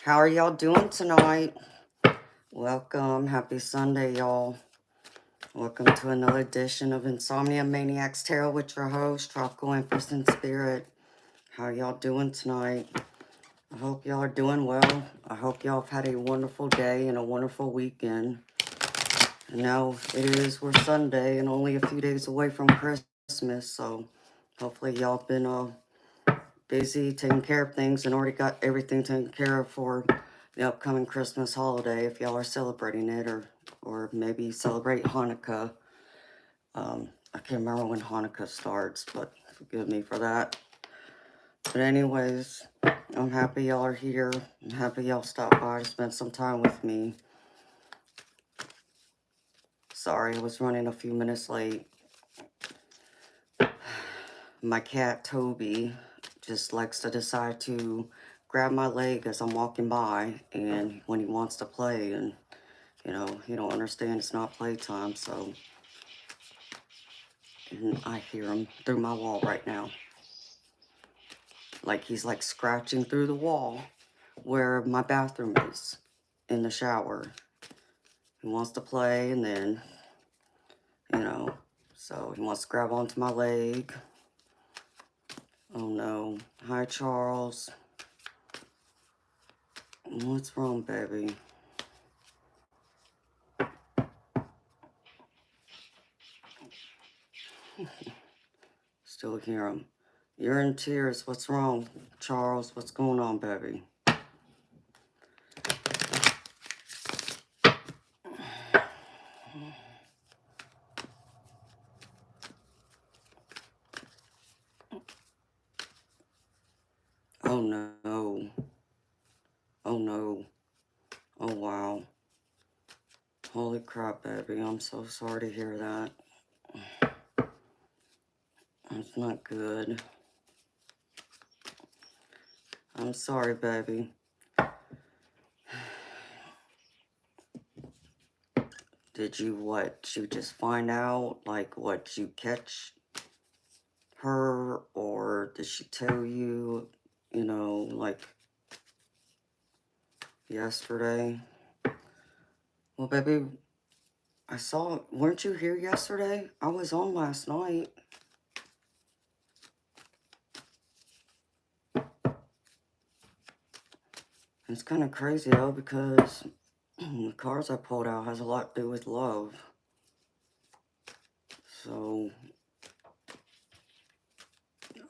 How are y'all doing tonight? Welcome. Happy Sunday, y'all. Welcome to another edition of Insomnia Maniacs Tarot with your host, Tropical Empress in Spirit. How y'all doing tonight? I hope y'all are doing well. I hope y'all have had a wonderful day and a wonderful weekend. Now we're Sunday and only a few days away from Christmas, so hopefully y'all been busy taking care of things and already got everything taken care of for the upcoming Christmas holiday if y'all are celebrating it, or maybe celebrate Hanukkah. I can't remember when Hanukkah starts, but forgive me for that. But anyways, I'm happy y'all are here. I'm happy y'all stopped by to spend some time with me. Sorry, I was running a few minutes late. My cat, Toby, just likes to decide to grab my leg as I'm walking by, and when he wants to play, and, you know, he don't understand it's not playtime, so and I hear him through my wall right now. Like he's like scratching through the wall where my bathroom is in the shower. He wants to play, and then, you know, so he wants to grab onto my leg. Oh no. Hi, Charles. What's wrong, baby? Still hear him. You're in tears. What's wrong, Charles? What's going on, baby? Oh no. Oh no. Oh wow. Holy crap, baby. I'm so sorry to hear that. That's not good. I'm sorry, baby. Did you, what, you just find out? Like, what, you catch her? Or did she tell you, you know, like, yesterday? Well, baby, I saw, weren't you here yesterday? I was on last night. It's kind of crazy, though, because the cards I pulled out has a lot to do with love. So,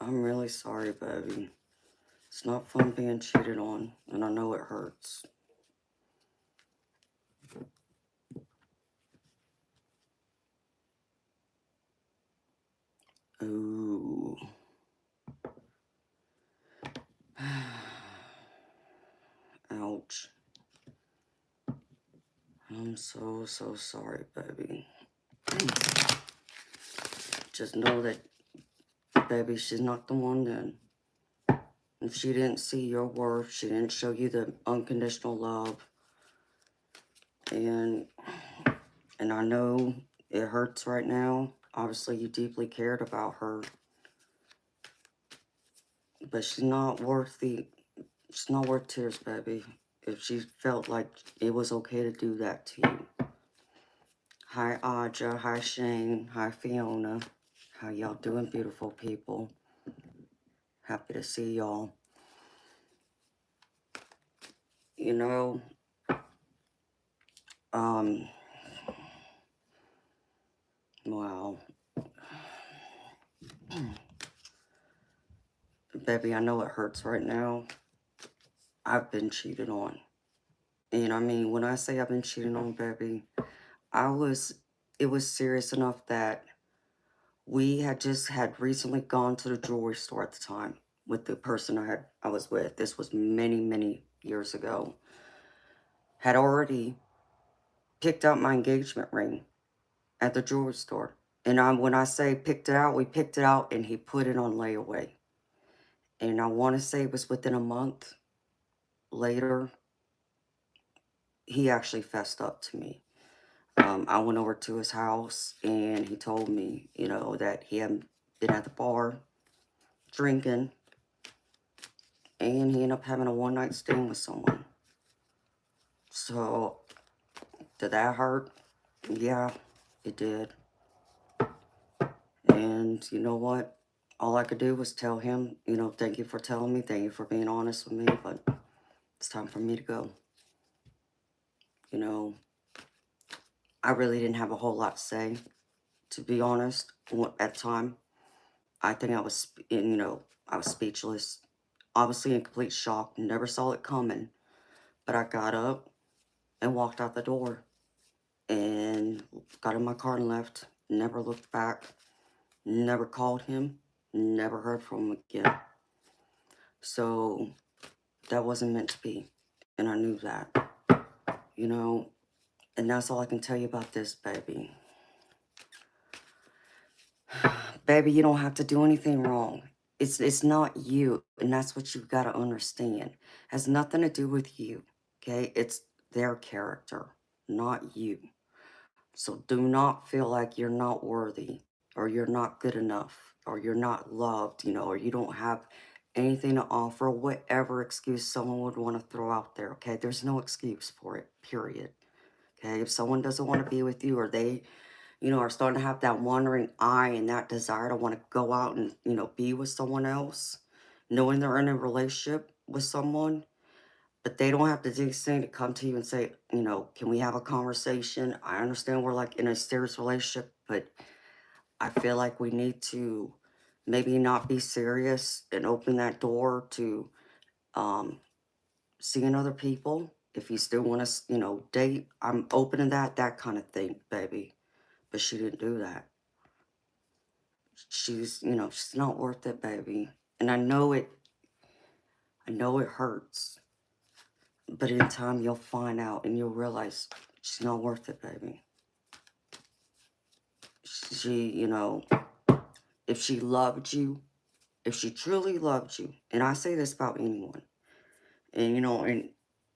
I'm really sorry, baby. It's not fun being cheated on, and I know it hurts. Ooh. Ouch. I'm so sorry, baby. Just know that, baby, she's not the one then. If she didn't see your worth, she didn't show you the unconditional love. And I know it hurts right now. Obviously, you deeply cared about her. But she's not worth tears, baby. If she felt like it was okay to do that to you. Hi, Aja. Hi, Shane. Hi, Fiona. How y'all doing, beautiful people? Happy to see y'all. You know, wow. Baby, I know it hurts right now. I've been cheated on. And I mean, when I say I've been cheated on, baby, it was serious enough that we had recently gone to the jewelry store at the time with the person I was with. This was many years ago. Had already picked out my engagement ring at the jewelry store. And when I say picked it out, we picked it out and he put it on layaway. And I want to say it was within a month later, he actually fessed up to me. I went over to his house and he told me, you know, that he hadn't been at the bar drinking, and he ended up having a one-night stand with someone. So, did that hurt? Yeah, it did. And you know what? All I could do was tell him, thank you for telling me, thank you for being honest with me, but it's time for me to go. You know, I really didn't have a whole lot to say, to be honest, at the time. I think I was, I was speechless, obviously in complete shock, never saw it coming. But I got up and walked out the door and got in my car and left, never looked back, never called him, never heard from him again. So that wasn't meant to be, and I knew that, and that's all I can tell you about this, baby. Baby, you don't have to do anything wrong. It's not you, and that's what you've got to understand. It has nothing to do with you, okay? It's their character, not you. So do not feel like you're not worthy, or you're not good enough, or you're not loved, or you don't have anything to offer, whatever excuse someone would want to throw out there, okay? There's no excuse for it, period. Okay, if someone doesn't want to be with you, or they, are starting to have that wandering eye and that desire to want to go out and, be with someone else, knowing they're in a relationship with someone, but they don't have to do this thing to come to you and say, can we have a conversation? I understand we're like in a serious relationship, but I feel like we need to maybe not be serious and open that door to seeing other people. If you still want to, date, I'm open to that kind of thing, baby. But she didn't do that. She's not worth it, baby. And I know it hurts. But in time, you'll find out and you'll realize she's not worth it, baby. She, if she loved you, if she truly loved you, and I say this about anyone, and,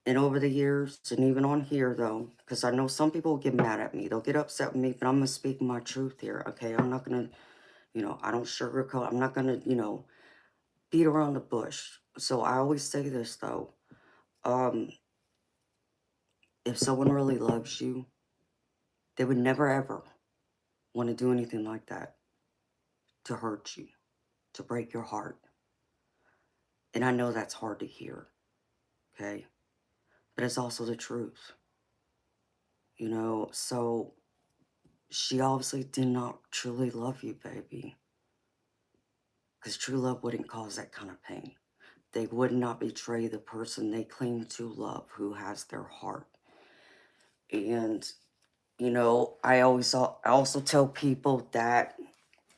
and over the years, and even on here, though, because I know some people get mad at me. They'll get upset with me, but I'm going to speak my truth here, okay? I'm not going to, I don't sugarcoat. I'm not going to, beat around the bush. So I always say this, though. If someone really loves you, they would never, ever want to do anything like that to hurt you, to break your heart. And I know that's hard to hear, okay? But it's also the truth, So she obviously did not truly love you, baby. Because true love wouldn't cause that kind of pain. They would not betray the person they claim to love, who has their heart. And, I also tell people that,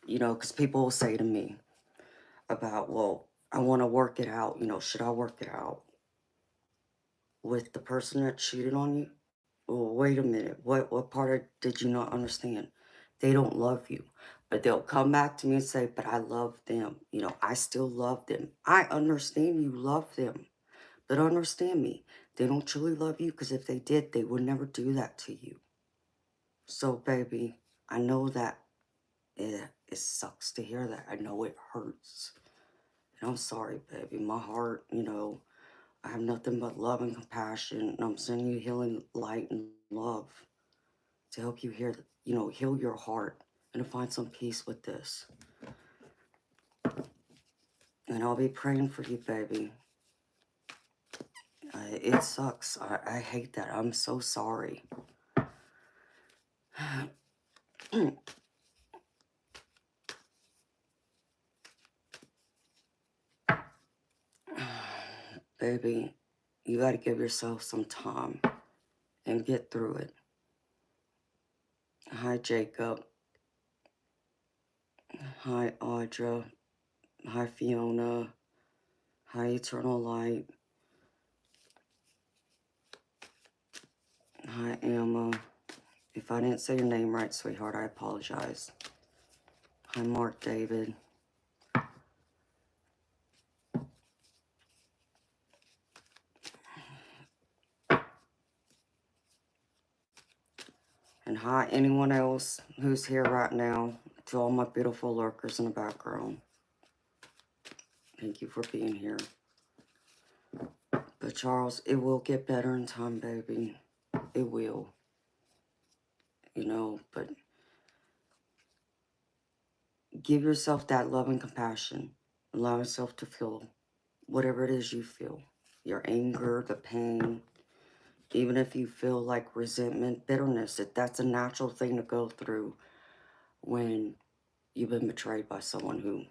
because people will say to me about, well, I want to work it out. Should I work it out with the person that cheated on you? Well, wait a minute. What part did you not understand? They don't love you. But they'll come back to me and say, but I love them. I still love them. I understand you love them. But understand me, they don't truly love you, because if they did, they would never do that to you. So, baby, I know that it sucks to hear that. I know it hurts. And I'm sorry, baby. My heart, I have nothing but love and compassion. And I'm sending you healing light and love to help you heal your heart and to find some peace with this. And I'll be praying for you, baby. It sucks. I hate that. I'm so sorry. Baby, you got to give yourself some time and get through it. Hi, Jacob. Hi, Audra. Hi, Fiona. Hi, Eternal Light. Hi, Emma. If I didn't say your name right, sweetheart, I apologize. Hi, Mark David. And hi, anyone else who's here right now, to all my beautiful lurkers in the background. Thank you for being here. But Charles, it will get better in time, baby. It will. You know, but give yourself that love and compassion. Allow yourself to feel whatever it is you feel. Your anger, the pain, even if you feel like resentment, bitterness, that's a natural thing to go through when you've been betrayed by someone who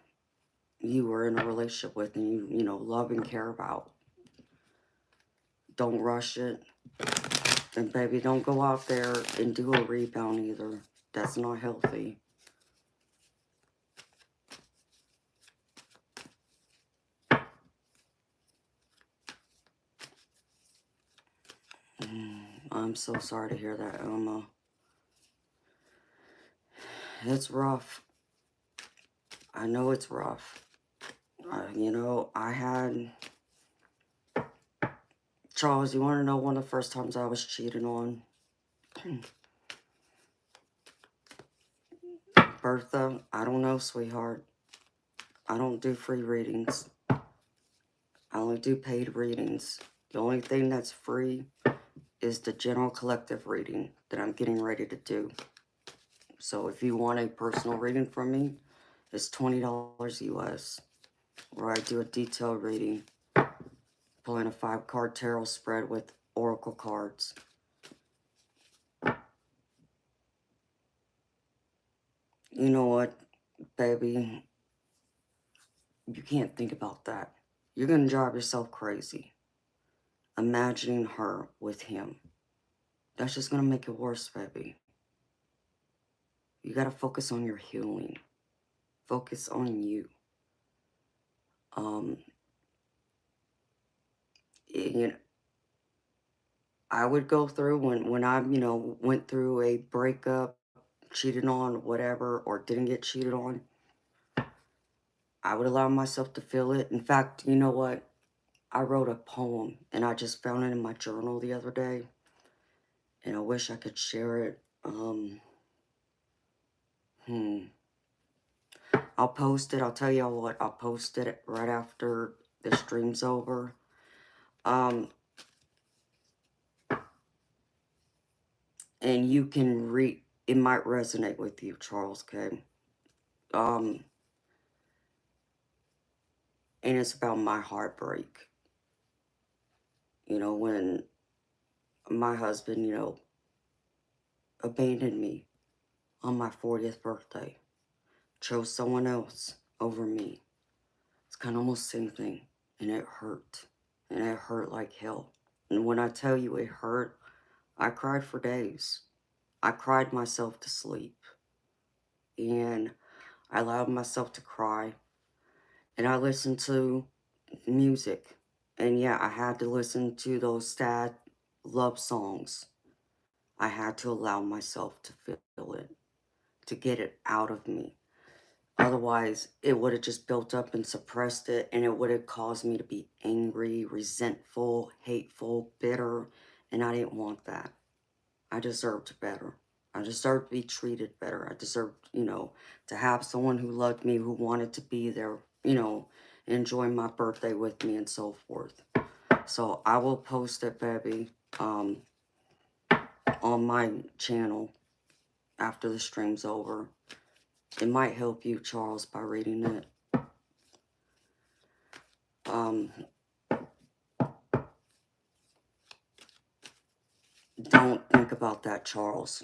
you were in a relationship with and you know, love and care about. Don't rush it. And baby, don't go out there and do a rebound either. That's not healthy. I'm so sorry to hear that, Emma. It's rough. I know it's rough. You know, I had... Charles, you want to know one of the first times I was cheated on? Bertha, I don't know, sweetheart. I don't do free readings. I only do paid readings. The only thing that's free is the general collective reading that I'm getting ready to do. So if you want a personal reading from me, it's $20 US, where I do a detailed reading, pulling a 5-card tarot spread with oracle cards. You know what, baby? You can't think about that. You're going to drive yourself crazy imagining her with him. That's just going to make it worse, baby. You got to focus on your healing. Focus on you. You know, I would go through when I, you know, went through a breakup, cheated on, whatever, or didn't get cheated on. I would allow myself to feel it. In fact, you know what? I wrote a poem, and I just found it in my journal the other day, and I wish I could share it. I'll post it. I'll tell y'all what. I'll post it right after the stream's over. And you can read. It might resonate with you, Charles K. And it's about my heartbreak. You know, when my husband, you know, abandoned me on my 40th birthday, chose someone else over me. It's kind of almost the same thing, and it hurt. And it hurt like hell. And when I tell you it hurt, I cried for days. I cried myself to sleep. And I allowed myself to cry. And I listened to music. And yeah, I had to listen to those sad love songs. I had to allow myself to feel it, to get it out of me. Otherwise, it would have just built up and suppressed it, and it would have caused me to be angry, resentful, hateful, bitter, and I didn't want that. I deserved better. I deserved to be treated better. I deserved, you know, to have someone who loved me, who wanted to be there, you know, enjoy my birthday with me and so forth. So I will post it, baby, on my channel after the stream's over. It might help you, Charles, by reading it. Don't think about that, Charles.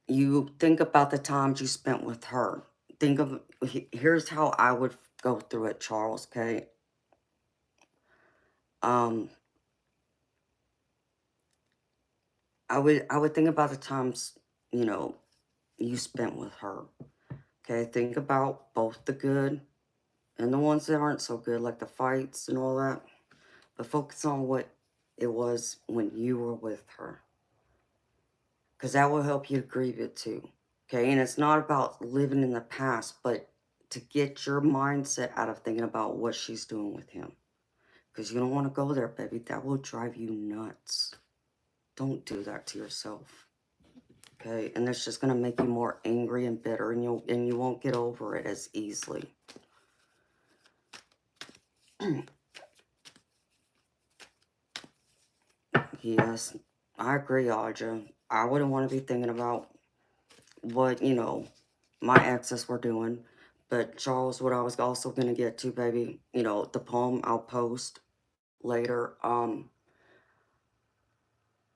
You think about the times you spent with her. Think of, here's how I would go through it, Charles, okay? I would think about the times, you know, you spent with her. Okay, think about both the good and the ones that aren't so good, like the fights and all that. But focus on what it was when you were with her. Because that will help you grieve it too. Okay, and it's not about living in the past, but to get your mindset out of thinking about what she's doing with him. Because you don't want to go there, baby. That will drive you nuts. Don't do that to yourself. Okay, and that's just gonna make you more angry and bitter, and you won't get over it as easily. Yes, I agree, Audra. I wouldn't want to be thinking about what, my exes were doing. But Charles, what I was also going to get to, baby, the poem I'll post later.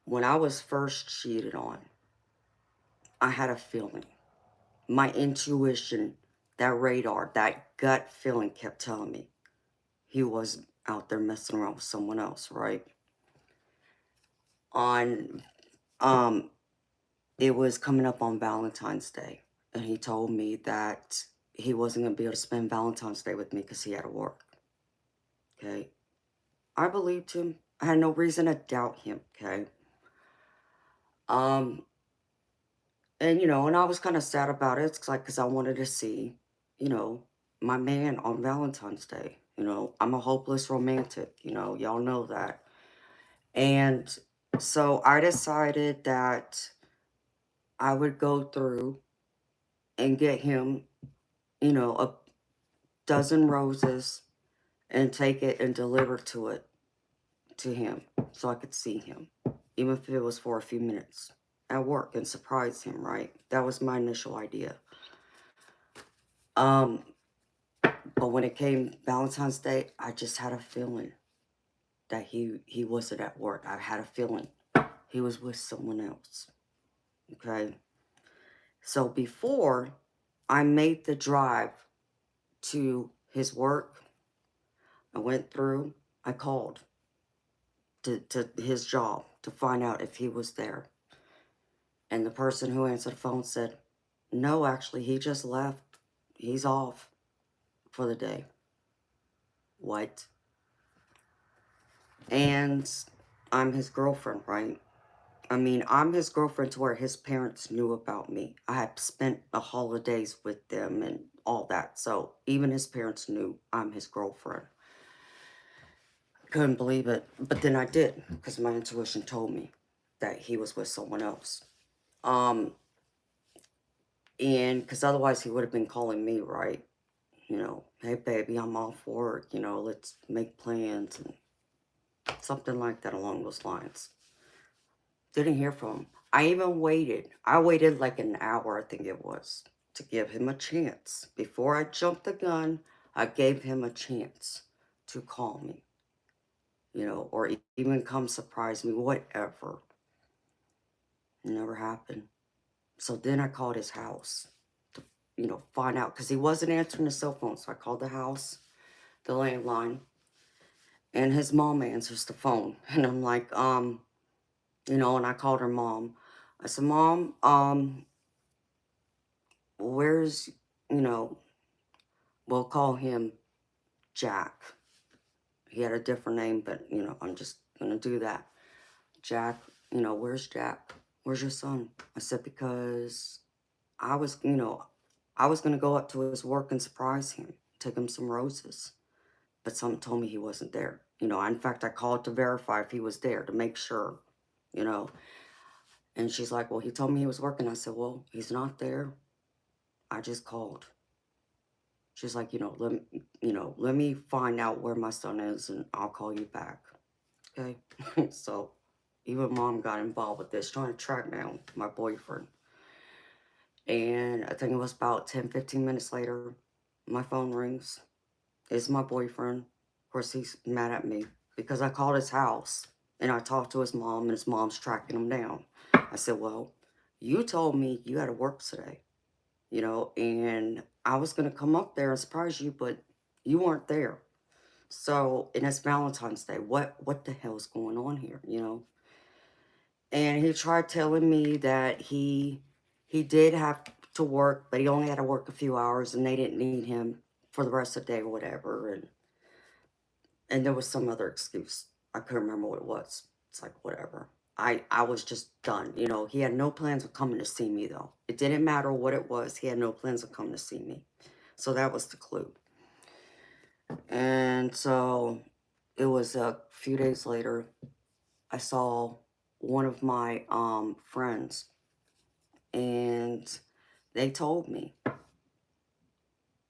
When I was first cheated on, I had a feeling. My intuition, that radar, that gut feeling kept telling me he was out there messing around with someone else, right? On It was coming up on Valentine's Day, and he told me that he wasn't going to be able to spend Valentine's Day with me because he had to work. Okay. I believed him. I had no reason to doubt him. Okay. Um, and I was kind of sad about it. It's like, because I wanted to see, you know, my man on Valentine's Day. I'm a hopeless romantic, y'all know that. And so I decided that I would go through and get him, a dozen roses and take it and deliver to him so I could see him, even if it was for a few minutes at work, and surprise him, right? That was my initial idea. Um, but when it came Valentine's Day, I just had a feeling that he wasn't at work. I had a feeling he was with someone else. Okay. So before I made the drive to his work, I went through, I called to his job to find out if he was there. And the person who answered the phone said, no, actually, he just left. He's off for the day. What? And I'm his girlfriend, right? I mean, I'm his girlfriend to where his parents knew about me. I had spent the holidays with them and all that. So even his parents knew I'm his girlfriend. Couldn't believe it. But then I did, because my intuition told me that he was with someone else. And because otherwise he would have been calling me, right? Hey baby, I'm off work, let's make plans and something like that along those lines. Didn't hear from him. I even waited. I waited like an hour, I think it was, to give him a chance. Before I jumped the gun, I gave him a chance to call me, or even come surprise me, whatever. It never happened. So then I called his house to, find out, because he wasn't answering the cell phone. So I called the house, the landline, and his mom answers the phone. And I'm like, and I called her mom. I said, Mom, where's, you know, we'll call him Jack. He had a different name, but, I'm just going to do that. Jack, where's Jack? Where's your son? I said, because I was, I was going to go up to his work and surprise him, take him some roses. But something told me he wasn't there. In fact, I called to verify if he was there to make sure, you know. And she's like, well, he told me he was working. I said, well, he's not there. I just called. She's like, let me find out where my son is and I'll call you back. Okay. So even mom got involved with this, trying to track down my boyfriend. And I think it was about 10, 15 minutes later, my phone rings. It's my boyfriend. Of course, he's mad at me because I called his house and I talked to his mom, and his mom's tracking him down. I said, well, you told me you had to work today, and I was going to come up there and surprise you, but you weren't there. So, and it's Valentine's Day. What the hell's going on here? And he tried telling me that he did have to work, but he only had to work a few hours and they didn't need him for the rest of the day or whatever. And there was some other excuse. I couldn't remember what it was. It's like, whatever. I was just done. He had no plans of coming to see me, though. It didn't matter what it was. He had no plans of coming to see me. So that was the clue. And so it was a few days later, I saw one of my friends, and they told me,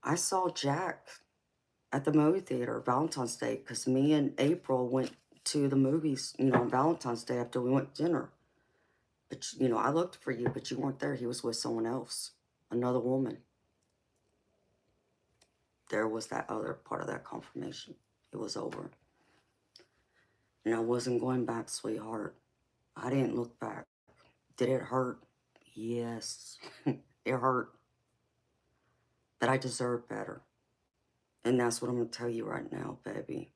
I saw Jack at the movie theater Valentine's Day, because me and April went to the movies, you know, on Valentine's Day after we went to dinner. But, you know, I looked for you, but you weren't there. He was with someone else, another woman. There was that other part of that confirmation. It was over. And I wasn't going back, sweetheart. I didn't look back. Did it hurt? Yes. It hurt. But I deserve better. And that's what I'm going to tell you right now, baby.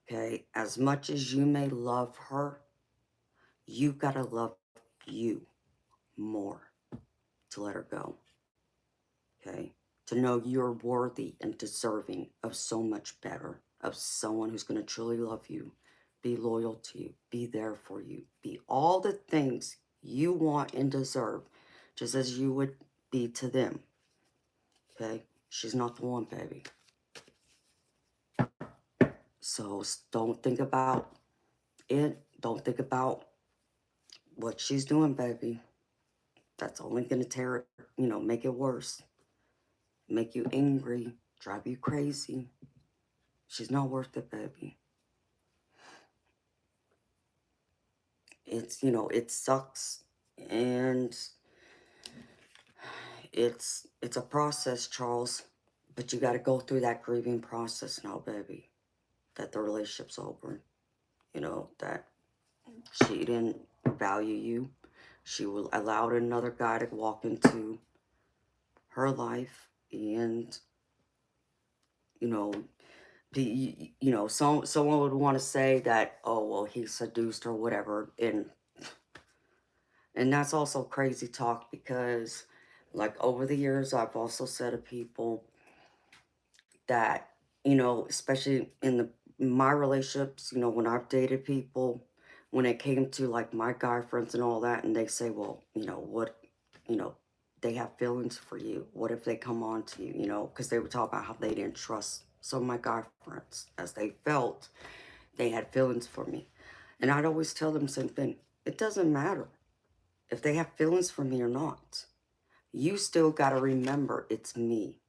Okay? As much as you may love her, you got to love you more to let her go. Okay? To know you're worthy and deserving of so much better, of someone who's going to truly love you, be loyal to you, be there for you, be all the things you want and deserve, just as you would be to them. Okay? She's not the one, baby. So don't think about it. Don't think about what she's doing, baby. That's only going to tear it, you know, make it worse. Make you angry, drive you crazy. She's not worth it, baby. It's, you know, it sucks. And it's a process, Charles. But you got to go through that grieving process now, baby. That the relationship's over. You know, that she didn't value you. She allowed another guy to walk into her life. And, you know, someone would want to say that, oh, well, he seduced her, whatever. And that's also crazy talk because, like, over the years, I've also said to people that, you know, especially in my relationships, you know, when I've dated people, when it came to, like, my guy friends and all that, and they say, well, you know, what, you know, they have feelings for you. What if they come on to you, you know, because they would talk about how they didn't trust some of my guy friends as they felt they had feelings for me. And I'd always tell them the same thing. It doesn't matter if they have feelings for me or not. You still got to remember it's me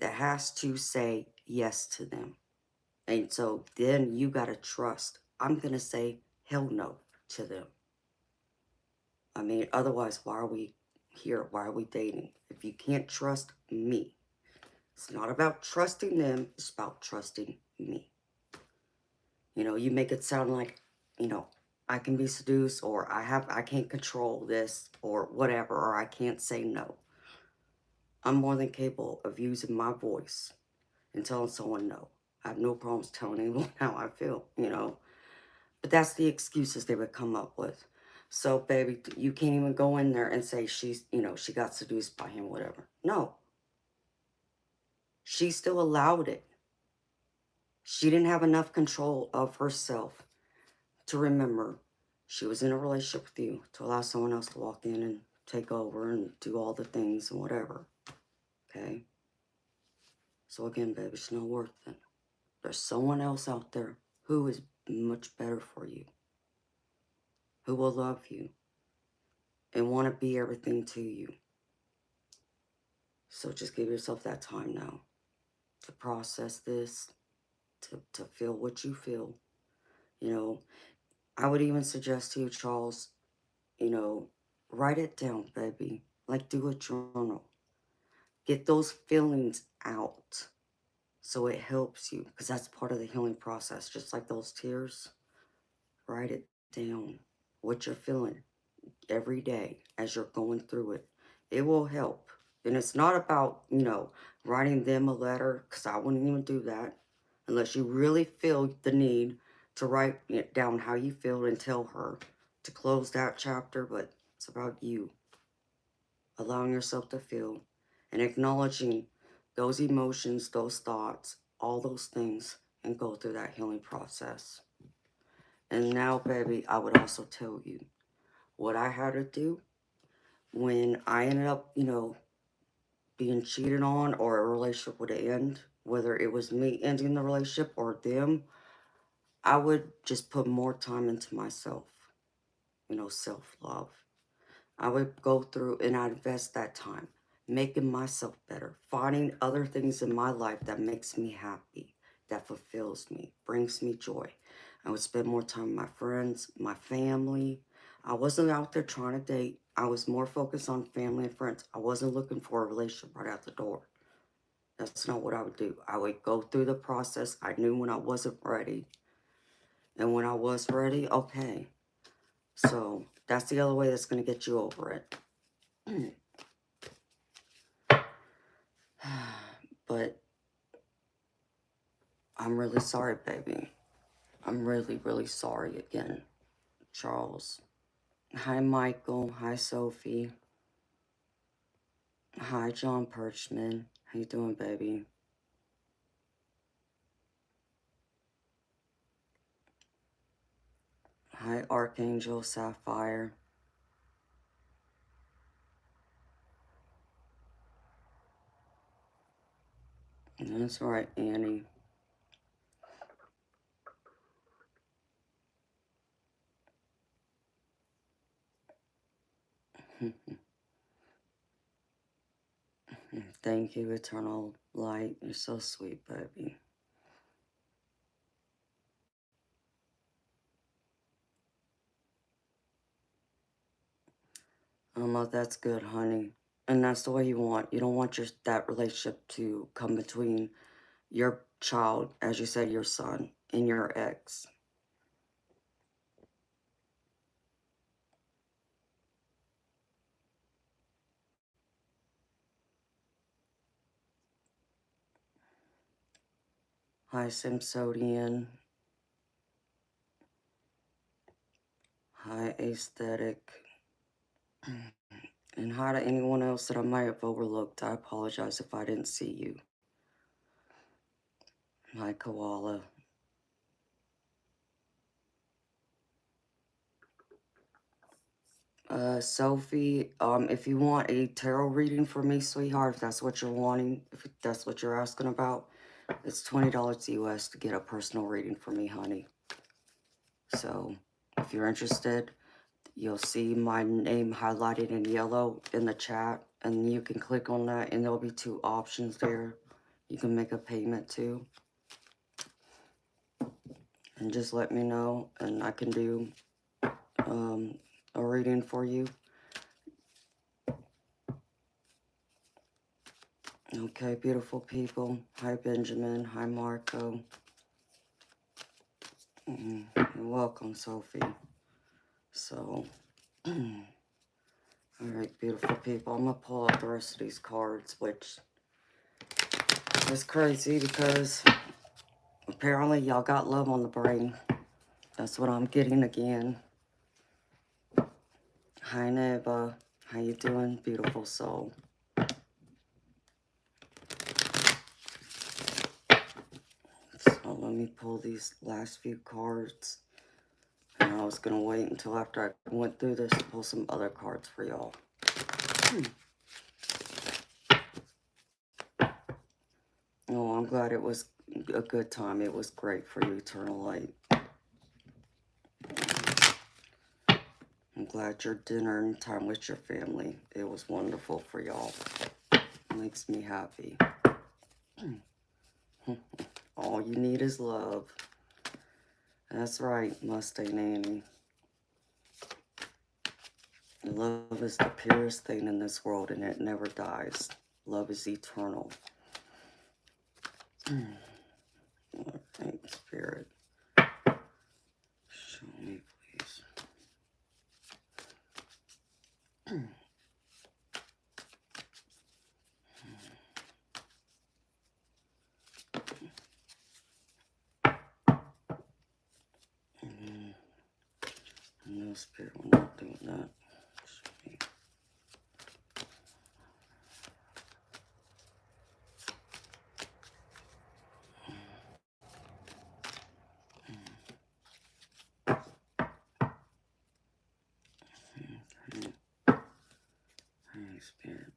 that has to say yes to them. And so then you got to trust. I'm going to say hell no to them. I mean, otherwise, why are we here? Why are we dating? If you can't trust me, it's not about trusting them. It's about trusting me. You know, you make it sound like, you know, I can be seduced, or I can't control this, or whatever, or I can't say no. I'm more than capable of using my voice and telling someone no. I have no problems telling anyone how I feel, you know. But that's the excuses they would come up with. So, baby, you can't even go in there and say she's, you know, she got seduced by him, whatever. No. She still allowed it. She didn't have enough control of herself to remember she was in a relationship with you, to allow someone else to walk in and take over and do all the things and whatever. Okay? So again, baby, it's not worth it. There's someone else out there who is much better for you, who will love you and want to be everything to you. So just give yourself that time now to process this, to feel what you feel. You know, I would even suggest to you, Charles, you know, write it down, baby. Like, do a journal. Get those feelings out so it helps you, because that's part of the healing process. Just like those tears, write it down. What you're feeling every day as you're going through it. It will help. And it's not about, you know, writing them a letter, because I wouldn't even do that unless you really feel the need to write it down how you feel and tell her to close that chapter. But it's about you allowing yourself to feel and acknowledging those emotions, those thoughts, all those things, and go through that healing process. And now, baby, I would also tell you what I had to do when I ended up, you know, being cheated on, or a relationship would end, whether it was me ending the relationship or them. I would just put more time into myself, you know, self-love. I would go through and I'd invest that time making myself better, finding other things in my life that makes me happy, that fulfills me, brings me joy. I would spend more time with my friends, my family. I wasn't out there trying to date. I was more focused on family and friends. I wasn't looking for a relationship right out the door. That's not what I would do. I would go through the process. I knew when I wasn't ready. And when I was ready, okay. So that's the other way that's going to get you over it. But I'm really sorry, baby. I'm really, really sorry again, Charles. Hi, Michael. Hi, Sophie. Hi, John Perchman. How you doing, baby? Hi, Archangel Sapphire. That's right, Annie. Thank you, Eternal Light. You're so sweet, baby. Oh, that's good, honey. And that's the way you want. You don't want that relationship to come between your child, as you said, your son, and your ex. Hi, Simpsonian. Hi, Aesthetic. And hi to anyone else that I might have overlooked. I apologize if I didn't see you. Hi, Koala. Sophie, if you want a tarot reading for me, sweetheart, if that's what you're wanting, if that's what you're asking about, it's $20 US to get a personal reading for me, honey. So, if you're interested, you'll see my name highlighted in yellow in the chat, and you can click on that, and there'll be 2 options there you can make a payment to. And just let me know, and I can do a reading for you. Okay, beautiful people. Hi, Benjamin. Hi, Marco. You're welcome, Sophie. So, all right, beautiful people. I'm going to pull out the rest of these cards, which is crazy because apparently y'all got love on the brain. That's what I'm getting again. Hi, Neva. How you doing, beautiful soul? So let me pull these last few cards. And I was going to wait until after I went through this to pull some other cards for y'all. Oh, I'm glad it was a good time. It was great for you, Eternal Light. I'm glad your dinner and time with your family, it was wonderful for y'all. Makes me happy. All you need is love. That's right, Mustang Annie. Love is the purest thing in this world, and it never dies. Love is eternal. Lord, thank you, Spirit. Show me, please. No, Spirit, we're not doing that. Show me. Holy Spirit.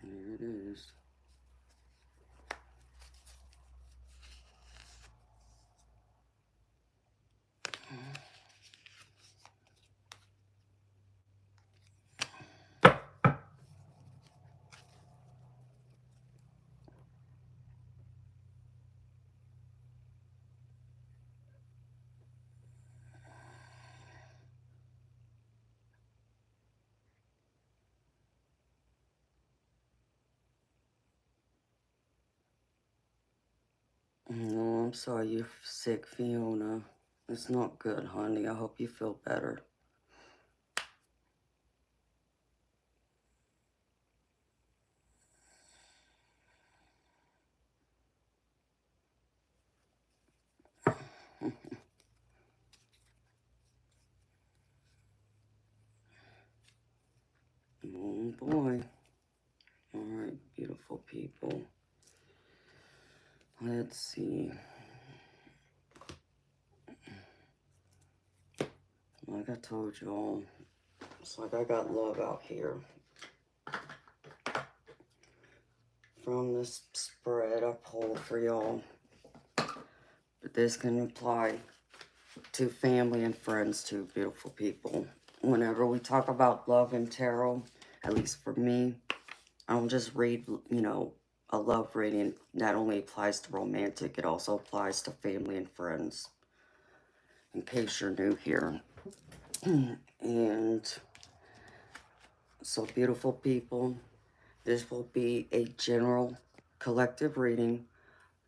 Here it is. No, I'm sorry you're sick, Fiona. It's not good, honey. I hope you feel better. Oh, boy. All right, beautiful people. Let's see. Like I told y'all, it's like I got love out here. From this spread I pulled for y'all. But this can apply to family and friends too, beautiful people. Whenever we talk about love and tarot, at least for me, I don't just read, you know, a love reading. That only applies to romantic. It also applies to family and friends. In case you're new here. And so, beautiful people, this will be a general collective reading.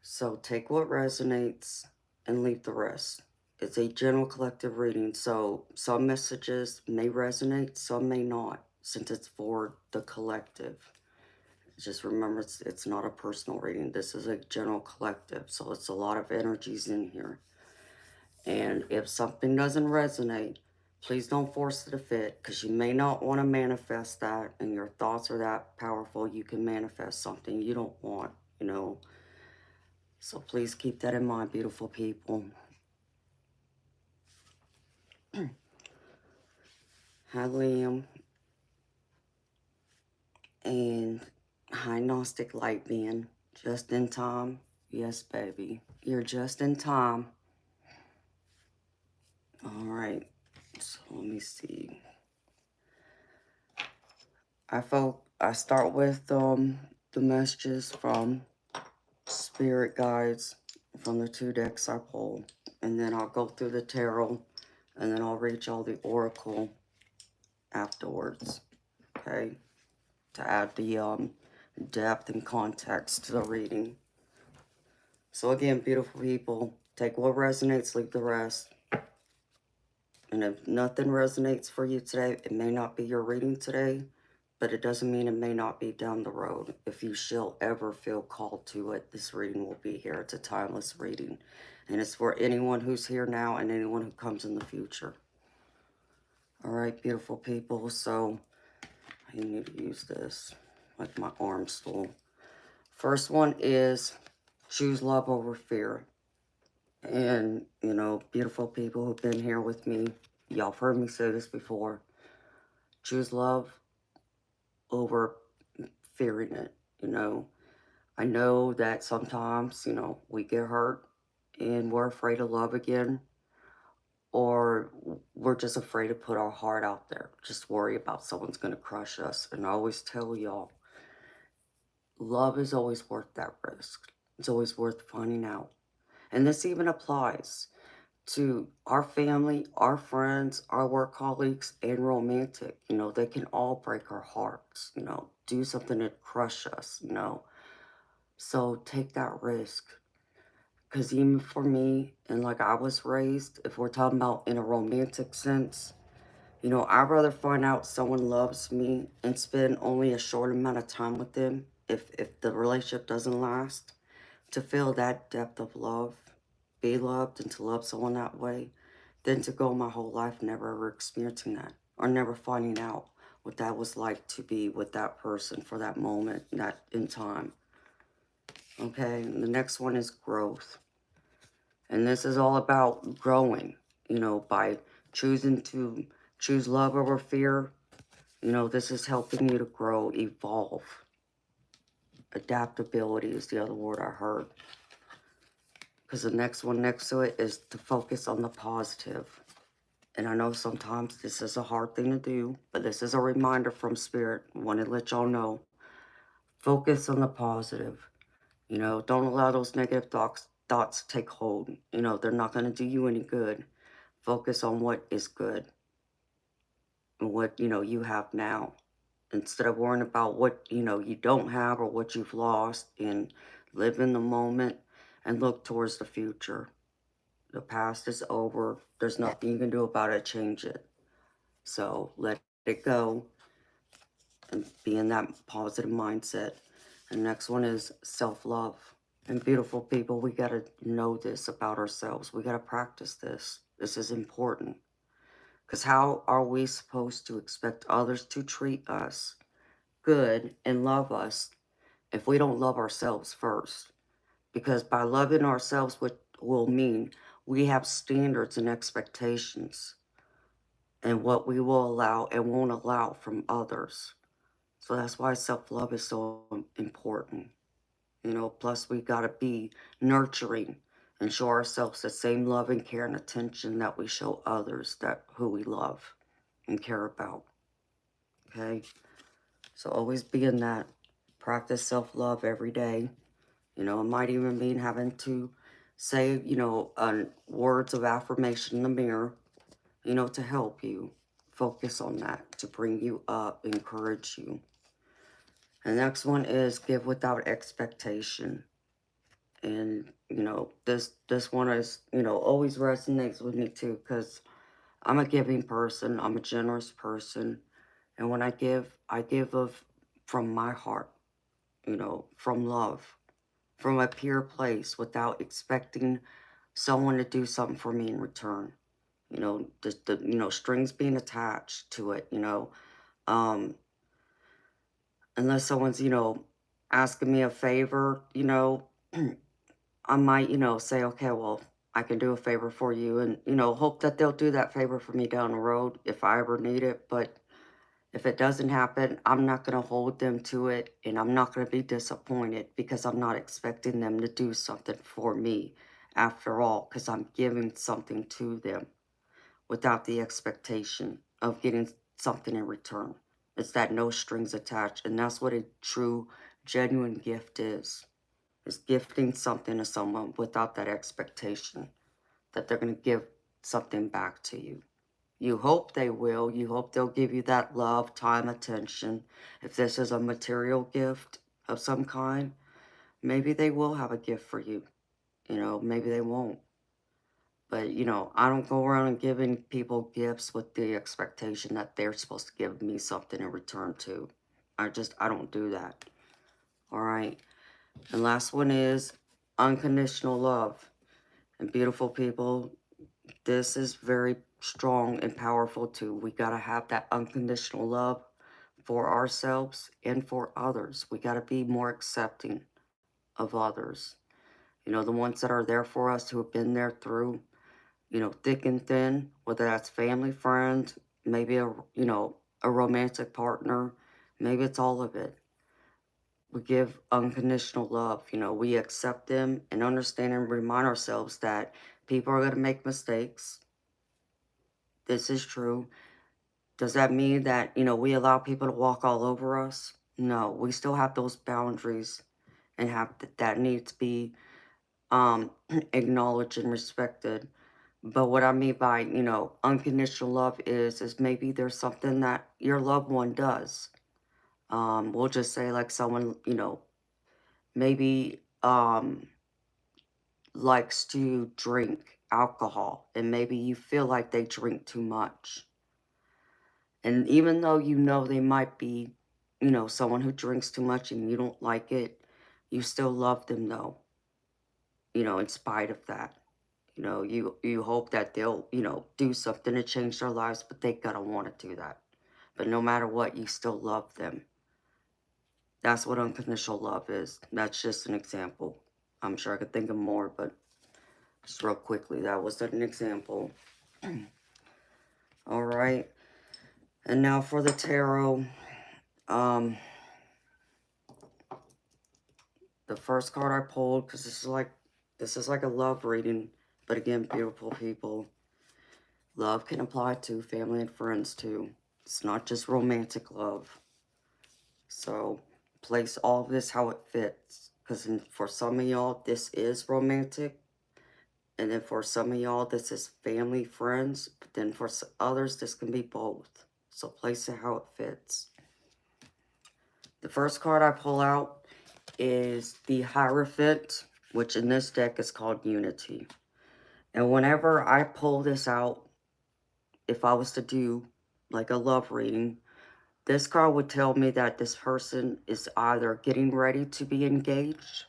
So take what resonates and leave the rest. It's a general collective reading. So some messages may resonate, some may not, since it's for the collective. Just remember, it's not a personal reading. This is a general collective. So it's a lot of energies in here. And if something doesn't resonate, please don't force it to fit, because you may not want to manifest that, and your thoughts are that powerful. You can manifest something you don't want, you know. So please keep that in mind, beautiful people. Hi, Liam. And hi, Gnostic Light Man. Just in time. Yes, baby. You're just in time. All right. So let me see. I start with the messages from Spirit Guides from the 2 decks I pulled. And then I'll go through the tarot. And then I'll read y'all the oracle afterwards. Okay? To add the depth and context to the reading. So again, beautiful people, take what resonates, leave the rest. And if nothing resonates for you today, it may not be your reading today, but it doesn't mean it may not be down the road. If you shall ever feel called to it, this reading will be here. It's a timeless reading. And it's for anyone who's here now and anyone who comes in the future. All right, beautiful people. So I need to use this like my arm stool. First one is choose love over fear. And, you know, beautiful people who've been here with me, y'all have heard me say this before. Choose love over fearing it, you know. I know that sometimes, we get hurt and we're afraid to love again, or we're just afraid to put our heart out there, just worry about someone's going to crush us. And I always tell y'all, love is always worth that risk. It's always worth finding out. And this even applies to our family, our friends, our work colleagues, and romantic. They can all break our hearts, do something to crush us. So take that risk. Because even for me, and like I was raised, if we're talking about in a romantic sense, I'd rather find out someone loves me and spend only a short amount of time with them if the relationship doesn't last, to feel that depth of love, be loved, and to love someone that way, than to go my whole life never ever experiencing that or never finding out what that was like to be with that person for that moment, that in time. Okay, and the next one is growth. And this is all about growing, by choosing to choose love over fear. This is helping you to grow, evolve. Adaptability is the other word I heard. Because the next one next to it is to focus on the positive. And I know sometimes this is a hard thing to do, but this is a reminder from Spirit. I want to let y'all know. Focus on the positive. Don't allow those negative thoughts take hold. They're not going to do you any good. Focus on what is good and what, you have now. Instead of worrying about what, you don't have or what you've lost, and live in the moment and look towards the future. The past is over. There's nothing you can do about it, change it. So let it go and be in that positive mindset. And next one is self-love. And beautiful people, we got to know this about ourselves. We got to practice this. This is important. Because how are we supposed to expect others to treat us good and love us if we don't love ourselves first? Because by loving ourselves, what will mean we have standards and expectations and what we will allow and won't allow from others. So that's why self-love is so important. Plus we got to be nurturing and show ourselves the same love and care and attention that we show others that who we love and care about. Okay? So always be in that. Practice self-love every day. It might even mean having to say, words of affirmation in the mirror, to help you focus on that, to bring you up, encourage you. And the next one is give without expectation. And, this one is, always resonates with me too, because I'm a giving person. I'm a generous person. And when I give from my heart, from love, from a pure place, without expecting someone to do something for me in return. Just the, strings being attached to it, um, unless someone's, asking me a favor, I might, say, okay, well, I can do a favor for you, and, hope that they'll do that favor for me down the road if I ever need it. But if it doesn't happen, I'm not going to hold them to it, and I'm not going to be disappointed because I'm not expecting them to do something for me after all, because I'm giving something to them without the expectation of getting something in return. It's that no strings attached, and that's what a true, genuine gift is gifting something to someone without that expectation that they're going to give something back to you. You hope they will. You hope they'll give you that love, time, attention. If this is a material gift of some kind, maybe they will have a gift for you. Maybe they won't. But, I don't go around giving people gifts with the expectation that they're supposed to give me something in return too. I don't do that. All right. And last one is unconditional love. And beautiful people, this is very strong and powerful too. We got to have that unconditional love for ourselves and for others. We got to be more accepting of others. The ones that are there for us, who have been there through, thick and thin, whether that's family, friend, maybe a romantic partner, maybe it's all of it. We give unconditional love. We accept them and understand and remind ourselves that people are going to make mistakes. This is true. Does that mean that, we allow people to walk all over us? No, we still have those boundaries and have that need to be acknowledged and respected. But what I mean by, unconditional love is maybe there's something that your loved one does. We'll just say like someone, maybe likes to drink alcohol and maybe you feel like they drink too much. And even though they might be, someone who drinks too much and you don't like it, you still love them though, in spite of that. You hope that they'll, do something to change their lives, but they gotta want to do that. But no matter what, you still love them. That's what unconditional love is. That's just an example. I'm sure I could think of more, but just real quickly, that was an example. All right. And now for the tarot. The first card I pulled, because this is like a love reading, but again, beautiful people. Love can apply to family and friends too. It's not just romantic love. So place all of this how it fits. Because for some of y'all, this is romantic. And then for some of y'all, this is family, friends. But then for others, this can be both. So place it how it fits. The first card I pull out is the Hierophant, which in this deck is called Unity. And whenever I pull this out, if I was to do like a love reading, this card would tell me that this person is either getting ready to be engaged,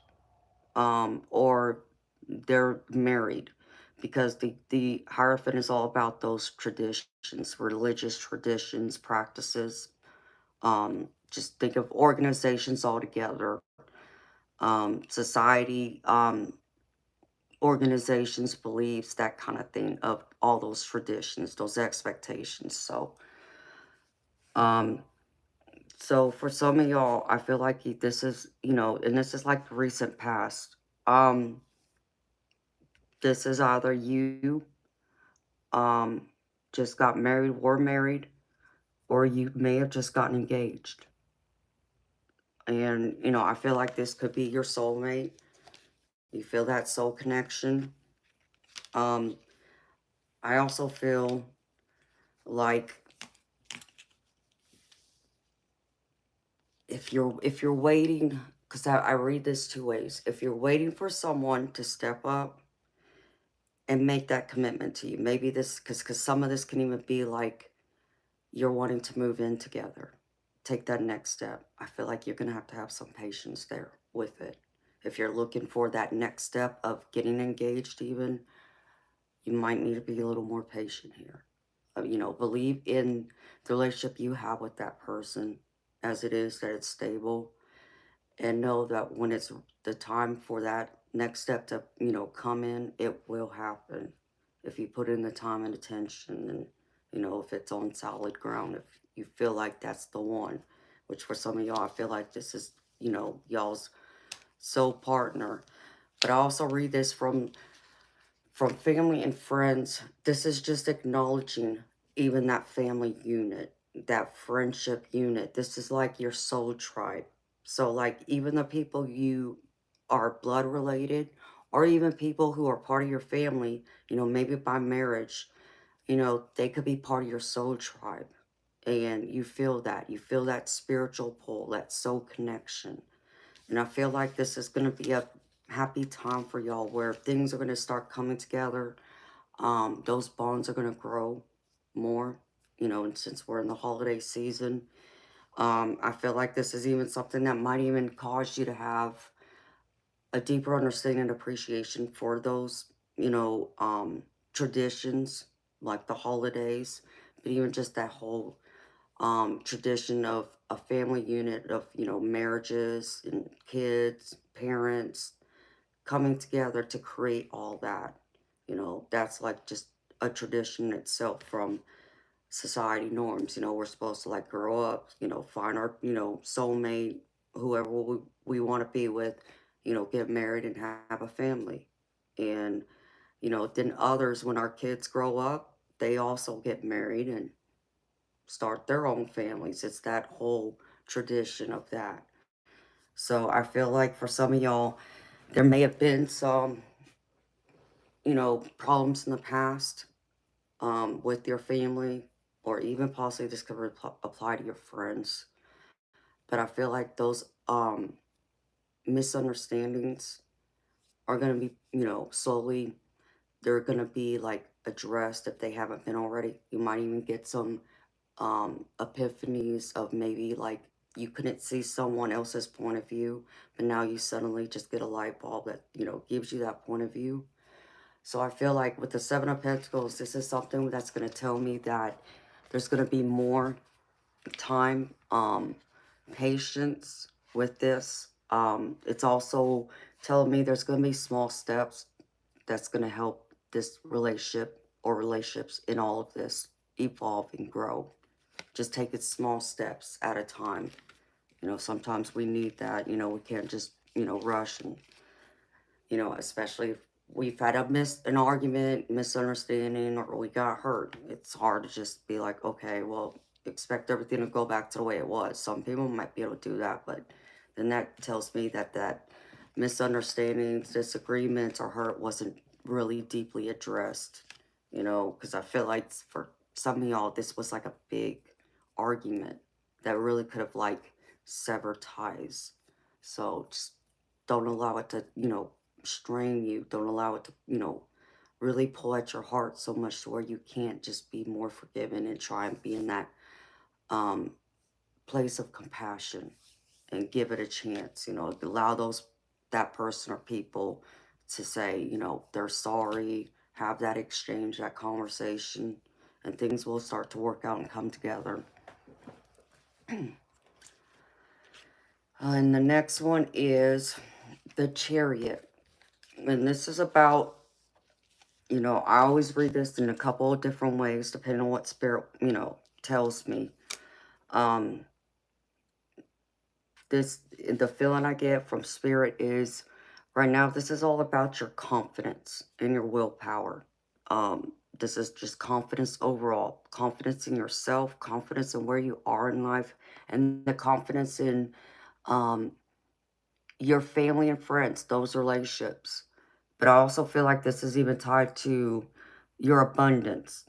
or they're married, because the Hierophant is all about those traditions, religious traditions, practices. Just think of organizations altogether, society, organizations, beliefs, that kind of thing, of all those traditions, those expectations. Um, so for some of y'all, I feel like this is, and this is like the recent past. This is either you, um, just got married, were married, or you may have just gotten engaged. And, I feel like this could be your soulmate. You feel that soul connection. Um, I also feel like if you're waiting, because I read this two ways. If you're waiting for someone to step up and make that commitment to you, maybe this, because some of this can even be like you're wanting to move in together, take that next step. I feel like you're going to have some patience there with it. If you're looking for that next step of getting engaged even, you might need to be a little more patient here. Believe in the relationship you have with that person as it is, that it's stable, and know that when it's the time for that next step to, come in, it will happen. If you put in the time and attention, and, if it's on solid ground, if you feel like that's the one, which for some of y'all, I feel like this is, y'all's soul partner. But I also read this from family and friends. This is just acknowledging even that family unit, that friendship unit. This is like your soul tribe. So like even the people you are blood related, or even people who are part of your family, maybe by marriage, they could be part of your soul tribe. And you feel that spiritual pull, that soul connection. And I feel like this is going to be a happy time for y'all, where things are going to start coming together. Those bonds are going to grow more, and since we're in the holiday season, I feel like this is even something that might even cause you to have a deeper understanding and appreciation for those, traditions, like the holidays, but even just that whole tradition of a family unit of, marriages and kids, parents coming together to create all that. That's like just a tradition itself from society norms. We're supposed to like grow up, find our, soulmate, whoever we want to be with, get married and have a family. And, then others, when our kids grow up, they also get married and start their own families. It's that whole tradition of that. So I feel like for some of y'all, there may have been some, problems in the past with your family, or even possibly this could apply to your friends. But I feel like those misunderstandings are going to be, slowly, they're going to be like addressed if they haven't been already. You might even get some epiphanies of maybe like you couldn't see someone else's point of view, but now you suddenly just get a light bulb that, gives you that point of view. So I feel like with the Seven of Pentacles, this is something that's going to tell me that there's going to be more time, patience with this. It's also telling me there's going to be small steps that's going to help this relationship or relationships in all of this evolve and grow. Just take it small steps at a time. Sometimes we need that. We can't just, rush and, especially if we've had an argument, misunderstanding, or we got hurt. It's hard to just be like, okay, well, expect everything to go back to the way it was. Some people might be able to do that, but then that tells me that misunderstandings, disagreements, or hurt wasn't really deeply addressed. Because I feel like for some of y'all, this was like a big argument that really could have like severed ties. So just don't allow it to, strain you. Don't allow it to, really pull at your heart so much to where you can't just be more forgiving and try and be in that um, place of compassion and give it a chance. Allow that person or people to say, they're sorry, have that exchange, that conversation, and things will start to work out and come together. And the next one is the Chariot. And this is about, I always read this in a couple of different ways, depending on what spirit, tells me. Um, the feeling I get from spirit is right now, this is all about your confidence and your willpower. This is just confidence overall, confidence in yourself, confidence in where you are in life, and the confidence in um, your family and friends, those relationships. But I also feel like this is even tied to your abundance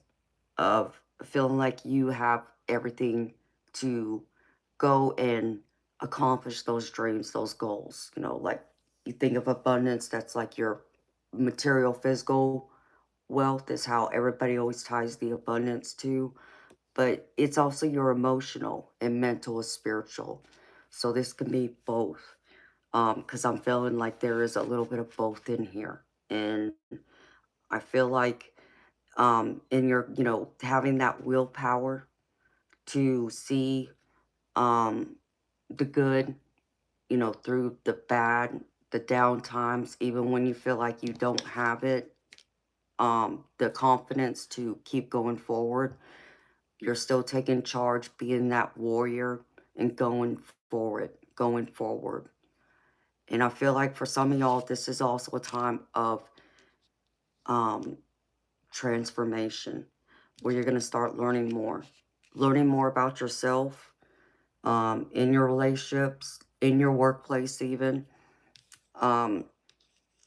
of feeling like you have everything to go and accomplish those dreams, those goals. Like you think of abundance, that's like your material, physical wealth, is how everybody always ties the abundance to. But it's also your emotional and mental and spiritual. So this can be both. Because I'm feeling like there is a little bit of both in here. And I feel like in your, having that willpower to see the good, through the bad, the down times, even when you feel like you don't have it, the confidence to keep going forward. You're still taking charge, being that warrior and going forward. And I feel like for some of y'all, this is also a time of um, transformation where you're going to start learning more about yourself, in your relationships, in your workplace even. Um,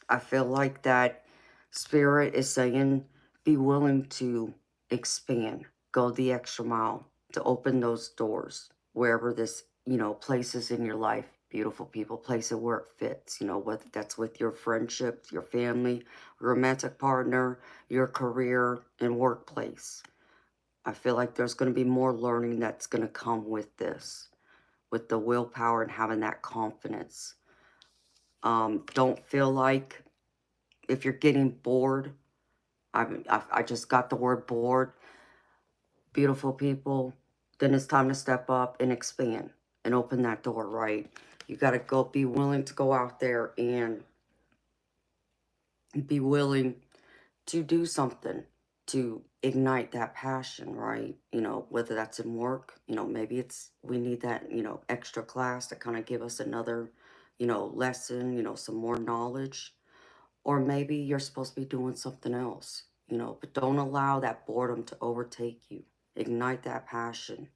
I feel like that spirit is saying be willing to expand, go the extra mile to open those doors wherever this, places in your life. Beautiful people, place it where it fits, whether that's with your friendships, your family, romantic partner, your career and workplace. I feel like there's going to be more learning that's going to come with this, with the willpower and having that confidence. Don't feel like if you're getting bored, I just got the word bored, beautiful people, then it's time to step up and expand and open that door, right? You got to be willing to go out there and be willing to do something. to ignite that passion, right? Whether that's in work, maybe we need that, extra class to kind of give us another, lesson, some more knowledge. Or maybe you're supposed to be doing something else, but don't allow that boredom to overtake you. Ignite that passion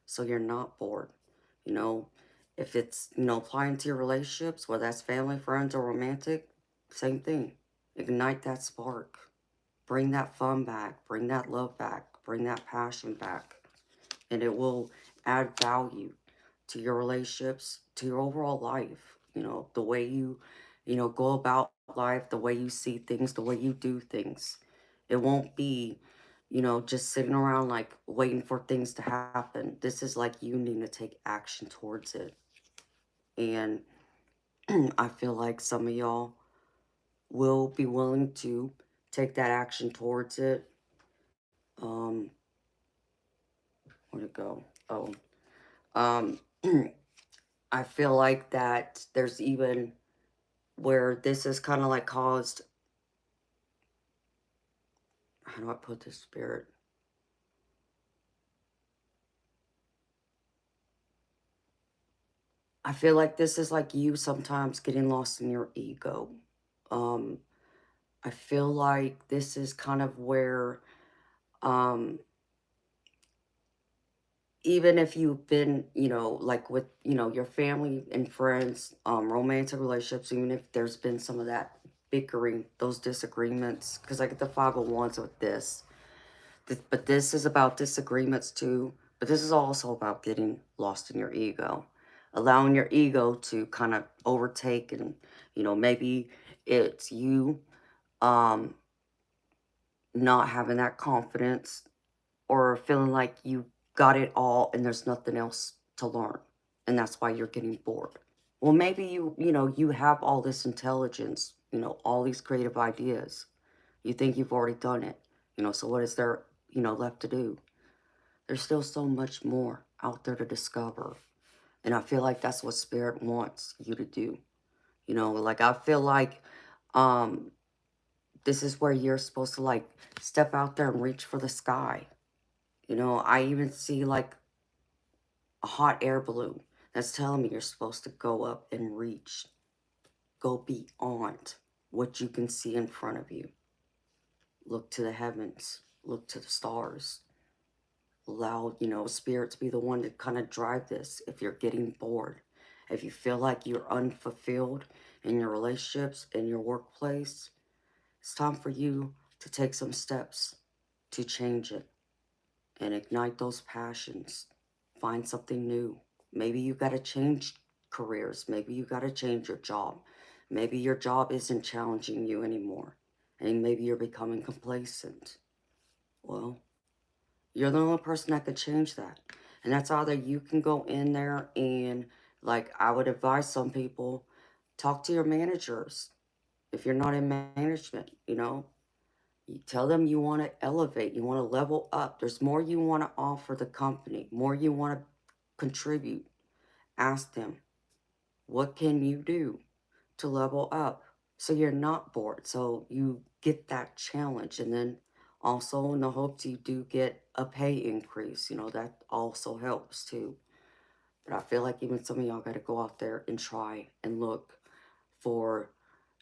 so you're not bored. You know, if it's, applying to your relationships, whether that's family, friends, or romantic, same thing. Ignite that spark. Bring that fun back. Bring that love back. Bring that passion back. And it will add value to your relationships, to your overall life. The way you, go about life, the way you see things, the way you do things. It won't be, just sitting around like waiting for things to happen. This is like you need to take action towards it. And I feel like some of y'all will be willing to take that action towards it. Um, where'd it go? Oh, um, I feel like that there's even where this is kind of like caused, how do I put this, spirit? I feel like this is like you sometimes getting lost in your ego. Um, I feel like this is kind of where, um, even if you've been, like with, your family and friends, romantic relationships, even if there's been some of that bickering, those disagreements, because I get the 501s with this. But this is about disagreements too. But this is also about getting lost in your ego, allowing your ego to kind of overtake, and maybe it's you um not having that confidence, or feeling like you got it all and there's nothing else to learn, and that's why you're getting bored. Well, maybe you have all this intelligence, all these creative ideas. You think you've already done it, so what is there, left to do? There's still so much more out there to discover. And I feel like that's what spirit wants you to do. Like I feel like um this is where you're supposed to like step out there and reach for the sky. I even see like a hot air balloon that's telling me you're supposed to go up and reach, go beyond what you can see in front of you. Look to the heavens, look to the stars. Allow, spirit to be the one to kind of drive this. If you're getting bored, if you feel like you're unfulfilled in your relationships, in your workplace, it's time for you to take some steps to change it and ignite those passions. Find something new. Maybe you got to change careers. Maybe you got to change your job. Maybe your job isn't challenging you anymore. And maybe you're becoming complacent. Well, you're the only person that could change that. And that's either you can go in there and, like, I would advise some people, talk to your managers. If you're not in management, you tell them you want to elevate, you want to level up. There's more you want to offer the company, more you want to contribute. Ask them, what can you do to level up so you're not bored, so you get that challenge? And then also in the hopes you do get a pay increase, that also helps too. But I feel like even some of y'all got to go out there and try and look for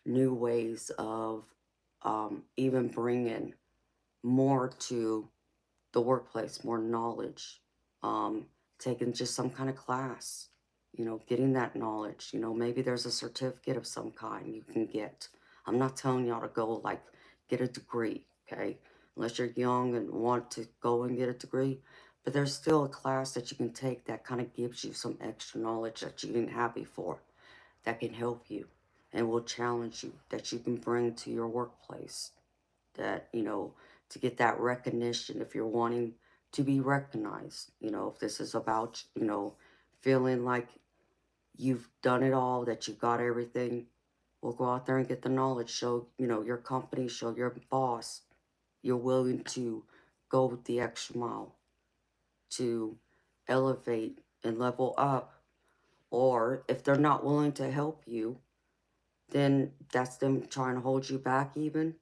new ways of even bringing more to the workplace, more knowledge, um, taking just some kind of class, getting that knowledge. Maybe there's a certificate of some kind you can get. I'm not telling y'all to go like get a degree, okay? Unless you're young and want to go and get a degree. But there's still a class that you can take that kind of gives you some extra knowledge that you didn't have before, that can help you and will challenge you, that you can bring to your workplace, that, to get that recognition if you're wanting to be recognized. If this is about, feeling like you've done it all, that you got everything, well, go out there and get the knowledge. Show, your company, show your boss you're willing to go the extra mile to elevate and level up. Or if they're not willing to help you, then that's them trying to hold you back even.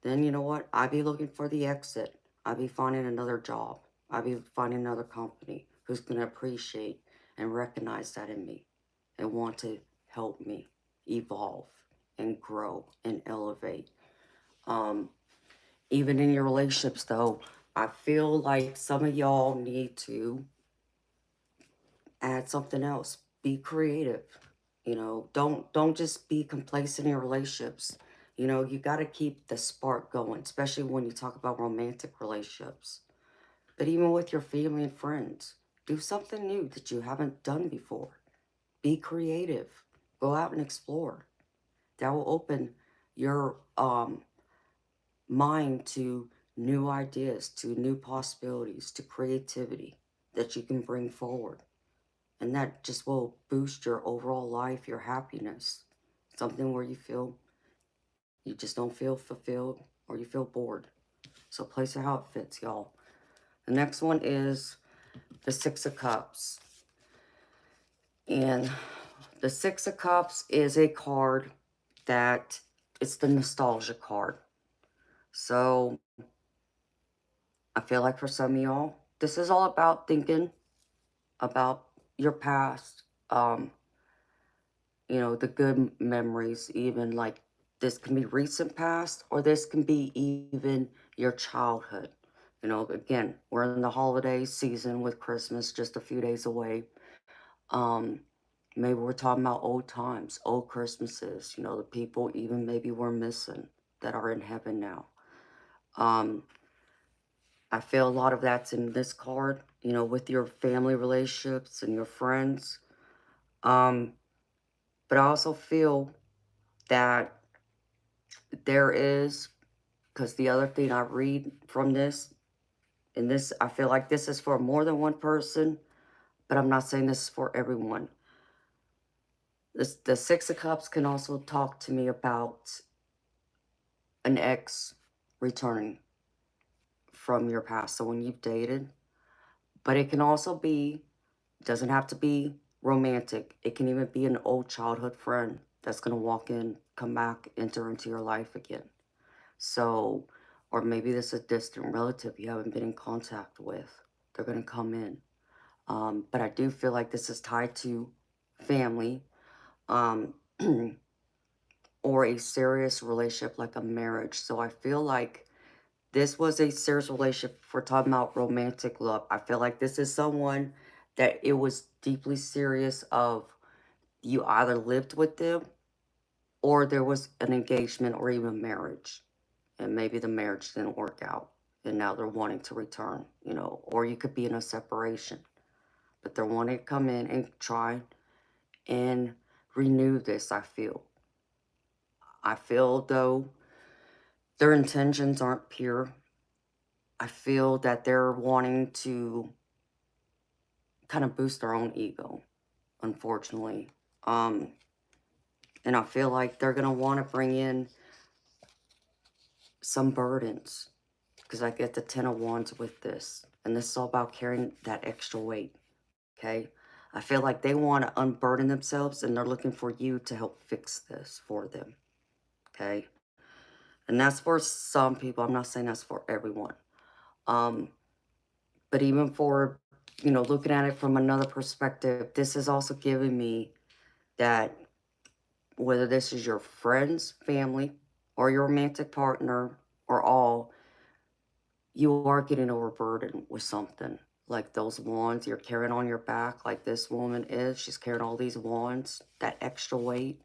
then you know what? I'd be looking for the exit. I'd be finding another job. I'd be finding another company who's going to appreciate and recognize that in me and want to help me evolve and grow and elevate. Um, Even in your relationships, though, I feel like some of y'all need to add something else. Be creative. You know, don't just be complacent in your relationships. You know, you got to keep the spark going, especially when you talk about romantic relationships. But even with your family and friends, do something new that you haven't done before. Be creative. Go out and explore. That will open your mind to new ideas, to new possibilities, to creativity that you can bring forward. And that just will boost your overall life, your happiness. Something where you feel you just don't feel fulfilled or you feel bored. So place it how it fits, y'all. The next one is the Six of Cups. And the Six of Cups is a card that it's the nostalgia card. So I feel like for some of y'all, this is all about thinking about your past, you know, the good memories, even like this can be recent past or this can be even your childhood. You know, again, we're in the holiday season with Christmas just a few days away. Um, Maybe we're talking about old times, old Christmases, you know, the people even maybe we're missing that are in heaven now. Um, I feel a lot of that's in this card, you know, with your family relationships and your friends. Um, but I also feel that there is, because the other thing I read from this, and this, I feel like this is for more than one person, but I'm not saying this is for everyone. The Six of Cups can also talk to me about an ex returning from your past, so when you've dated, but it can also be, doesn't have to be romantic. It can even be an old childhood friend that's going to walk in, come back, enter into your life again. So, or maybe this is a distant relative you haven't been in contact with. They're going to come in. But I do feel like this is tied to family, um, or a serious relationship like a marriage. So I feel like this was a serious relationship. If we're talking about romantic love, I feel like this is someone that it was deeply serious of, you either lived with them or there was an engagement or even marriage. And maybe the marriage didn't work out and now they're wanting to return, you know, or you could be in a separation, but they're wanting to come in and try and renew this. I feel though their intentions aren't pure. I feel that they're wanting to kind of boost their own ego, unfortunately. Um, and I feel like they're going to want to bring in some burdens because I get the Ten of Wands with this. And this is all about carrying that extra weight, okay? I feel like they want to unburden themselves and they're looking for you to help fix this for them, okay? And that's for some people. I'm not saying that's for everyone. Um, but even for, you know, looking at it from another perspective, this is also giving me that whether this is your friends, family, or your romantic partner, or all, you are getting overburdened with something. Like those wands you're carrying on your back, like this woman is. She's carrying all these wands, that extra weight.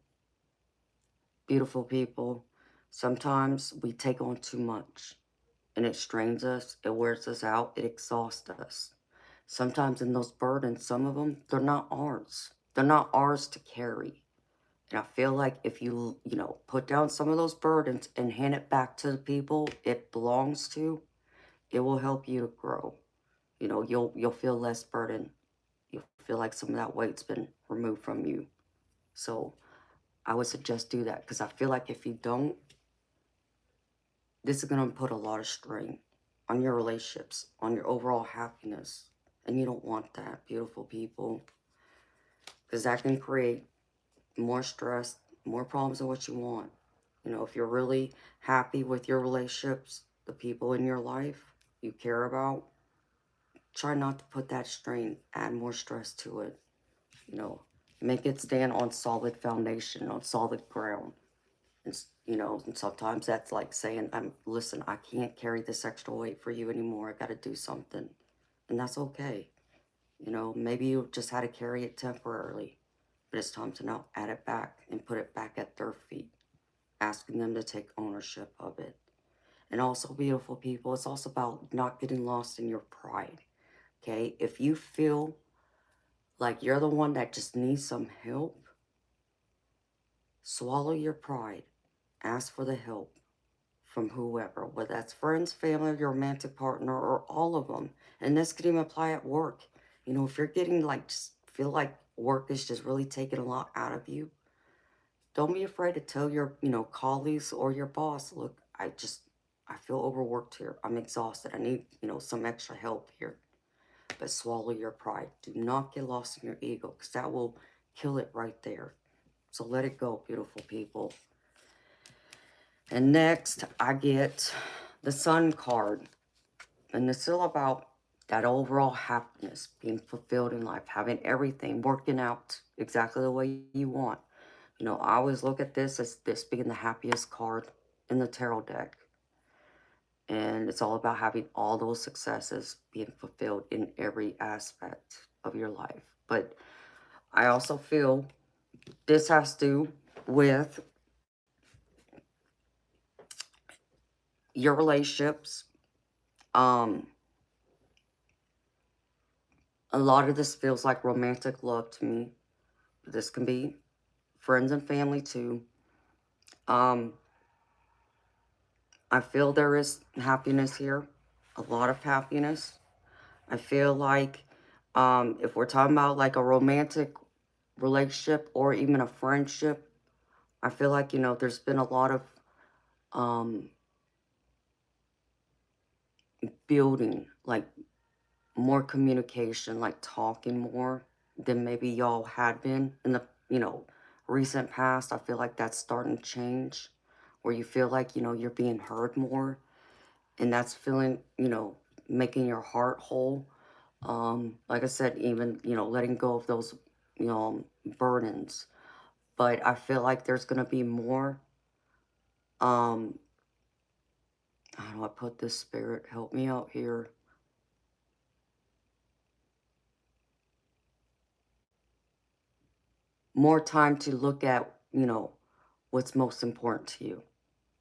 Beautiful people. Sometimes we take on too much and it strains us, it wears us out, it exhausts us. Sometimes in those burdens, some of them, they're not ours. They're not ours to carry. And I feel like if you, you know, put down some of those burdens and hand it back to the people it belongs to, it will help you to grow. You know, you'll feel less burdened. You'll feel like some of that weight's been removed from you. So I would suggest do that because I feel like if you don't, this is going to put a lot of strain on your relationships, on your overall happiness. And you don't want that, beautiful people, because that can create more stress, more problems than what you want. You know, if you're really happy with your relationships, the people in your life you care about, try not to put that strain, add more stress to it. You know, make it stand on solid foundation, on solid ground. And, you know, and sometimes that's like saying, listen, I can't carry this extra weight for you anymore. I got to do something. And that's okay. You know, maybe you just had to carry it temporarily, but it's time to now add it back and put it back at their feet, asking them to take ownership of it. And also, beautiful people, it's also about not getting lost in your pride. Okay? If you feel like you're the one that just needs some help, swallow your pride. Ask for the help from whoever, whether that's friends, family, your romantic partner, or all of them. And this could even apply at work. You know, if you're getting like, just feel like work is just really taking a lot out of you, don't be afraid to tell your, you know, colleagues or your boss, look, I feel overworked here. I'm exhausted. I need, you know, some extra help here. But swallow your pride. Do not get lost in your ego, because that will kill it right there. So let it go, beautiful people. And next, I get the Sun card. And it's all about that overall happiness, being fulfilled in life, having everything working out exactly the way you want. You know, I always look at this as this being the happiest card in the tarot deck. And it's all about having all those successes being fulfilled in every aspect of your life. But I also feel this has to do with your relationships. Um, a lot of this feels like romantic love to me. This can be friends and family too. Um, I feel there is happiness here, a lot of happiness. I feel like if we're talking about like a romantic relationship or even a friendship, I feel like, you know, there's been a lot of um, building, like more communication, like talking more than maybe y'all had been in the, you know, recent past. I feel like that's starting to change, where you feel like, you know, you're being heard more, and that's feeling, you know, making your heart whole. Like I said, even, you know, letting go of those, you know, burdens. But I feel like there's going to be more, um, how do I put this, spirit? Help me out here. More time to look at, you know, what's most important to you,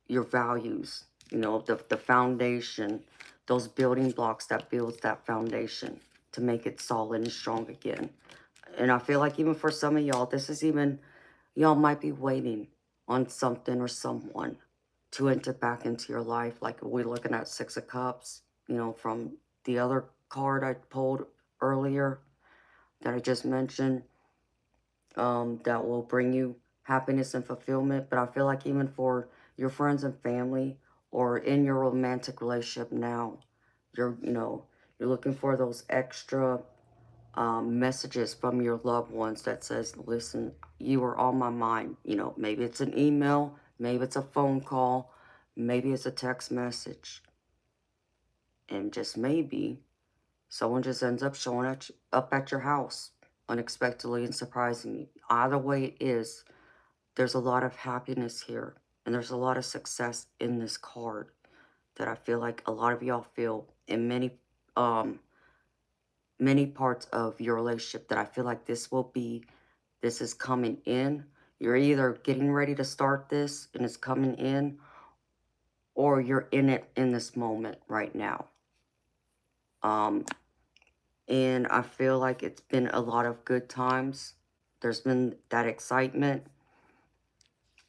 your values, you know, the foundation, those building blocks that builds that foundation to make it solid and strong again. And I feel like even for some of y'all, this is even, y'all might be waiting on something or someone to enter back into your life. Like we're looking at Six of Cups, you know, from the other card I pulled earlier that I just mentioned, that will bring you happiness and fulfillment. But I feel like even for your friends and family or in your romantic relationship now, you know, you're looking for those extra messages from your loved ones that says, listen, you are on my mind. You know, maybe it's an email, maybe it's a phone call, maybe it's a text message. And just maybe someone just ends up showing up at your house unexpectedly and surprising you. Either way it is, there's a lot of happiness here. And there's a lot of success in this card that I feel like a lot of y'all feel in um, many parts of your relationship, that I feel like this is coming in. You're either getting ready to start this and it's coming in, or you're in it in this moment right now. Um, and I feel like it's been a lot of good times. There's been that excitement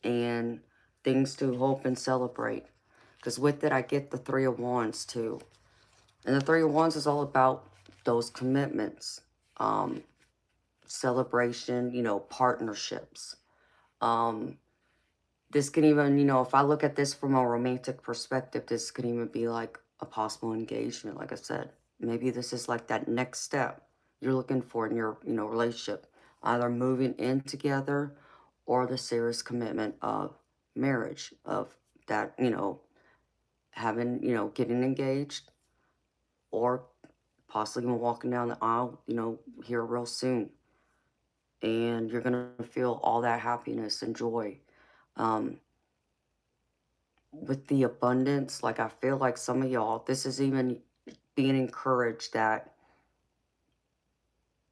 and things to hope and celebrate. Because with it, I get the Three of Wands too. And the Three of Wands is all about those commitments, celebration, you know, partnerships. This can even, you know, if I look at this from a romantic perspective, this could even be like a possible engagement, like I said. Maybe this is like that next step you're looking for in your, you know, relationship. Either moving in together or the serious commitment of marriage, of that, you know, having, you know, getting engaged, or possibly even walking down the aisle, you know, here real soon. And you're going to feel all that happiness and joy. Um, with the abundance, like I feel like some of y'all, this is even being encouraged that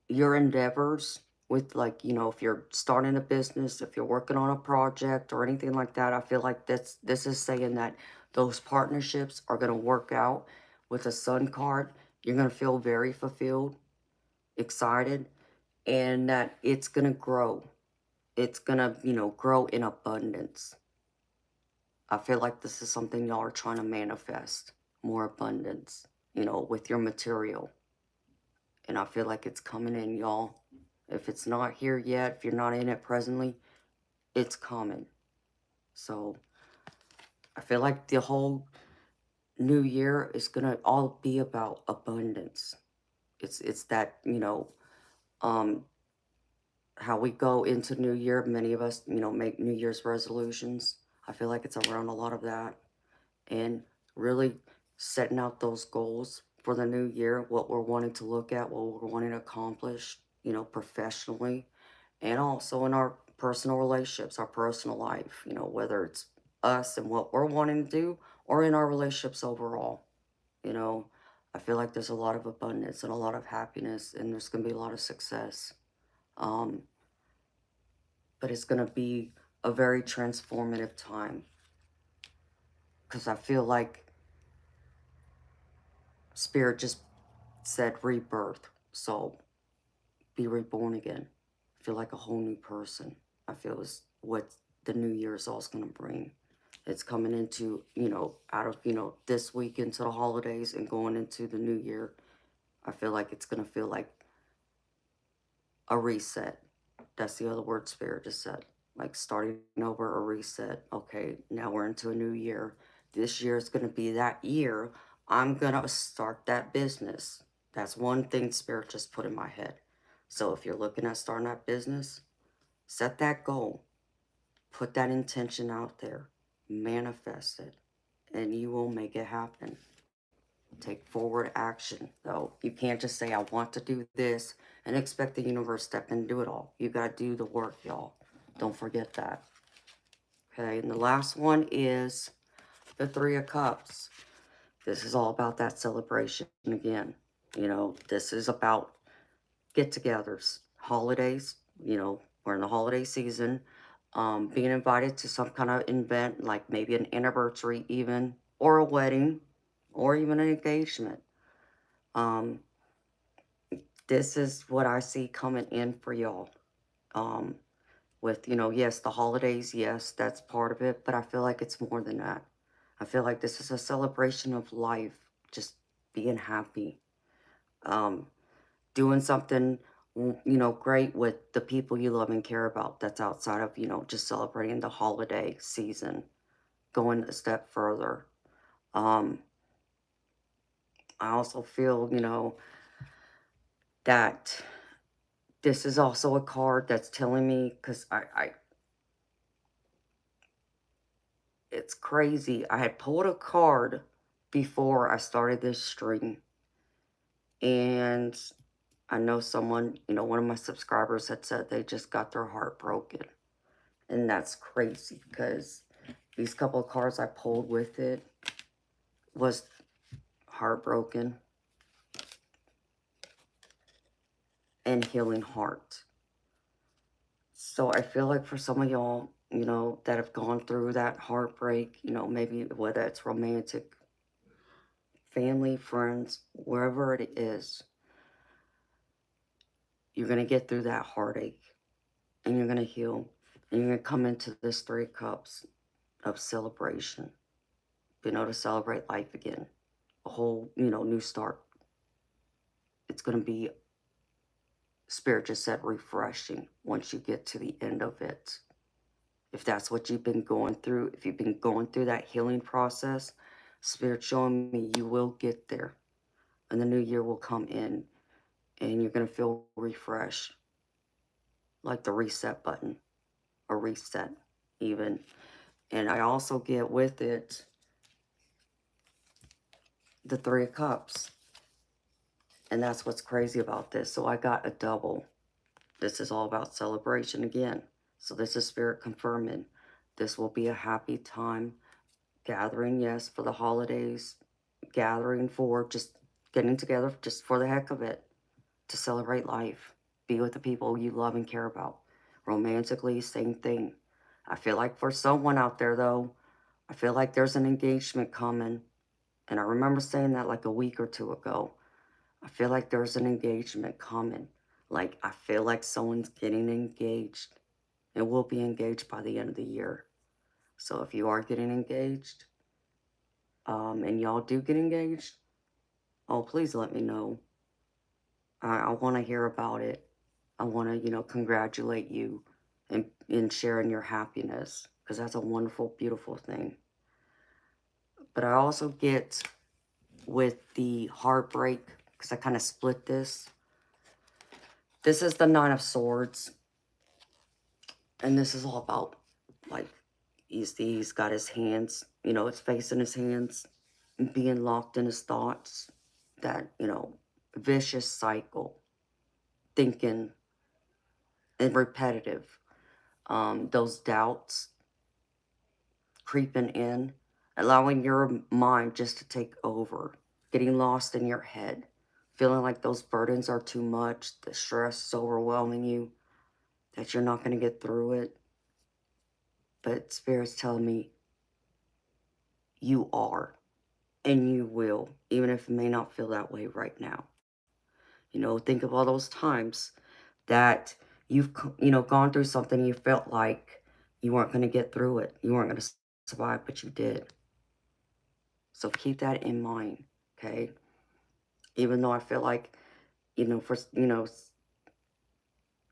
your endeavors with, like, you know, if you're starting a business, if you're working on a project or anything like that, I feel like this is saying that those partnerships are going to work out. With a sun card, you're going to feel very fulfilled, excited, and that it's going to grow. It's going to, you know, grow in abundance. I feel like this is something y'all are trying to manifest, more abundance, you know, with your material. And I feel like it's coming in, y'all. If it's not here yet, if you're not in it presently, it's coming. So I feel like the whole new year is gonna all be about abundance. It's that, you know, um how we go into new year, many of us, you know, make New Year's resolutions. I feel like it's around a lot of that. And really setting out those goals for the new year, what we're wanting to look at, what we're wanting to accomplish, you know, professionally, and also in our personal relationships, our personal life, you know, whether it's us and what we're wanting to do, or in our relationships overall. You know, I feel like there's a lot of abundance and a lot of happiness, and there's going to be a lot of success. Um, but it's going to be a very transformative time, because I feel like Spirit just said rebirth. So be reborn again. Feel like a whole new person. I feel is what the new year is also going to bring. It's coming into, you know, out of, you know, this week into the holidays and going into the new year. I feel like it's going to feel like a reset. That's the other word Spirit just said. Like starting over, a reset. Okay, now we're into a new year. This year is going to be that year. I'm going to start that business. That's one thing Spirit just put in my head. So if you're looking at starting that business, set that goal. Put that intention out there. Manifest it. And you will make it happen. Take forward action, though. You can't just say, I want to do this, and expect the universe to step in and do it all. You got to do the work, y'all. Don't forget that. Okay, and the last one is the Three of Cups. This is all about that celebration again. You know, this is about get-togethers, holidays. You know, we're in the holiday season. Being invited to some kind of event, like maybe an anniversary even, or a wedding, or even an engagement. Um, this is what I see coming in for y'all. Um, with, you know, yes, the holidays, yes, that's part of it, but I feel like it's more than that. I feel like this is a celebration of life, just being happy, doing something, you know, great with the people you love and care about. That's outside of, you know, just celebrating the holiday season, going a step further. Um, I also feel, you know, that this is also a card that's telling me, because it's crazy. I had pulled a card before I started this stream, and I know someone, you know, one of my subscribers had said they just got their heart broken. And that's crazy, because these couple of cards I pulled with it was heartbroken and healing heart. So I feel like for some of y'all, you know, that have gone through that heartbreak, you know, maybe whether it's romantic, family, friends, wherever it is, you're going to get through that heartache, and you're going to heal, and you're going to come into this Three Cups of celebration, being able to celebrate life again, a whole, you know, new start. It's going to be, Spirit just said, refreshing once you get to the end of it. If that's what you've been going through, if you've been going through that healing process, Spirit showing me you will get there, and the new year will come in, and you're going to feel refreshed, like the reset button, a reset even. And I also get with it the Three of Cups. And that's what's crazy about this. So I got a double. This is all about celebration again. So this is Spirit confirming. This will be a happy time. Gathering, yes, for the holidays. Gathering for just getting together just for the heck of it. To celebrate life. Be with the people you love and care about. Romantically, same thing. I feel like for someone out there, though, I feel like there's an engagement coming. And I remember saying that like a week or two ago. I feel like there's an engagement coming. Like, I feel like someone's getting engaged. And will be engaged by the end of the year. So if you are getting engaged, and y'all do get engaged, oh, please let me know. I want to hear about it. I want to, congratulate you in sharing your happiness, because that's a wonderful, beautiful thing. But I also get with the Heartbreak, because I kind of split this. This is the Nine of Swords. And this is all about, like, he's got his hands, his face in his hands, being locked in his thoughts. That, vicious cycle. Thinking and repetitive. Those doubts creeping in, allowing your mind just to take over, getting lost in your head, feeling like those burdens are too much, the stress is overwhelming you, that you're not going to get through it. But Spirit's telling me you are, and you will, even if it may not feel that way right now. Think of all those times that you've, gone through something, you felt like you weren't going to get through it. You weren't going to survive, but you did. So keep that in mind, okay? Even though I feel like, for,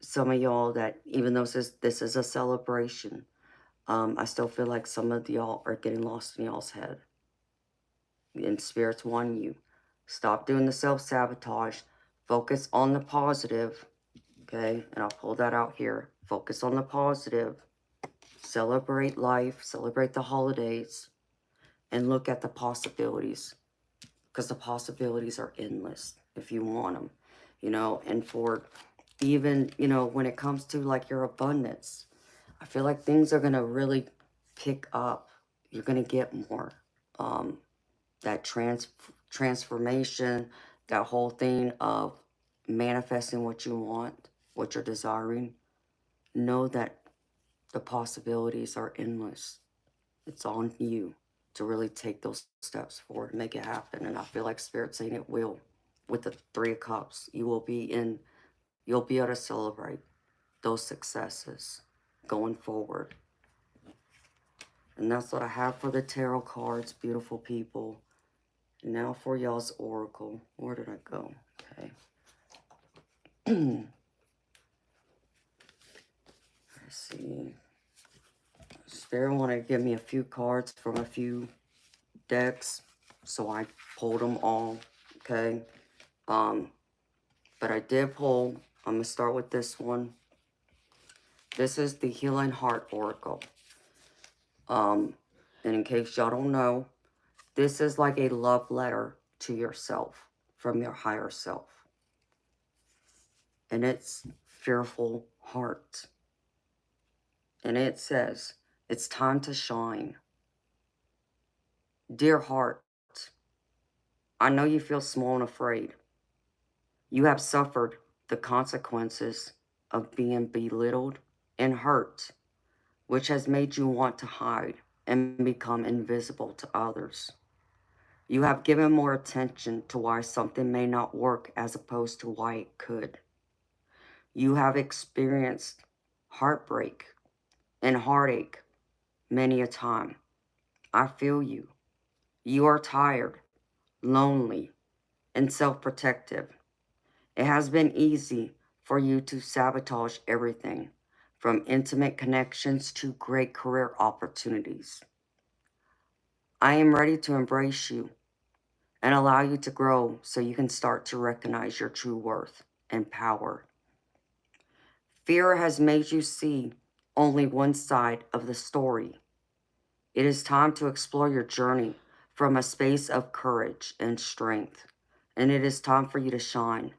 some of y'all that, even though this is a celebration, I still feel like some of y'all are getting lost in y'all's head. And Spirit's wanting you. Stop doing the self-sabotage. Focus on the positive, okay? And I'll pull that out here. Focus on the positive. Celebrate life. Celebrate the holidays. And look at the possibilities. Because the possibilities are endless if you want them. And for even, when it comes to like your abundance, I feel like things are going to really pick up. You're going to get more. That transformation, that whole thing of manifesting what you want, what you're desiring. Know that the possibilities are endless. It's on you to really take those steps forward and make it happen. And I feel like Spirit's saying it will. With the Three of Cups, you'll be able to celebrate those successes going forward. And that's what I have for the tarot cards, beautiful people. And now for y'all's oracle. Where did I go? Okay. Let's see. Spirit wanted to give me a few cards from a few decks, so I pulled them all, okay? But I did pull, I'm going to start with this one. This is the Healing Heart Oracle. And in case y'all don't know, this is like a love letter to yourself from your higher self. And it's Fearful Heart. And it says, it's time to shine. Dear heart, I know you feel small and afraid. You have suffered the consequences of being belittled and hurt, which has made you want to hide and become invisible to others. You have given more attention to why something may not work as opposed to why it could. You have experienced heartbreak and heartache many a time. I feel you. You are tired, lonely, and self-protective. It has been easy for you to sabotage everything, from intimate connections to great career opportunities. I am ready to embrace you and allow you to grow so you can start to recognize your true worth and power. Fear has made you see only one side of the story. It is time to explore your journey from a space of courage and strength. And it is time for you to shine,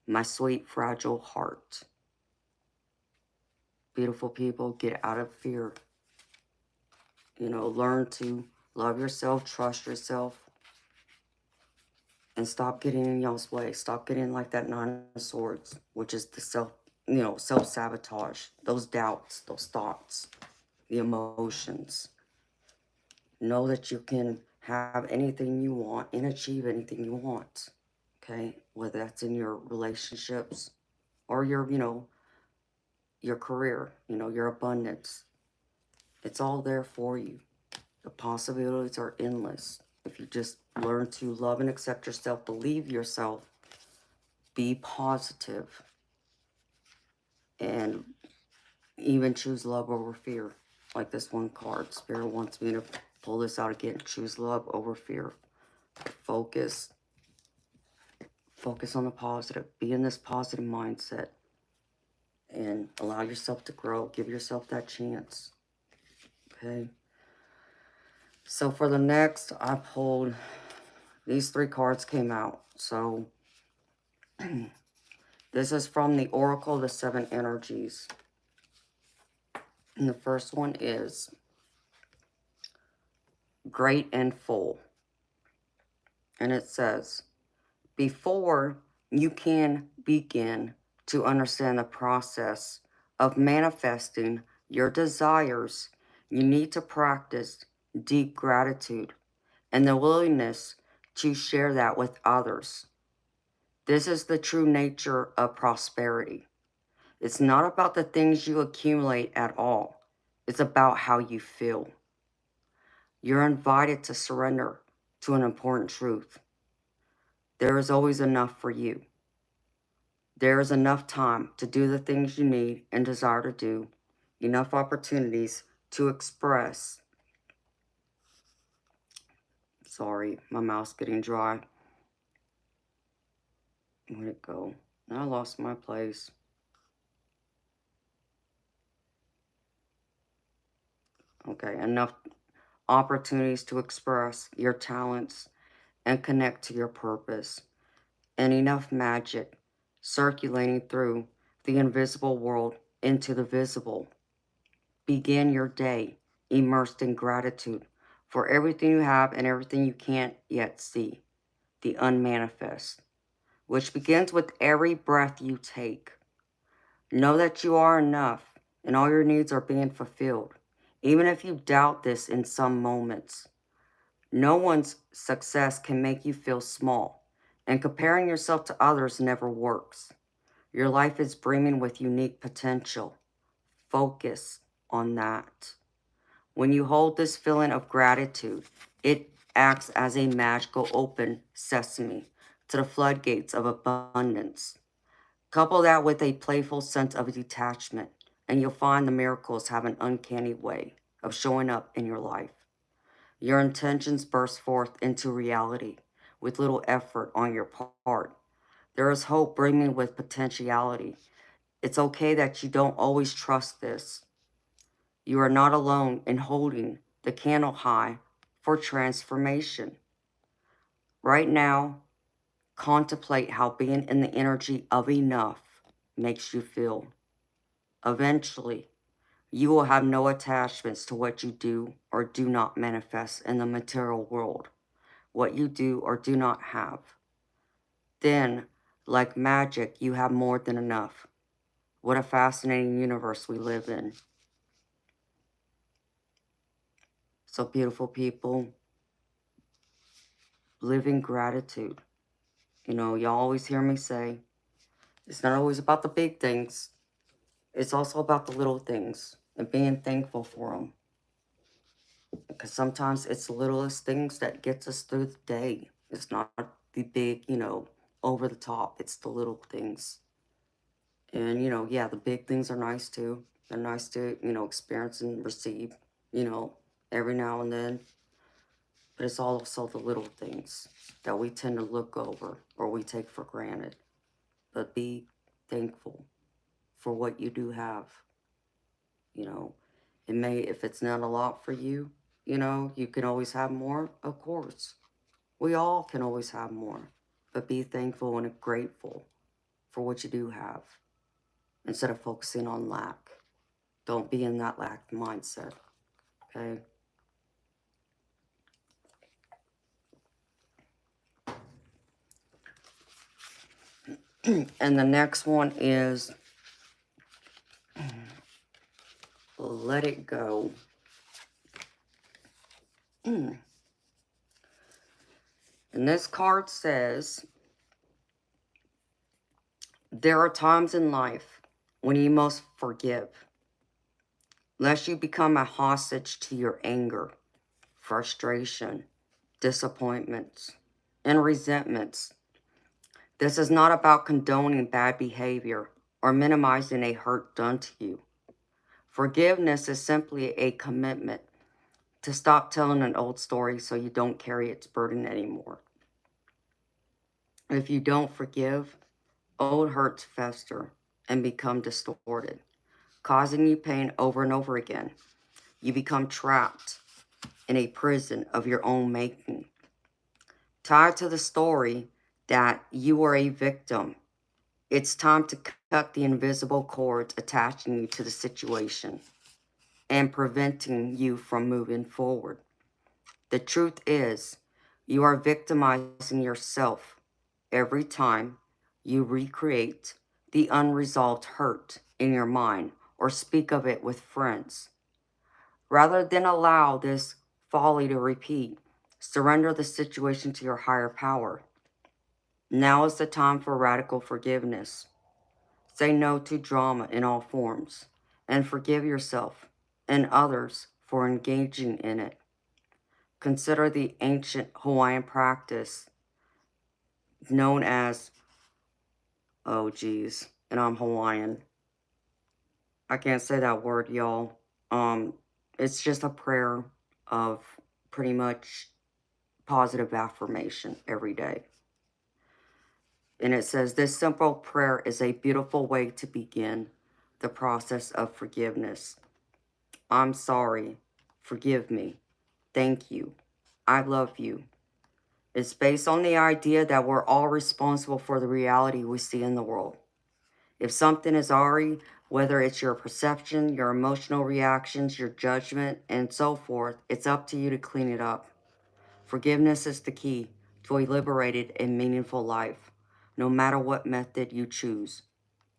my sweet, fragile heart. Beautiful people, get out of fear. Learn to love yourself, trust yourself, and stop getting in y'all's way. Stop getting like that Nine of Swords, which is the self-sabotage, those doubts, those thoughts, the emotions. Know that you can have anything you want and achieve anything you want, okay? Whether that's in your relationships or your career, your abundance. It's all there for you. The possibilities are endless. If you just learn to love and accept yourself, believe yourself, be positive, and even choose love over fear. Like this one card, Spirit wants me to pull this out again. Choose love over fear. Focus on the positive. Be in this positive mindset and allow yourself to grow. Give yourself that chance. Okay. So for the next, I pulled, these 3 cards came out. So this is from the Oracle of the 7 Energies. And the first one is Great and Full. And it says, before you can begin to understand the process of manifesting your desires, you need to practice deep gratitude and the willingness to share that with others. This is the true nature of prosperity. It's not about the things you accumulate at all. It's about how you feel. You're invited to surrender to an important truth. There is always enough for you. There is enough time to do the things you need and desire to do, enough opportunities to express. Sorry, my mouth's getting dry. Where'd it go? I lost my place. Okay, enough opportunities to express your talents and connect to your purpose, and enough magic circulating through the invisible world into the visible. Begin your day immersed in gratitude for everything you have and everything you can't yet see, the unmanifest, which begins with every breath you take. Know that you are enough and all your needs are being fulfilled, even if you doubt this in some moments. No one's success can make you feel small, and comparing yourself to others never works. Your life is brimming with unique potential. Focus on that. When you hold this feeling of gratitude, it acts as a magical open sesame to the floodgates of abundance. Couple that with a playful sense of detachment, and you'll find the miracles have an uncanny way of showing up in your life. Your intentions burst forth into reality with little effort on your part. There is hope brimming with potentiality. It's okay that you don't always trust this. You are not alone in holding the candle high for transformation. Right now, contemplate how being in the energy of enough makes you feel. Eventually, you will have no attachments to what you do or do not manifest in the material world, what you do or do not have. Then, like magic, you have more than enough. What a fascinating universe we live in. So beautiful people, live in gratitude. Y'all always hear me say, it's not always about the big things. It's also about the little things and being thankful for them. Because sometimes it's the littlest things that gets us through the day. It's not the big, over the top. It's the little things. And, yeah, the big things are nice too. They're nice to, experience and receive, every now and then. But it's also the little things that we tend to look over or we take for granted. But be thankful for what you do have. It may, if it's not a lot for you, You know, you can always have more, of course. We all can always have more. But be thankful and grateful for what you do have instead of focusing on lack. Don't be in that lack mindset, okay? And the next one is let it go. And this card says, there are times in life when you must forgive, lest you become a hostage to your anger, frustration, disappointments, and resentments. This is not about condoning bad behavior or minimizing a hurt done to you. Forgiveness is simply a commitment to stop telling an old story so you don't carry its burden anymore. If you don't forgive, old hurts fester and become distorted, causing you pain over and over again. You become trapped in a prison of your own making, tied to the story that you were a victim. It's time to cut the invisible cords attaching you to the situation and preventing you from moving forward. The truth is, you are victimizing yourself every time you recreate the unresolved hurt in your mind or speak of it with friends. Rather than allow this folly to repeat, surrender the situation to your higher power. Now is the time for radical forgiveness. Say no to drama in all forms and forgive yourself and others for engaging in it. Consider the ancient Hawaiian practice known as, oh geez, and I'm Hawaiian. I can't say that word, y'all. It's just a prayer of pretty much positive affirmation every day. And it says, this simple prayer is a beautiful way to begin the process of forgiveness. I'm sorry. Forgive me. Thank you. I love you. It's based on the idea that we're all responsible for the reality we see in the world. If something is awry, whether it's your perception, your emotional reactions, your judgment, and so forth, it's up to you to clean it up. Forgiveness is the key to a liberated and meaningful life, no matter what method you choose.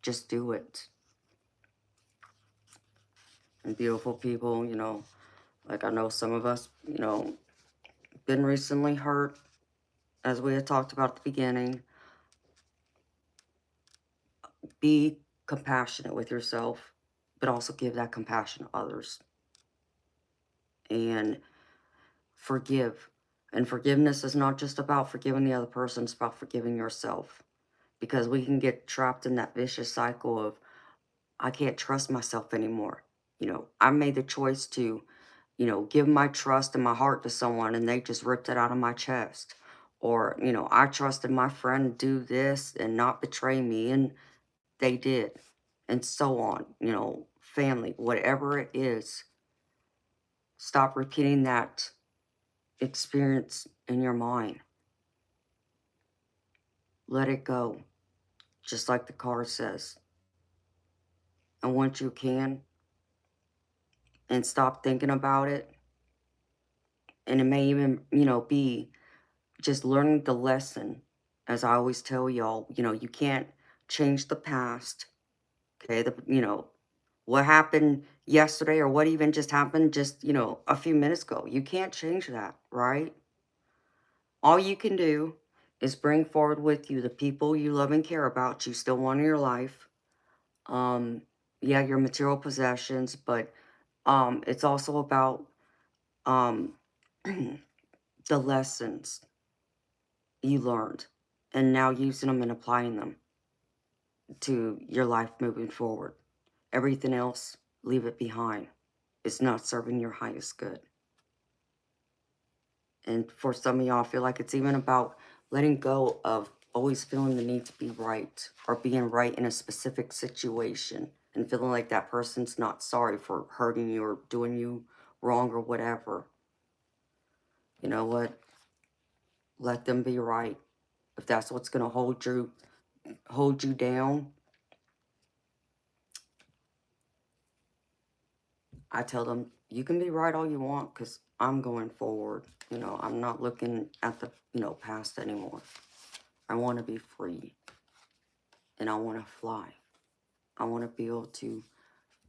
Just do it. And beautiful people, you know, like I know some of us, you know, been recently hurt, as we had talked about at the beginning. Be compassionate with yourself, but also give that compassion to others. And forgive. And forgiveness is not just about forgiving the other person, it's about forgiving yourself. Because we can get trapped in that vicious cycle of, I can't trust myself anymore. You know, I made the choice to, you know, give my trust and my heart to someone and they just ripped it out of my chest. Or, you know, I trusted my friend to do this and not betray me and they did. And so on, you know, family, whatever it is, stop repeating that experience in your mind. Let it go, just like the card says. And once you can, and stop thinking about it, and it may even, you know, be just learning the lesson. As I always tell y'all, you know, you can't change the past, okay? You know, what happened yesterday or what even just happened just, you know, a few minutes ago. You can't change that, right? All you can do is bring forward with you the people you love and care about, you still want in your life. Yeah, your material possessions, but it's also about um, the lessons you learned and now using them and applying them to your life moving forward. Everything else, leave it behind. It's not serving your highest good. And for some of y'all, I feel like it's even about letting go of always feeling the need to be right or being right in a specific situation and feeling like that person's not sorry for hurting you or doing you wrong or whatever. You know what? Let them be right. If that's what's going to hold you down, I tell them, you can be right all you want because I'm going forward. You know, I'm not looking at the, past anymore. I want to be free and I want to fly. I want to be able to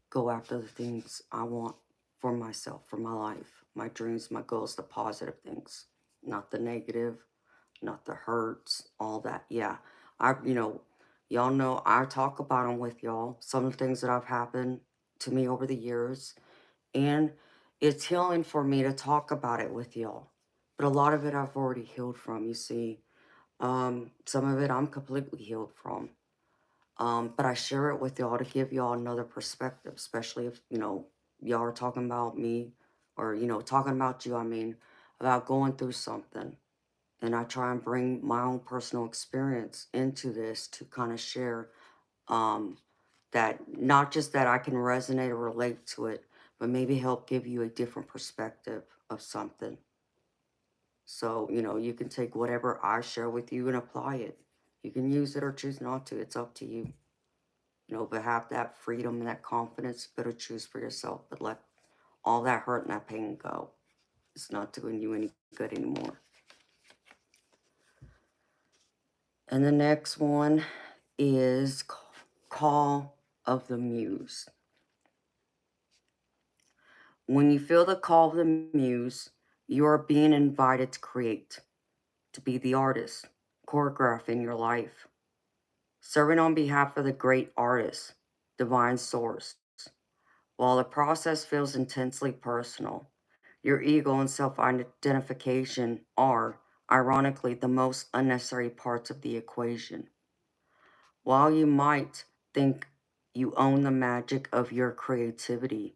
go after the things I want for myself, for my life, my dreams, my goals, the positive things, not the negative, not the hurts, all that. Yeah, y'all know I talk about them with y'all. Some of the things that have happened to me over the years, and it's healing for me to talk about it with y'all. But a lot of it I've already healed from, you see. Some of it I'm completely healed from. But I share it with y'all to give y'all another perspective, especially if, y'all are talking about me or, talking about you, I mean, about going through something. And I try and bring my own personal experience into this to kind of share that not just that I can resonate or relate to it, but maybe help give you a different perspective of something. So, you can take whatever I share with you and apply it. You can use it or choose not to. It's up to you. But have that freedom and that confidence, better choose for yourself, but let all that hurt and that pain go. It's not doing you any good anymore. And the next one is Call of the Muse. When you feel the call of the Muse, you are being invited to create, to be the artist, choreographing your life, serving on behalf of the great artist, divine source. While the process feels intensely personal, your ego and self-identification are, ironically, the most unnecessary parts of the equation. While you might think you own the magic of your creativity,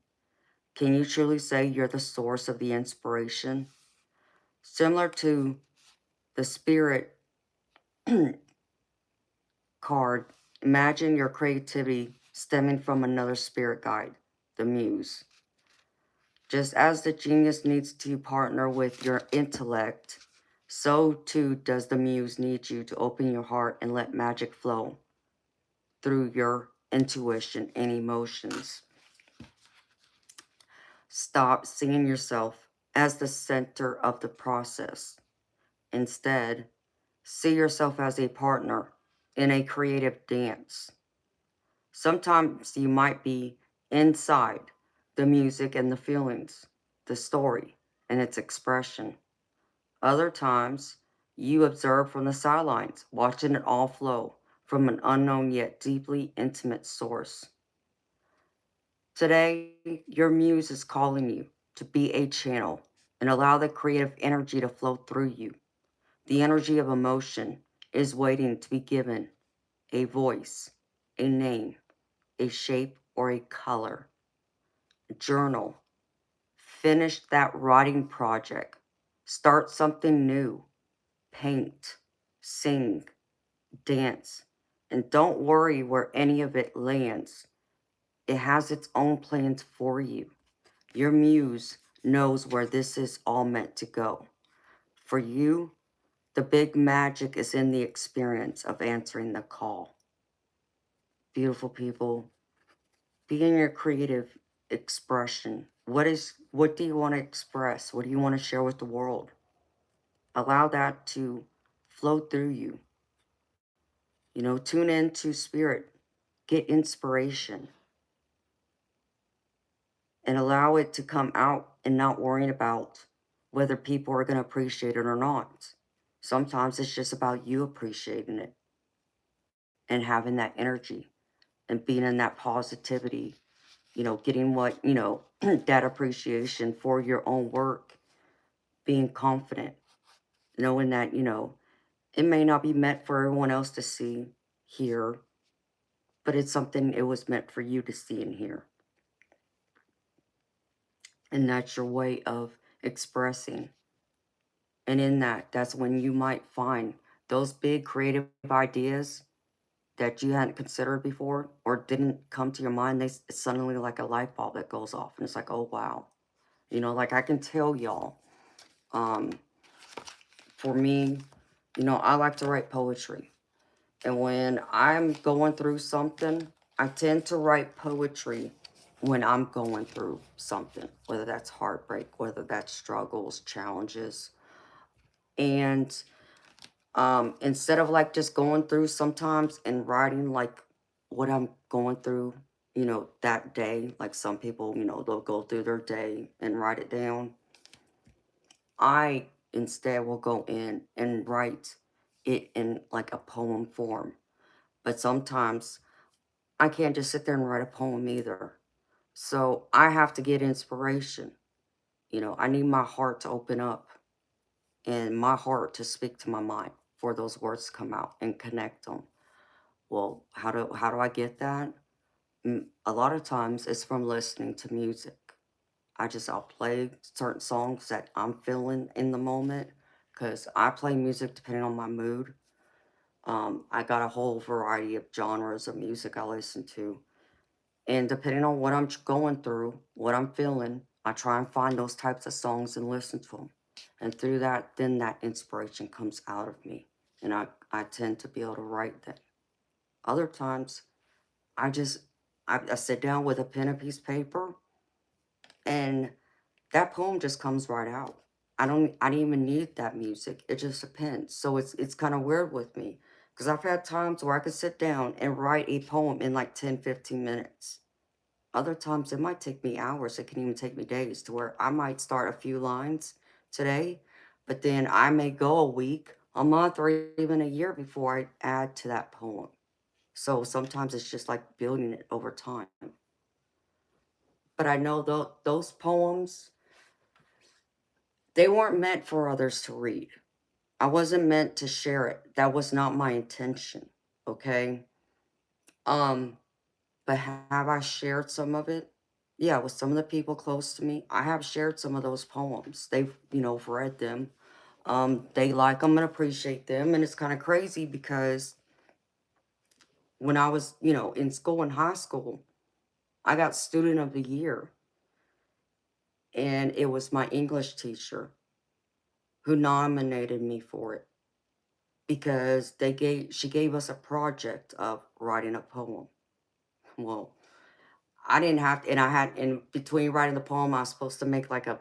can you truly say you're the source of the inspiration? Similar to the spirit card, imagine your creativity stemming from another spirit guide, the muse. Just as the genius needs to partner with your intellect, so too does the muse need you to open your heart and let magic flow through your intuition and emotions. Stop seeing yourself as the center of the process. Instead, see yourself as a partner in a creative dance. Sometimes you might be inside the music and the feelings, the story and its expression. Other times, you observe from the sidelines, watching it all flow from an unknown yet deeply intimate source. Today, your muse is calling you to be a channel and allow the creative energy to flow through you. The energy of emotion is waiting to be given a voice, a name, a shape, or a color. Journal. Finish that writing project. Start something new. Paint, sing, dance, and don't worry where any of it lands. It has its own plans for you. Your muse knows where this is all meant to go. For you, the big magic is in the experience of answering the call. Beautiful people, be in your creative expression. What do you want to express? What do you want to share with the world? Allow that to flow through you. Tune into spirit, get inspiration, and allow it to come out and not worrying about whether people are going to appreciate it or not. Sometimes it's just about you appreciating it and having that energy and being in that positivity, getting what, that appreciation for your own work, being confident, knowing that, it may not be meant for everyone else to see, hear, but it's something it was meant for you to see and hear. And that's your way of expressing. And in that's when you might find those big creative ideas that you hadn't considered before or didn't come to your mind. It's suddenly like a light bulb that goes off and it's like, oh, wow. Like I can tell y'all, for me, you know, I like to write poetry. And when I'm going through something, I tend to write poetry when I'm going through something, whether that's heartbreak, whether that's struggles, challenges. And instead of like just going through sometimes and writing like what I'm going through, you know, that day, like some people, you know, they'll go through their day and write it down. I instead will go in and write it in like a poem form. But sometimes I can't just sit there and write a poem either. So I have to get inspiration. You know, I need my heart to open up and my heart to speak to my mind for those words to come out and connect them. Well, how do I get that? A lot of times it's from listening to music. I'll play certain songs that I'm feeling in the moment because I play music depending on my mood. I got a whole variety of genres of music I listen to. And depending on what I'm going through, what I'm feeling, I try and find those types of songs and listen to them. And through that, then that inspiration comes out of me. And I tend to be able to write that. Other times, I just, I sit down with a pen and piece of paper and that poem just comes right out. I don't even need that music. It just depends. So it's kind of weird with me because I've had times where I could sit down and write a poem in like 10, 15 minutes. Other times it might take me hours. It can even take me days to where I might start a few lines today, but then I may go a week, a month, or even a year before I add to that poem. So sometimes it's just like building it over time. But I know those poems, they weren't meant for others to read. I wasn't meant to share it. That was not my intention. Okay. Um, but have I shared some of it? Yeah, with some of the people close to me. I have shared some of those poems. They've, you know, read them. They like them and appreciate them. And it's kind of crazy because when I was, you know, in school, in high school, I got student of the year. And it was my English teacher who nominated me for it because she gave us a project of writing a poem. Well, I didn't have to, and I had in between writing the poem, I was supposed to make like a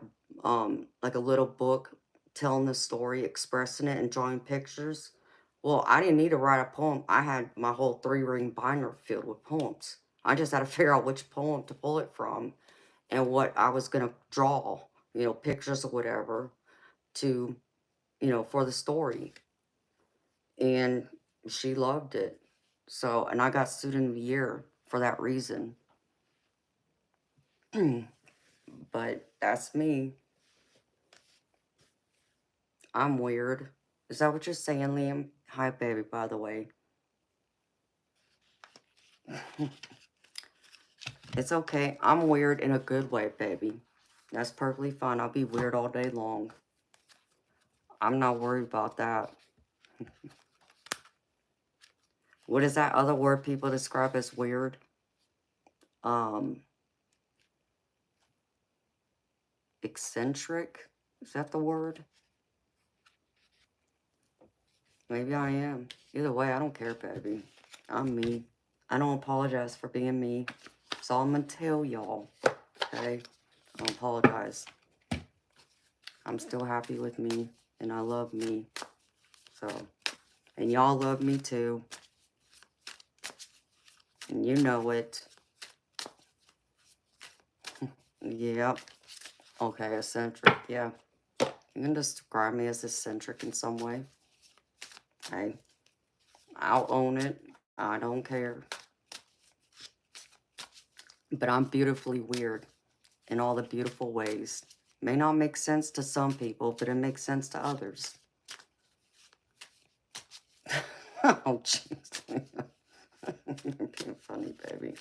little book telling the story, expressing it, and drawing pictures. Well, I didn't need to write a poem. I had my whole 3-ring binder filled with poems. I just had to figure out which poem to pull it from and what I was gonna draw, you know, pictures or whatever to, you know, for the story. And she loved it. So, and I got student of the year for that reason. But that's me. I'm weird. Is that what you're saying, Liam? Hi, baby, by the way. It's okay. I'm weird in a good way, baby. That's perfectly fine. I'll be weird all day long. I'm not worried about that. What is that other word people describe as weird? Um, eccentric? Is that the word? Maybe I am. Either way, I don't care, baby. I'm me. I don't apologize for being me. That's all I'm gonna tell y'all. Okay? I don't apologize. I'm still happy with me, and I love me. So, and y'all love me too. And you know it. Yep. Okay, eccentric. Yeah. You can describe me as eccentric in some way. Hey, I'll own it. I don't care. But I'm beautifully weird in all the beautiful ways. May not make sense to some people, but it makes sense to others. Oh, jeez. You're being funny, baby.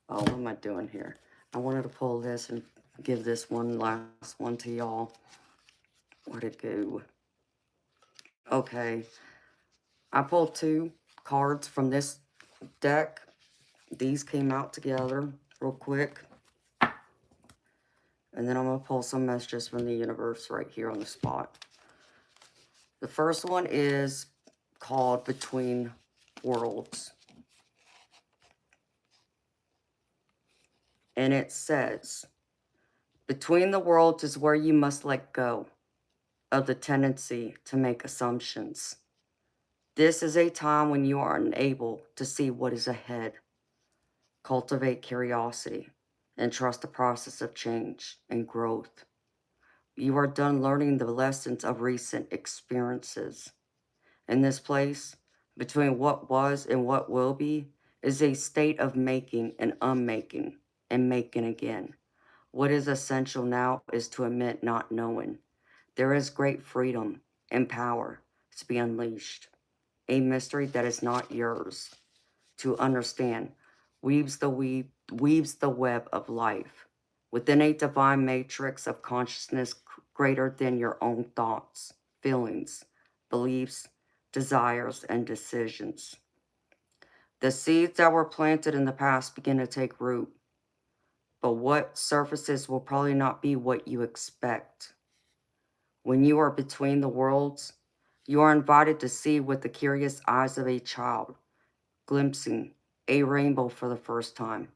Oh, what am I doing here? I wanted to pull this and give this one last one to y'all. Where'd it go? Okay. I pulled 2 cards from this deck. These came out together real quick. And then I'm going to pull some messages from the universe right here on the spot. The first one is called Between Worlds. And it says, between the worlds is where you must let go of the tendency to make assumptions. This is a time when you are unable to see what is ahead. Cultivate curiosity and trust the process of change and growth. You are done learning the lessons of recent experiences. In this place, between what was and what will be, is a state of making and unmaking and making again. What is essential now is to admit not knowing. There is great freedom and power to be unleashed. A mystery that is not yours to understand weaves the web of life within a divine matrix of consciousness greater than your own thoughts, feelings, beliefs, desires, and decisions. The seeds that were planted in the past begin to take root, but what surfaces will probably not be what you expect. When you are between the worlds, you are invited to see with the curious eyes of a child, glimpsing a rainbow for the first time.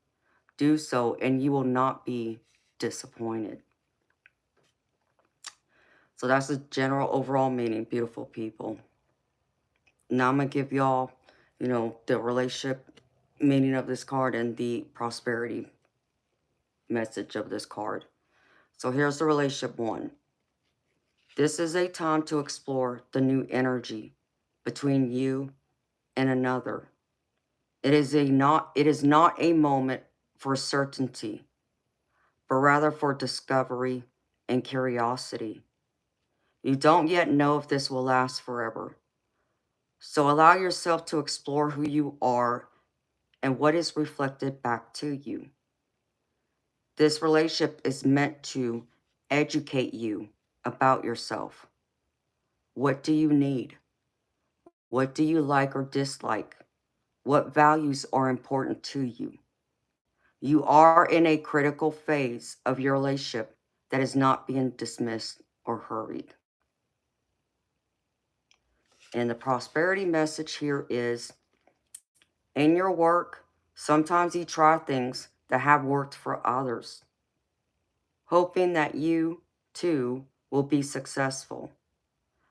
Do so, and you will not be disappointed. So that's the general overall meaning, beautiful people. Now I'm going to give y'all, the relationship meaning of this card and the prosperity message of this card. So here's the relationship one. This is a time to explore the new energy between you and another. It is not a moment for certainty, but rather for discovery and curiosity. You don't yet know if this will last forever. So allow yourself to explore who you are and what is reflected back to you. This relationship is meant to educate you about yourself. What do you need? What do you like or dislike? What values are important to you? You are in a critical phase of your relationship that is not being dismissed or hurried. And the prosperity message here is, in your work, sometimes you try things that have worked for others, hoping that you, too, will be successful.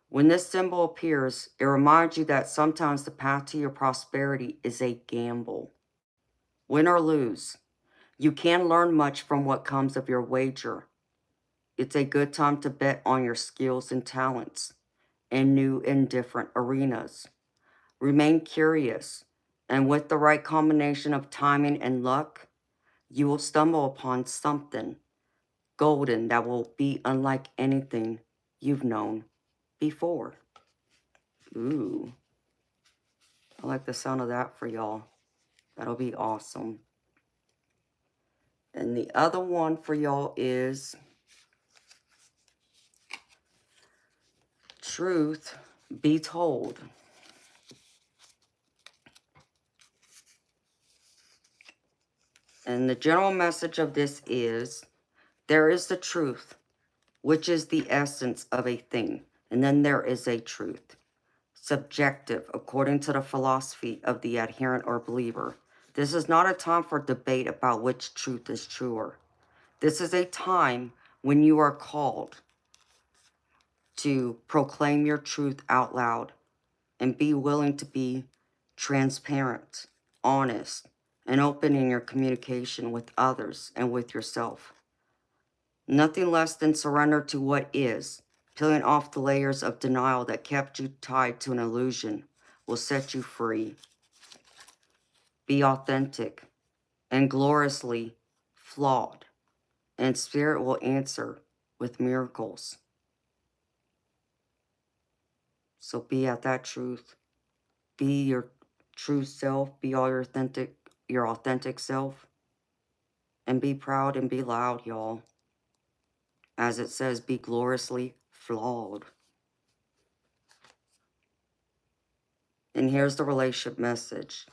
When this symbol appears, it reminds you that sometimes the path to your prosperity is a gamble. Win or lose, you can learn much from what comes of your wager. It's a good time to bet on your skills and talents in new and different arenas. Remain curious, and with the right combination of timing and luck, you will stumble upon something golden that will be unlike anything you've known before. Ooh, I like the sound of that for y'all. That'll be awesome. And the other one for y'all is Truth Be Told. And the general message of this is, there is the truth, which is the essence of a thing. And then there is a truth. Subjective, according to the philosophy of the adherent or believer. This is not a time for debate about which truth is truer. This is a time when you are called to proclaim your truth out loud and be willing to be transparent, honest, and open in your communication with others and with yourself. Nothing less than surrender to what is, peeling off the layers of denial that kept you tied to an illusion, will set you free. Be authentic and gloriously flawed, and Spirit will answer with miracles. So be at that truth. Be your true self. Be all your authentic self. And be proud and be loud, y'all. As it says, be gloriously flawed. And here's the relationship message.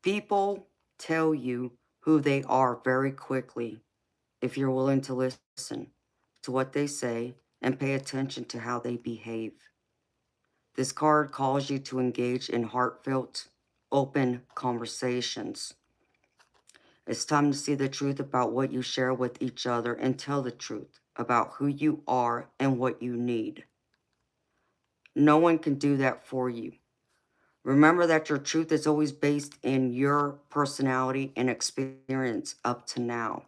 People tell you who they are very quickly if you're willing to listen to what they say and pay attention to how they behave. This card calls you to engage in heartfelt, open conversations. It's time to see the truth about what you share with each other and tell the truth about who you are and what you need. No one can do that for you. Remember that your truth is always based in your personality and experience up to now.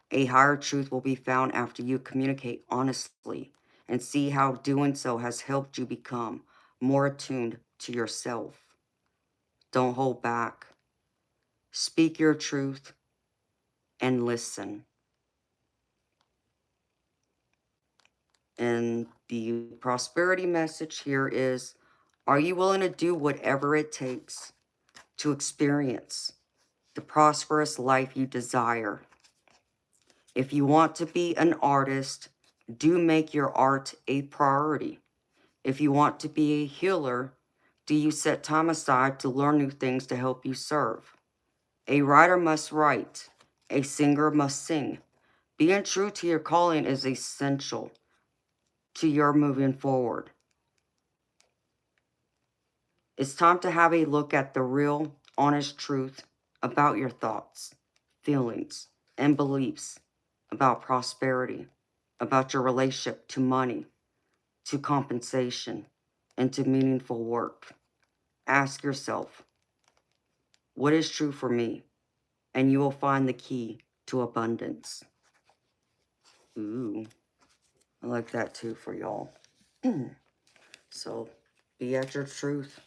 A higher truth will be found after you communicate honestly and see how doing so has helped you become more attuned to yourself. Don't hold back. Speak your truth and listen. And the prosperity message here is, are you willing to do whatever it takes to experience the prosperous life you desire? If you want to be an artist, do make your art a priority. If you want to be a healer, do you set time aside to learn new things to help you serve? A writer must write. A singer must sing. Being true to your calling is essential to your moving forward. It's time to have a look at the real, honest truth about your thoughts, feelings, and beliefs about prosperity, about your relationship to money, to compensation, and to meaningful work. Ask yourself, what is true for me? And you will find the key to abundance. Ooh, I like that too for y'all. So be at your truth,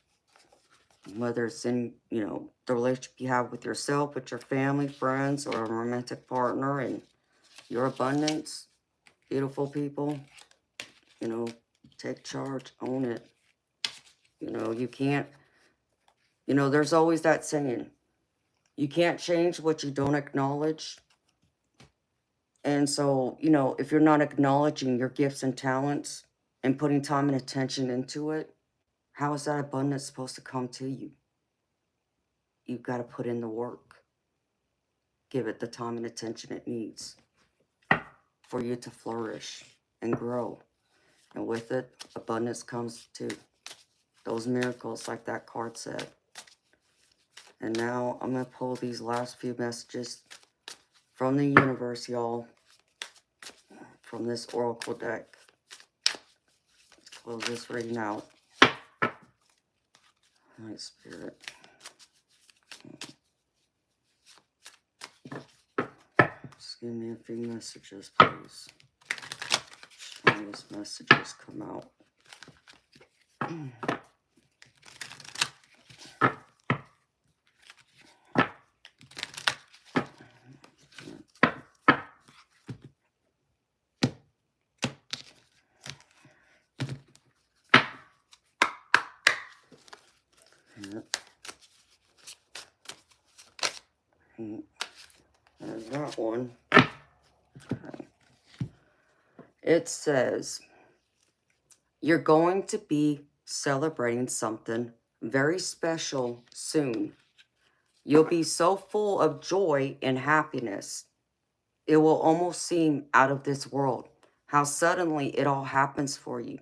whether it's in, the relationship you have with yourself, with your family, friends, or a romantic partner, and your abundance. Beautiful people, take charge, own it. You can't, there's always that saying, you can't change what you don't acknowledge. And so, if you're not acknowledging your gifts and talents and putting time and attention into it, how is that abundance supposed to come to you? You've got to put in the work. Give it the time and attention it needs for you to flourish and grow. And with it, abundance comes too. Those miracles, like that card said. And now I'm going to pull these last few messages from the universe, y'all, from this oracle deck. Let's close this reading out. My spirit. Just give me a few messages, please. Strongest messages come out. There's that one. Okay. It says, you're going to be celebrating something very special soon. You'll be so full of joy and happiness. It will almost seem out of this world how suddenly it all happens for you.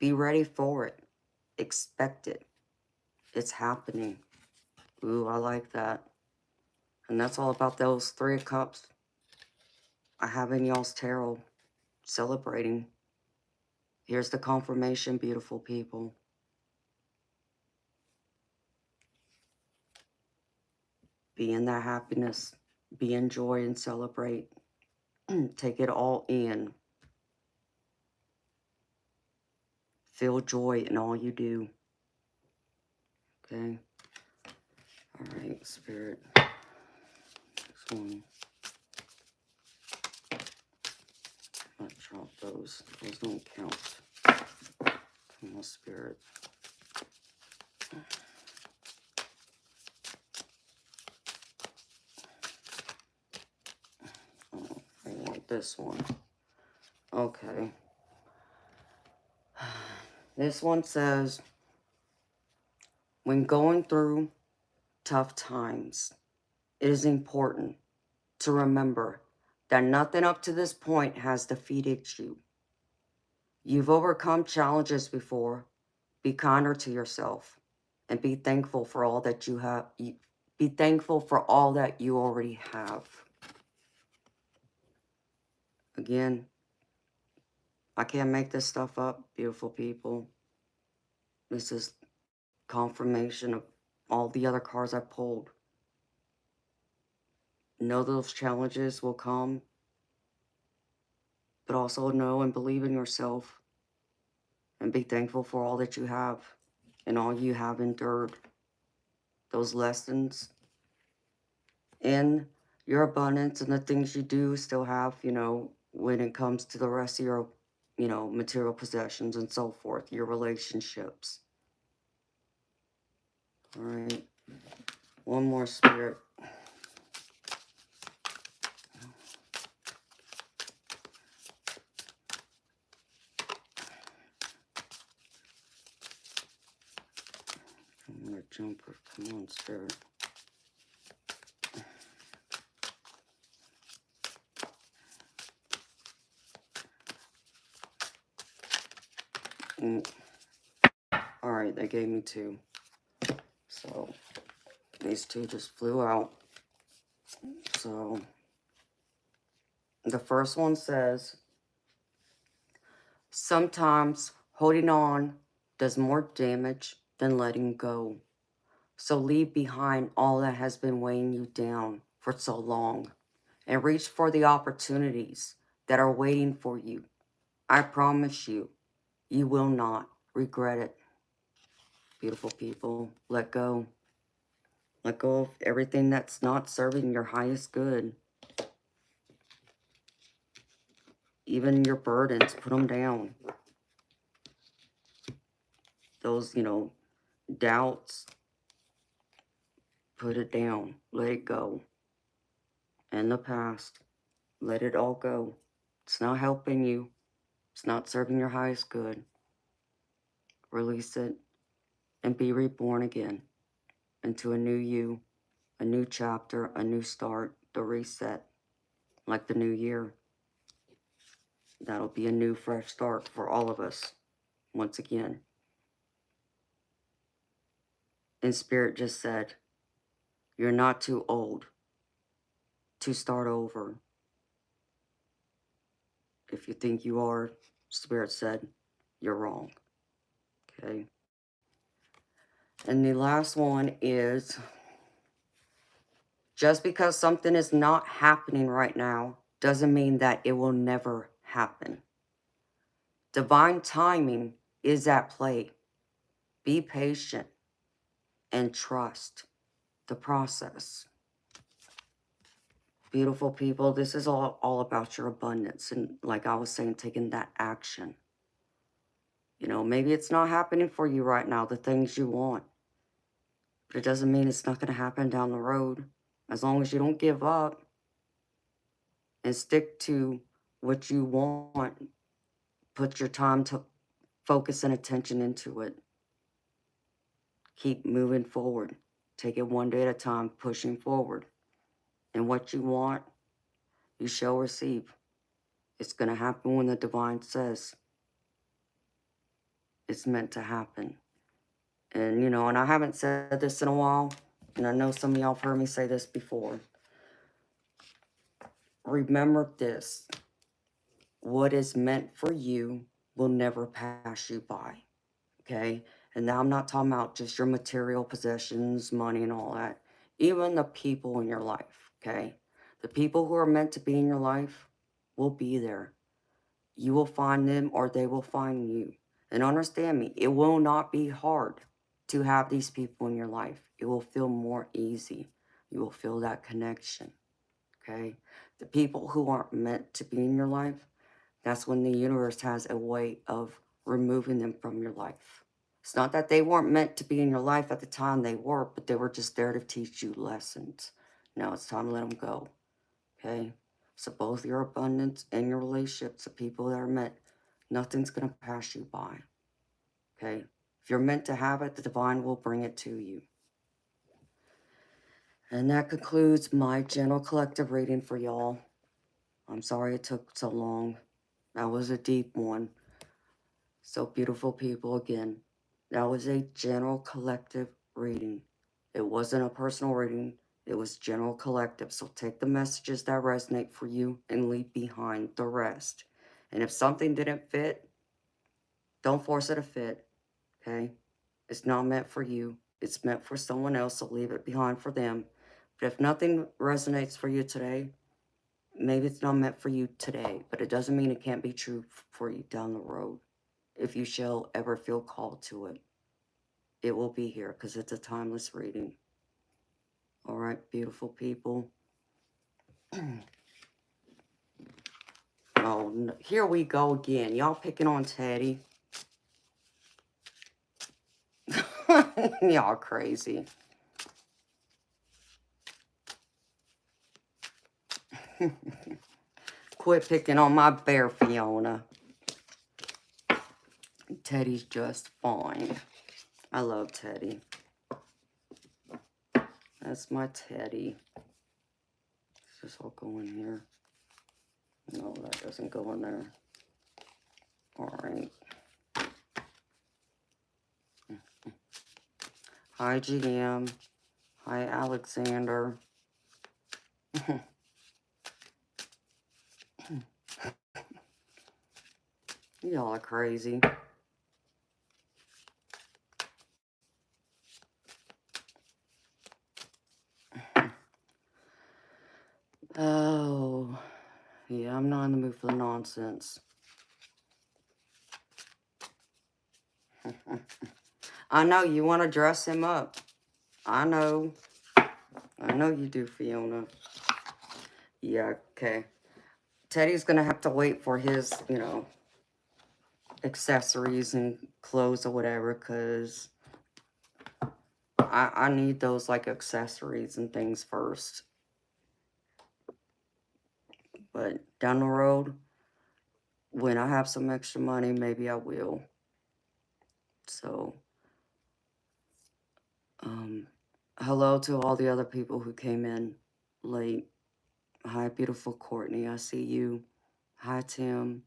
Be ready for it. Expect it. It's happening. Ooh, I like that. And that's all about those 3 of Cups I have in y'all's tarot celebrating. Here's the confirmation, beautiful people. Be in that happiness. Be in joy and celebrate. Take it all in. Feel joy in all you do. Okay? All right, Spirit. Next one. I'll drop those. Those don't count. Come on, Spirit. Oh, I want this one. Okay. This one says, when going through tough times, it is important to remember that nothing up to this point has defeated you. You've overcome challenges before. Be kinder to yourself and be thankful for all that you have. Be thankful for all that you already have. Again, I can't make this stuff up, beautiful people. This is confirmation of all the other cards I pulled. Know those challenges will come, but also know and believe in yourself and be thankful for all that you have and all you have endured. Those lessons in your abundance and the things you do still have, when it comes to the rest of your, material possessions and so forth, your relationships. All right. One more, Spirit. One more jumper. Come on, Spirit. All right, they gave me 2. So these 2 just flew out. So the first one says, sometimes holding on does more damage than letting go. So leave behind all that has been weighing you down for so long and reach for the opportunities that are waiting for you. I promise you, you will not regret it. Beautiful people, let go. Let go of everything that's not serving your highest good. Even your burdens, put them down. Those, doubts, put it down. Let it go. In the past, let it all go. It's not helping you. It's not serving your highest good. Release it and be reborn again into a new you, a new chapter, a new start, the reset, like the new year. That'll be a new, fresh start for all of us, once again. And Spirit just said, you're not too old to start over. If you think you are, Spirit said, you're wrong. Okay. And the last one is, just because something is not happening right now doesn't mean that it will never happen. Divine timing is at play. Be patient and trust the process. Beautiful people, this is all about your abundance. And like I was saying, taking that action. Maybe it's not happening for you right now, the things you want. But it doesn't mean it's not going to happen down the road. As long as you don't give up and stick to what you want, put your time to focus and attention into it. Keep moving forward. Take it one day at a time, pushing forward. And what you want, you shall receive. It's going to happen when the divine says it's meant to happen. And, and I haven't said this in a while, and I know some of y'all have heard me say this before. Remember this. What is meant for you will never pass you by. Okay? And now I'm not talking about just your material possessions, money, and all that. Even the people in your life, okay? The people who are meant to be in your life will be there. You will find them or they will find you. And understand me, it will not be hard to have these people in your life. It will feel more easy. You will feel that connection, okay? The people who aren't meant to be in your life, that's when the universe has a way of removing them from your life. It's not that they weren't meant to be in your life at the time they were, but they were just there to teach you lessons. Now it's time to let them go, okay? So both your abundance and your relationships, the people that are meant, nothing's going to pass you by, okay? If you're meant to have it, the divine will bring it to you. And that concludes my general collective reading for y'all. I'm sorry it took so long. That was a deep one. So, beautiful people, again, that was a general collective reading. It wasn't a personal reading. It was general collective. So take the messages that resonate for you and leave behind the rest. And if something didn't fit, don't force it to fit, okay? It's not meant for you. It's meant for someone else, so leave it behind for them. But if nothing resonates for you today, maybe it's not meant for you today, but it doesn't mean it can't be true for you down the road. If you shall ever feel called to it, it will be here because it's a timeless reading. All right, beautiful people. Oh, here we go again. Y'all picking on Teddy. Y'all crazy. Quit picking on my bear, Fiona. Teddy's just fine. I love Teddy. That's my Teddy. Does this all go in here? No, that doesn't go in there. All right. Hi, GM. Hi, Alexander. Y'all are crazy. Oh, yeah, I'm not in the mood for the nonsense. I know you want to dress him up. I know you do, Fiona. Yeah, okay. Teddy's going to have to wait for his, accessories and clothes or whatever, because I need those, like, accessories and things first. But down the road, when I have some extra money, maybe I will. So, hello to all the other people who came in late. Hi, beautiful Courtney. I see you. Hi, Tim.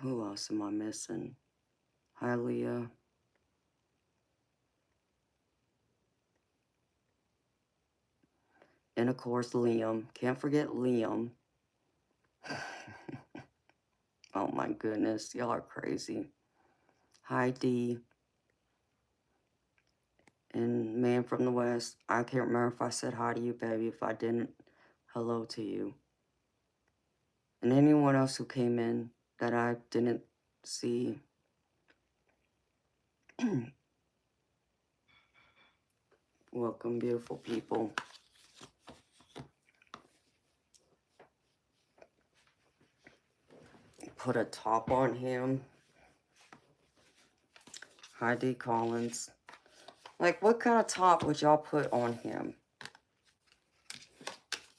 Who else am I missing? Hi, Leah. And, of course, Liam. Can't forget Liam. Oh, my goodness. Y'all are crazy. Hi, Dee. And Man from the West. I can't remember if I said hi to you, baby. If I didn't, hello to you. And anyone else who came in that I didn't see. Welcome, beautiful people. Put a top on him. Hi, D. Collins. Like, what kind of top would y'all put on him?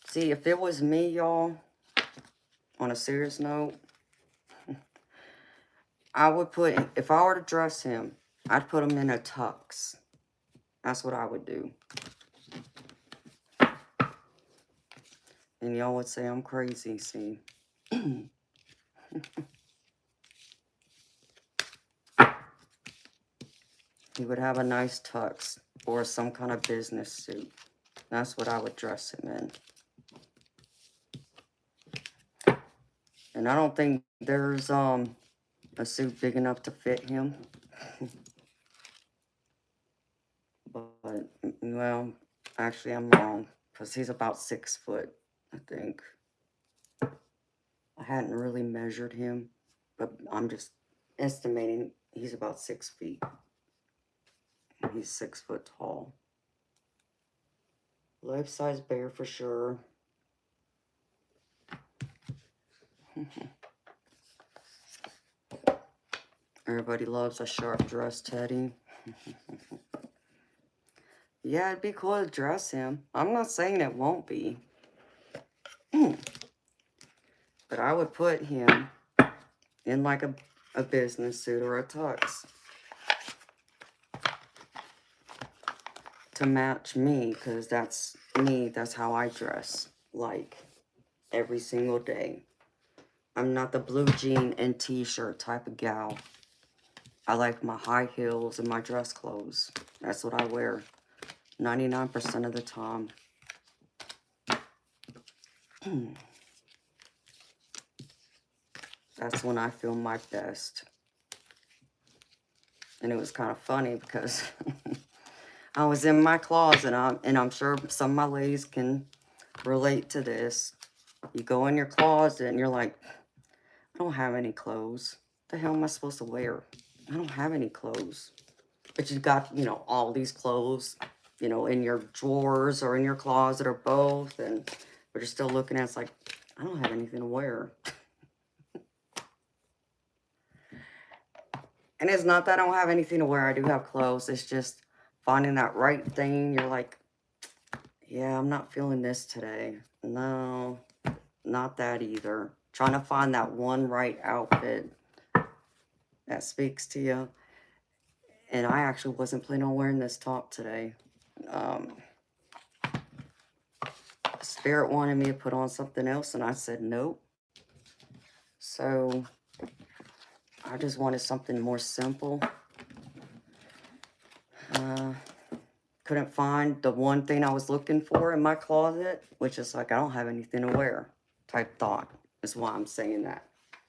See, if it was me, y'all, on a serious note, I would put, if I were to dress him, I'd put him in a tux. That's what I would do. And y'all would say I'm crazy, see. He would have a nice tux or some kind of business suit. That's what I would dress him in. And I don't think there's a suit big enough to fit him. But, well, actually I'm wrong, because he's about 6 foot, I think. I hadn't really measured him, but I'm just estimating he's about 6 feet. He's 6 foot tall. Life-size bear for sure. Everybody loves a sharp-dressed Teddy. Yeah, it'd be cool to dress him. I'm not saying it won't be. But I would put him in like a business suit or a tux to match me, because that's me. That's how I dress. Like, every single day. I'm not the blue jean and t-shirt type of gal. I like my high heels and my dress clothes. That's what I wear 99% of the time. That's when I feel my best. And it was kind of funny because I was in my closet, and I'm sure some of my ladies can relate to this. You go in your closet and you're like, I don't have any clothes. What the hell am I supposed to wear? I don't have any clothes. But you got, you know, all these clothes, you know, in your drawers or in your closet or both. And but you're still looking at it, it's like, I don't have anything to wear. And it's not that I don't have anything to wear. I do have clothes. It's just finding that right thing. You're like, yeah, I'm not feeling this today. No, not that either. Trying to find that one right outfit that speaks to you. And I actually wasn't planning on wearing this top today. Spirit wanted me to put on something else, and I said nope. So I just wanted something more simple. Couldn't find the one thing I was looking for in my closet, which is like, I don't have anything to wear type thought, is why I'm saying that.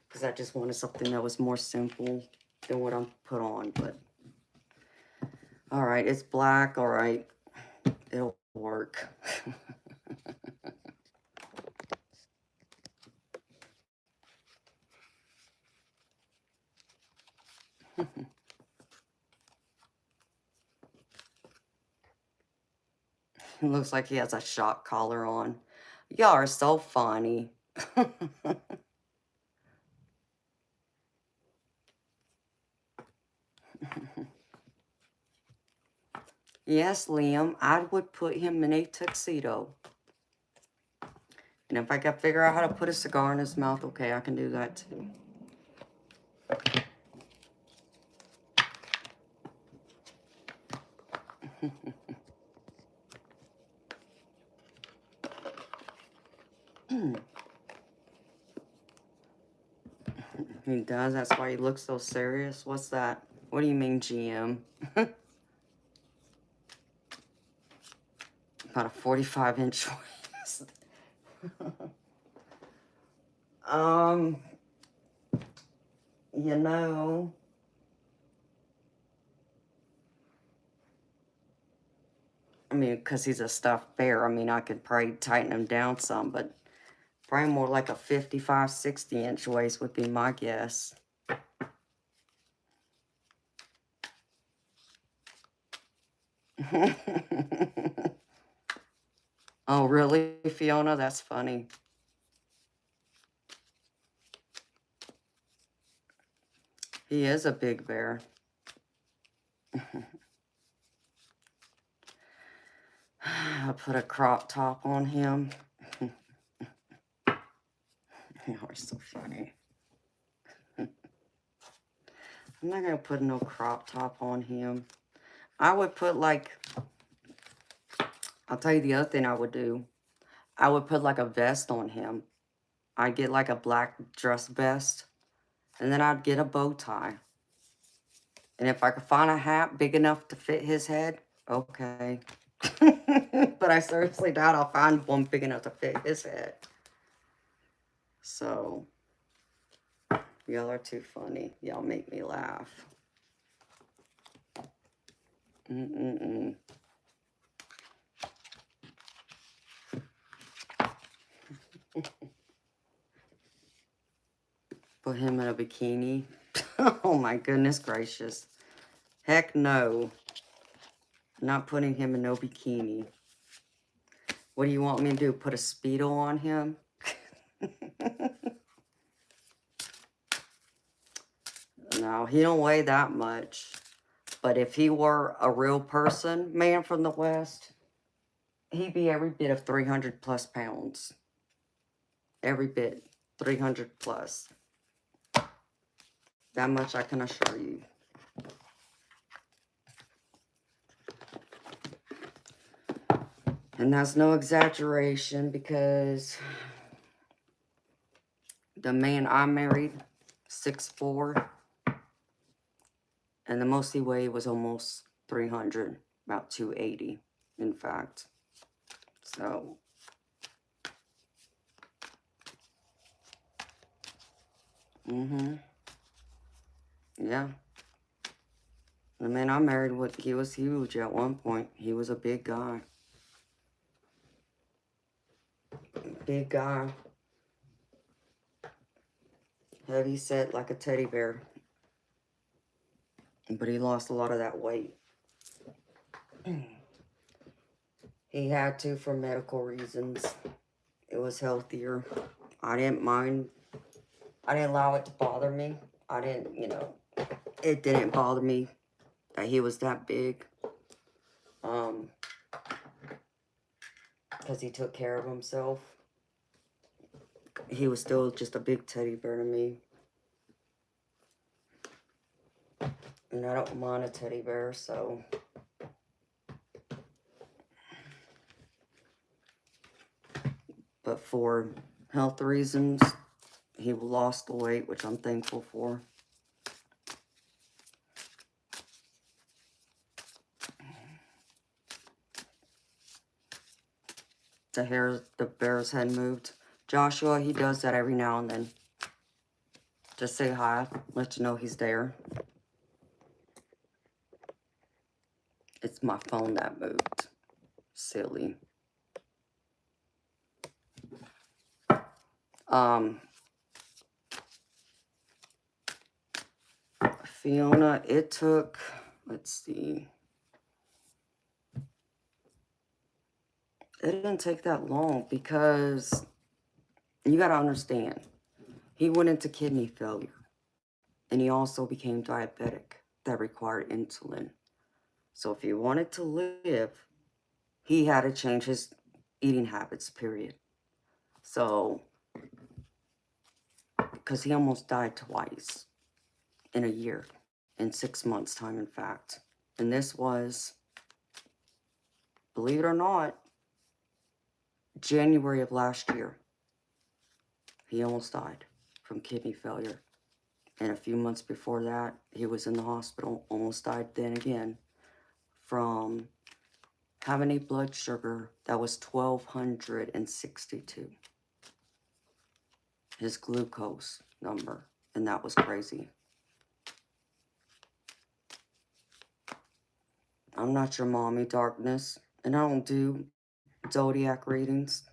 Because I just wanted something that was more simple than what I'm put on. But all right, it's black. All right, it'll work. It looks like he has a shock collar on. Y'all are so funny. Yes, Liam, I would put him in a tuxedo. And if I can figure out how to put a cigar in his mouth, okay, I can do that too. He does, that's why he looks so serious. What's that? What do you mean, GM? About a 45-inch waist. You know, I mean, because he's a stuffed bear, I mean, I could probably tighten him down some, but probably more like a 55, 60-inch waist would be my guess. Oh, really, Fiona? That's funny. He is a big bear. I'll put a crop top on him. You are so funny. I'm not going to put no crop top on him. I would put like, I'll tell you the other thing I would do. I would put like a vest on him. I'd get like a black dress vest. And then I'd get a bow tie. And if I could find a hat big enough to fit his head, okay. But I seriously doubt I'll find one big enough to fit his head. So, y'all are too funny. Y'all make me laugh. Put him in a bikini. Oh my goodness gracious. Heck no. Not putting him in no bikini. What do you want me to do? Put a Speedo on him? No, he don't weigh that much. But if he were a real person, man from the West, he'd be every bit of 300 plus pounds. Every bit. 300 plus. That much I can assure you. And that's no exaggeration because The man I married, 6'4", and the most he weighed was almost 300, about 280, in fact. So, yeah. The man I married, he was huge at one point. He was a big guy. Big guy. Heavy set like a teddy bear. But he lost a lot of that weight. He had to for medical reasons. It was healthier. I didn't mind. I didn't allow it to bother me. I didn't, it didn't bother me that he was that big. Because he took care of himself. He was still just a big teddy bear to me. And I don't mind a teddy bear, so. But for health reasons, he lost the weight, which I'm thankful for. The bear's head moved. Joshua, he does that every now and then. Just say hi, let you know he's there. It's my phone that moved. Silly. Fiona, it took, let's see. It didn't take that long because you got to understand, he went into kidney failure and he also became diabetic that required insulin. So if he wanted to live, he had to change his eating habits, period. So, because he almost died twice in a year, in 6 months' time, in fact. And this was, believe it or not, January of last year. He almost died from kidney failure. And a few months before that, he was in the hospital, almost died then again, from having a blood sugar that was 1,262. His glucose number, and that was crazy. I'm not your mommy, darkness, and I don't do zodiac readings.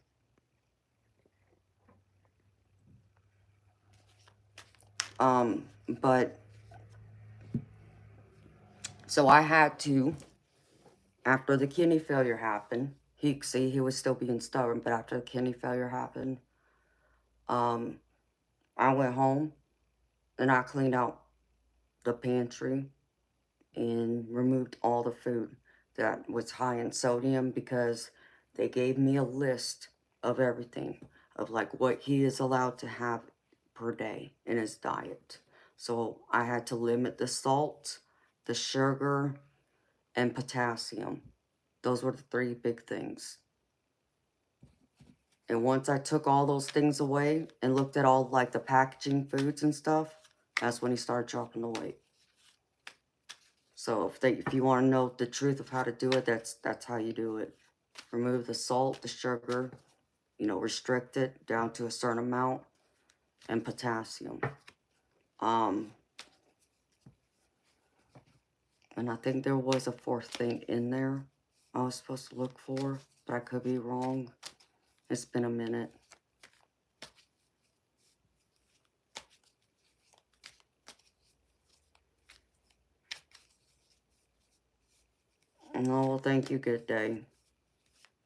But, so I had to, after the kidney failure happened, he was still being stubborn, but after the kidney failure happened, I went home and I cleaned out the pantry and removed all the food that was high in sodium because they gave me a list of everything, of like what he is allowed to have per day in his diet. So I had to limit the salt, the sugar, and potassium. Those were the 3 big things. And once I took all those things away and looked at all like the packaging foods and stuff, that's when he started dropping the weight. So if you want to know the truth of how to do it, that's how you do it. Remove the salt, the sugar, restrict it down to a certain amount, and potassium. And I think there was a 4th thing in there I was supposed to look for, but I could be wrong. It's been a minute. Oh, well, thank you, good day.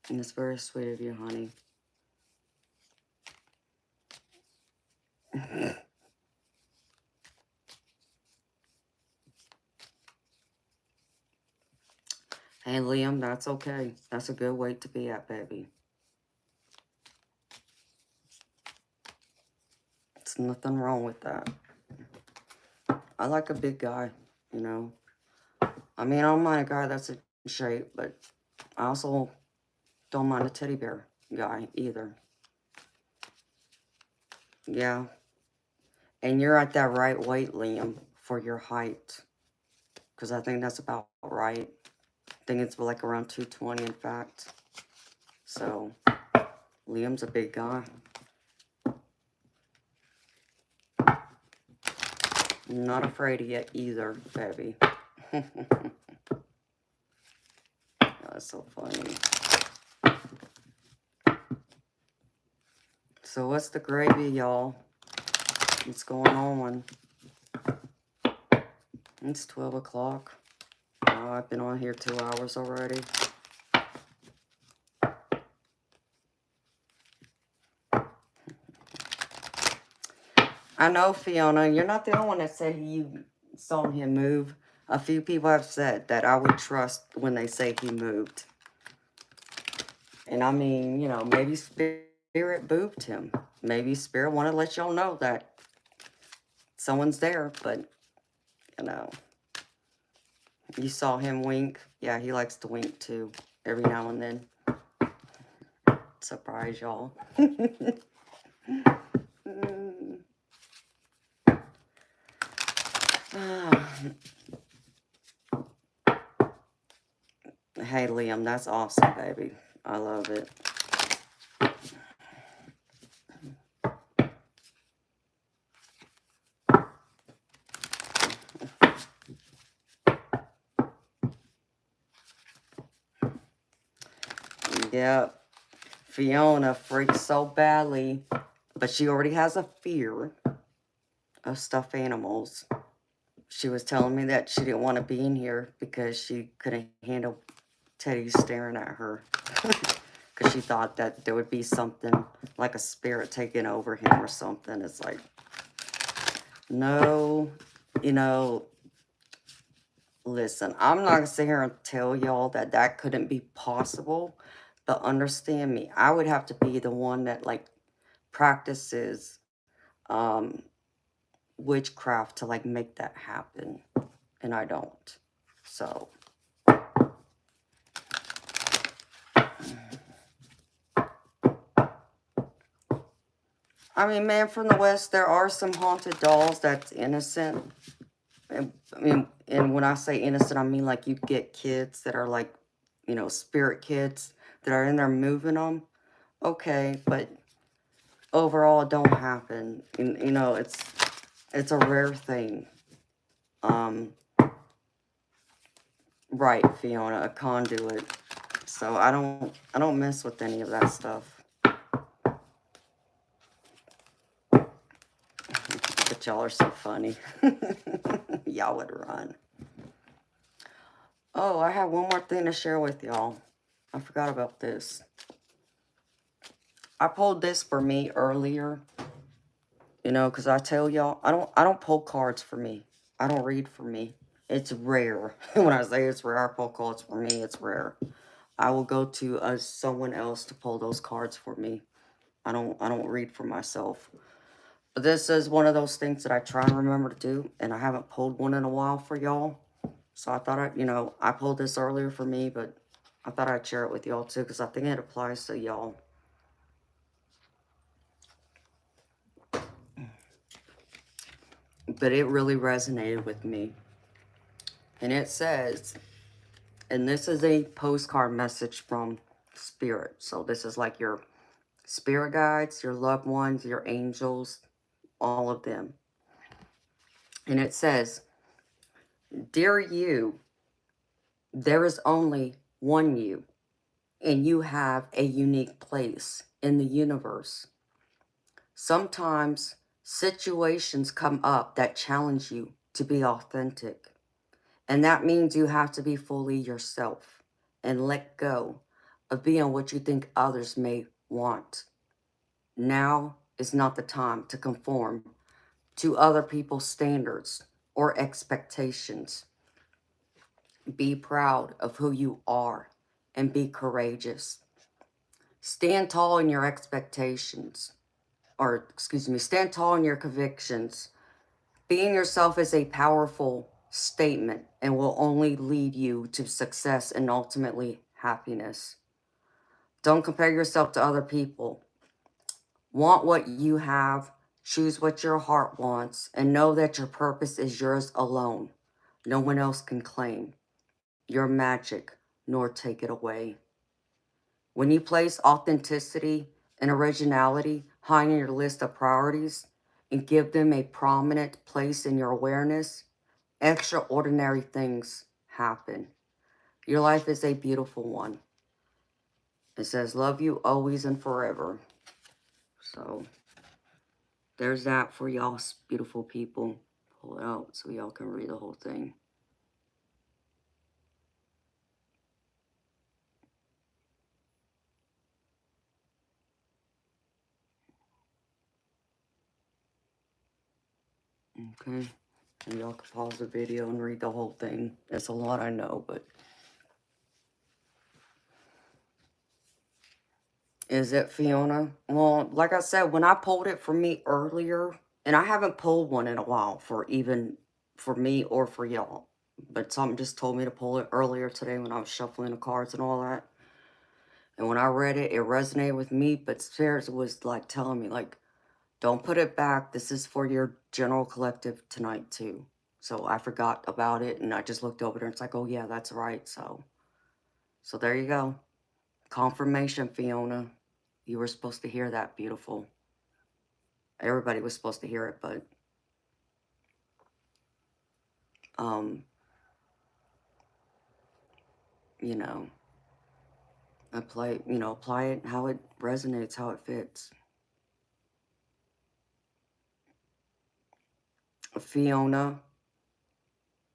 And it's very sweet of you, honey. Hey, Liam, that's okay. That's a good weight to be at, baby. There's nothing wrong with that. I like a big guy, I mean, I don't mind a guy that's in shape, but I also don't mind a teddy bear guy either. Yeah, And you're at that right weight, Liam, for your height. Because I think that's about right. I think it's like around 220, in fact. So, Liam's a big guy. Not afraid of you either, baby. That's so funny. So what's the gravy, y'all? What's going on? It's 12 o'clock. Oh, I've been on here 2 hours already. I know, Fiona, you're not the only one that said you saw him move. A few people have said that I would trust when they say he moved. And I mean, you know, maybe Spirit moved him. Maybe Spirit wanted to let y'all know that someone's there, but, you know, you saw him wink. Yeah, he likes to wink too, every now and then. Surprise y'all. Hey, Liam, that's awesome, baby. I love it. Yep. Fiona freaks so badly, but she already has a fear of stuffed animals. She was telling me that she didn't want to be in here because she couldn't handle Teddy staring at her. Because she thought that there would be something like a spirit taking over him or something. It's like, no, you know, listen, I'm not going to sit here and tell y'all that that couldn't be possible. But understand me, I would have to be the one that, like, practices witchcraft to, like, make that happen. And I don't. So. I mean, man from the West, there are some haunted dolls that's innocent. And, I mean, and when I say innocent, I mean, like, you get kids that are, like, you know, spirit kids that are in there moving them. Okay, but overall, it don't happen. And, you know, it's a rare thing. Right, Fiona, a conduit. So I don't mess with any of that stuff. But y'all are so funny. Y'all would run. Oh, I have one more thing to share with y'all. I forgot about this. I pulled this for me earlier. You know, because I tell y'all, I don't pull cards for me. I don't read for me. It's rare. When I say it's rare, I pull cards for me, it's rare. I will go to someone else to pull those cards for me. I don't read for myself. But this is one of those things that I try and remember to do, and I haven't pulled one in a while for y'all. So I thought I pulled this earlier for me, but I thought I'd share it with y'all too, because I think it applies to y'all. But it really resonated with me. And it says, and this is a postcard message from Spirit. So this is like your spirit guides, your loved ones, your angels, all of them. And it says, "Dear you, there is only one you, and you have a unique place in the universe. Sometimes situations come up that challenge you to be authentic. And that means you have to be fully yourself and let go of being what you think others may want. Now is not the time to conform to other people's standards or expectations. Be proud of who you are and be courageous. Stand tall in your expectations, or excuse me, stand tall in your convictions. Being yourself is a powerful statement and will only lead you to success and ultimately happiness. Don't compare yourself to other people. Want what you have, Choose what your heart wants and know that your purpose is yours alone. No one else can claim your magic nor take it away. When you place authenticity and originality high on your list of priorities and give them a prominent place in your awareness, extraordinary things happen. Your life is a beautiful one. It says, love you always and forever. So there's that for y'all beautiful people. Pull it out so y'all can read the whole thing. Okay. And y'all can pause the video and read the whole thing. It's a lot, I know, but... Is it Fiona? Well, like I said, when I pulled it for me earlier, and I haven't pulled one in a while for me or for y'all, but something just told me to pull it earlier today when I was shuffling the cards and all that. And when I read it, it resonated with me, but Spirit was like telling me, like, don't put it back. This is for your general collective tonight too. So I forgot about it, and I just looked over there and it's like, oh yeah, that's right. So there you go. Confirmation, Fiona. You were supposed to hear that, beautiful. Everybody was supposed to hear it, but um, you know, apply it how it resonates, how it fits. Fiona,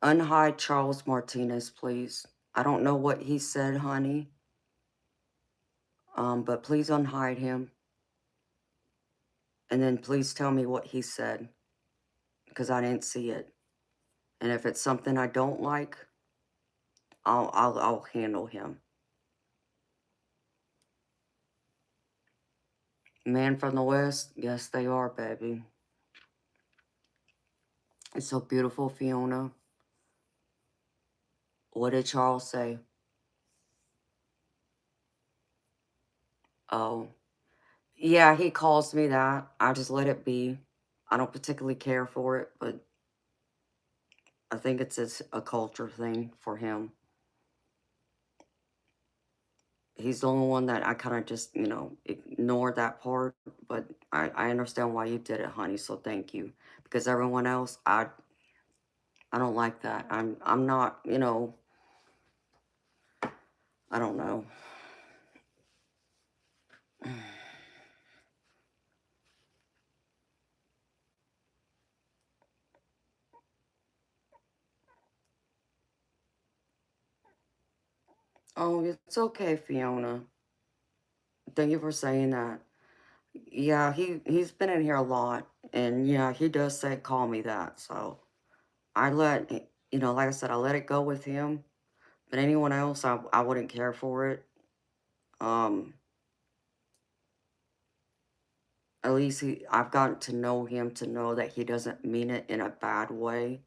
unhide Charles Martinez, please. I don't know what he said, honey. But please unhide him. And then please tell me what he said, because I didn't see it. And if it's something I don't like, I'll handle him. Man from the West, yes they are, baby. It's so beautiful, Fiona. What did Charles say? Oh, yeah, he calls me that. I just let it be. I don't particularly care for it, but I think it's a culture thing for him. He's the only one that I kind of just, ignore that part. But I understand why you did it, honey, so thank you. Because everyone else, I don't like that. I'm not, I don't know. Oh, it's okay, Fiona. Thank you for saying that. Yeah, he's been in here a lot, and yeah, he does say call me that. So I let like I said, I let it go with him. But anyone else, I wouldn't care for it. Um, at least I've gotten to know him to know that he doesn't mean it in a bad way,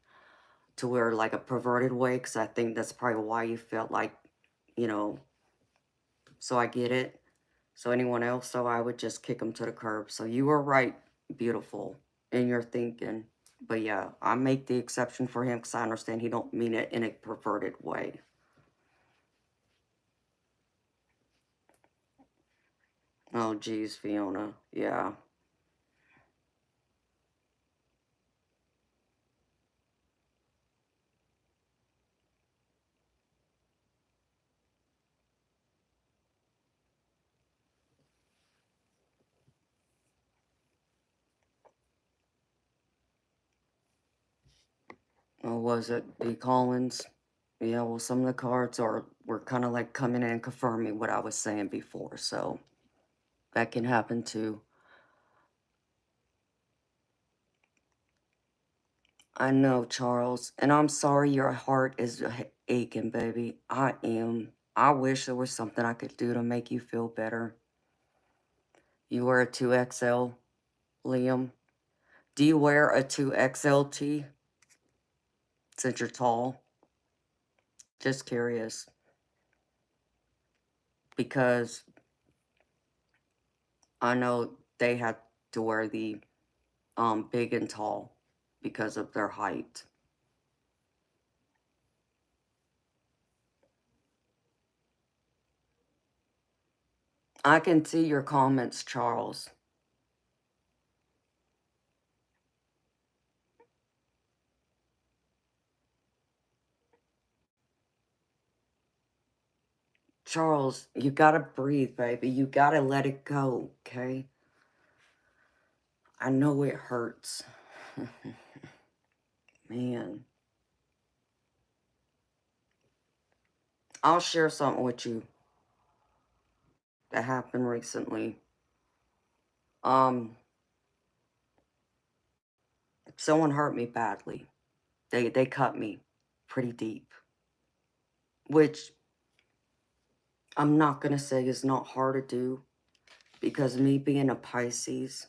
to where like a perverted way. Because I think that's probably why you felt like, you know. So I get it. So anyone else, so I would just kick him to the curb. So you were right, beautiful, in your thinking. But yeah, I make the exception for him because I understand he don't mean it in a perverted way. Oh, geez, Fiona. Yeah. Or was it D. Collins? Yeah, well, some of the cards were kind of like coming in and confirming what I was saying before, so that can happen too. I know, Charles, and I'm sorry your heart is aching, baby. I am. I wish there was something I could do to make you feel better. You wear a 2XL, Liam? Do you wear a 2XLT since you're tall? Just curious. Because I know they had to wear the big and tall because of their height. I can see your comments, Charles. Charles, you gotta breathe, baby. You gotta let it go, okay? I know it hurts. Man. I'll share something with you that happened recently. Someone hurt me badly. They cut me pretty deep, which I'm not gonna say is not hard to do, because me being a Pisces,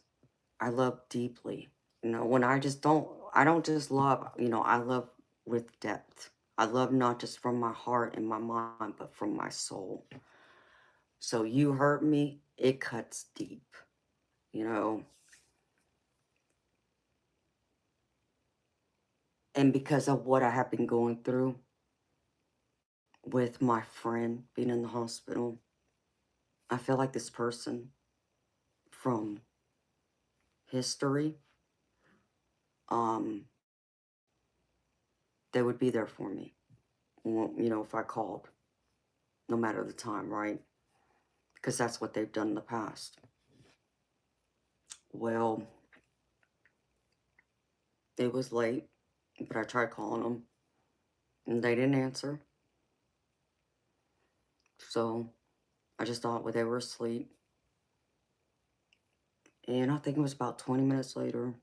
I love deeply. When I don't just love, I love with depth. I love not just from my heart and my mind, but from my soul. So you hurt me, it cuts deep, you know. And because of what I have been going through with my friend being in the hospital, I feel like this person from history, um, they would be there for me, if I called, no matter the time, right? Because that's what they've done in the past. Well, it was late, but I tried calling them, and they didn't answer. So I just thought, well, they were asleep. And I think it was about 20 minutes later,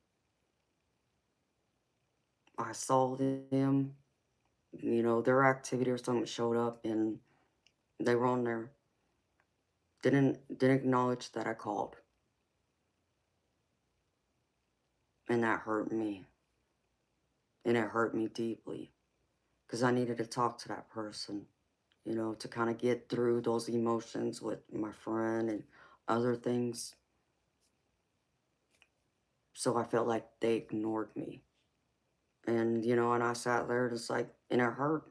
I saw them, their activity or something showed up, and they were on there. Didn't acknowledge that I called. And that hurt me. And it hurt me deeply. Because I needed to talk to that person, to kind of get through those emotions with my friend and other things. So I felt like they ignored me. And I sat there just like, and it hurt.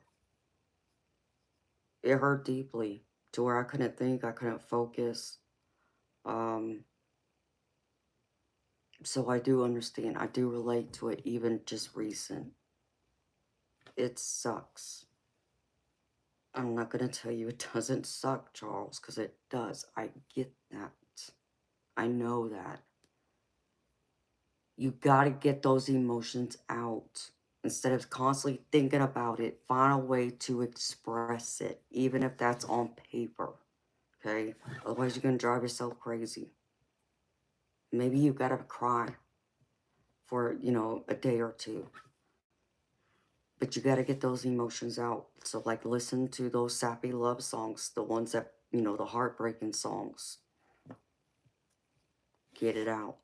It hurt deeply to where I couldn't think, I couldn't focus. Um, so I do understand. I do relate to it, even just recent. It sucks. I'm not going to tell you it doesn't suck, Charles, because it does. I get that. I know that. You got to get those emotions out. Instead of constantly thinking about it, find a way to express it, even if that's on paper. Okay? Otherwise, you're going to drive yourself crazy. Maybe you got to cry for, a day or two. But you got to get those emotions out. So, like, listen to those sappy love songs, the ones that, the heartbreaking songs. Get it out.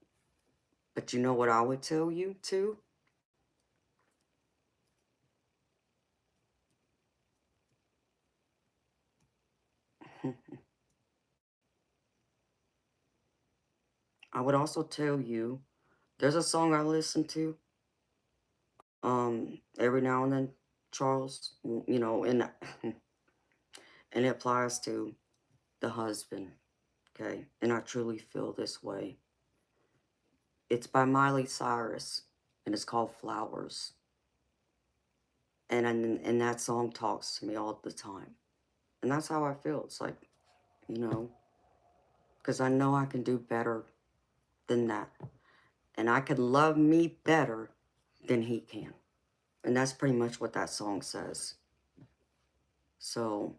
But you know what I would tell you, too? I would also tell you, there's a song I listen to, every now and then, Charles, and, and it applies to the husband, okay? And I truly feel this way. It's by Miley Cyrus, and it's called Flowers. And that song talks to me all the time. And that's how I feel. It's like, you know, because I know I can do better than that. And I can love me better than he can. And that's pretty much what that song says. So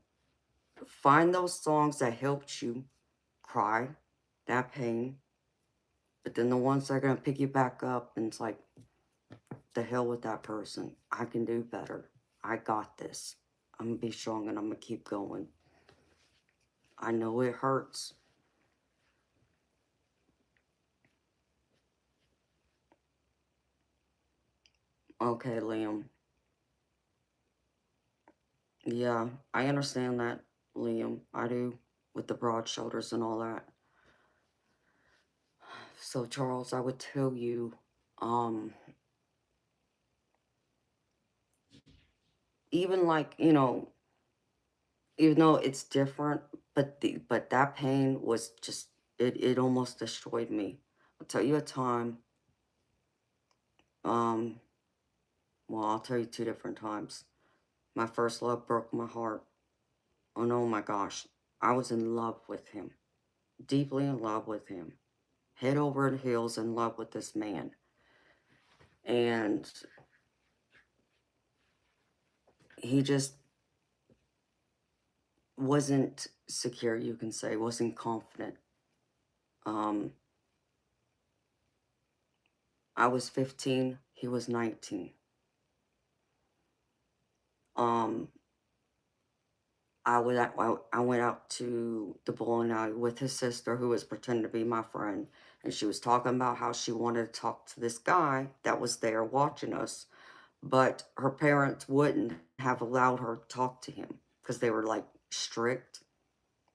find those songs that helped you cry, that pain, but then the ones that are going to pick you back up, and it's like, the hell with that person. I can do better. I got this. I'm going to be strong and I'm going to keep going. I know it hurts. Okay, Liam. Yeah, I understand that, Liam. I do, with the broad shoulders and all that. So, Charles, I would tell you, Um, even like, you know, even though it's different, but that pain was just, it almost destroyed me. I'll tell you a time, um, well, I'll tell you two different times. My first love broke my heart. And oh my gosh, I was in love with him, deeply in love with him, head over heels in love with this man. And he just wasn't secure, you can say, wasn't confident. Um, I was 15, he was 19. Um, I went out to the bowling alley with his sister, who was pretending to be my friend, and she was talking about how she wanted to talk to this guy that was there watching us, but her parents wouldn't have allowed her to talk to him because they were like strict,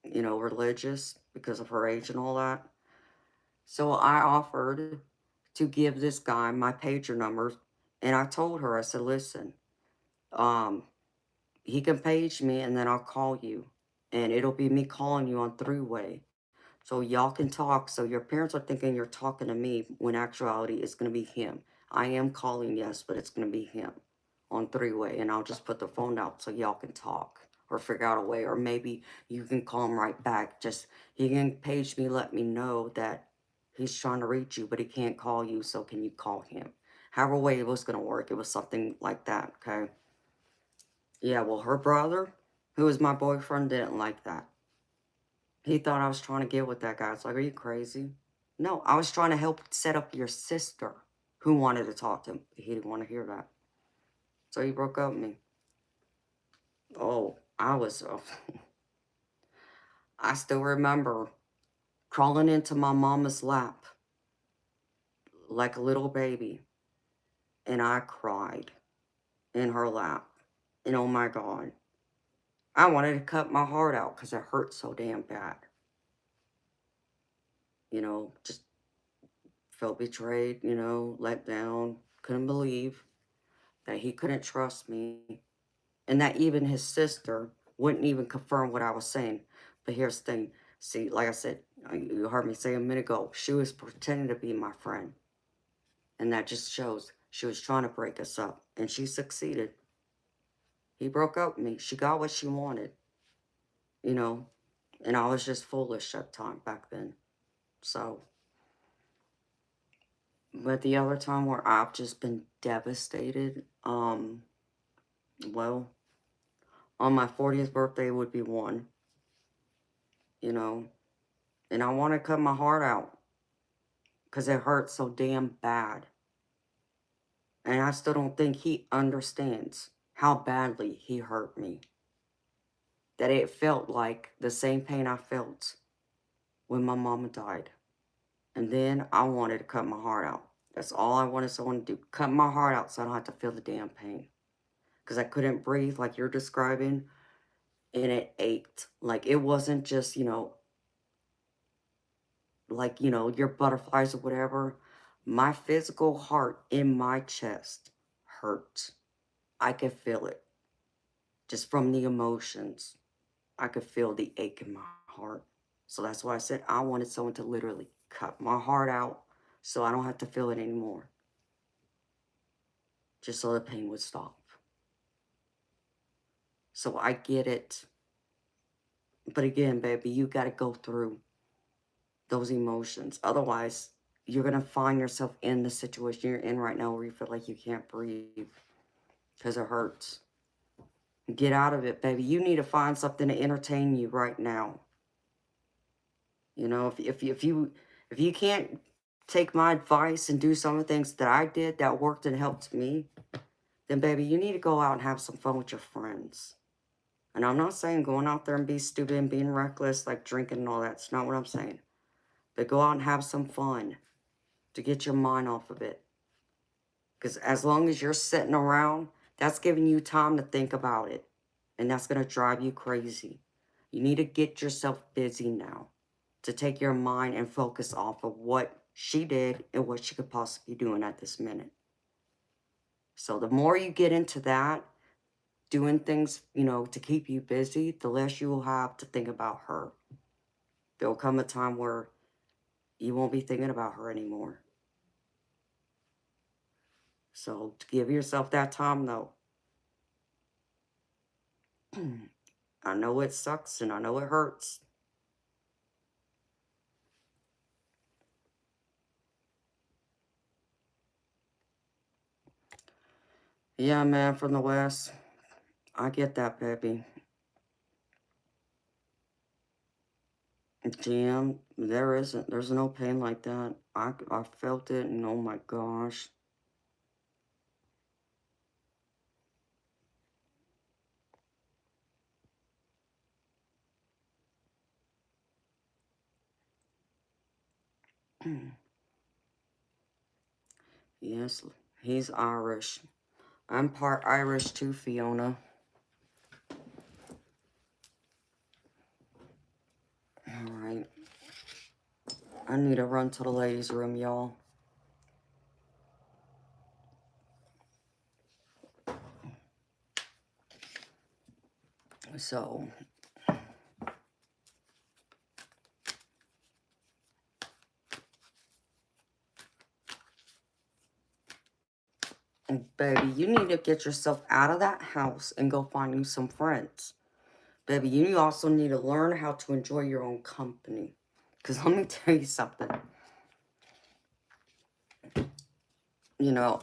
you know, religious because of her age and all that. So I offered to give this guy my pager number, and I told her, I said, listen, um, he can page me and then I'll call you. And it'll be me calling you on three-way. So y'all can talk. So your parents are thinking you're talking to me when actuality it's going to be him. I am calling, yes, but it's going to be him on three-way. And I'll just put the phone out so y'all can talk or figure out a way. Or maybe you can call him right back. Just, he can page me, let me know that he's trying to reach you, but he can't call you. So can you call him? However way it was going to work. It was something like that, okay? Yeah, well, her brother, who was my boyfriend, didn't like that. He thought I was trying to get with that guy. It's like, are you crazy? No, I was trying to help set up your sister who wanted to talk to him. He didn't want to hear that. So he broke up with me. Oh, I was, I still remember crawling into my mama's lap like a little baby. And I cried in her lap. And oh my God, I wanted to cut my heart out because it hurt so damn bad. You know, just felt betrayed, you know, let down, couldn't believe that he couldn't trust me, and that even his sister wouldn't even confirm what I was saying. But here's the thing. See, like I said, you heard me say a minute ago, she was pretending to be my friend. And that just shows she was trying to break us up. And she succeeded. He broke up with me. She got what she wanted, you know. And I was just foolish at the time back then. So, but the other time where I've just been devastated, well, on my 40th birthday would be one, you know, and I want to cut my heart out because it hurts so damn bad. And I still don't think he understands how badly he hurt me. That it felt like the same pain I felt when my mama died. And then I wanted to cut my heart out. That's all I wanted someone to do. Cut my heart out so I don't have to feel the damn pain. Because I couldn't breathe like you're describing. And it ached. Like it wasn't just, you know, like, you know, your butterflies or whatever. My physical heart in my chest hurt. I could feel it just from the emotions. I could feel the ache in my heart. So that's why I said I wanted someone to literally cut my heart out so I don't have to feel it anymore. Just so the pain would stop. So I get it. But again, baby, you got to go through those emotions. Otherwise, you're going to find yourself in the situation you're in right now where you feel like you can't breathe because it hurts. Get out of it, baby. You need to find something to entertain you right now. You know, if you can't take my advice and do some of the things that I did that worked and helped me, then baby, you need to go out and have some fun with your friends. And I'm not saying going out there and be stupid and being reckless, like drinking and all that. It's not what I'm saying. But go out and have some fun to get your mind off of it. Because as long as you're sitting around, that's giving you time to think about it. And that's going to drive you crazy. You need to get yourself busy now to take your mind and focus off of what she did and what she could possibly be doing at this minute. So the more you get into that, doing things, you know, to keep you busy, the less you will have to think about her. There'll come a time where you won't be thinking about her anymore. So to give yourself that time, though. I know it sucks and I know it hurts. Yeah, man, from the West. I get that, baby. GM, there's no pain like that. I felt it and oh my gosh. Yes, he's Irish. I'm part Irish too, Fiona. Alright. I need to run to the ladies' room, y'all. So, baby, you need to get yourself out of that house and go find you some friends. Baby, you also need to learn how to enjoy your own company. Because let me tell you something. You know,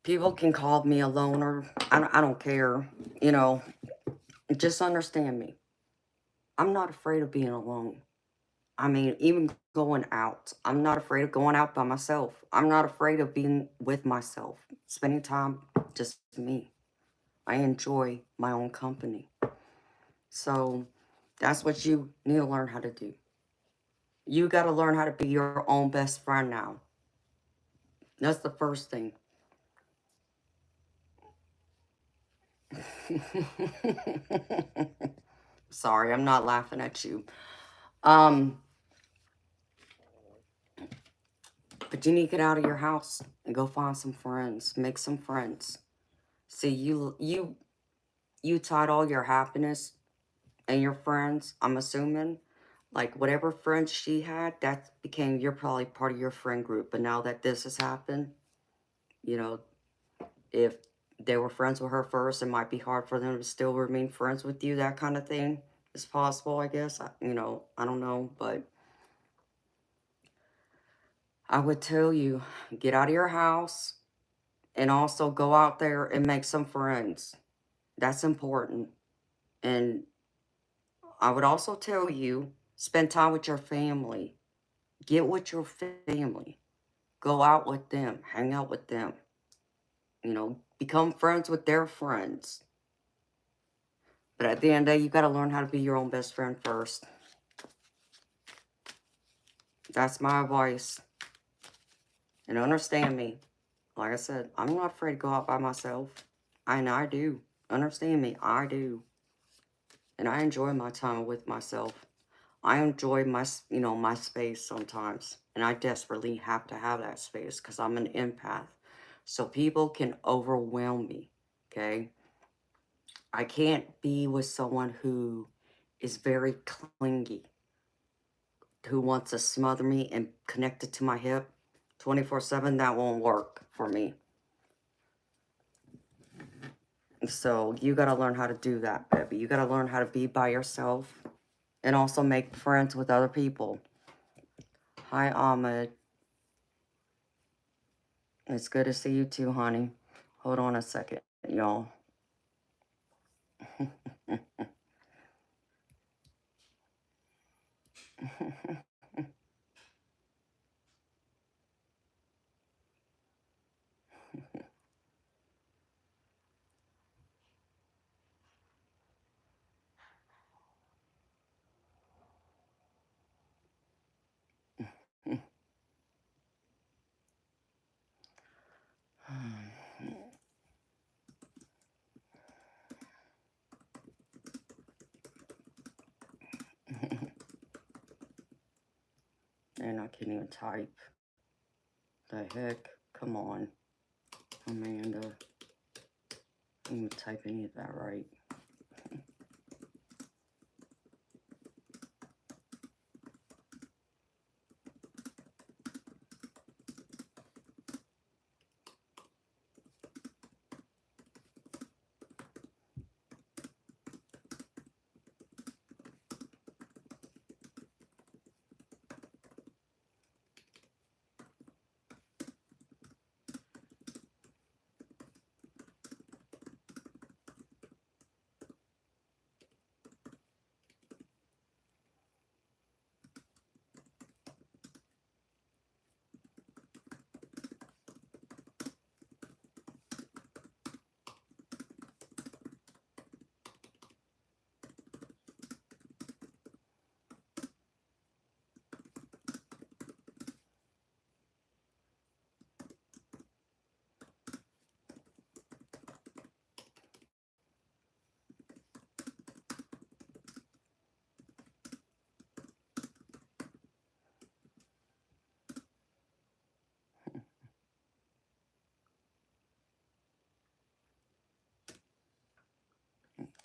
people can call me a loner. I don't care. You know, just understand me. I'm not afraid of being alone. I mean, even going out. I'm not afraid of going out by myself. I'm not afraid of being with myself. Spending time just me. I enjoy my own company. So that's what you need to learn how to do. You got to learn how to be your own best friend now. That's the first thing. Sorry, I'm not laughing at you. But you need to get out of your house and go find some friends. Make some friends. See, you tied all your happiness and your friends, I'm assuming, like whatever friends she had, that became your probably part of your friend group. But now that this has happened, you know, if they were friends with her first, it might be hard for them to still remain friends with you. That kind of thing is possible, I guess. You know, I don't know, but I would tell you, get out of your house and also go out there and make some friends. That's important. And I would also tell you, spend time with your family. Get with your family. Go out with them. Hang out with them. You know, become friends with their friends. But at the end of the day, you got to learn how to be your own best friend first. That's my advice. And understand me. Like I said, I'm not afraid to go out by myself. And I do. Understand me. I do. And I enjoy my time with myself. I enjoy my, you know, my space sometimes. And I desperately have to have that space because I'm an empath. So people can overwhelm me. Okay? I can't be with someone who is very clingy, who wants to smother me and connect it to my hip 24/7. That won't work for me. So you got to learn how to do that, baby. You got to learn how to be by yourself and also make friends with other people. Hi, Ahmed. It's good to see you too, honey. Hold on a second, y'all. And I can't even type. The heck? Come on, Amanda. I can't even type any of that right.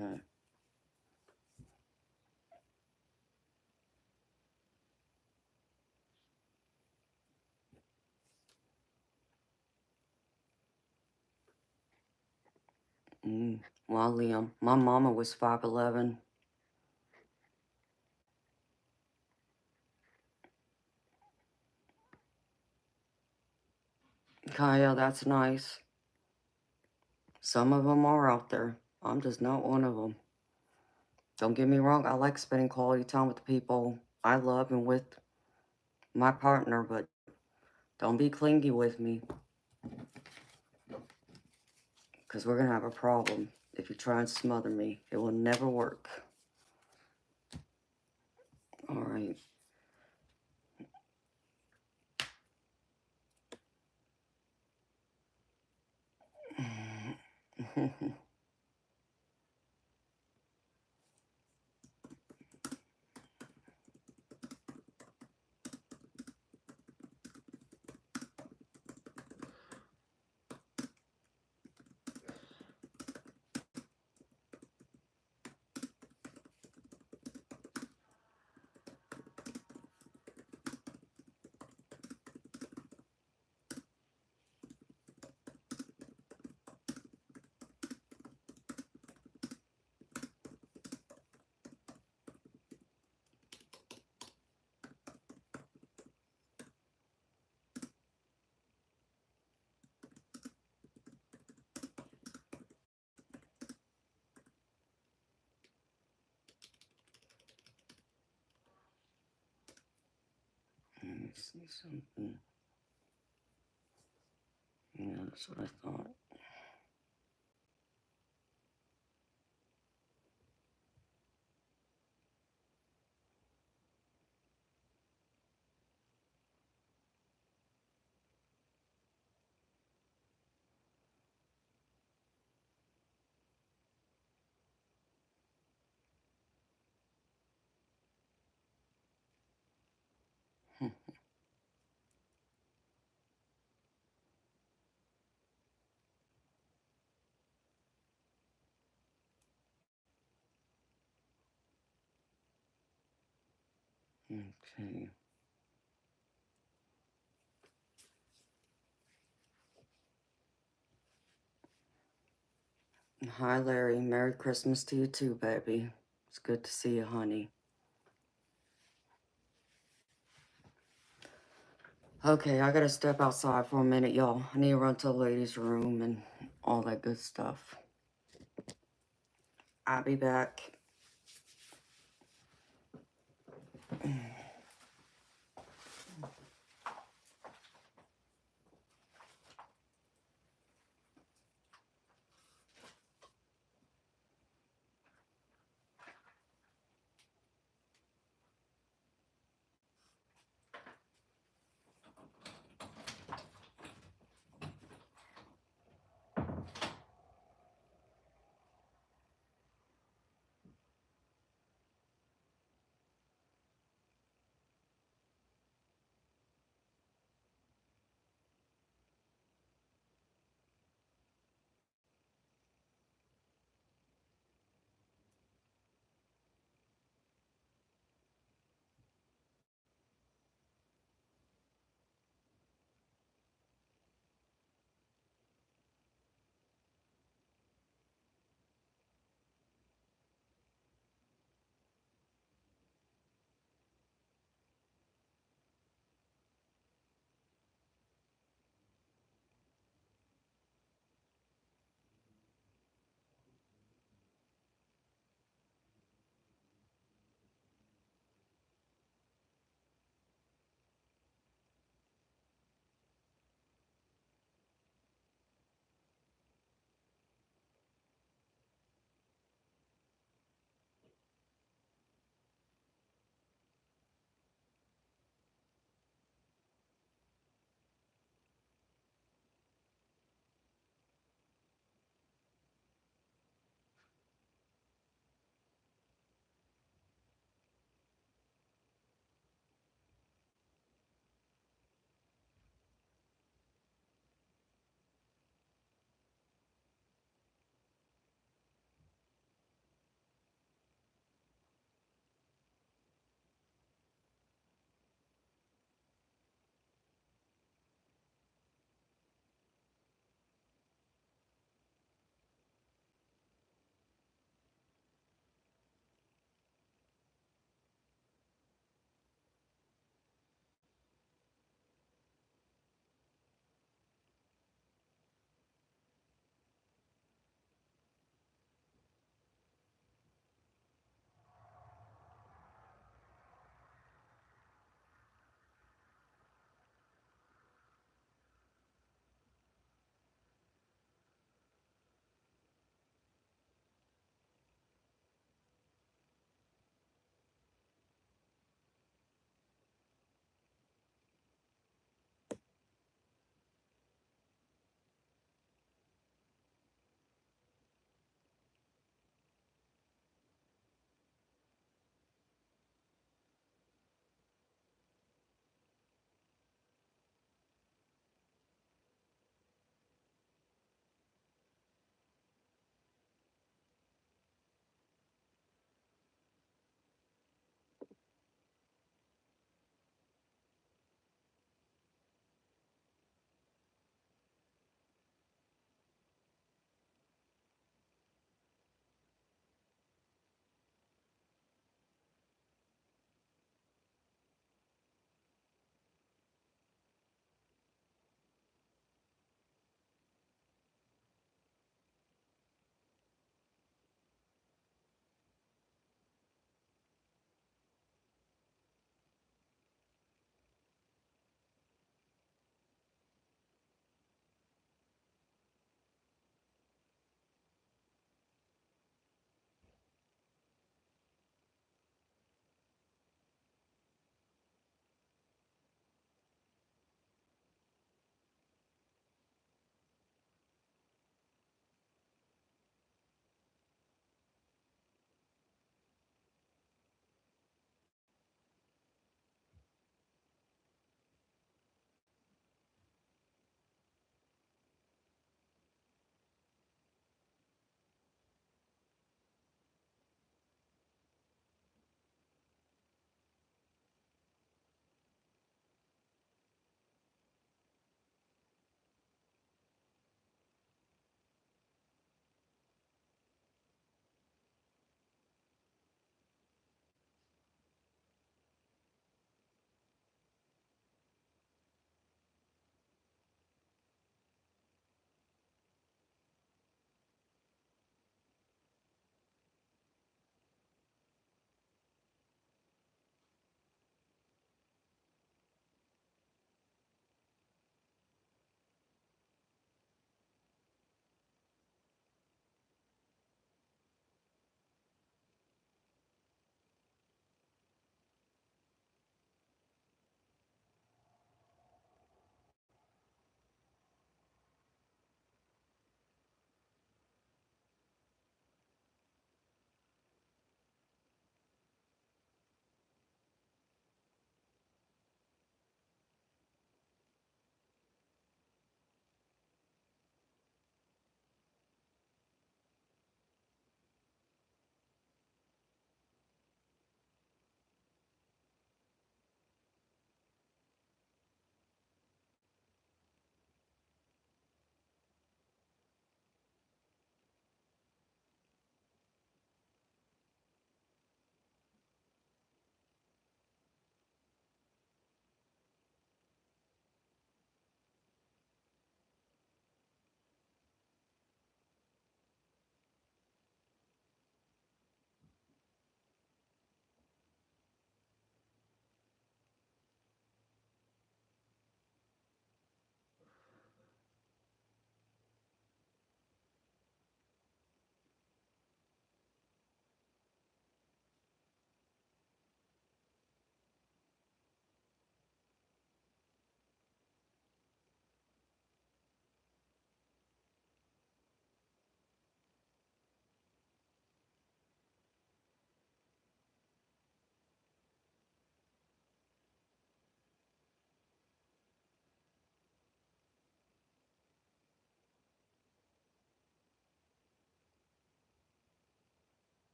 Okay. Well, Liam, my mama was 5'11". Kaya, that's nice. Some of them are out there. I'm just not one of them. Don't get me wrong, I like spending quality time with the people I love and with my partner, but don't be clingy with me, because we're going to have a problem if you try and smother me. It will never work. All right. Let me see something. Yeah, that's what I thought. Okay. Hi, Larry. Merry Christmas to you too, baby. It's good to see you, honey. Okay, I gotta step outside for a minute, y'all. I need to run to the ladies' room and all that good stuff. I'll be back.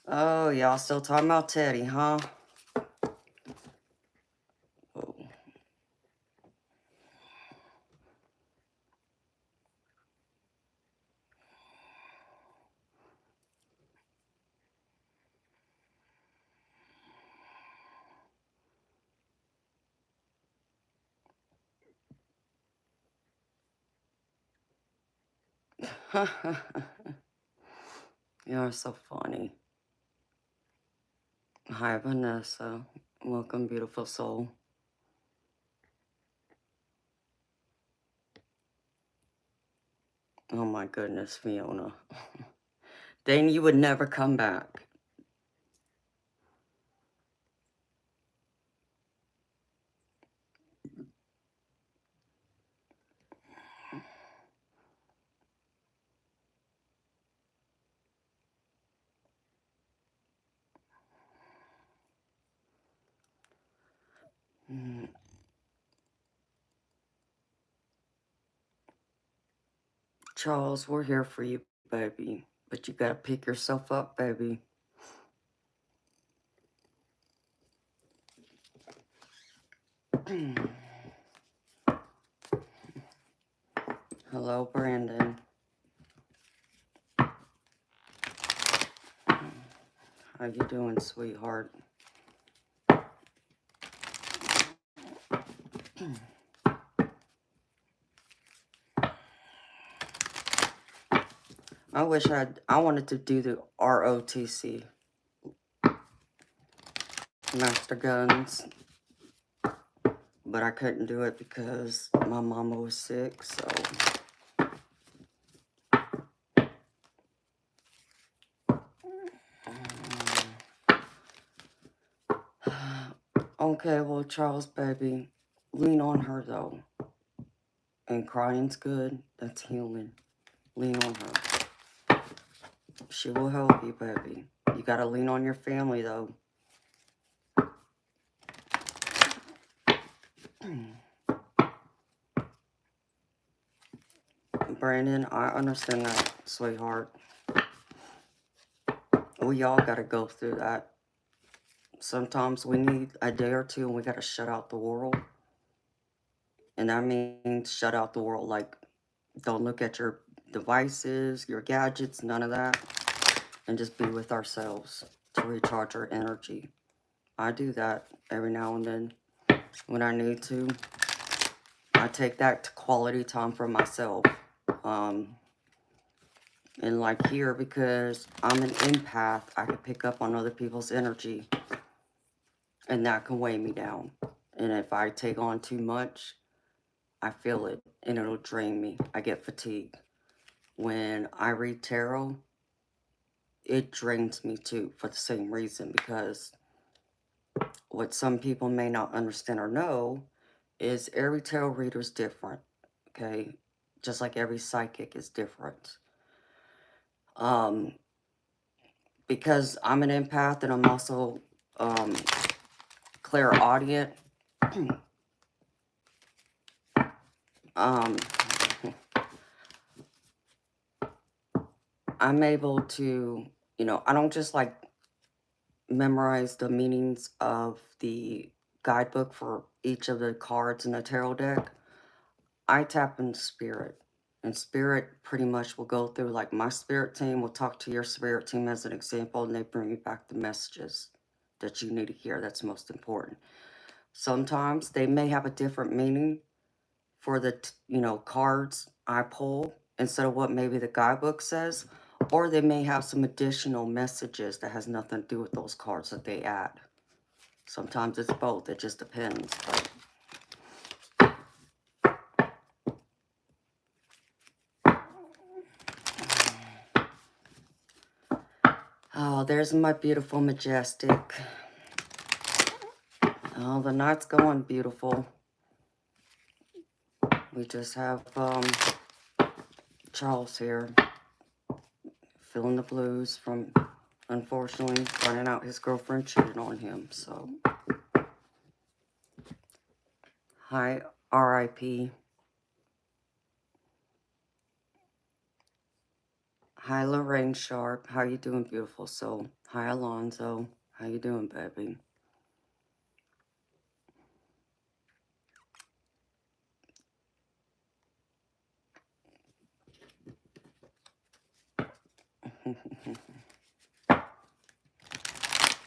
Oh, y'all still talking about Teddy, huh? You're so funny. Hi, Vanessa. Welcome, beautiful soul. Oh my goodness, Fiona. Then you would never come back. Mm. Charles, we're here for you, baby. But you gotta pick yourself up, baby. Hello, Brandon. How you doing, sweetheart? I wish I wanted to do the ROTC, Master Guns, but I couldn't do it because my mama was sick, so. Okay, well, Charles, baby, lean on her, though. And crying's good. That's healing. Lean on her. She will help you, baby. You gotta lean on your family, though. Brandon, I understand that, sweetheart. We all gotta go through that. Sometimes we need a day or two and we gotta shut out the world. And that means shut out the world, like don't look at your devices, your gadgets, none of that. And just be with ourselves to recharge our energy. I do that every now and then when I need to. I take that quality time for myself. And like here, because I'm an empath, I can pick up on other people's energy. And that can weigh me down. And if I take on too much, I feel it. And it'll drain me. I get fatigued. When I read tarot, it drains me too for the same reason. Because what some people may not understand or know is every tarot reader is different. Okay? Just like every psychic is different. Because I'm an empath and I'm also clairaudient. I'm able to, I don't just like memorize the meanings of the guidebook for each of the cards in the tarot deck. I tap into spirit. And spirit pretty much will go through, like my spirit team will talk to your spirit team as an example, and they bring you back the messages that you need to hear. That's most important. Sometimes they may have a different meaning for the, cards I pull instead of what maybe the guidebook says, or they may have some additional messages that has nothing to do with those cards that they add. Sometimes it's both. It just depends. But oh, there's my beautiful Majestic. Oh, the night's going beautiful. We just have Charles here, feeling the blues from, unfortunately, finding out his girlfriend cheated on him. So, hi, R.I.P. Hi, Lorraine Sharp. How you doing, beautiful soul? Hi, Alonzo. How you doing, baby?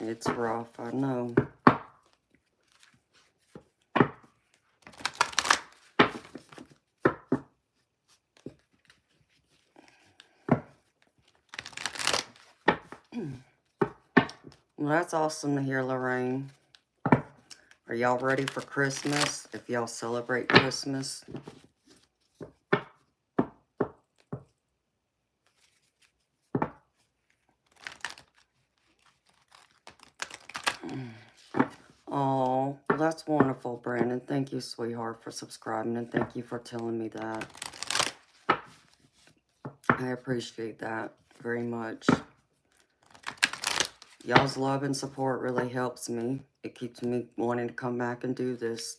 It's rough, I know. Well, that's awesome to hear, Lorraine. Are y'all ready for Christmas? If y'all celebrate Christmas? Oh, well, that's wonderful, Brandon. Thank you, sweetheart, for subscribing, and thank you for telling me that. I appreciate that very much. Y'all's love and support really helps me. It keeps me wanting to come back and do this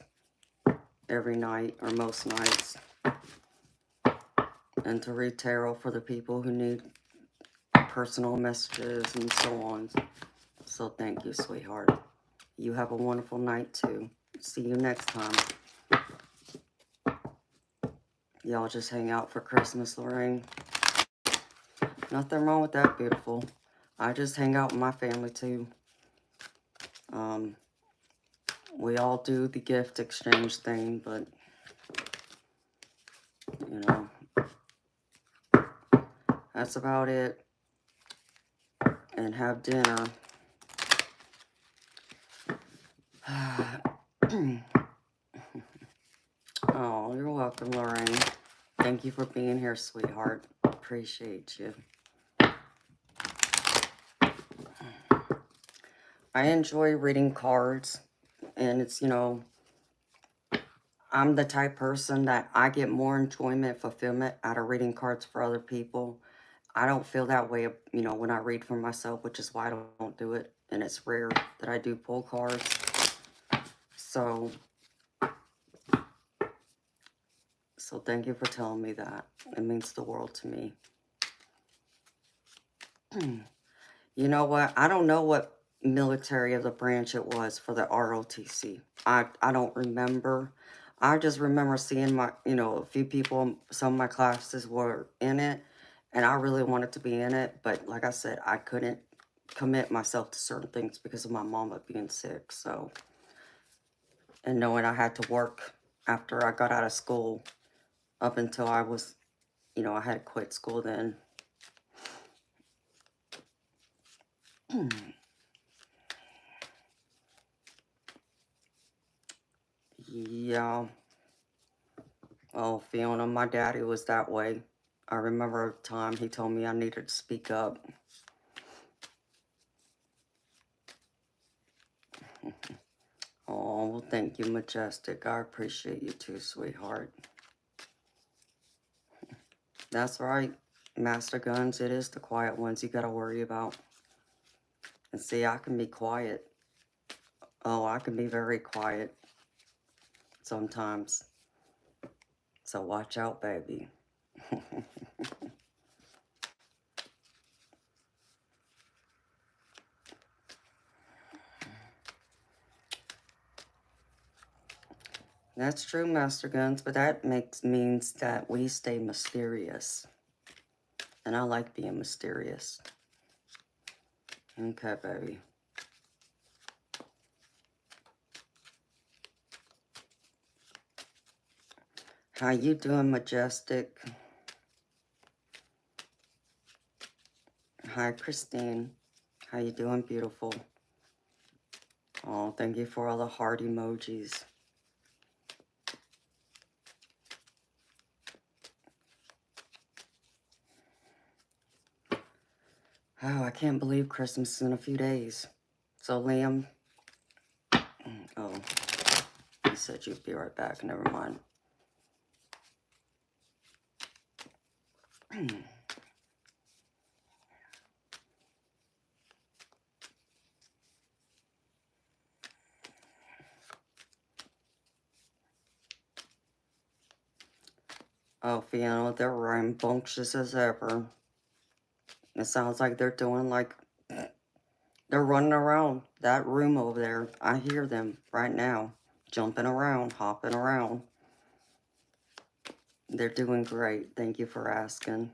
every night, or most nights. And to read tarot for the people who need personal messages and so on. So thank you, sweetheart. You have a wonderful night, too. See you next time. Y'all just hang out for Christmas, Lorraine. Nothing wrong with that, beautiful. I just hang out with my family, too. We all do the gift exchange thing, but, you know, that's about it. And have dinner. Oh, you're welcome, Lorraine. Thank you for being here, sweetheart. Appreciate you. I enjoy reading cards, and it's, you know, I'm the type person that I get more enjoyment, fulfillment out of reading cards for other people. I don't feel that way, you know, when I read for myself, which is why I don't do it. And it's rare that I do pull cards. So thank you for telling me that. It means the world to me. You know what? I don't know what military of the branch it was for the ROTC. I don't remember. I just remember seeing my, you know, a few people, some of my classes were in it, and I really wanted to be in it. But like I said, I couldn't commit myself to certain things because of my mama being sick. So, and knowing I had to work after I got out of school up until I was, you know, I had to quit school then. Yeah. Oh, Fiona, my daddy was that way. I remember a time he told me I needed to speak up. Oh, well, thank you, Majestic. I appreciate you too, sweetheart. That's right, Master Guns. It is the quiet ones you got to worry about. And see, I can be quiet. Oh, I can be very quiet sometimes. So watch out, baby. That's true, Master Guns, but that means that we stay mysterious. And I like being mysterious. Okay, baby. How you doing, Majestic? Hi, Christine. How you doing, beautiful? Oh, thank you for all the heart emojis. Oh, I can't believe Christmas is in a few days. So, Liam... Oh, you said you'd be right back. Never mind. Oh, Fiona, they're rambunctious as ever. It sounds like they're doing like, they're running around that room over there. I hear them right now, jumping around, hopping around. They're doing great. Thank you for asking.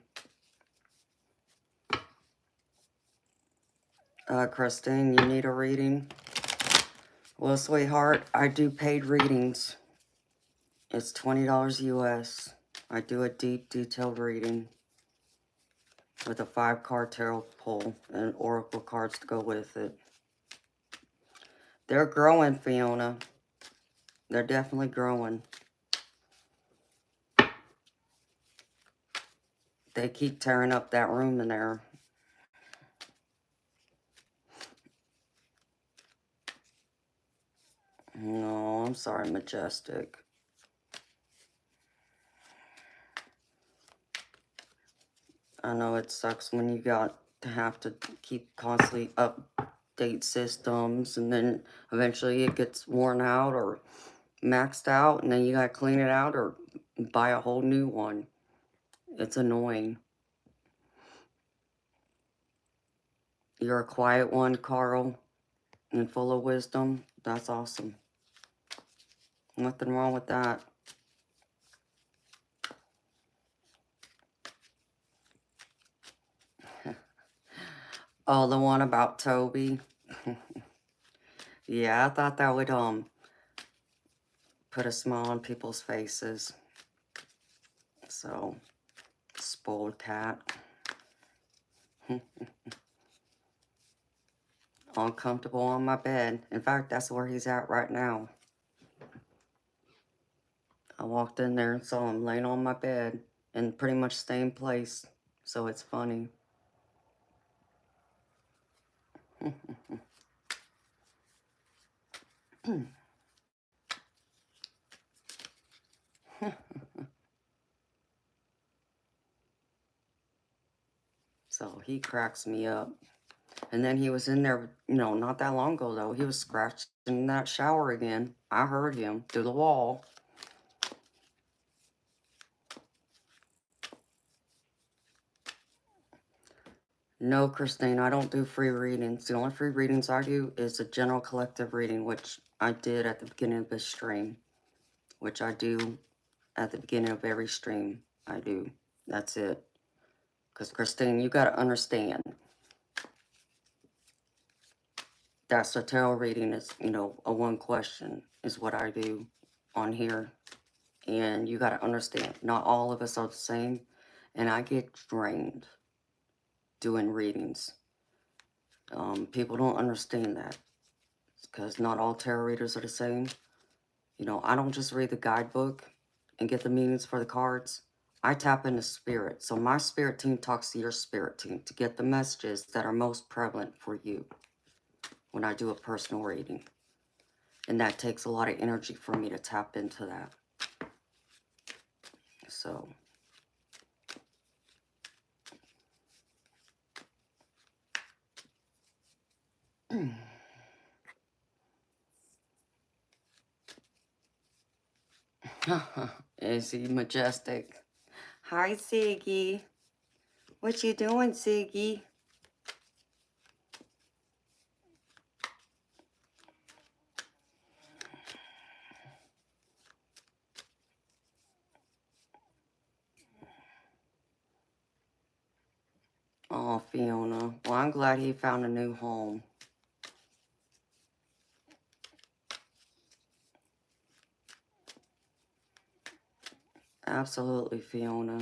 Christine, you need a reading? Well, sweetheart, I do paid readings. It's $20 US. I do a deep, detailed reading with a 5-card tarot pull and oracle cards to go with it. They're growing, Fiona. They're definitely growing. They keep tearing up that room in there. No, I'm sorry, Majestic. I know it sucks when you got to have to keep constantly update systems, and then eventually it gets worn out or maxed out, and then you gotta clean it out or buy a whole new one. It's annoying. You're a quiet one, Carl, and full of wisdom. That's awesome. Nothing wrong with that. Oh, the one about Toby. Yeah, I thought that would put a smile on people's faces. So, spoiled cat. Uncomfortable on my bed. In fact, that's where he's at right now. I walked in there and saw him laying on my bed in pretty much the same place. So it's funny. So he cracks me up. And then he was in there, you know, not that long ago, though. He was scratching in that shower again. I heard him through the wall. No, Christine, I don't do free readings. The only free readings I do is a general collective reading, which I did at the beginning of this stream. Which I do at the beginning of every stream. I do. That's it. Because, Christine, you got to understand. That's a tarot reading is, you know, a one question is what I do on here. And you got to understand, not all of us are the same. And I get drained doing readings. People don't understand that. Because not all tarot readers are the same. You know, I don't just read the guidebook and get the meanings for the cards. I tap into spirit. So my spirit team talks to your spirit team to get the messages that are most prevalent for you when I do a personal reading. And that takes a lot of energy for me to tap into that. So. Is he majestic? Hi, Siggy. What you doing, Siggy? Oh, Fiona. Well, I'm glad he found a new home. Absolutely, Fiona.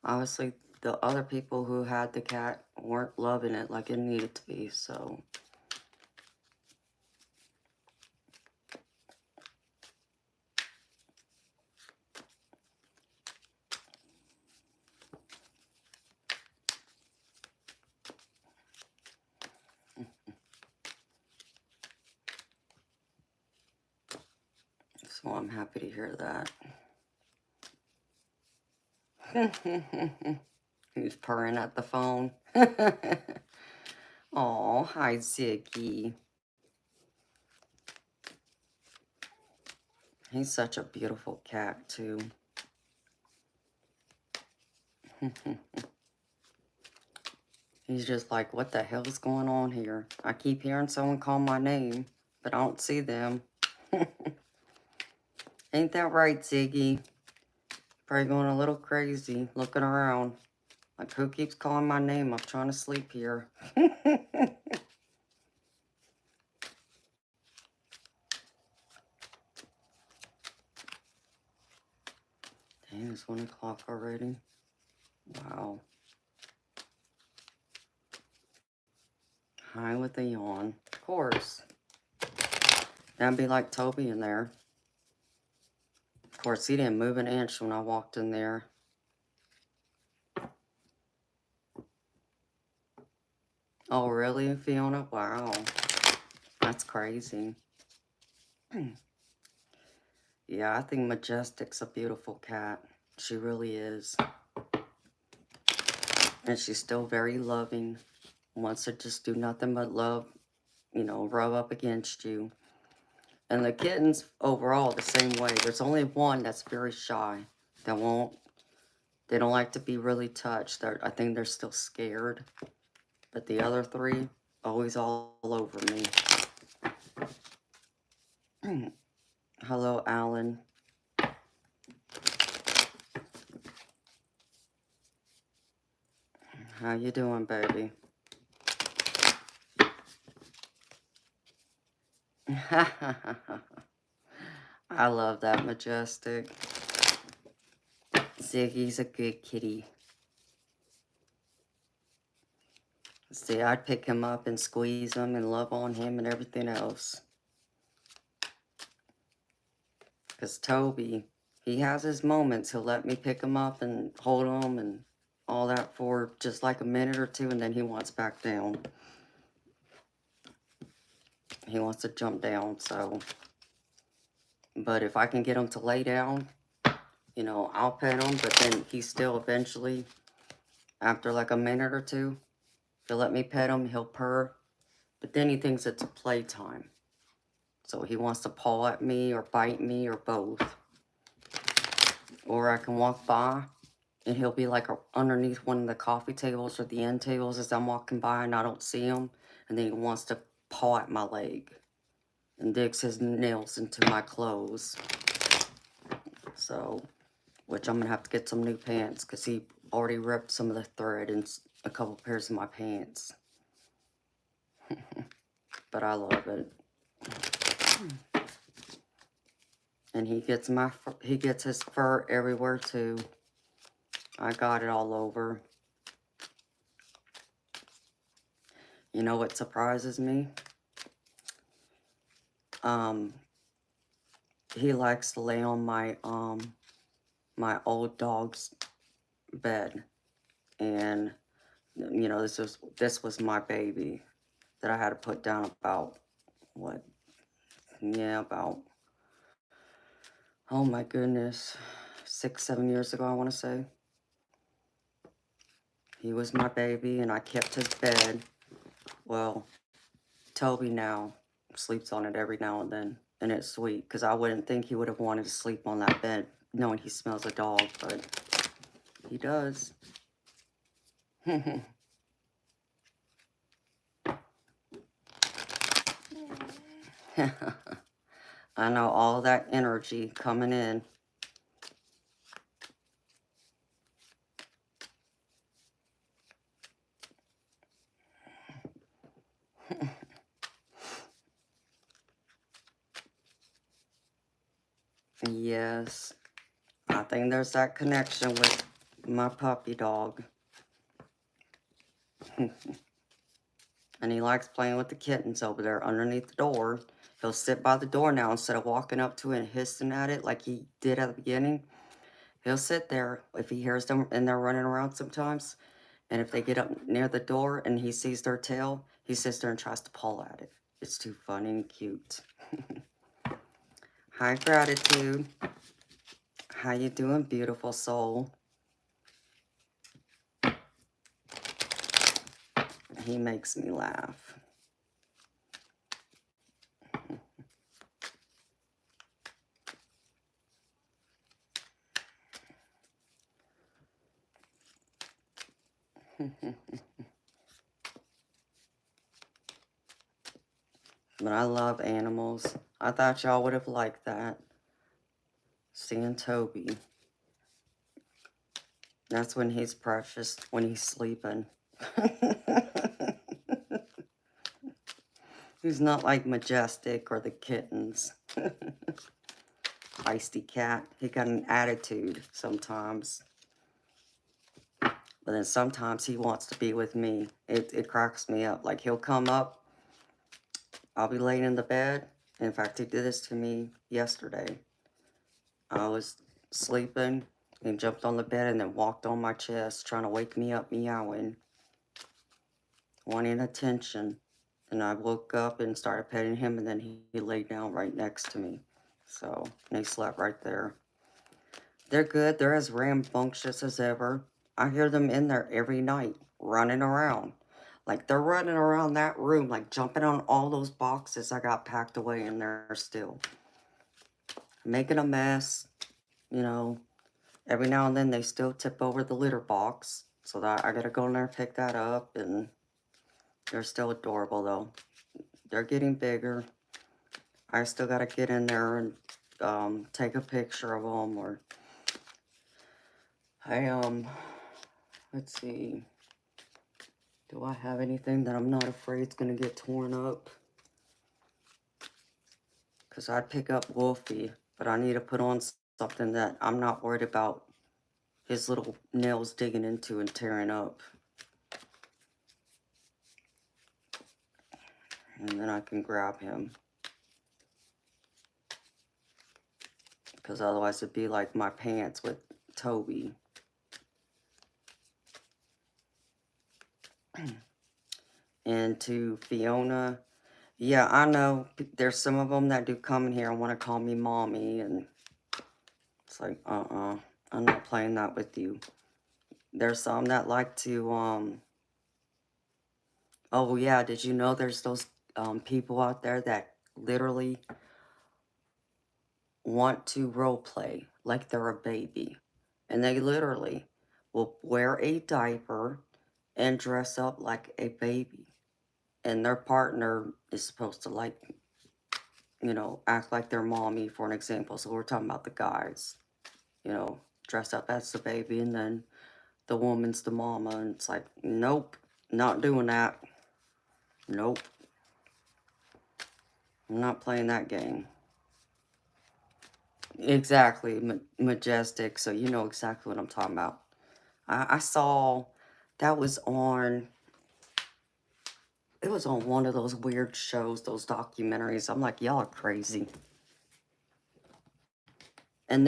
Obviously, the other people who had the cat weren't loving it like it needed to be, so. So I'm happy to hear that. He's purring at the phone. Oh, hi, Ziggy. He's such a beautiful cat, too. He's just like, what the hell is going on here? I keep hearing someone call my name, but I don't see them. Ain't that right, Ziggy? Probably going a little crazy, looking around. Like, who keeps calling my name? I'm trying to sleep here. Dang, it's 1 o'clock already. Wow. Hi with a yawn. Of course. That'd be like Toby in there. Of course, he didn't move an inch when I walked in there. Oh, really, Fiona? Wow. That's crazy. Yeah, I think Majestic's a beautiful cat. She really is. And she's still very loving. Wants to just do nothing but love, you know, rub up against you. And the kittens, overall, the same way. There's only one that's very shy. They don't like to be really touched. I think they're still scared. But the other three, always all over me. Hello, Alan. How you doing, baby? I love that, Majestic. Ziggy's a good kitty. See, I'd pick him up and squeeze him and love on him and everything else. Because Toby, he has his moments. He'll let me pick him up and hold him and all that for just like a minute or two, and then he wants back down. He wants to jump down, so. But if I can get him to lay down, you know, I'll pet him, but then he still eventually, after like a minute or two, he'll let me pet him, he'll purr, but then he thinks it's playtime. So he wants to paw at me or bite me or both. Or I can walk by and he'll be like underneath one of the coffee tables or the end tables as I'm walking by and I don't see him. And then he wants to paw at my leg and digs his nails into my clothes. So, which I'm going to have to get some new pants because he already ripped some of the thread in a couple pairs of my pants. But I love it. And he gets his fur everywhere too. I got it all over. You know what surprises me? He likes to lay on my my old dog's bed. And you know, this was my baby that I had to put down about what? Yeah, about, oh my goodness, 6, 7 years ago, I want to say. He was my baby, and I kept his bed. Well, Toby now sleeps on it every now and then, and it's sweet, because I wouldn't think he would have wanted to sleep on that bed, knowing he smells a dog, but he does. I know all that energy coming in. Yes, I think there's that connection with my puppy dog. And he likes playing with the kittens over there underneath the door. He'll sit by the door now instead of walking up to it and hissing at it like he did at the beginning. He'll sit there if he hears them and they're running around sometimes. And if they get up near the door and he sees their tail, he sits there and tries to paw at it. It's too funny and cute. Hi, Gratitude. How you doing, beautiful soul? He makes me laugh. But I love animals. I thought y'all would have liked that. Seeing Toby. That's when he's precious, when he's sleeping. He's not like Majestic or the kittens. Feisty cat. He got an attitude sometimes. But then sometimes he wants to be with me. It cracks me up. Like, he'll come up. I'll be laying in the bed. In fact, he did this to me yesterday. I was sleeping. He jumped on the bed and then walked on my chest, trying to wake me up, meowing, wanting attention. And I woke up and started petting him, and then he laid down right next to me. So, and he slept right there. They're good. They're as rambunctious as ever. I hear them in there every night, running around. Like, they're running around that room, like jumping on all those boxes I got packed away in there still. Making a mess, you know. Every now and then they still tip over the litter box. So that I gotta go in there and pick that up. And they're still adorable, though. They're getting bigger. I still gotta get in there and take a picture of them. Or let's see. Do I have anything that I'm not afraid is going to get torn up? Because I'd pick up Wolfie, but I need to put on something that I'm not worried about his little nails digging into and tearing up. And then I can grab him. Because otherwise it'd be like my pants with Toby. And to Fiona, yeah, I know there's some of them that do come in here and want to call me mommy, and it's like, I'm not playing that with you. There's some that like to, oh yeah, did you know there's those people out there that literally want to role play like they're a baby, and they literally will wear a diaper and dress up like a baby, and their partner is supposed to, like, you know, act like their mommy, for an example. So we're talking about the guys, you know, dress up as the baby, and then the woman's the mama, and it's like, nope, not doing that. Nope. I'm not playing that game. Exactly, Majestic, so you know exactly what I'm talking about. I saw, that was on, it was on one of those weird shows, those documentaries. I'm like, y'all are crazy. And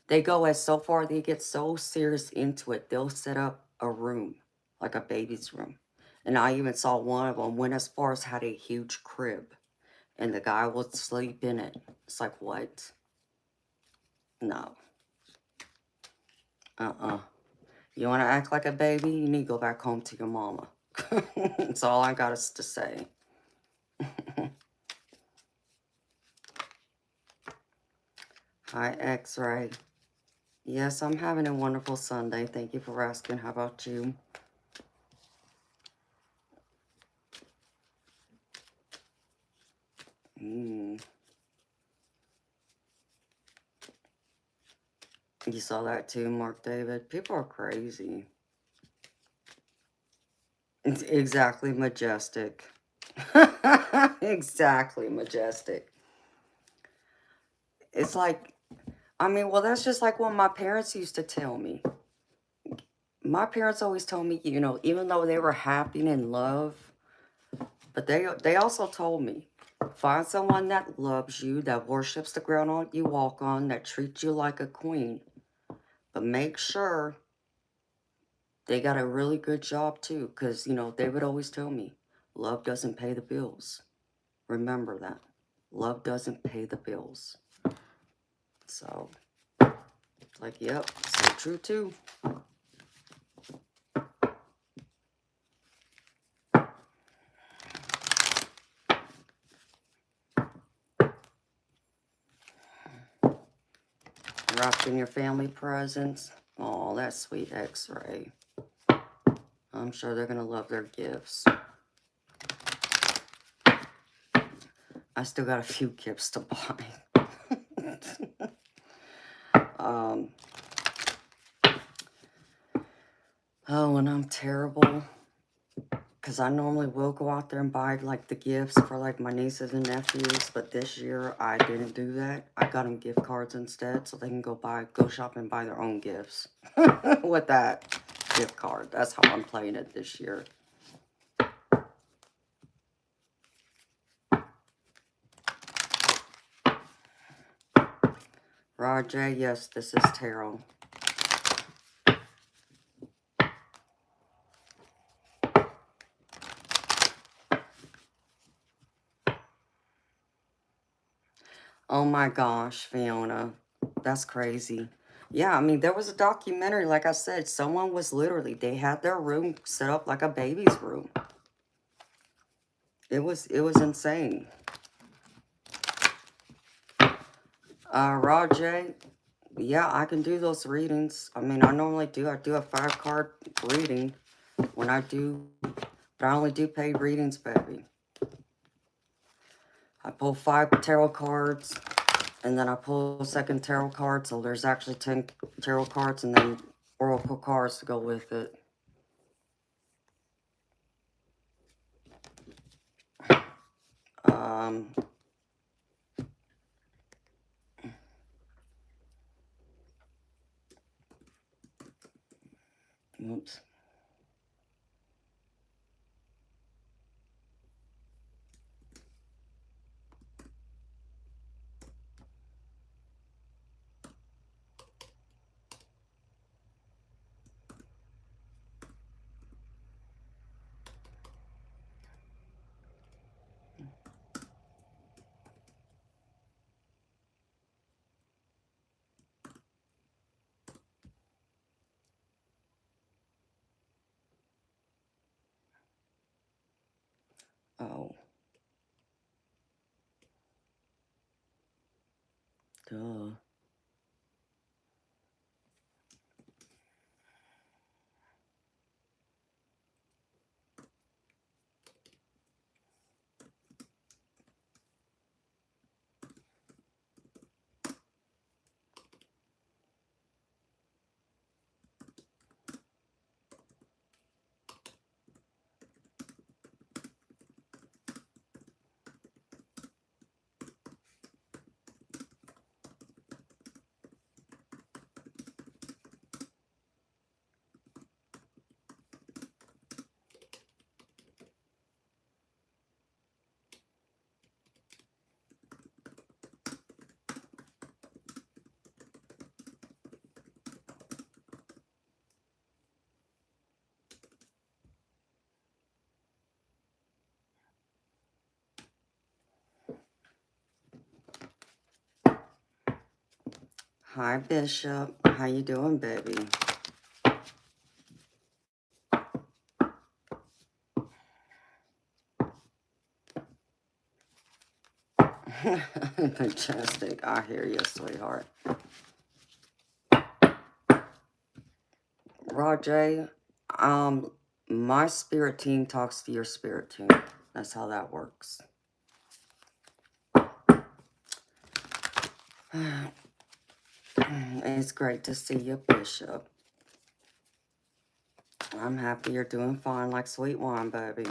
they go as so far, they get so serious into it, they'll set up a room, like a baby's room. And I even saw one of them went as far as had a huge crib, and the guy would sleep in it. It's like, what? No. You want to act like a baby? You need to go back home to your mama. That's all I got to say. Hi, X-Ray. Yes, I'm having a wonderful Sunday. Thank you for asking. How about you? You saw that too, Mark David? People are crazy. It's exactly, Majestic. Exactly, Majestic. It's like, I mean, well, that's just like what my parents used to tell me. My parents always told me, you know, even though they were happy and in love, but they also told me, find someone that loves you, that worships the ground you walk on, that treats you like a queen. But make sure they got a really good job too, because, you know, they would always tell me, love doesn't pay the bills. Remember that. Love doesn't pay the bills. So, like, yep, so true too. Wrapped in your family presents. Oh, that's sweet, X-Ray. I'm sure they're going to love their gifts. I still got a few gifts to buy. Oh, and I'm terrible. Because I normally will go out there and buy, like, the gifts for, like, my nieces and nephews. But this year, I didn't do that. I got them gift cards instead so they can go shop and buy their own gifts with that gift card. That's how I'm playing it this year. Roger, yes, this is tarot. Oh my gosh, Fiona. That's crazy. Yeah, I mean, there was a documentary, like I said, someone was literally, they had their room set up like a baby's room. It was insane. Rajay, yeah, I can do those readings. I mean, I normally do. I do a 5-card reading when I do, but I only do paid readings, baby. I pull 5 tarot cards, and then I pull a second tarot card, so there's actually 10 tarot cards, and then oracle cards to go with it. Oops. Oh. Duh. Hi, Bishop. How you doing, baby? Fantastic. I hear you, sweetheart. Rajay, my spirit team talks to your spirit team. That's how that works. It's great to see you, Bishop. I'm happy you're doing fine like sweet wine, baby.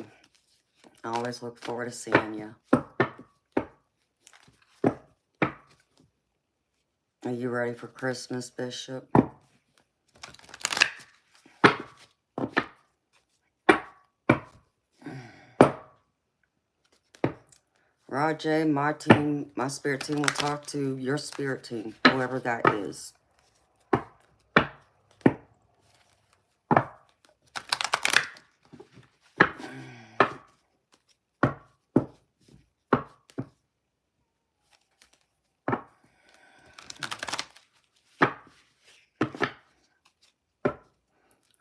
I always look forward to seeing you. Are you ready for Christmas, Bishop? Rajay, my team, my spirit team will talk to your spirit team, whoever that is.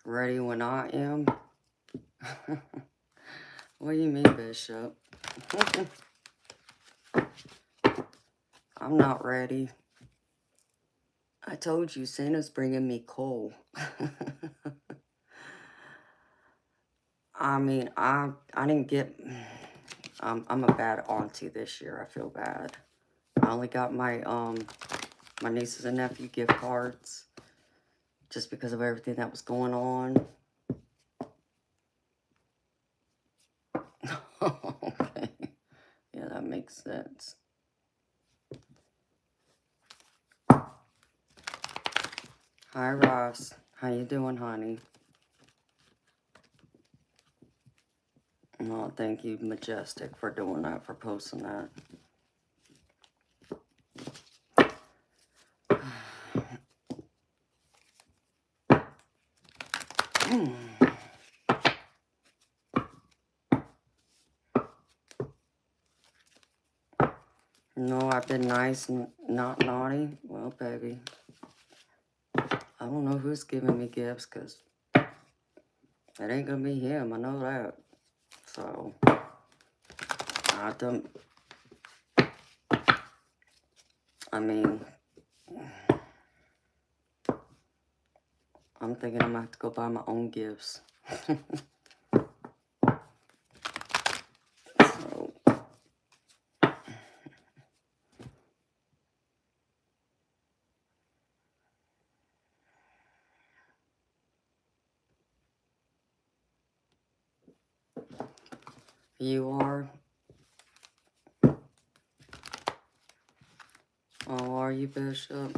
Ready when I am? What do you mean, Bishop? I'm not ready. I told you, Santa's bringing me coal. I mean, I didn't get... I'm a bad auntie this year. I feel bad. I only got my my nieces and nephew gift cards just because of everything that was going on. Okay. Yeah, that makes sense. Hi, Ross. How you doing, honey? Oh, thank you, Majestic, for doing that, for posting that. No, I've been nice and not naughty. Well, baby, I don't know who's giving me gifts, because it ain't gonna be him. I know that. So, I don't... I mean, I'm thinking I'm gonna have to go buy my own gifts. So, you are? Oh, are you, Bishop?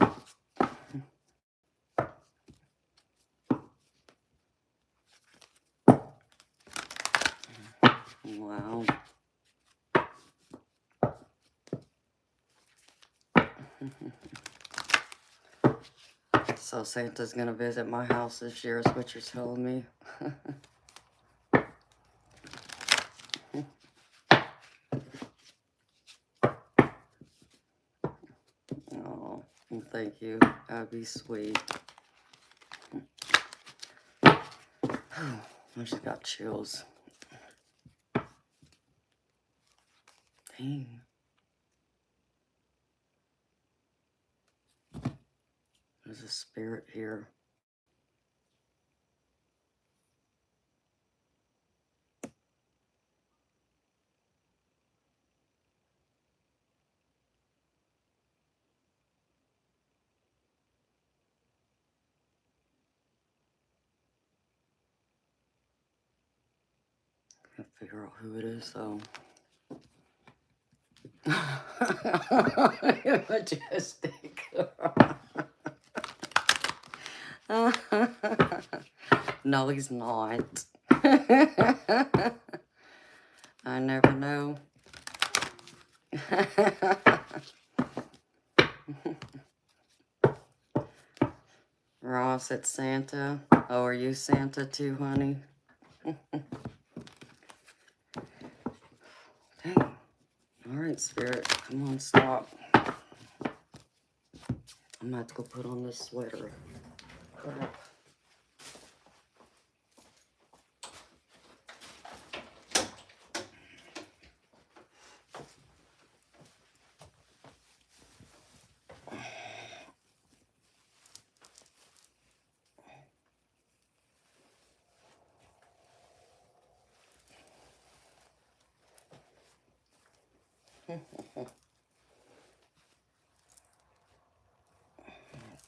Wow. So Santa's gonna visit my house this year is what you're telling me? Oh, thank you. That'd be sweet. I just got chills. Dang. There's a spirit here. Can't figure out who it is, though. Majestic. No, he's not. I never know. Ross, it's Santa. Oh, are you Santa too, honey? Dang. All right, Spirit. Come on, stop. I'm gonna have to go put on this sweater. Crap.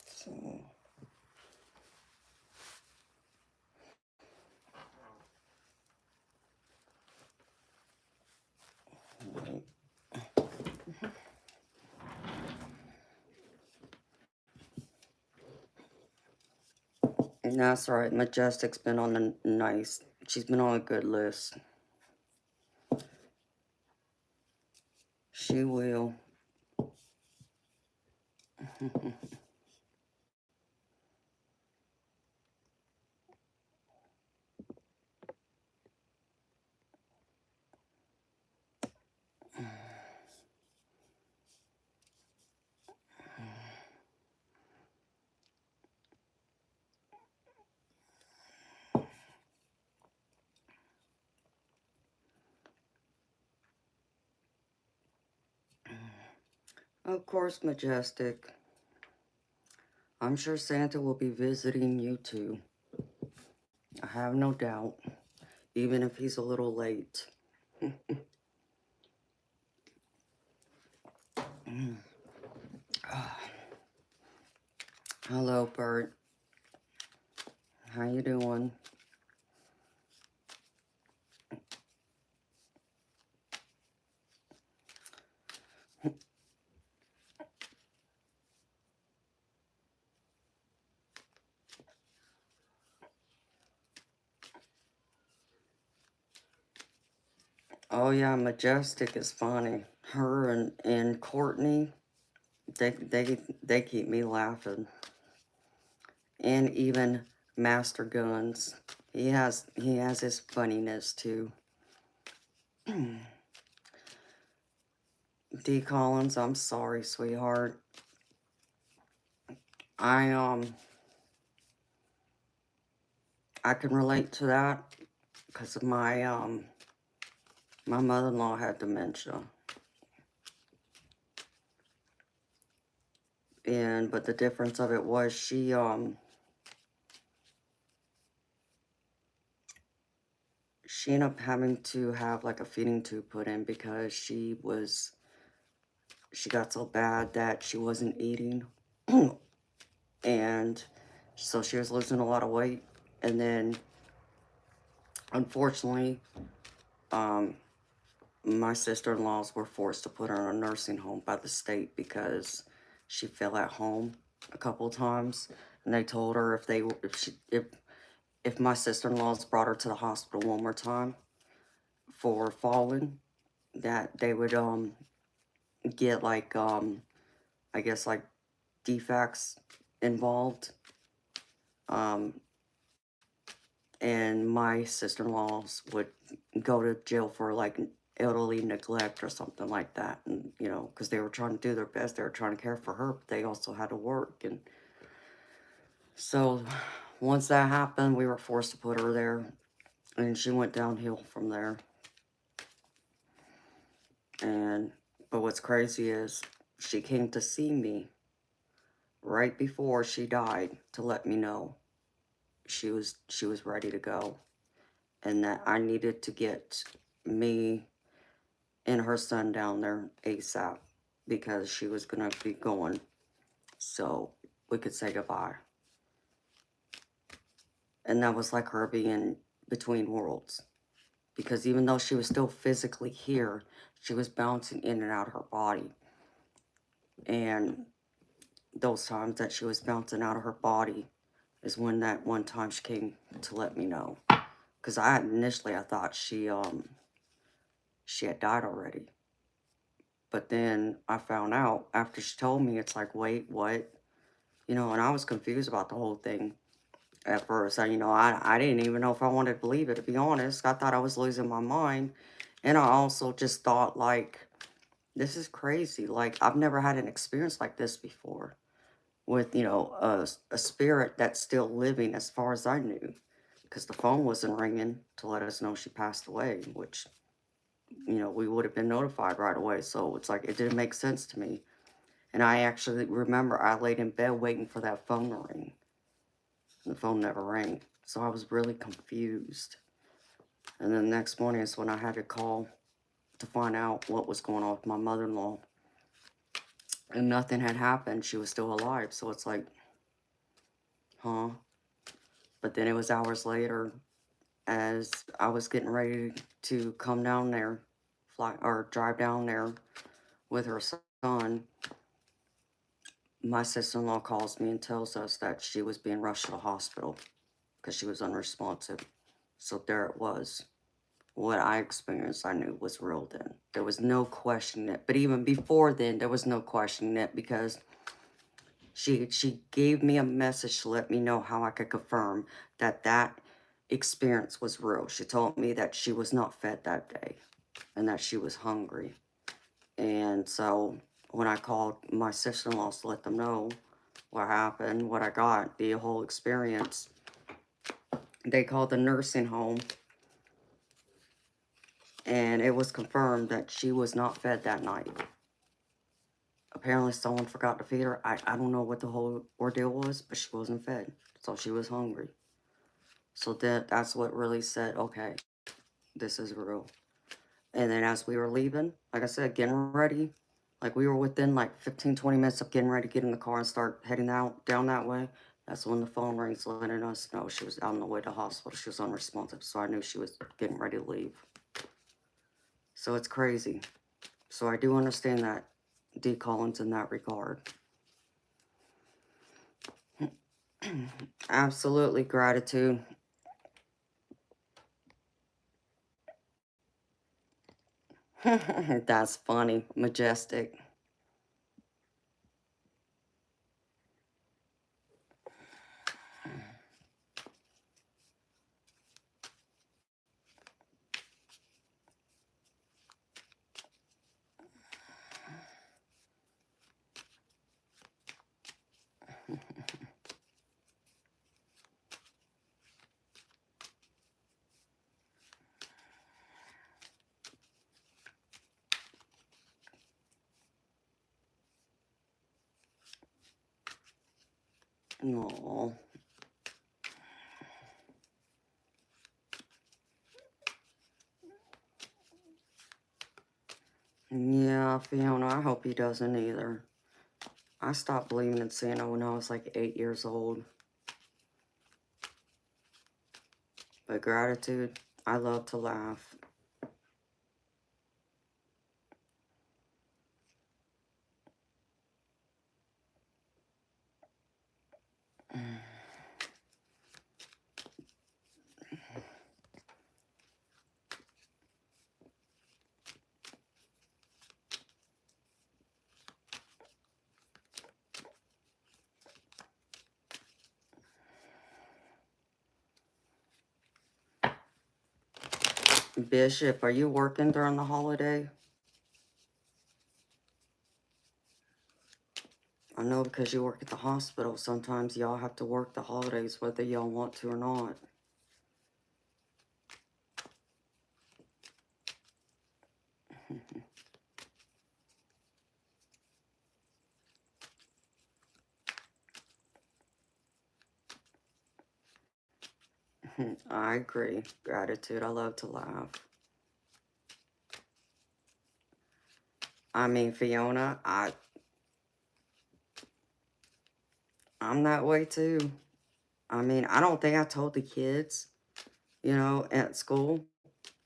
So, right. And that's right. Majestic's been on a nice. She's been on a good list. She will. Of course, Majestic. I'm sure Santa will be visiting you too. I have no doubt. Even if he's a little late. Hello, Bert. How you doing? Oh yeah, Majestic is funny. Her and Courtney, they keep me laughing. And even Master Guns, he has his funniness too. D Collins, I'm sorry, sweetheart. I I can relate to that because of my mother-in-law had dementia. And but the difference of it was she ended up having to have like a feeding tube put in because she got so bad that she wasn't eating. And so she was losing a lot of weight. And then unfortunately, um my sister-in-laws were forced to put her in a nursing home by the state because she fell at home a couple of times, and they told her if my sister-in-laws brought her to the hospital one more time for falling, that they would get like I guess like defects involved, um and my sister-in-laws would go to jail for like elderly neglect or something like that. And because they were trying to do their best, they were trying to care for her, but they also had to work. And so once that happened, we were forced to put her there, and she went downhill from there. And but what's crazy is she came to see me right before she died to let me know she was ready to go, and that I needed to get me and her son down there ASAP because she was going to be going, so we could say goodbye. And that was like her being between worlds, because even though she was still physically here, she was bouncing in and out of her body. And those times that she was bouncing out of her body is when that one time she came to let me know, because initially I thought she had died already. But then I found out after she told me, it's like, wait, what? And I was confused about the whole thing at first. I didn't even know if I wanted to believe it, to be honest. I thought I was losing my mind. And I also just thought, like, this is crazy. Like, I've never had an experience like this before with, a spirit that's still living as far as I knew. Because the phone wasn't ringing to let us know she passed away, which, we would have been notified right away. So it's like, it didn't make sense to me. And I actually remember I laid in bed waiting for that phone to ring. The phone never rang. So I was really confused. And then the next morning is when I had to call to find out what was going on with my mother-in-law. And nothing had happened. She was still alive. So it's like, huh? But then it was hours later, as I was getting ready to come down there, fly or drive down there with her son, my sister-in-law calls me and tells us that she was being rushed to the hospital because she was unresponsive. So there it was. What I experienced, I knew was real then. There was no questioning it. But even before then, there was no questioning it, because she gave me a message to let me know how I could confirm that experience was real. She told me that she was not fed that day and that she was hungry. And so when I called my sister-in-law to let them know what happened, what I got, the whole experience, they called the nursing home, and it was confirmed that she was not fed that night. Apparently someone forgot to feed her. I don't know what the whole ordeal was, but she wasn't fed. So she was hungry. So that's what really said, okay, this is real. And then as we were leaving, like I said, getting ready, Like, we were within, like, 15, 20 minutes of getting ready to get in the car and start heading out, down that way. That's when the phone rings, letting us know she was on the way to hospital. She was unresponsive, so I knew she was getting ready to leave. So it's crazy. So I do understand that, D. Collins, in that regard. Absolutely, gratitude. That's funny. Majestic. No. Yeah, Fiona, I hope he doesn't either. I stopped believing in Santa when I was like 8 years old. But gratitude, I love to laugh. Bishop, are you working during the holiday? I know because you work at the hospital, sometimes y'all have to work the holidays whether y'all want to or not. I agree. Gratitude, I love to laugh. I mean, Fiona, I'm that way too. I mean, I don't think I told the kids, at school.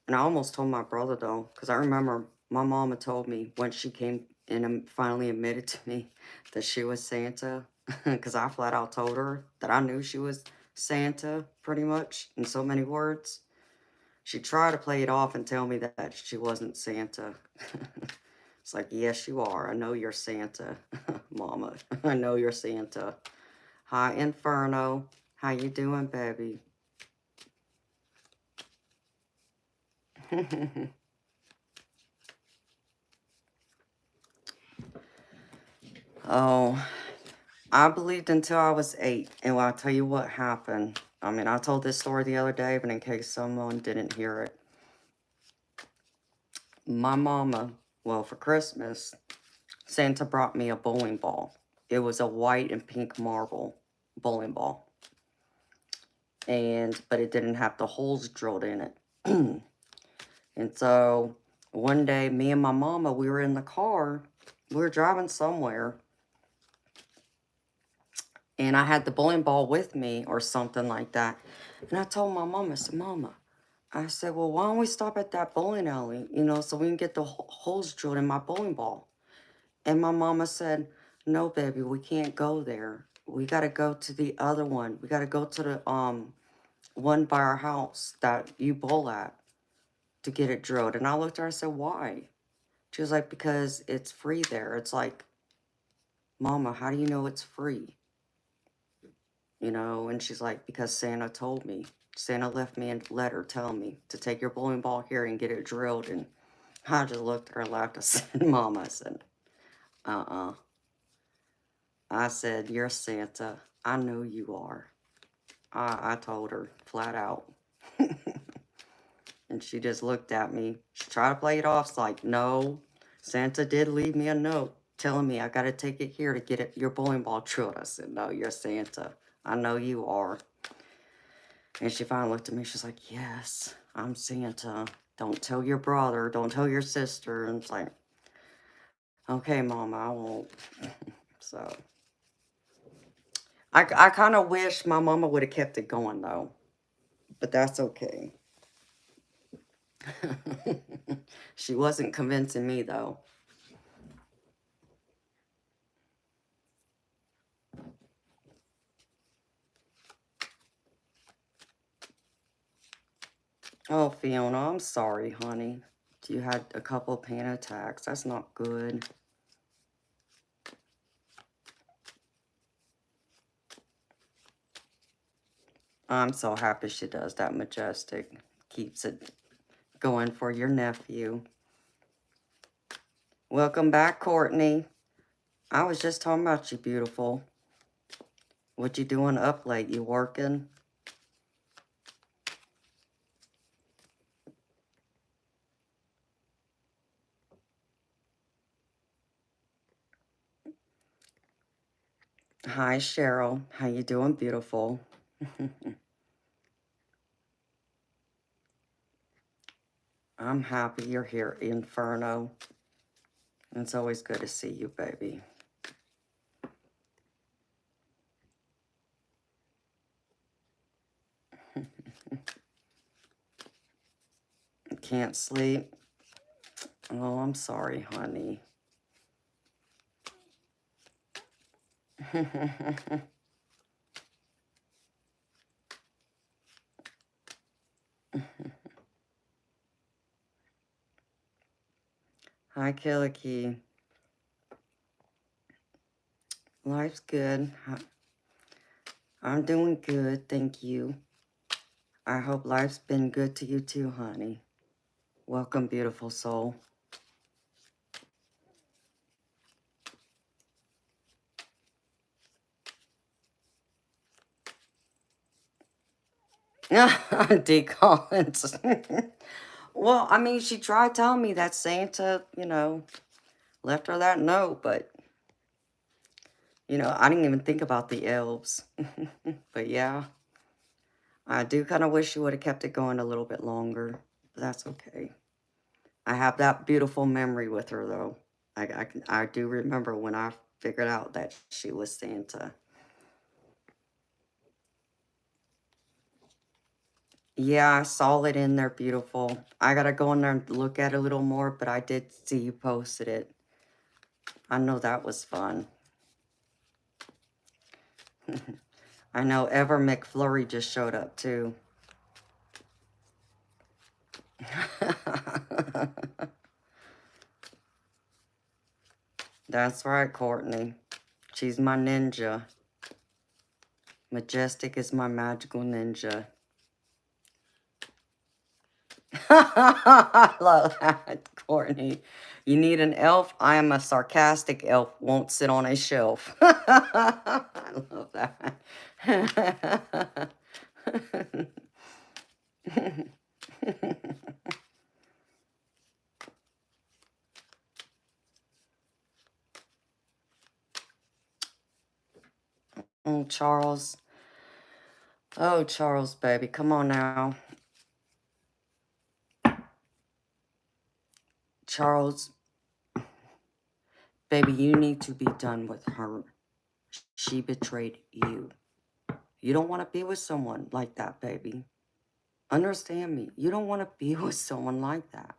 And I almost told my brother, though, because I remember my mama told me when she came in and finally admitted to me that she was Santa, because I flat out told her that I knew she was Santa, pretty much, in so many words. She tried to play it off and tell me that she wasn't Santa. It's like, yes, you are. I know you're Santa, Mama. I know you're Santa. Hi, Inferno. How you doing, baby? Oh, I believed until I was 8, and I'll tell you what happened. I mean, I told this story the other day, but in case someone didn't hear it. My mama, well, for Christmas, Santa brought me a bowling ball. It was a white and pink marble bowling ball. But it didn't have the holes drilled in it. And so, one day, me and my mama, we were in the car. We were driving somewhere. And I had the bowling ball with me or something like that. And I told my mama, I said, Mama, I said, well, why don't we stop at that bowling alley, so we can get the holes drilled in my bowling ball. And my mama said, no, baby, we can't go there. We got to go to the other one. We got to go to the one by our house that you bowl at to get it drilled. And I looked at her, I said, why? She was like, because it's free there. It's like, Mama, how do you know it's free? And she's like, because Santa told me. Santa left me a letter telling me to take your bowling ball here and get it drilled. And I just looked at her and laughed. I said, Mama, I said, uh-uh. I said, you're Santa. I know you are. I told her flat out. And she just looked at me. She tried to play it off. It's like, no, Santa did leave me a note telling me I got to take it here to get your bowling ball drilled. I said, no, you're Santa. I know you are. And she finally looked at me. She's like, yes, I'm Santa. Don't tell your brother. Don't tell your sister. And it's like, Okay, Mama, I won't. So, I kind of wish my mama would have kept it going, though. But that's okay. She wasn't convincing me, though. Oh, Fiona, I'm sorry, honey. You had a couple panic attacks. That's not good. I'm so happy she does that, Majestic. Keeps it going for your nephew. Welcome back, Courtney. I was just talking about you, beautiful. What you doing up late? You working? Hi, Cheryl. How you doing, beautiful? I'm happy you're here, Inferno. It's always good to see you, baby. Can't sleep? Oh, I'm sorry, honey. Hi, Killicky. Life's good. I'm doing good, thank you. I hope life's been good to you too, honey. Welcome, beautiful soul. D. Collins. Well, I mean, she tried telling me that Santa, left her that note, but, I didn't even think about the elves. But yeah, I do kind of wish she would have kept it going a little bit longer. But that's okay. I have that beautiful memory with her, though. I do remember when I figured out that she was Santa. Yeah, I saw it in there, beautiful. I gotta go in there and look at it a little more, but I did see you posted it. I know that was fun. I know Ever McFlurry just showed up, too. That's right, Courtney. She's my ninja. Majestic is my magical ninja. I love that, Courtney. You need an elf? I am a sarcastic elf, won't sit on a shelf. I love that. Oh, Charles. Oh, Charles, baby. Come on now. Charles, baby, you need to be done with her. She betrayed you. You don't want to be with someone like that, baby. Understand me. You don't want to be with someone like that.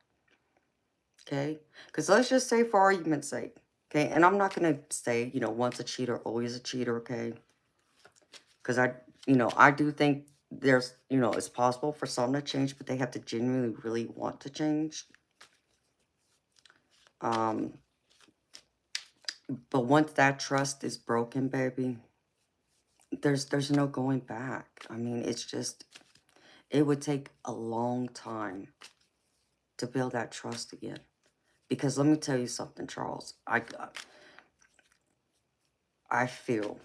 Okay? Because let's just say, for argument's sake, okay? And I'm not going to say, once a cheater, always a cheater, okay? Because I do think there's, it's possible for some to change, but they have to genuinely really want to change. But once that trust is broken, baby, there's no going back. I mean, it's just, it would take a long time to build that trust again. Because let me tell you something, Charles. I feel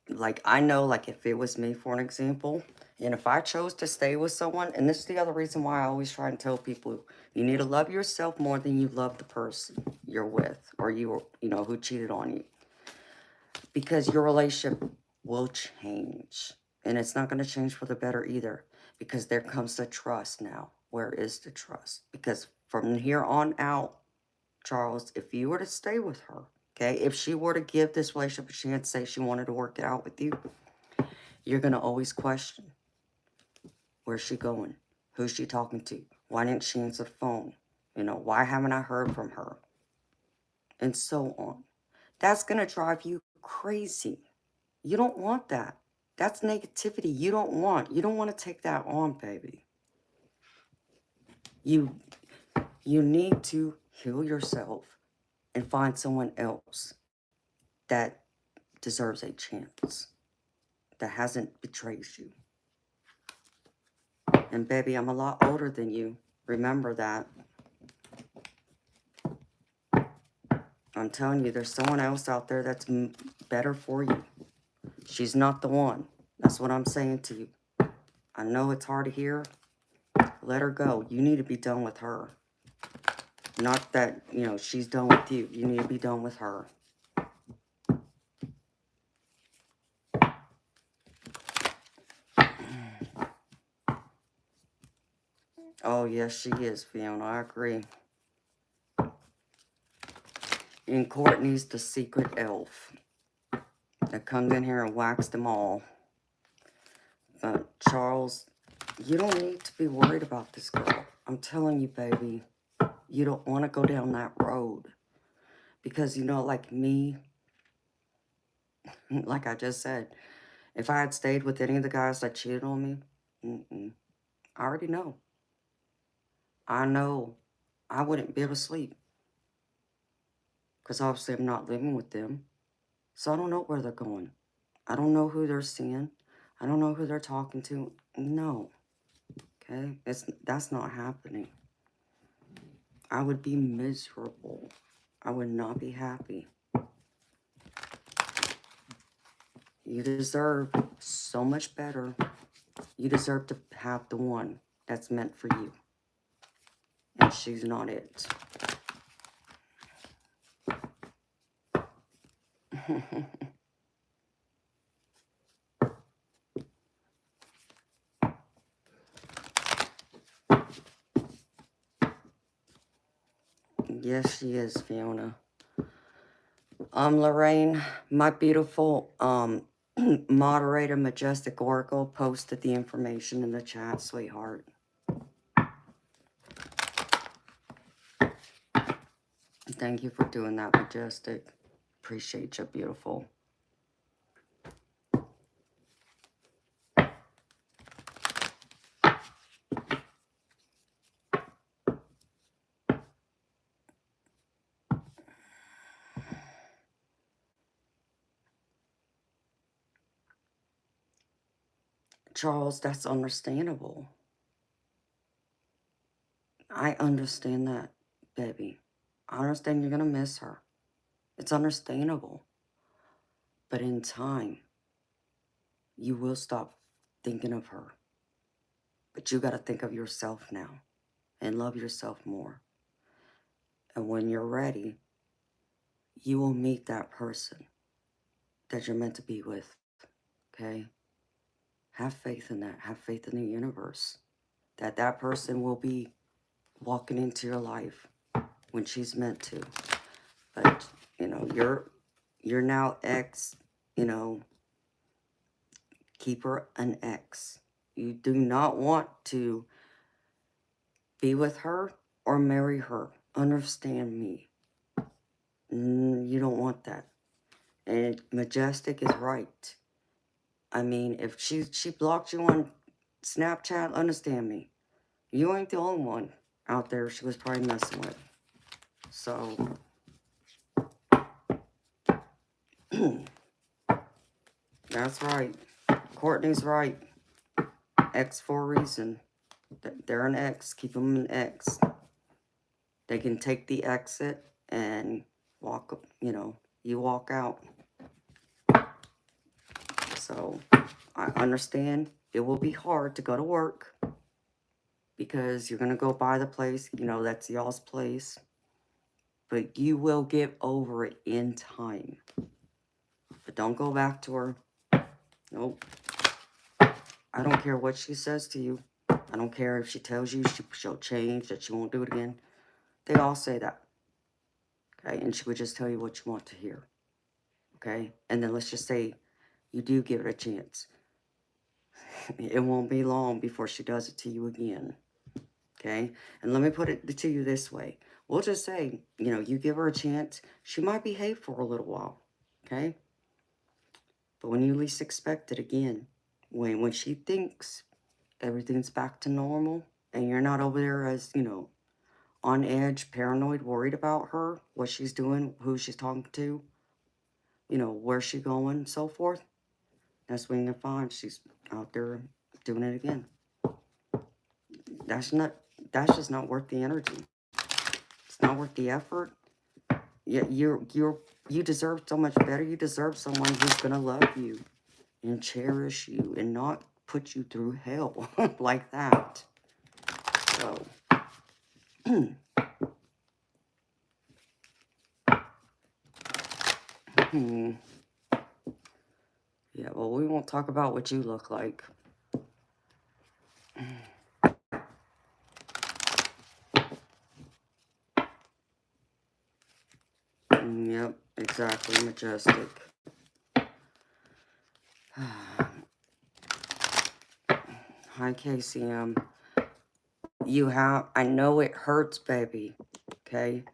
like, I know, like, if it was me, for an example, and if I chose to stay with someone, and this is the other reason why I always try and tell people, you need to love yourself more than you love the person you're with, or who cheated on you. Because your relationship will change. And it's not going to change for the better either. Because there comes the trust now. Where is the trust? Because from here on out, Charles, if you were to stay with her, okay, if she were to give this relationship a chance, say she wanted to work it out with you, you're going to always question, where's she going? Who's she talking to? Why didn't she answer the phone? You know, why haven't I heard from her? And so on. That's going to drive you crazy. You don't want that. That's negativity you don't want. You don't want to take that on, baby. You need to heal yourself and find someone else that deserves a chance, that hasn't betrayed you. And baby, I'm a lot older than you. Remember that. I'm telling you, there's someone else out there that's better for you. She's not the one. That's what I'm saying to you. I know it's hard to hear. Let her go. You need to be done with her. Not that, you know, she's done with you. You need to be done with her. Oh, yes, she is, Fiona. I agree. And Courtney's the secret elf that comes in here and whacks them all. But, Charles, you don't need to be worried about this girl. I'm telling you, baby, you don't want to go down that road. Because, you know, like me, like I just said, if I had stayed with any of the guys that cheated on me, I already know. I know I wouldn't be able to sleep. Because obviously I'm not living with them. So I don't know where they're going. I don't know who they're seeing. I don't know who they're talking to. No. Okay? That's not happening. I would be miserable. I would not be happy. You deserve so much better. You deserve to have the one that's meant for you. And she's not it. Yes, she is, Fiona. Lorraine, my beautiful moderator, Majestic Oracle, posted the information in the chat, sweetheart. Thank you for doing that, Majestic. Appreciate you, beautiful. Charles, that's understandable. I understand that, baby. I understand you're going to miss her. It's understandable. But in time, you will stop thinking of her. But you got to think of yourself now and love yourself more. And when you're ready, you will meet that person that you're meant to be with, okay? Have faith in that. Have faith in the universe. That person will be walking into your life when she's meant to. But, you know, you're now ex, you know, keep her an ex. You do not want to be with her or marry her. Understand me. You don't want that. And Majestic is right. I mean, if she blocked you on Snapchat, understand me. You ain't the only one out there she was probably messing with. So, that's right. Courtney's right. X for a reason. They're an X. Keep them an X. They can take the exit and walk, you know, you walk out. So, I understand it will be hard to go to work because you're going to go by the place, you know, that's y'all's place. But you will get over it in time. But don't go back to her. Nope. I don't care what she says to you. I don't care if she tells you she'll change, that she won't do it again. They all say that. Okay? And she would just tell you what you want to hear. Okay? And then let's just say you do give it a chance. It won't be long before she does it to you again. Okay? And let me put it to you this way. We'll just say, you know, you give her a chance. She might behave for a little while. Okay? But when you least expect it again, when she thinks everything's back to normal and you're not over there as, you know, on edge, paranoid, worried about her, what she's doing, who she's talking to, you know, where's she going, so forth, that's when you find she's out there doing it again. That's just not worth the energy. It's not worth the effort. You deserve so much better. You deserve someone who's gonna love you and cherish you and not put you through hell like that. So yeah, well, we won't talk about what you look like. Yep, exactly, majestic. Hi, KCM. I know it hurts, baby, okay?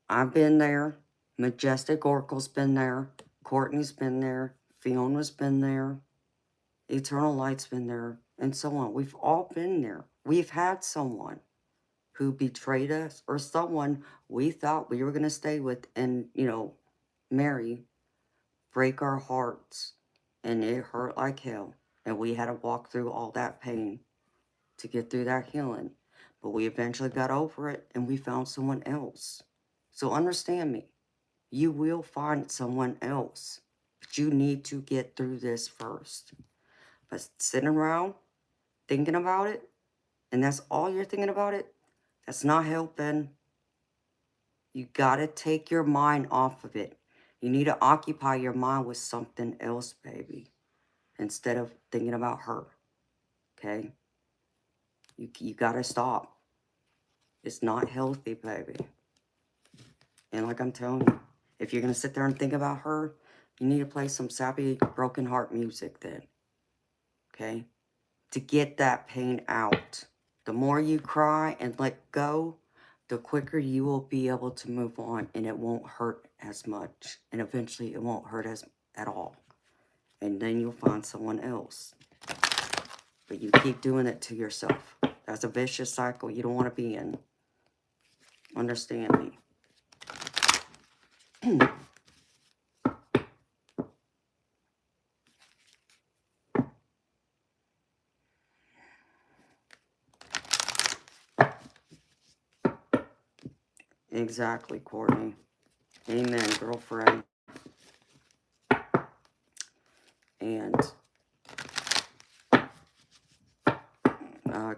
I've been there. Majestic Oracle's been there. Courtney's been there. Fiona's been there. Eternal Light's been there. And so on. We've all been there. We've had someone who betrayed us or someone we thought we were going to stay with and, you know, marry, break our hearts. And it hurt like hell. And we had to walk through all that pain to get through that healing. But we eventually got over it and we found someone else. So understand me. You will find someone else. But you need to get through this first. But sitting around thinking about it, and that's all you're thinking about it, that's not helping. You got to take your mind off of it. You need to occupy your mind with something else, baby, instead of thinking about her. Okay? You got to stop. It's not healthy, baby. And like I'm telling you, if you're going to sit there and think about her, you need to play some sappy, broken heart music then. Okay? To get that pain out. The more you cry and let go, the quicker you will be able to move on and it won't hurt as much. And eventually it won't hurt at all. And then you'll find someone else. But you keep doing it to yourself. That's a vicious cycle you don't want to be in. Understand me. Exactly, Courtney. Amen, girlfriend. And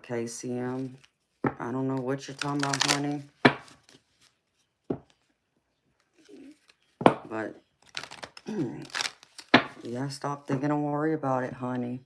KCM, I don't know what you're talking about, honey. But yeah, stop thinking and worry about it, honey.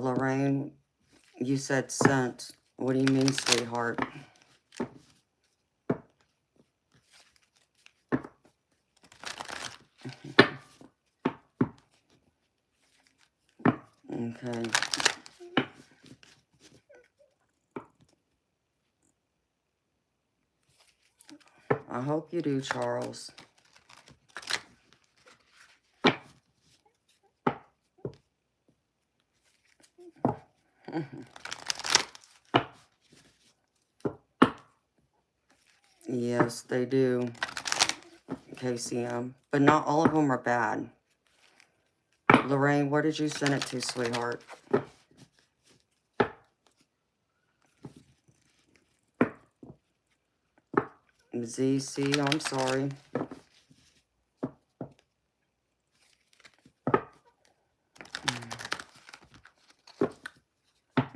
Lorraine, you said sent. What do you mean, sweetheart? Okay. I hope you do, Charles. Yes, they do, KCM. But not all of them are bad. Lorraine, where did you send it to, sweetheart? ZC, I'm sorry.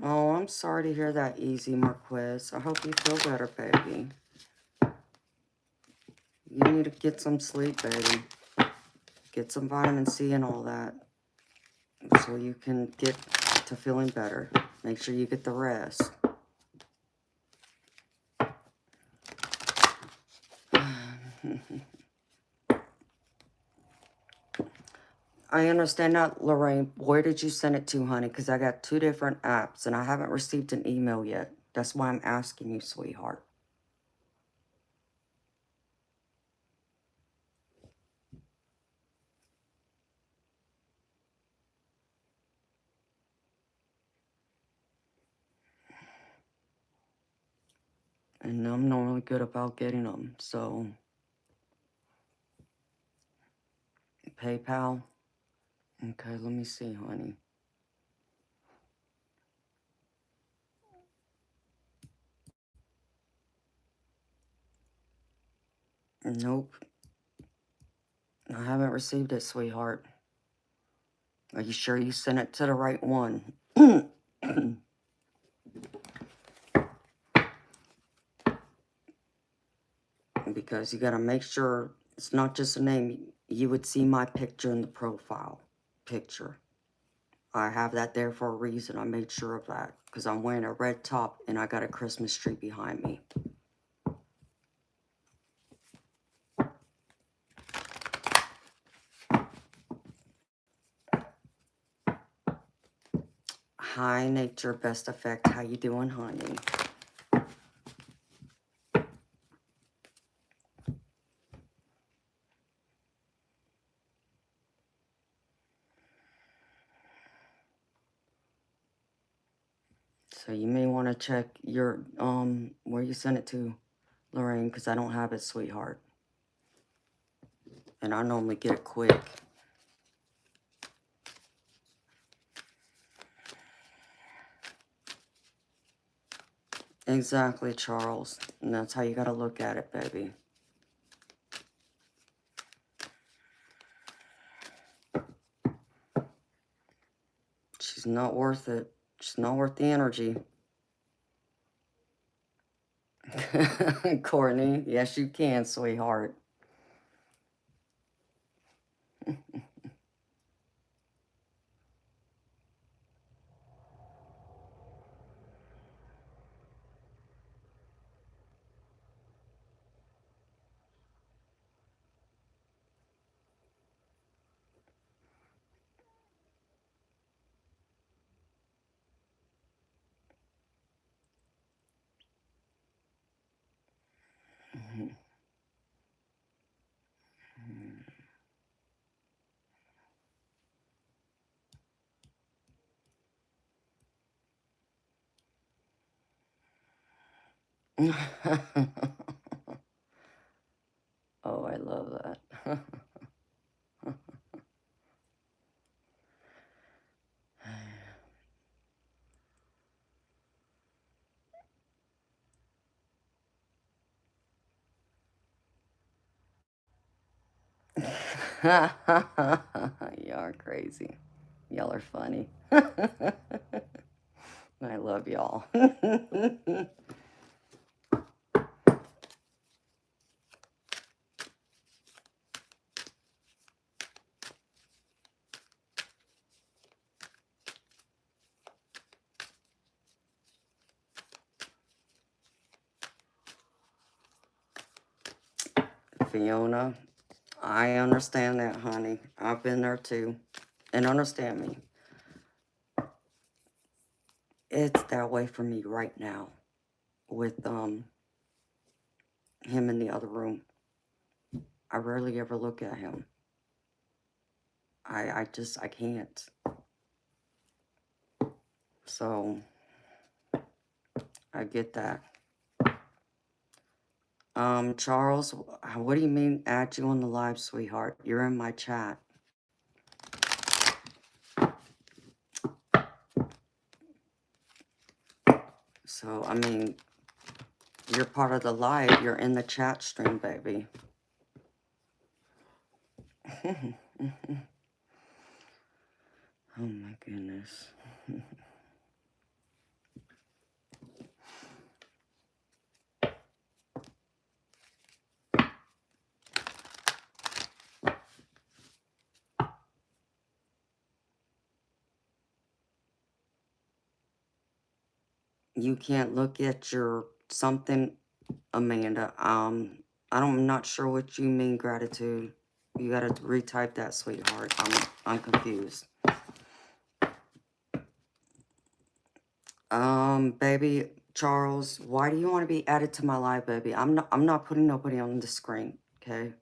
Oh, I'm sorry to hear that, Easy Marquez. I hope you feel better, baby. You need to get some sleep, baby. Get some vitamin C and all that, so you can get to feeling better. Make sure you get the rest. I understand that, Lorraine. Where did you send it to, honey? Because I got 2 different apps, and I haven't received an email yet. That's why I'm asking you, sweetheart. And I'm normally good about getting them, so... PayPal? Okay, let me see, honey. Nope. I haven't received it, sweetheart. Are you sure you sent it to the right one? Because you gotta make sure it's not just a name. You would see my picture in the profile picture. I have that there for a reason. I made sure of that because I'm wearing a red top and I got a Christmas tree behind me. Hi, Nature Best Effect. How you doing, honey? So you may want to check your, where you sent it to, Lorraine, because I don't have it, sweetheart. And I normally get it quick. Exactly, Charles. And that's how you got to look at it, baby. She's not worth it. She's not worth the energy. Courtney, yes, you can, sweetheart. Oh, I love that. Y'all are crazy. Y'all are funny. I love y'all. Fiona, I understand that, honey. I've been there too. And understand me. It's that way for me right now with him in the other room. I rarely ever look at him. I can't. So, I get that. Charles, what do you mean add you on the live, sweetheart? You're in my chat. So, I mean, you're part of the live. You're in the chat stream, baby. Oh, my goodness. You can't look at your something, Amanda. I'm not sure what you mean, gratitude. You gotta retype that, sweetheart. I'm confused. Baby Charles, why do you want to be added to my live, baby? I'm not putting nobody on the screen, okay?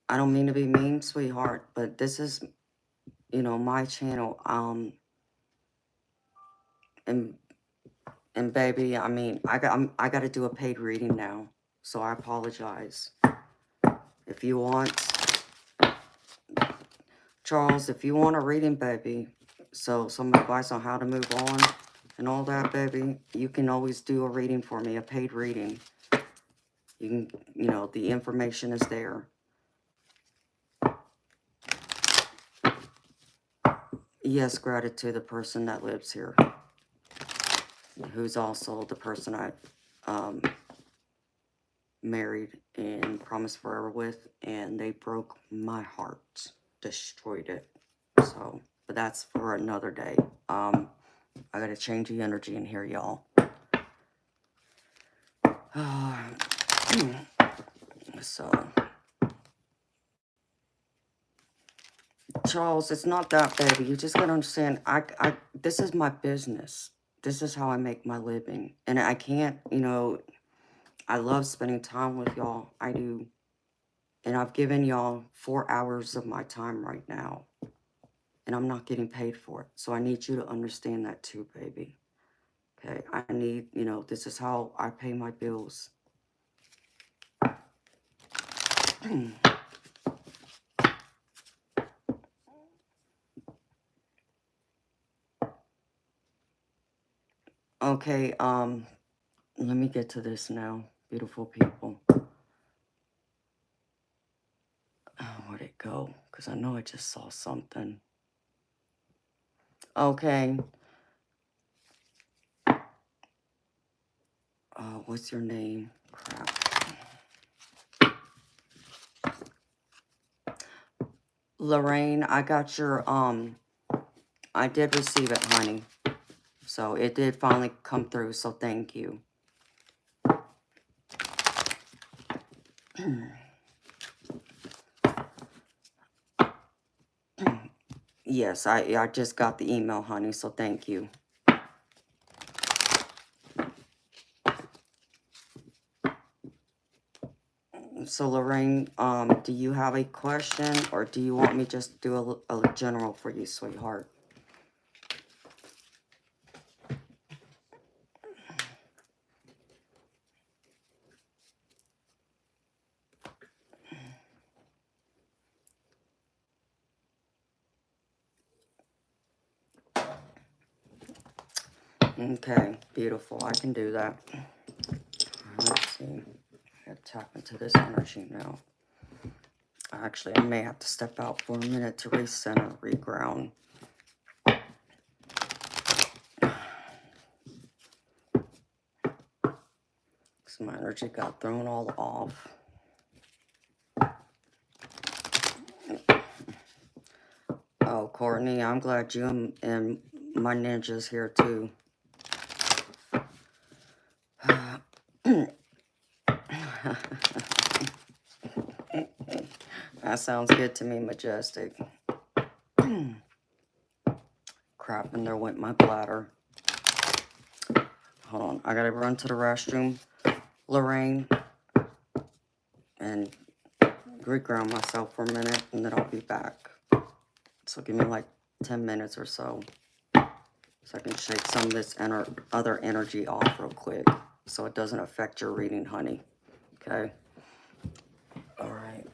I don't mean to be mean, sweetheart, but this is, you know, my channel. And baby, I mean, I got to do a paid reading now, so I apologize. If you want, Charles, if you want a reading, baby, so some advice on how to move on and all that, baby, you can always do a reading for me, a paid reading. You can, you know, the information is there. Yes, gratitude, the person that lives here, who's also the person I married and promised forever with, and they broke my heart, destroyed it. So, but that's for another day. I gotta change the energy in here, y'all. So, Charles, it's not that, baby. You just gotta understand, this is my business. This is how I make my living. And I can't, you know, I love spending time with y'all. I do. And I've given y'all 4 hours of my time right now. And I'm not getting paid for it. So I need you to understand that too, baby. Okay, I need, you know, this is how I pay my bills. Okay, let me get to this now, beautiful people. Oh, where'd it go? Because I know I just saw something. Okay. What's your name? Crap. Lorraine, I got your, I did receive it, honey. So it did finally come through, so thank you. Yes, I just got the email, honey, so thank you. So Lorraine, do you have a question, or do you want me just to do a general for you, sweetheart? Okay, beautiful. I can do that. Let's see. I gotta tap into this energy now. Actually, I may have to step out for a minute to recenter, reground. Because my energy got thrown all off. Oh, Courtney, I'm glad you and my ninja's here too. That sounds good to me, Majestic. Crap, and there went my bladder. Hold on, I gotta run to the restroom, Lorraine, and reground myself for a minute, and then I'll be back. So give me like 10 minutes or so. So I can shake some of this other energy off real quick so it doesn't affect your reading, honey. Okay? All right.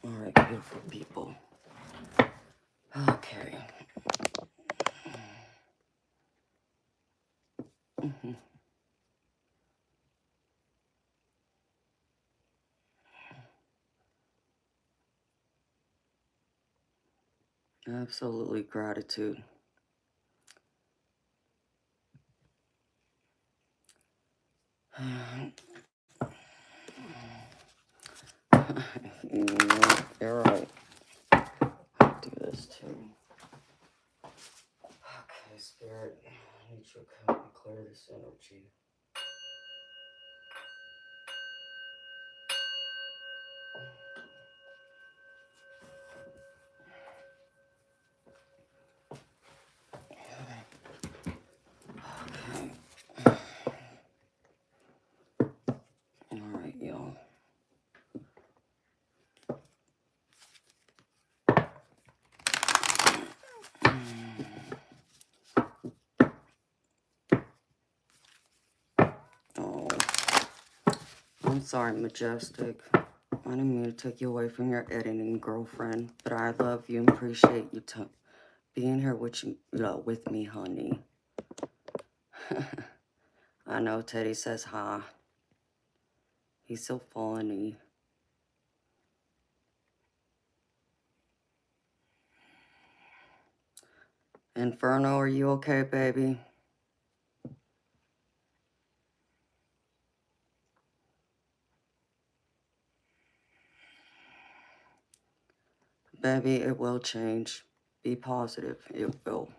All right, beautiful people. Okay. Absolutely gratitude. You're right. I'll do this too. Okay, Spirit, I need you to help me clear this energy. Okay. All right, y'all. Oh, I'm sorry, Majestic. I didn't mean to take you away from your editing girlfriend, but I love you and appreciate you being here with me, honey. I know Teddy says hi. He's so funny. Inferno, are you okay, baby? Baby, it will change. Be positive. It will.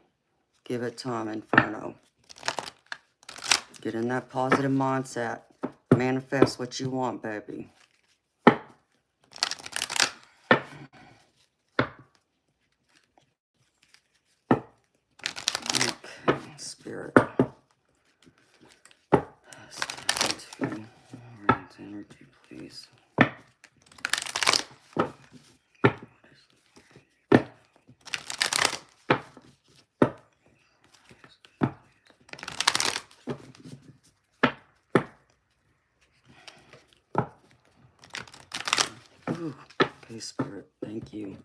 Give it time, Inferno. Get in that positive mindset. Manifest what you want, baby. Okay, Spirit. Step into orange energy, please. Ooh, okay, Spirit. Thank you.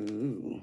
Ooh.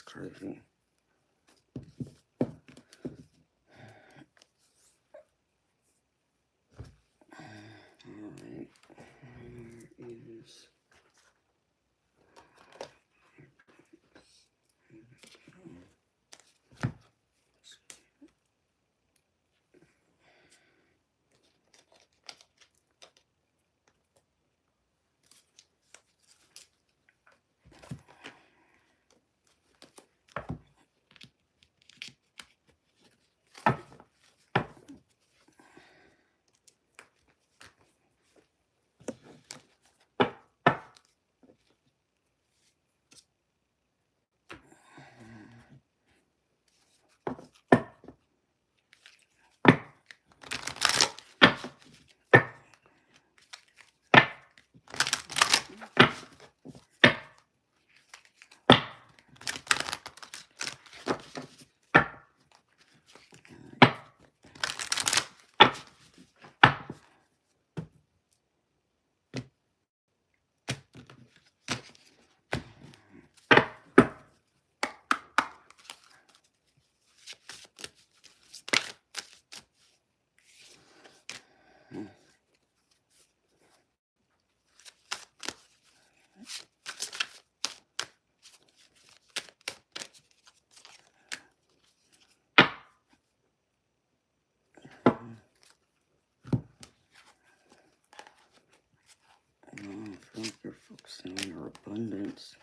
That's crazy. Alright. Here is... I feel like you're focusing on your abundance.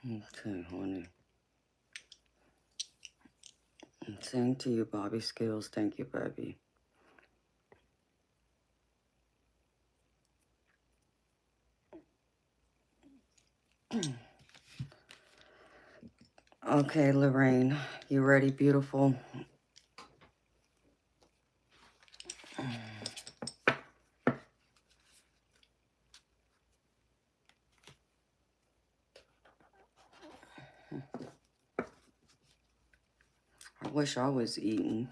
Okay, honey. Same to you, Bobby Skills. Thank you, baby. Okay, Lorraine. You ready, beautiful? I wish I was eating.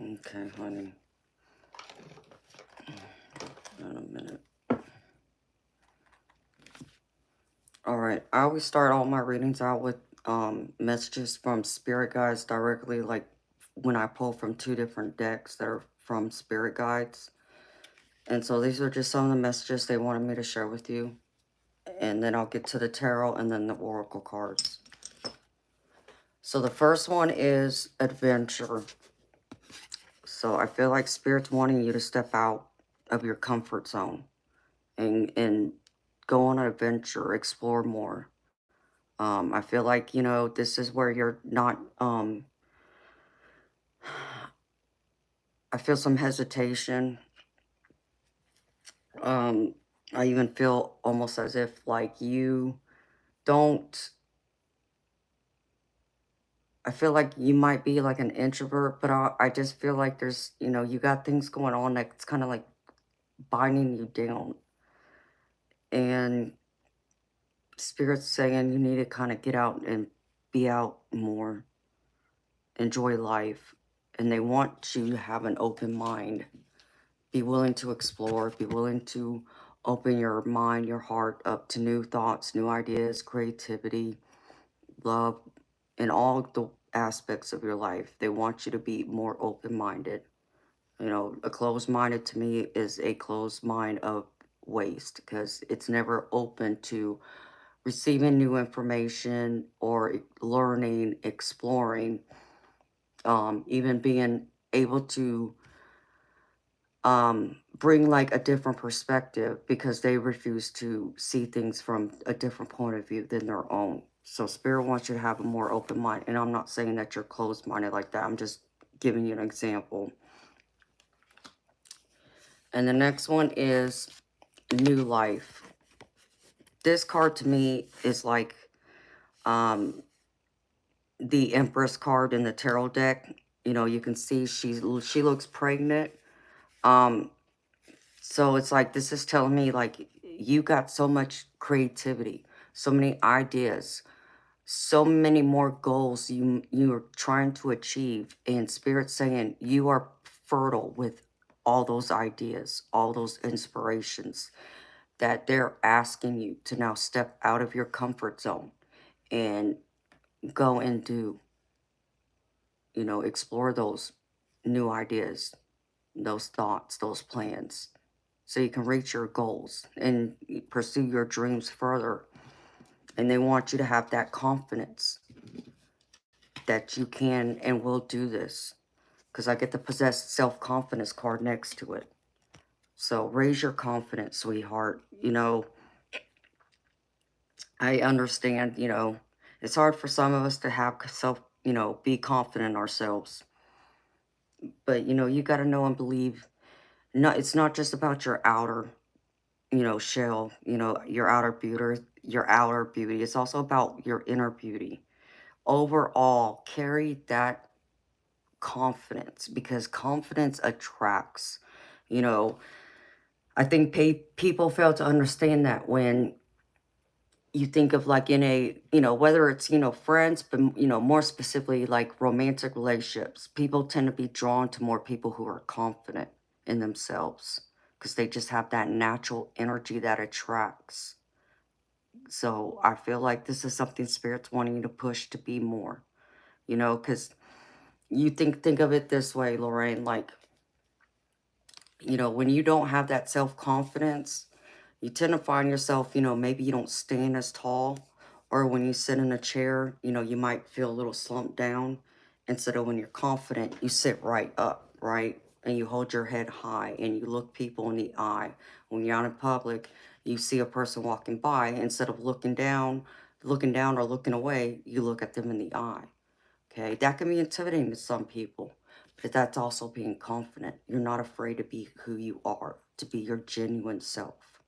Okay, honey. In a minute. All right. I always start all my readings out with messages from spirit guides directly, like when I pull from 2 different decks that are from spirit guides. And so these are just some of the messages they wanted me to share with you. And then I'll get to the tarot and then the oracle cards. So the first one is adventure. So I feel like Spirit's wanting you to step out of your comfort zone and go on an adventure, explore more. I feel like, you know, this is where you're not, I feel some hesitation. I even feel almost as if like you don't, I feel like you might be like an introvert, but I just feel like there's, you know, you got things going on that's kind of like binding you down. And Spirit's saying you need to kind of get out and be out more, enjoy life. And they want you to have an open mind. Be willing to explore, be willing to open your mind, your heart up to new thoughts, new ideas, creativity, love, in all the aspects of your life. They want you to be more open-minded. You know, a closed-minded to me is a closed mind of waste because it's never open to receiving new information or learning, exploring, even being able to bring like a different perspective because they refuse to see things from a different point of view than their own. So Spirit wants you to have a more open mind. And I'm not saying that you're closed-minded like that. I'm just giving you an example. And the next one is new life. This card to me is like the Empress card in the tarot deck. You know, you can see she looks pregnant. So it's like, this is telling me like you got so much creativity, so many ideas, so many more goals you're trying to achieve. And Spirit saying you are fertile with all those ideas, all those inspirations that they're asking you to now step out of your comfort zone and go and do, you know, explore those new ideas, those thoughts, those plans, so you can reach your goals and pursue your dreams further. And they want you to have that confidence that you can and will do this. Because I get the possessed self-confidence card next to it. So raise your confidence, sweetheart. You know, I understand, you know, it's hard for some of us to have you know, be confident in ourselves. But, you know, you got to know and believe. No, it's not just about your outer, you know, shell, you know, your outer beauty. It's also about your inner beauty. Overall, carry that confidence because confidence attracts. You know, I think people fail to understand that when you think of like in a, you know, whether it's, you know, friends, but, you know, more specifically like romantic relationships, people tend to be drawn to more people who are confident in themselves because they just have that natural energy that attracts. So I feel like this is something Spirit's wanting you to push to be more, you know, because you think of it this way, Lorraine, like, you know, when you don't have that self-confidence, you tend to find yourself, you know, maybe you don't stand as tall Or when you sit in a chair, you might feel a little slumped down. Instead of when you're confident, you sit right up, right? And you hold your head high and you look people in the eye. When you're out in public, you see a person walking by, instead of looking down or looking away, you look at them in the eye. Okay, that can be intimidating to some people, but that's also being confident. You're not afraid to be who you are, to be your genuine self.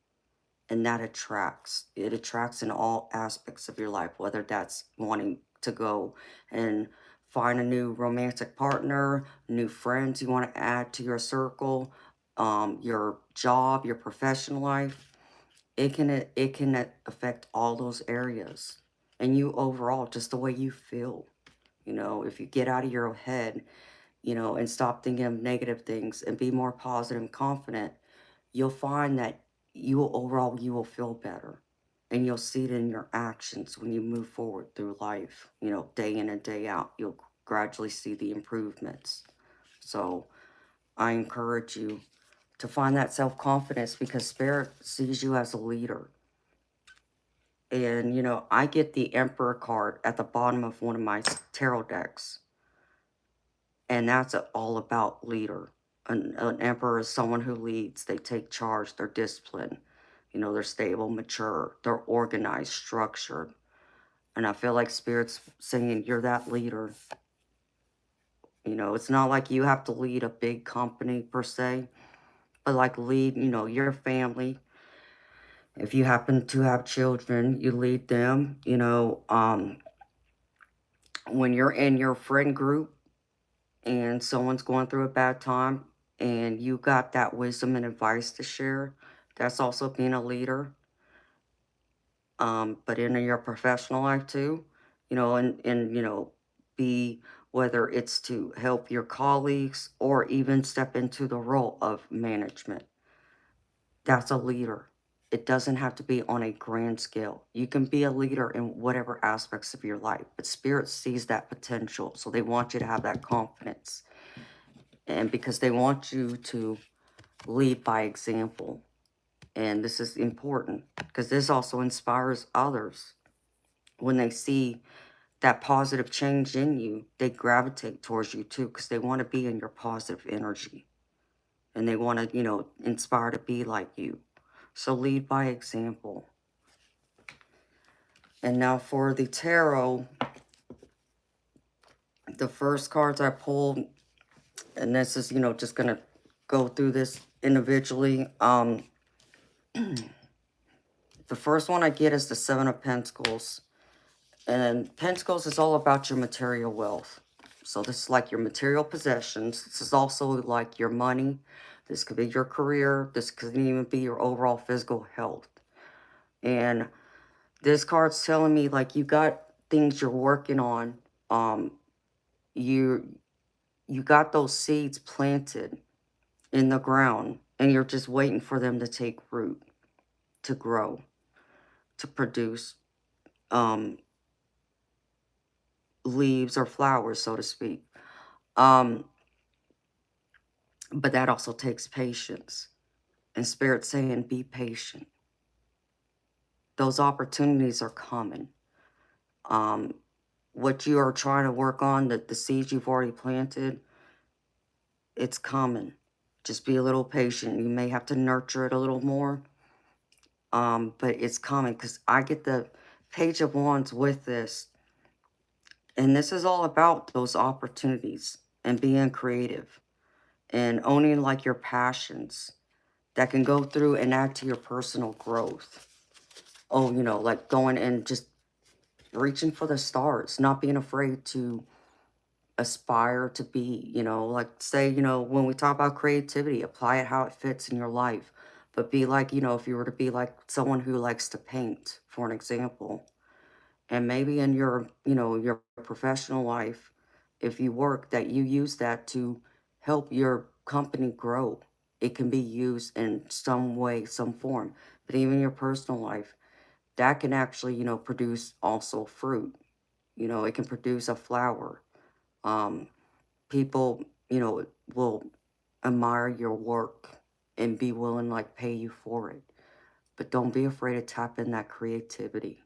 And that attracts. It attracts in all aspects of your life, whether that's wanting to go and find a new romantic partner, new friends you want to add to your circle, your job, your professional life. It can affect all those areas. And you overall, just the way you feel. If you get out of your head, and stop thinking of negative things and be more positive and confident, you'll find that you will feel better. And you'll see it in your actions when you move forward through life, day in and day out. You'll gradually see the improvements. So I encourage you to find that self-confidence, because Spirit sees you as a leader. And, I get the Emperor card at the bottom of one of my tarot decks. And that's all about leader. An emperor is someone who leads. They take charge. They're disciplined. They're stable, mature. They're organized, structured. And I feel like Spirit's saying you're that leader. It's not like you have to lead a big company per se, but like lead, your family. If you happen to have children, you lead them. When you're in your friend group and someone's going through a bad time and you got that wisdom and advice to share, that's also being a leader. But in your professional life too, and be, whether it's to help your colleagues or even step into the role of management, that's a leader. It doesn't have to be on a grand scale. You can be a leader in whatever aspects of your life, but Spirit sees that potential. So they want you to have that confidence. And because they want you to lead by example. And this is important because this also inspires others. When they see that positive change in you, they gravitate towards you too, because they want to be in your positive energy. And they want to, inspire to be like you. So lead by example. And now for the tarot, the first cards I pulled, and this is, just going to go through this individually. The first one I get is the Seven of Pentacles. And Pentacles is all about your material wealth. So this is like your material possessions. This is also like your money. This could be your career. This could even be your overall physical health. And this card's telling me like you got things you're working on. You got those seeds planted in the ground and you're just waiting for them to take root, to grow, to produce leaves or flowers, so to speak. But that also takes patience. And Spirit saying, be patient. Those opportunities are coming. What you are trying to work on, the seeds you've already planted, it's coming. Just be a little patient. You may have to nurture it a little more. But it's coming, because I get the Page of Wands with this. And this is all about those opportunities and being creative and owning like your passions that can go through and add to your personal growth. Oh, like going and just reaching for the stars, not being afraid to aspire to be, like say, when we talk about creativity, apply it how it fits in your life. But be like, if you were to be like someone who likes to paint, for an example, and maybe in your, your professional life, if you work, that you use that to help your company grow. It can be used in some way, some form. But even your personal life, that can actually, produce also fruit. It can produce a flower. People, will admire your work and be willing, like, pay you for it. But don't be afraid to tap in that creativity.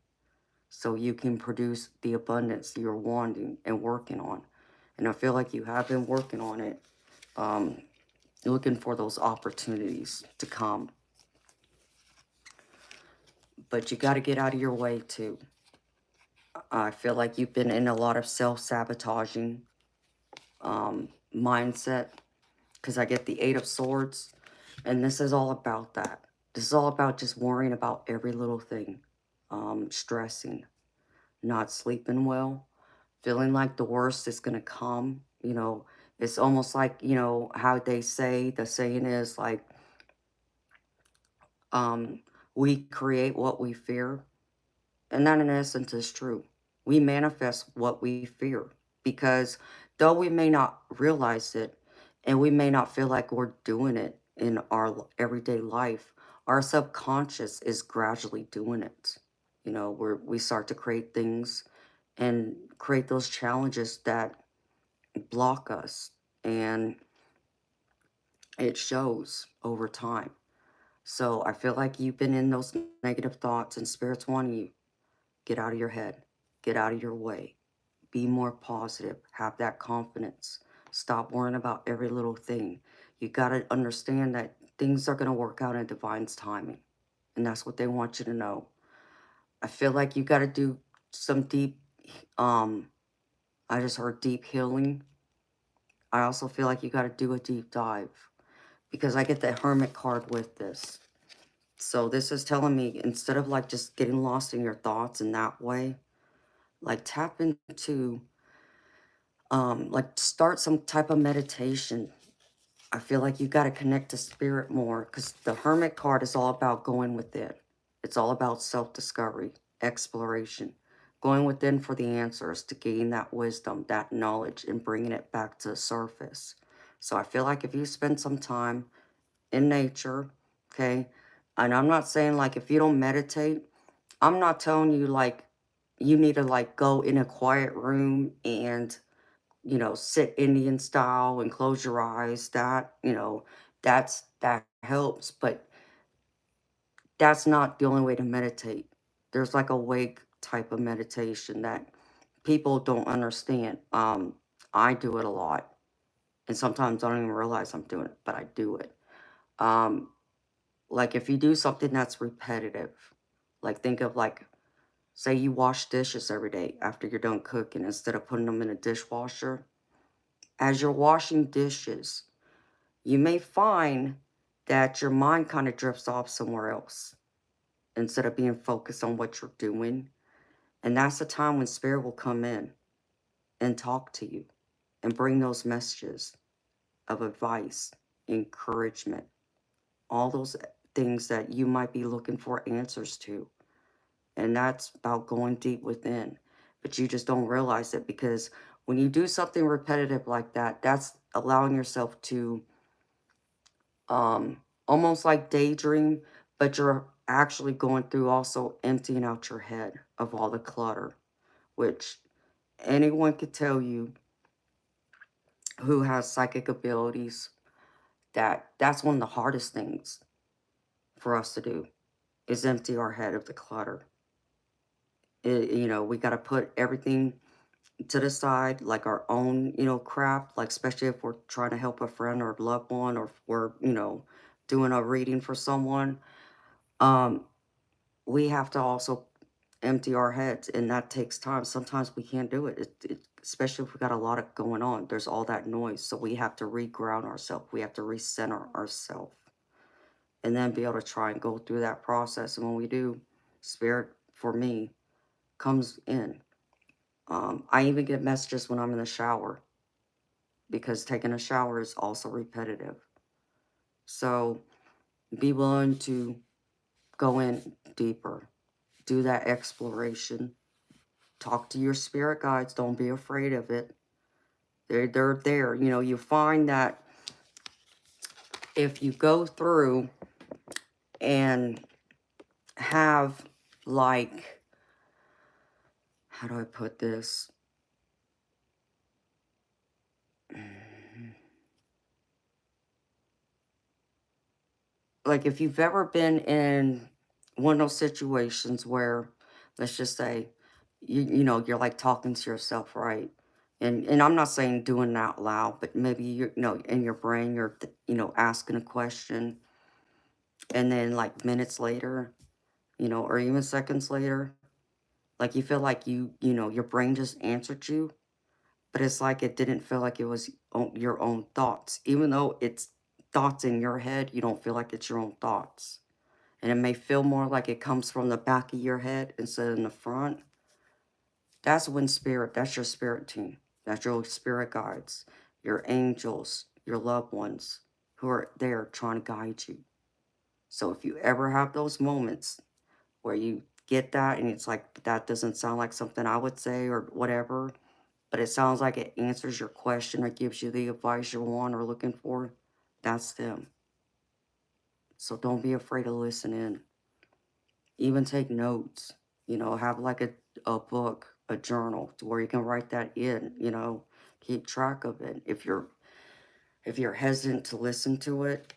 so you can produce the abundance you're wanting and working on. And I feel like you have been working on it, um, looking for those opportunities to come. But you got to get out of your way too. I feel like you've been in a lot of self-sabotaging mindset, because I get the Eight of Swords, and this is all about that. This is all about just worrying about every little thing, stressing, not sleeping well, feeling like the worst is going to come. You know, it's almost like, you know, how they say, the saying is like, we create what we fear. And that in essence is true. We manifest what we fear, because though we may not realize it and we may not feel like we're doing it in our everyday life, our subconscious is gradually doing it. You know, we start to create things and create those challenges that block us, and it shows over time. So I feel like you've been in those negative thoughts, and spirits want you get out of your head, get out of your way, be more positive, have that confidence, stop worrying about every little thing. You got to understand that things are going to work out in divine's timing, and that's what they want you to know. I feel like you got to do some deep, um I just heard deep healing. I also feel like you got to do a deep dive, because I get the Hermit card with this. So this is telling me, instead of like just getting lost in your thoughts in that way, like tap into, like start some type of meditation. I feel like you got to connect to spirit more, because the Hermit card is all about going within. It's all about self-discovery, exploration, going within for the answers, to gain that wisdom, that knowledge, and bringing it back to the surface. So I feel like if you spend some time in nature, okay, and I'm not saying like if you don't meditate, I'm not telling you like you need to like go in a quiet room and, you know, sit Indian style and close your eyes. That, you know, that helps, but that's not the only way to meditate. There's like a wake type of meditation that people don't understand. I do it a lot, and sometimes I don't even realize I'm doing it, but I do it. Um, like if you do something that's repetitive, like think of like, say you wash dishes every day after you're done cooking, instead of putting them in a dishwasher. As you're washing dishes, you may find that your mind kind of drifts off somewhere else instead of being focused on what you're doing. And that's the time when spirit will come in and talk to you and bring those messages of advice, encouragement, all those things that you might be looking for answers to. And that's about going deep within. But you just don't realize it, because when you do something repetitive like that, that's allowing yourself to almost like daydream, but you're actually going through also emptying out your head of all the clutter, which anyone could tell you who has psychic abilities, that that's one of the hardest things for us to do, is empty our head of the clutter. You know, we got to put everything to the side, like our own, you know, crap, like especially if we're trying to help a friend or loved one, or if we're, you know, doing a reading for someone. Um, we have to also empty our heads, and that takes time. Sometimes we can't do it, especially if we got a lot of going on. There's all that noise, so we have to reground ourselves. We have to recenter ourselves, and then be able to try and go through that process. And when we do, spirit, for me, comes in. I even get messages when I'm in the shower, because taking a shower is also repetitive. So be willing to go in deeper, do that exploration, talk to your spirit guides. Don't be afraid of it. They're there. You know, you find that if you go through and have, like, how do I put this? Like if you've ever been in one of those situations where, let's just say, you're like talking to yourself, right? And I'm not saying doing it out loud, but maybe in your brain, asking a question, and then like minutes later, or even seconds later, like you feel like your brain just answered you, but it's like it didn't feel like it was your own thoughts, even though it's thoughts in your head. You don't feel like it's your own thoughts, and it may feel more like it comes from the back of your head instead of in the front. That's your spirit team. That's your spirit guides, your angels, your loved ones who are there trying to guide you. So if you ever have those moments where you get that and it's like, that doesn't sound like something I would say or whatever, but it sounds like it answers your question or gives you the advice you want or looking for, that's them. So don't be afraid to listen in. Even take notes, have like a book, a journal to where you can write that in, keep track of it. If you're hesitant to listen to it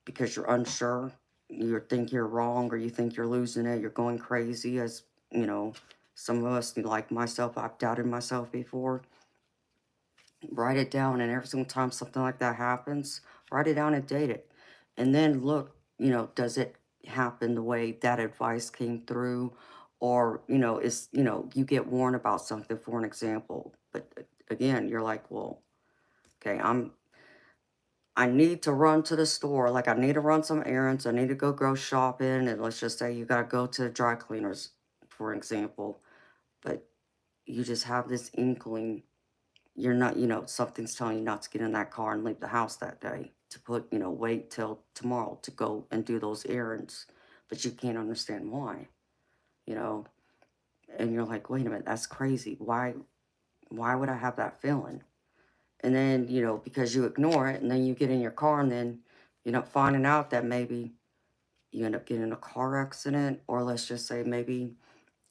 because you're unsure, you think you're wrong or you think you're losing it, you're going crazy, as you know, some of us, like myself, I've doubted myself before. Write it down, and every single time something like that happens, write it down and date it. And then look, does it happen the way that advice came through? Or, you get warned about something, for an example. But again, you're like, well, okay, I need to run to the store. Like, I need to run some errands. I need to go shopping. And let's just say you got to go to the dry cleaners, for example. But you just have this inkling. You're not, something's telling you not to get in that car and leave the house that day. To wait till tomorrow to go and do those errands. But you can't understand why, you know. And you're like, wait a minute, that's crazy. Why would I have that feeling? And then, because you ignore it, and then you get in your car, and then you end up finding out that maybe you end up getting in a car accident, or let's just say maybe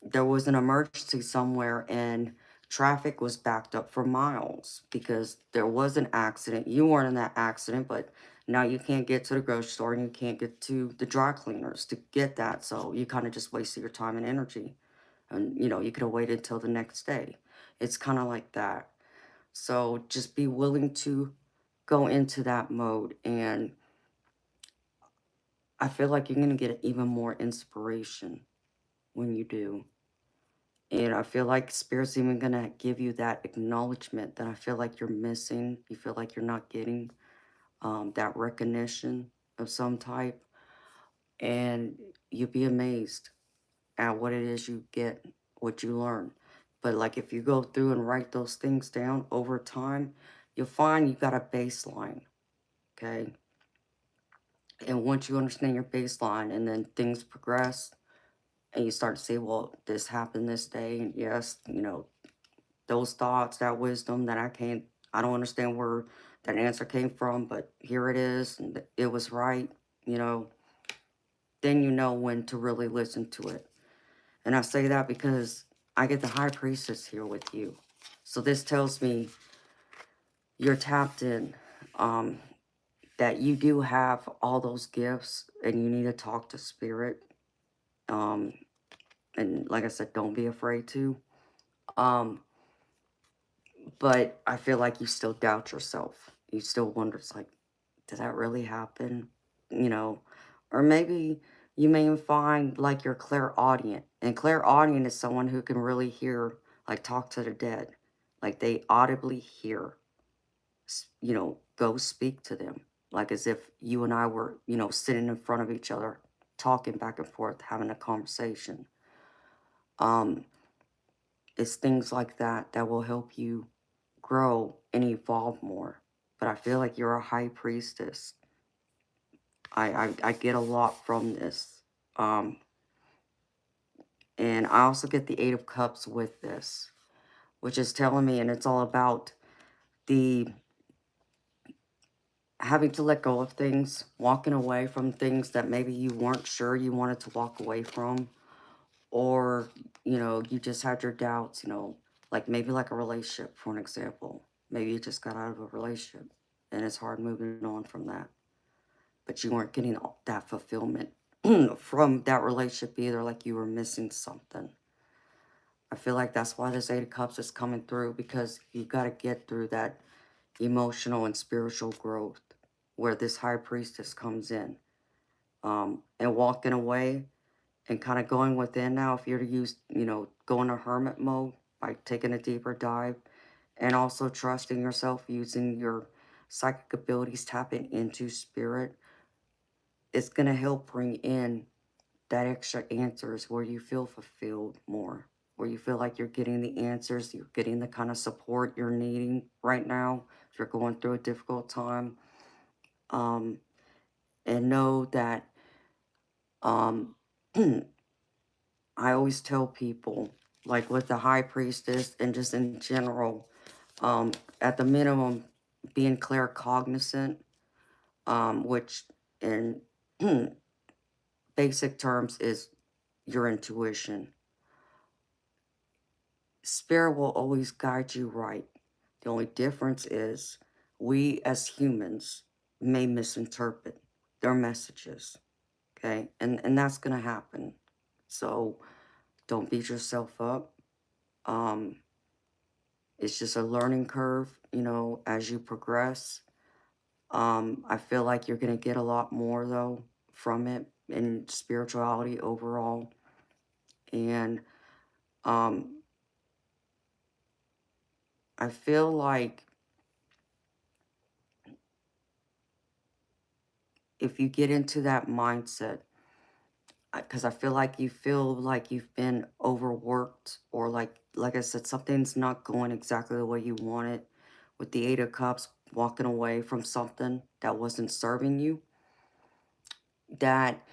there was an emergency somewhere and traffic was backed up for miles because there was an accident. You weren't in that accident, but now you can't get to the grocery store and you can't get to the dry cleaners to get that. So you kind of just wasted your time and energy. And, you could have waited till the next day. It's kind of like that. So just be willing to go into that mode. And I feel like you're going to get even more inspiration when you do. And I feel like Spirit's even going to give you that acknowledgement that I feel like you're missing. You feel like you're not getting that recognition of some type. And you'll be amazed at what it is you get, what you learn. But like if you go through and write those things down over time, you'll find you got a baseline, okay? And once you understand your baseline and then things progress and you start to say, well, this happened this day, and yes, those thoughts, that wisdom that I don't understand where that answer came from, but here it is, and it was right, you know, then you know when to really listen to it. And I say that because I get the high priestess here with you. So this tells me you're tapped in, that you do have all those gifts and you need to talk to spirit. Um, and like I said, don't be afraid to. Um, but I feel like you still doubt yourself. You still wonder, it's like, did that really happen? You know, or maybe you may find like you're clairaudient. And clairaudient is someone who can really hear, like talk to the dead. Like they audibly hear, go speak to them. Like as if you and I were, sitting in front of each other, talking back and forth, having a conversation. Um, it's things like that that will help you grow and evolve more. But I feel like you're a high priestess. I get a lot from this. Um, and I also get the Eight of Cups with this, which is telling me, and it's all about the having to let go of things, walking away from things that maybe you weren't sure you wanted to walk away from, or, you just had your doubts, like maybe like a relationship, for an example. Maybe you just got out of a relationship and it's hard moving on from that. But you weren't getting that fulfillment from that relationship either, like you were missing something. I feel like that's why this Eight of Cups is coming through, because you got to get through that emotional and spiritual growth where this High Priestess comes in. And walking away and kind of going within now, if you're to use, go into hermit mode by taking a deeper dive, and also trusting yourself, using your psychic abilities, tapping into spirit, it's going to help bring in that extra answers where you feel fulfilled more, where you feel like you're getting the answers, you're getting the kind of support you're needing right now if you're going through a difficult time. And know that I always tell people, like with the High Priestess and just in general, at the minimum, being claircognizant, which in basic terms is your intuition. Spirit will always guide you right. The only difference is we as humans may misinterpret their messages, okay? And that's going to happen. So don't beat yourself up. It's just a learning curve, as you progress. I feel like you're going to get a lot more, though, from it in spirituality overall. And I feel like if you get into that mindset, because I feel like you've been overworked, or like I said, something's not going exactly the way you want it, with the Eight of Cups, walking away from something that wasn't serving you, that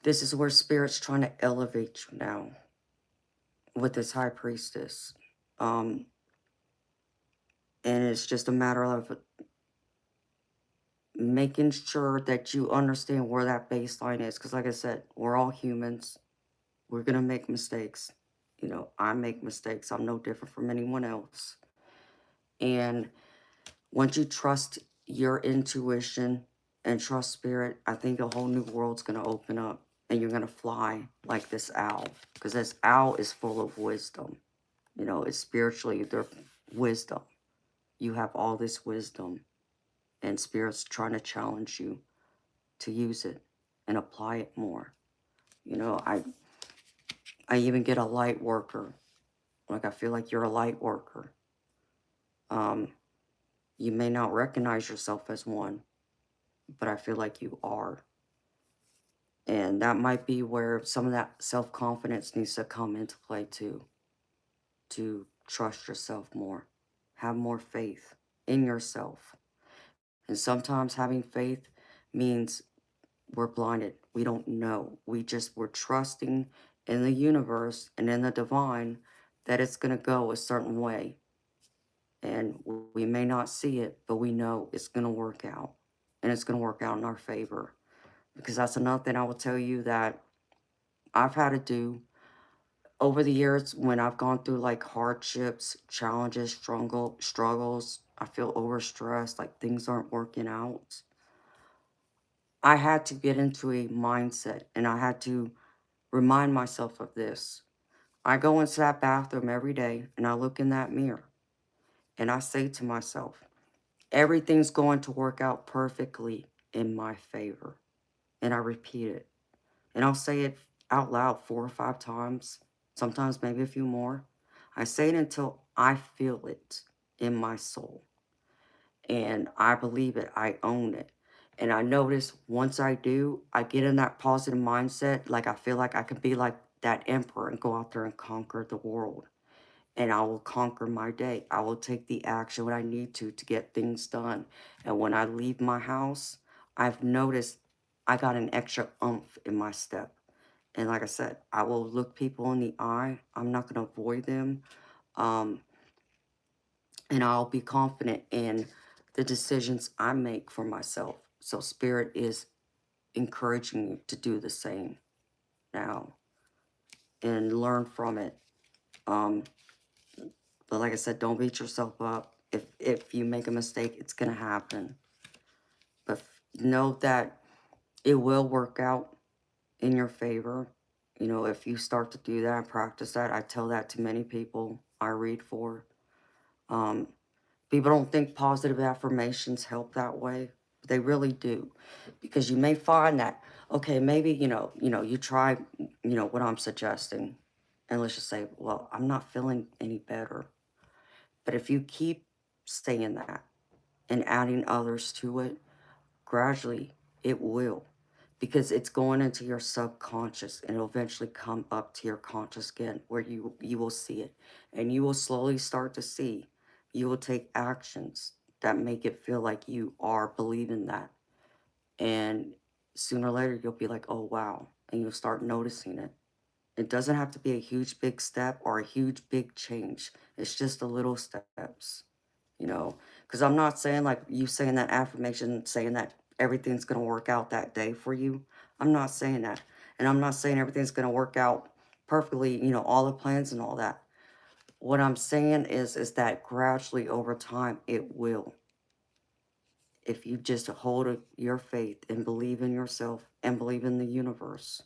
this is where Spirit's trying to elevate you now with this High Priestess. And it's just a matter of making sure that you understand where that baseline is. Because like I said, we're all humans. We're going to make mistakes. I make mistakes. I'm no different from anyone else. And once you trust your intuition and trust Spirit, I think a whole new world's going to open up. And you're going to fly like this owl. Because this owl is full of wisdom. It's spiritually, their wisdom. You have all this wisdom. And Spirit's trying to challenge you to use it and apply it more. I even get a light worker. Like, I feel like you're a light worker. You may not recognize yourself as one, but I feel like you are. And that might be where some of that self-confidence needs to come into play too, to trust yourself more, have more faith in yourself. And sometimes having faith means we're blinded. We don't know. We're trusting in the universe and in the divine that it's going to go a certain way. And we may not see it, but we know it's going to work out. And it's going to work out in our favor. Because that's another thing I will tell you that I've had to do over the years when I've gone through like hardships, challenges, struggles. I feel overstressed, like things aren't working out. I had to get into a mindset, and I had to remind myself of this. I go into that bathroom every day and I look in that mirror and I say to myself, everything's going to work out perfectly in my favor. And I repeat it. And I'll say it out loud 4 or 5 times, sometimes maybe a few more. I say it until I feel it in my soul. And I believe it. I own it. And I notice once I do, I get in that positive mindset. Like I feel like I can be like that emperor and go out there and conquer the world. And I will conquer my day. I will take the action when I need to get things done. And when I leave my house, I've noticed I got an extra oomph in my step. And like I said, I will look people in the eye. I'm not going to avoid them. And I'll be confident in the decisions I make for myself. So Spirit is encouraging you to do the same now and learn from it. But like I said, don't beat yourself up. If you make a mistake, it's going to happen. But know that it will work out in your favor. You know, if you start to do that and practice that, I tell that to many people I read for. Um, People don't think positive affirmations help that way. But they really do. Because you may find that, okay, maybe, you try, what I'm suggesting. And let's just say, well, I'm not feeling any better. But if you keep saying that and adding others to it, gradually it will. Because it's going into your subconscious and it'll eventually come up to your conscious again where you will see it. And you will slowly start to see. You will take actions that make it feel like you are believing that. And sooner or later you'll be like, oh wow. And you'll start noticing it. It doesn't have to be a huge big step or a huge big change. It's just the little steps, because I'm not saying like you saying that affirmation, saying that everything's going to work out that day for you. I'm not saying that. And I'm not saying everything's going to work out perfectly, all the plans and all that. What I'm saying is that gradually over time it will. If you just hold your faith and believe in yourself and believe in the universe,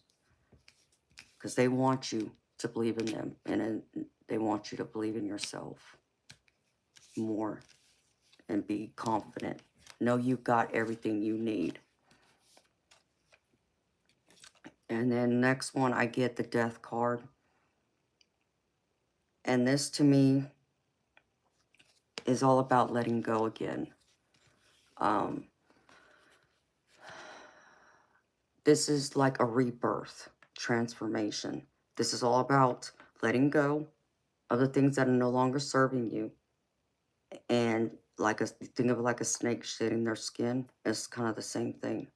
because they want you to believe in them and they want you to believe in yourself more and be confident. Know you've got everything you need. And then next one, I get the death card. And this to me is all about letting go again. Um, this is like a rebirth, transformation. This is all about letting go of the things that are no longer serving you. And think of it like a snake shedding their skin. It's kind of the same thing.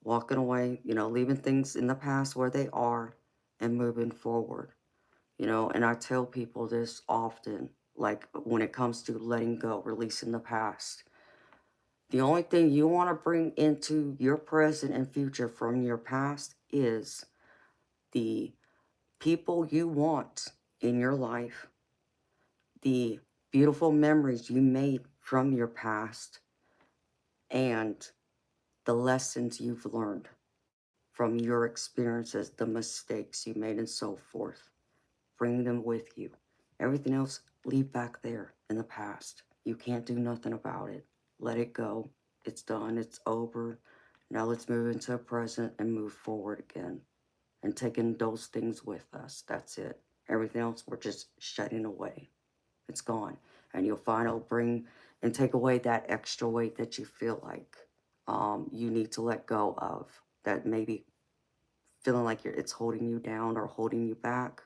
Walking away, leaving things in the past where they are and moving forward. And I tell people this often, like when it comes to letting go, releasing the past. The only thing you want to bring into your present and future from your past is the people you want in your life, the beautiful memories you made from your past, and the lessons you've learned from your experiences, the mistakes you made, and so forth. Bring them with you. Everything else, leave back there in the past. You can't do nothing about it. Let it go. It's done. It's over. Now let's move into the present and move forward again. And taking those things with us. That's it. Everything else, we're just shutting away. It's gone. And you'll find it'll bring and take away that extra weight that you feel like you need to let go of. That maybe feeling like it's holding you down or holding you back.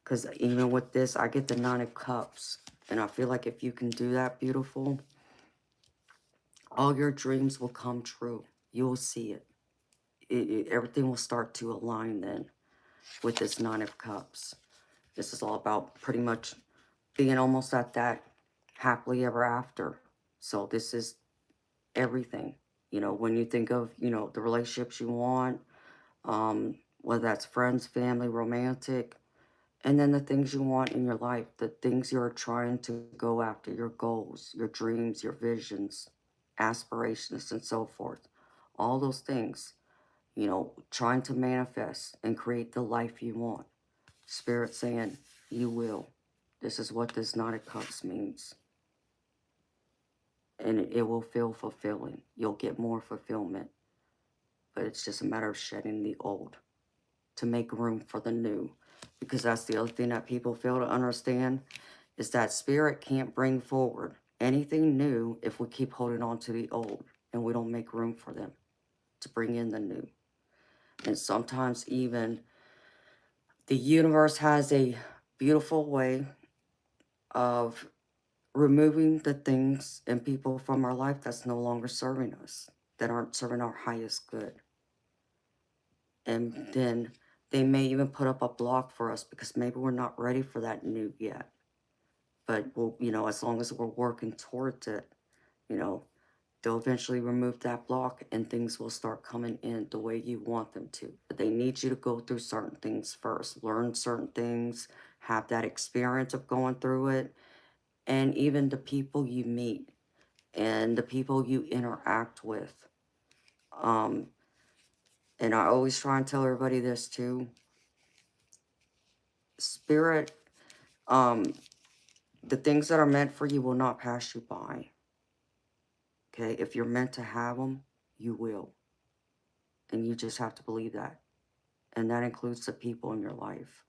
Because even with this, I get the 9 of Cups. And I feel like if you can do that, beautiful, all your dreams will come true. You'll see it. Everything will start to align then with this 9 of Cups. This is all about pretty much being almost at that happily ever after. So this is everything. When you think of, the relationships you want, whether that's friends, family, romantic, and then the things you want in your life, the things you're trying to go after, your goals, your dreams, your visions, aspirations, and so forth. All those things, trying to manifest and create the life you want. Spirit saying, you will. This is what this 9 of Cups means. And it will feel fulfilling. You'll get more fulfillment. But it's just a matter of shedding the old to make room for the new. Because that's the other thing that people fail to understand is that spirit can't bring forward anything new if we keep holding on to the old and we don't make room for them to bring in the new. And sometimes even the universe has a beautiful way of removing the things and people from our life that's no longer serving us, that aren't serving our highest good. And then they may even put up a block for us because maybe we're not ready for that new yet. But we'll, as long as we're working towards it, they'll eventually remove that block and things will start coming in the way you want them to. But they need you to go through certain things first, learn certain things, have that experience of going through it, and even the people you meet and the people you interact with. And I always try and tell everybody this too. Spirit, the things that are meant for you will not pass you by. Okay? If you're meant to have them, you will. And you just have to believe that. And that includes the people in your life.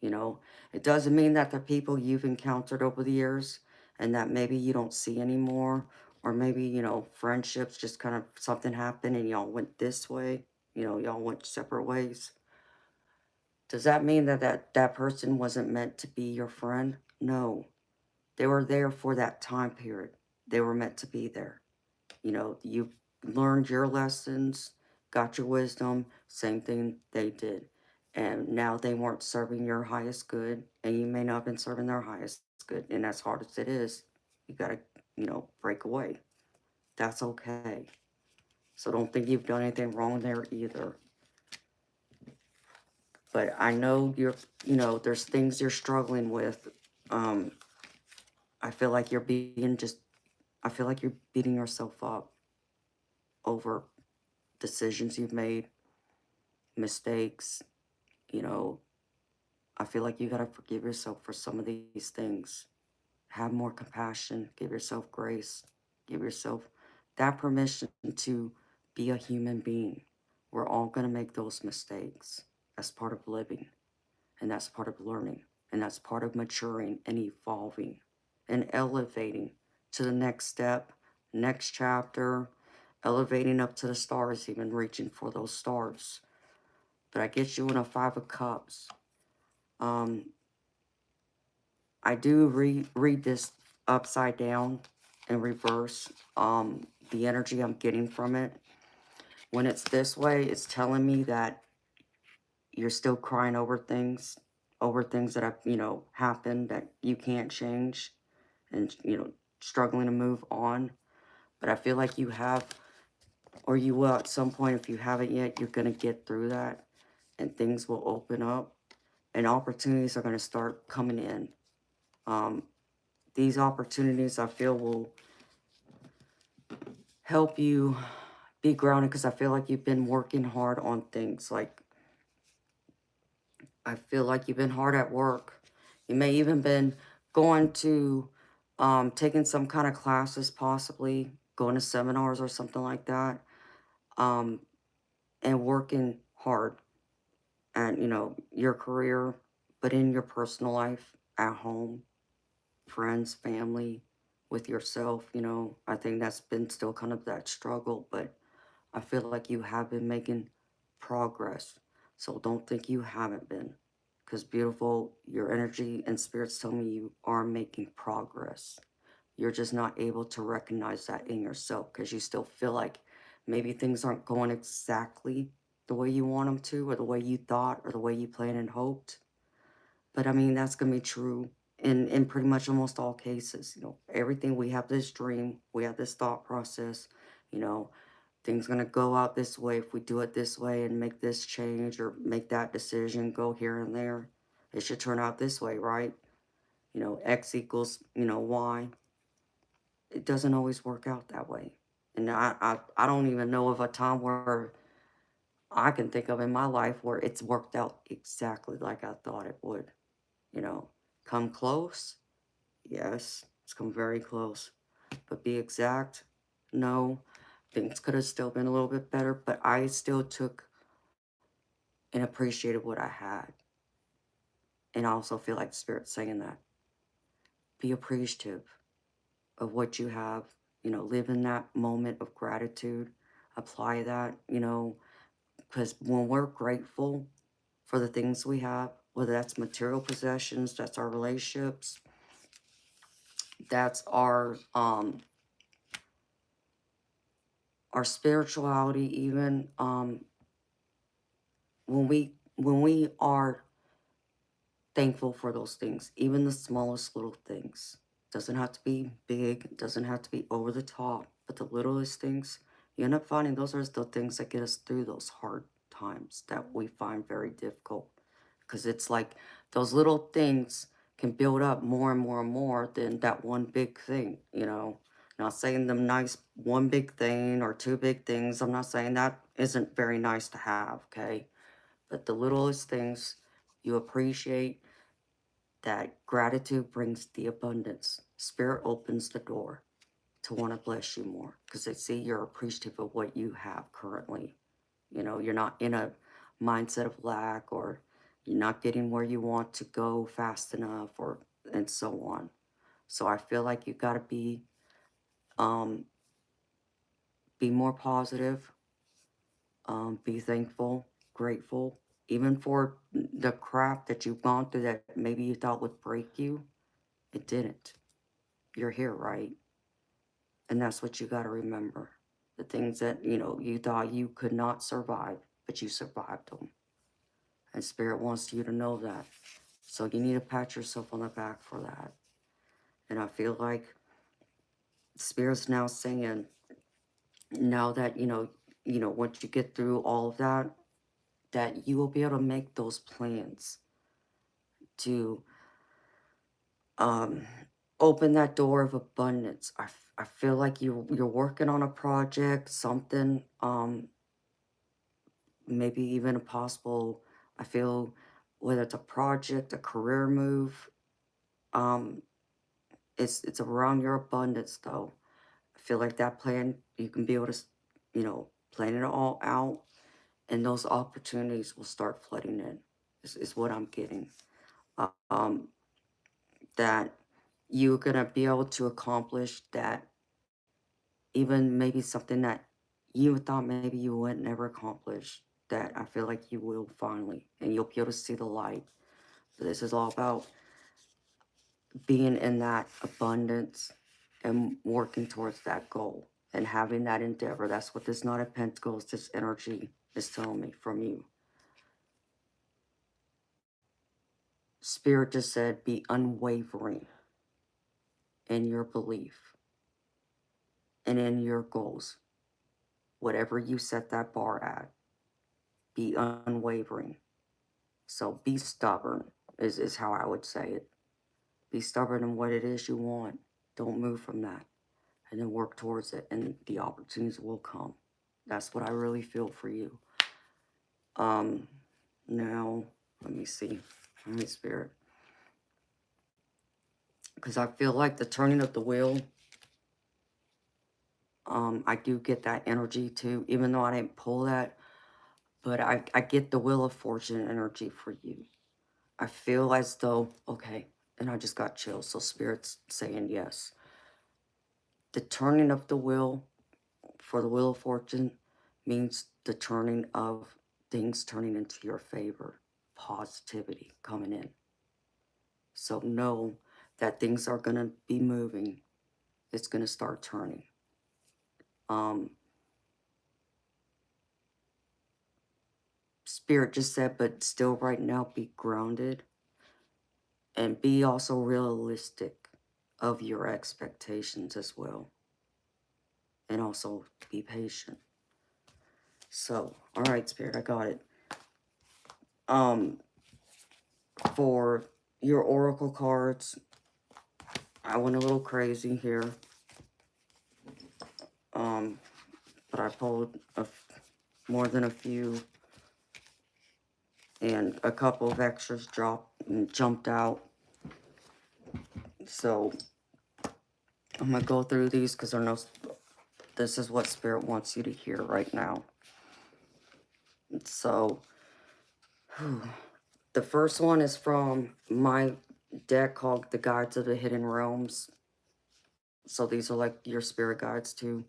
You know, it doesn't mean that the people you've encountered over the years and that maybe you don't see anymore, or maybe, you know, friendships just kind of something happened and y'all went this way, you know, y'all went separate ways. Does that mean that that person wasn't meant to be your friend? No. They were there for that time period. They were meant to be there. You know, you learned your lessons, got your wisdom, same thing they did. And now they weren't serving your highest good, and you may not have been serving their highest good. And as hard as it is, you got to, you know, break away. That's okay. So don't think you've done anything wrong there either. But I know you're, you know, there's things you're struggling with. Um, I feel like you're being just, I feel like you're beating yourself up over decisions you've made, mistakes, you know. I feel like you got to forgive yourself for some of these things. Have more compassion, give yourself grace, give yourself that permission to be a human being. We're all going to make those mistakes. That's part of living, and that's part of learning, and that's part of maturing and evolving and elevating to the next step, next chapter, elevating up to the stars, even reaching for those stars. But I get you in a Five of Cups. Um, I do read this upside down in reverse. The energy I'm getting from it. When it's this way, it's telling me that you're still crying over things that have, you know, happened that you can't change, and, you know, struggling to move on. But I feel like you have, or you will at some point. If you haven't yet, you're going to get through that, and things will open up, and opportunities are going to start coming in. Um, these opportunities, I feel, will help you be grounded, because I feel like you've been working hard on things. Like, I feel like you've been hard at work. You may even been going to, taking some kind of classes, possibly going to seminars or something like that, um, and working hard at, you know, your career, but in your personal life, at home, friends, family, with yourself. You know, I think that's been still kind of that struggle, but I feel like you have been making progress. So don't think you haven't been. Because, beautiful, your energy and spirits tell me you are making progress. You're just not able to recognize that in yourself, because you still feel like maybe things aren't going exactly the way you want them to, or the way you thought, or the way you planned and hoped. But I mean, that's going to be true in pretty much almost all cases. You know, everything, we have this dream, we have this thought process, you know, things going to go out this way if we do it this way and make this change or make that decision, go here and there. It should turn out this way, right? You know, X equals, you know, Y. It doesn't always work out that way. And I don't even know of a time where I can think of in my life where it's worked out exactly like I thought it would. You know, come close? Yes, it's come very close. But be exact? No. Things could have still been a little bit better, but I still took and appreciated what I had. And I also feel like Spirit's saying that. Be appreciative of what you have. You know, live in that moment of gratitude. Apply that, you know, because when we're grateful for the things we have, whether that's material possessions, that's our relationships, that's our spirituality, even, when we are thankful for those things, even the smallest little things. Doesn't have to be big, it doesn't have to be over the top, but the littlest things, you end up finding those are the things that get us through those hard times that we find very difficult. Because it's like those little things can build up more and more and more than that one big thing. Not saying them nice one big thing or two big things. I'm not saying that isn't very nice to have, okay? But the littlest things you appreciate, that gratitude brings the abundance. Spirit opens the door to want to bless you more because they see you're appreciative of what you have currently. You know, you're not in a mindset of lack, or you're not getting where you want to go fast enough, or and so on. So I feel like you got to um be more positive, be thankful, grateful, even for the crap that you've gone through that maybe you thought would break you. It didn't. You're here, right? And that's what you got to remember. The things that, you know, you thought you could not survive, but you survived them. And Spirit wants you to know that. So you need to pat yourself on the back for that. And I feel like Spirit's now saying, now that, once you get through all of that, that you will be able to make those plans to um, open that door of abundance. I feel like you're working on a project, something, maybe even a possible, I feel, whether it's a project, a career move, um, it's around your abundance though. I feel like that plan, you can be able to, plan it all out, and those opportunities will start flooding in, is what I'm getting. Um, that you're going to be able to accomplish that, even maybe something that you thought maybe you would never accomplish, that I feel like you will finally, and you'll be able to see the light. So this is all about being in that abundance and working towards that goal and having that endeavor. That's what this Knight of Pentacles, this energy is telling me from you. Spirit just said, be unwavering in your belief and in your goals. Whatever you set that bar at, be unwavering. So be stubborn is how I would say it. Be stubborn in what it is you want. Don't move from that. And then work towards it, and the opportunities will come. That's what I really feel for you. Now, let me see. Holy Spirit. Because I feel like the turning of the wheel, I do get that energy too, even though I didn't pull that, but I get the Wheel of Fortune energy for you. I feel as though, okay, and I just got chills, so Spirit's saying yes. The turning of the wheel for the Wheel of Fortune means the turning of things turning into your favor, positivity coming in. So know that things are going to be moving. It's going to start turning. Spirit just said, but still right now be grounded and be also realistic of your expectations as well. And also be patient. So, all right, Spirit, I got it. For your oracle cards, I went a little crazy here. But I pulled more than a few, and a couple of extras jumped out. So I'm gonna go through these because I know this is what Spirit wants you to hear right now. So the first one is from my deck called the Guides of the Hidden Realms. So these are like your spirit guides too.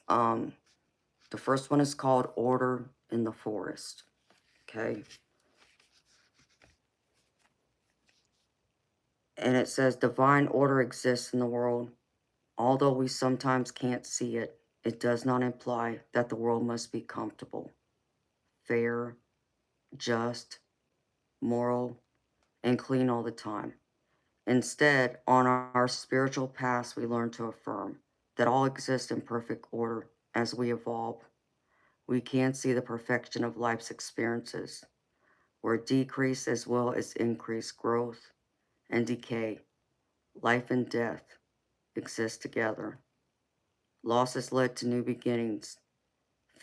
The first one is called Order in the Forest. Okay. And it says divine order exists in the world. Although we sometimes can't see it, it does not imply that the world must be comfortable, fair, just, moral, and clean all the time. Instead, on our spiritual paths, we learn to affirm that all exists in perfect order as we evolve. We can see the perfection of life's experiences, where decrease as well as increase, growth and decay, life and death exist together. Loss has led to new beginnings.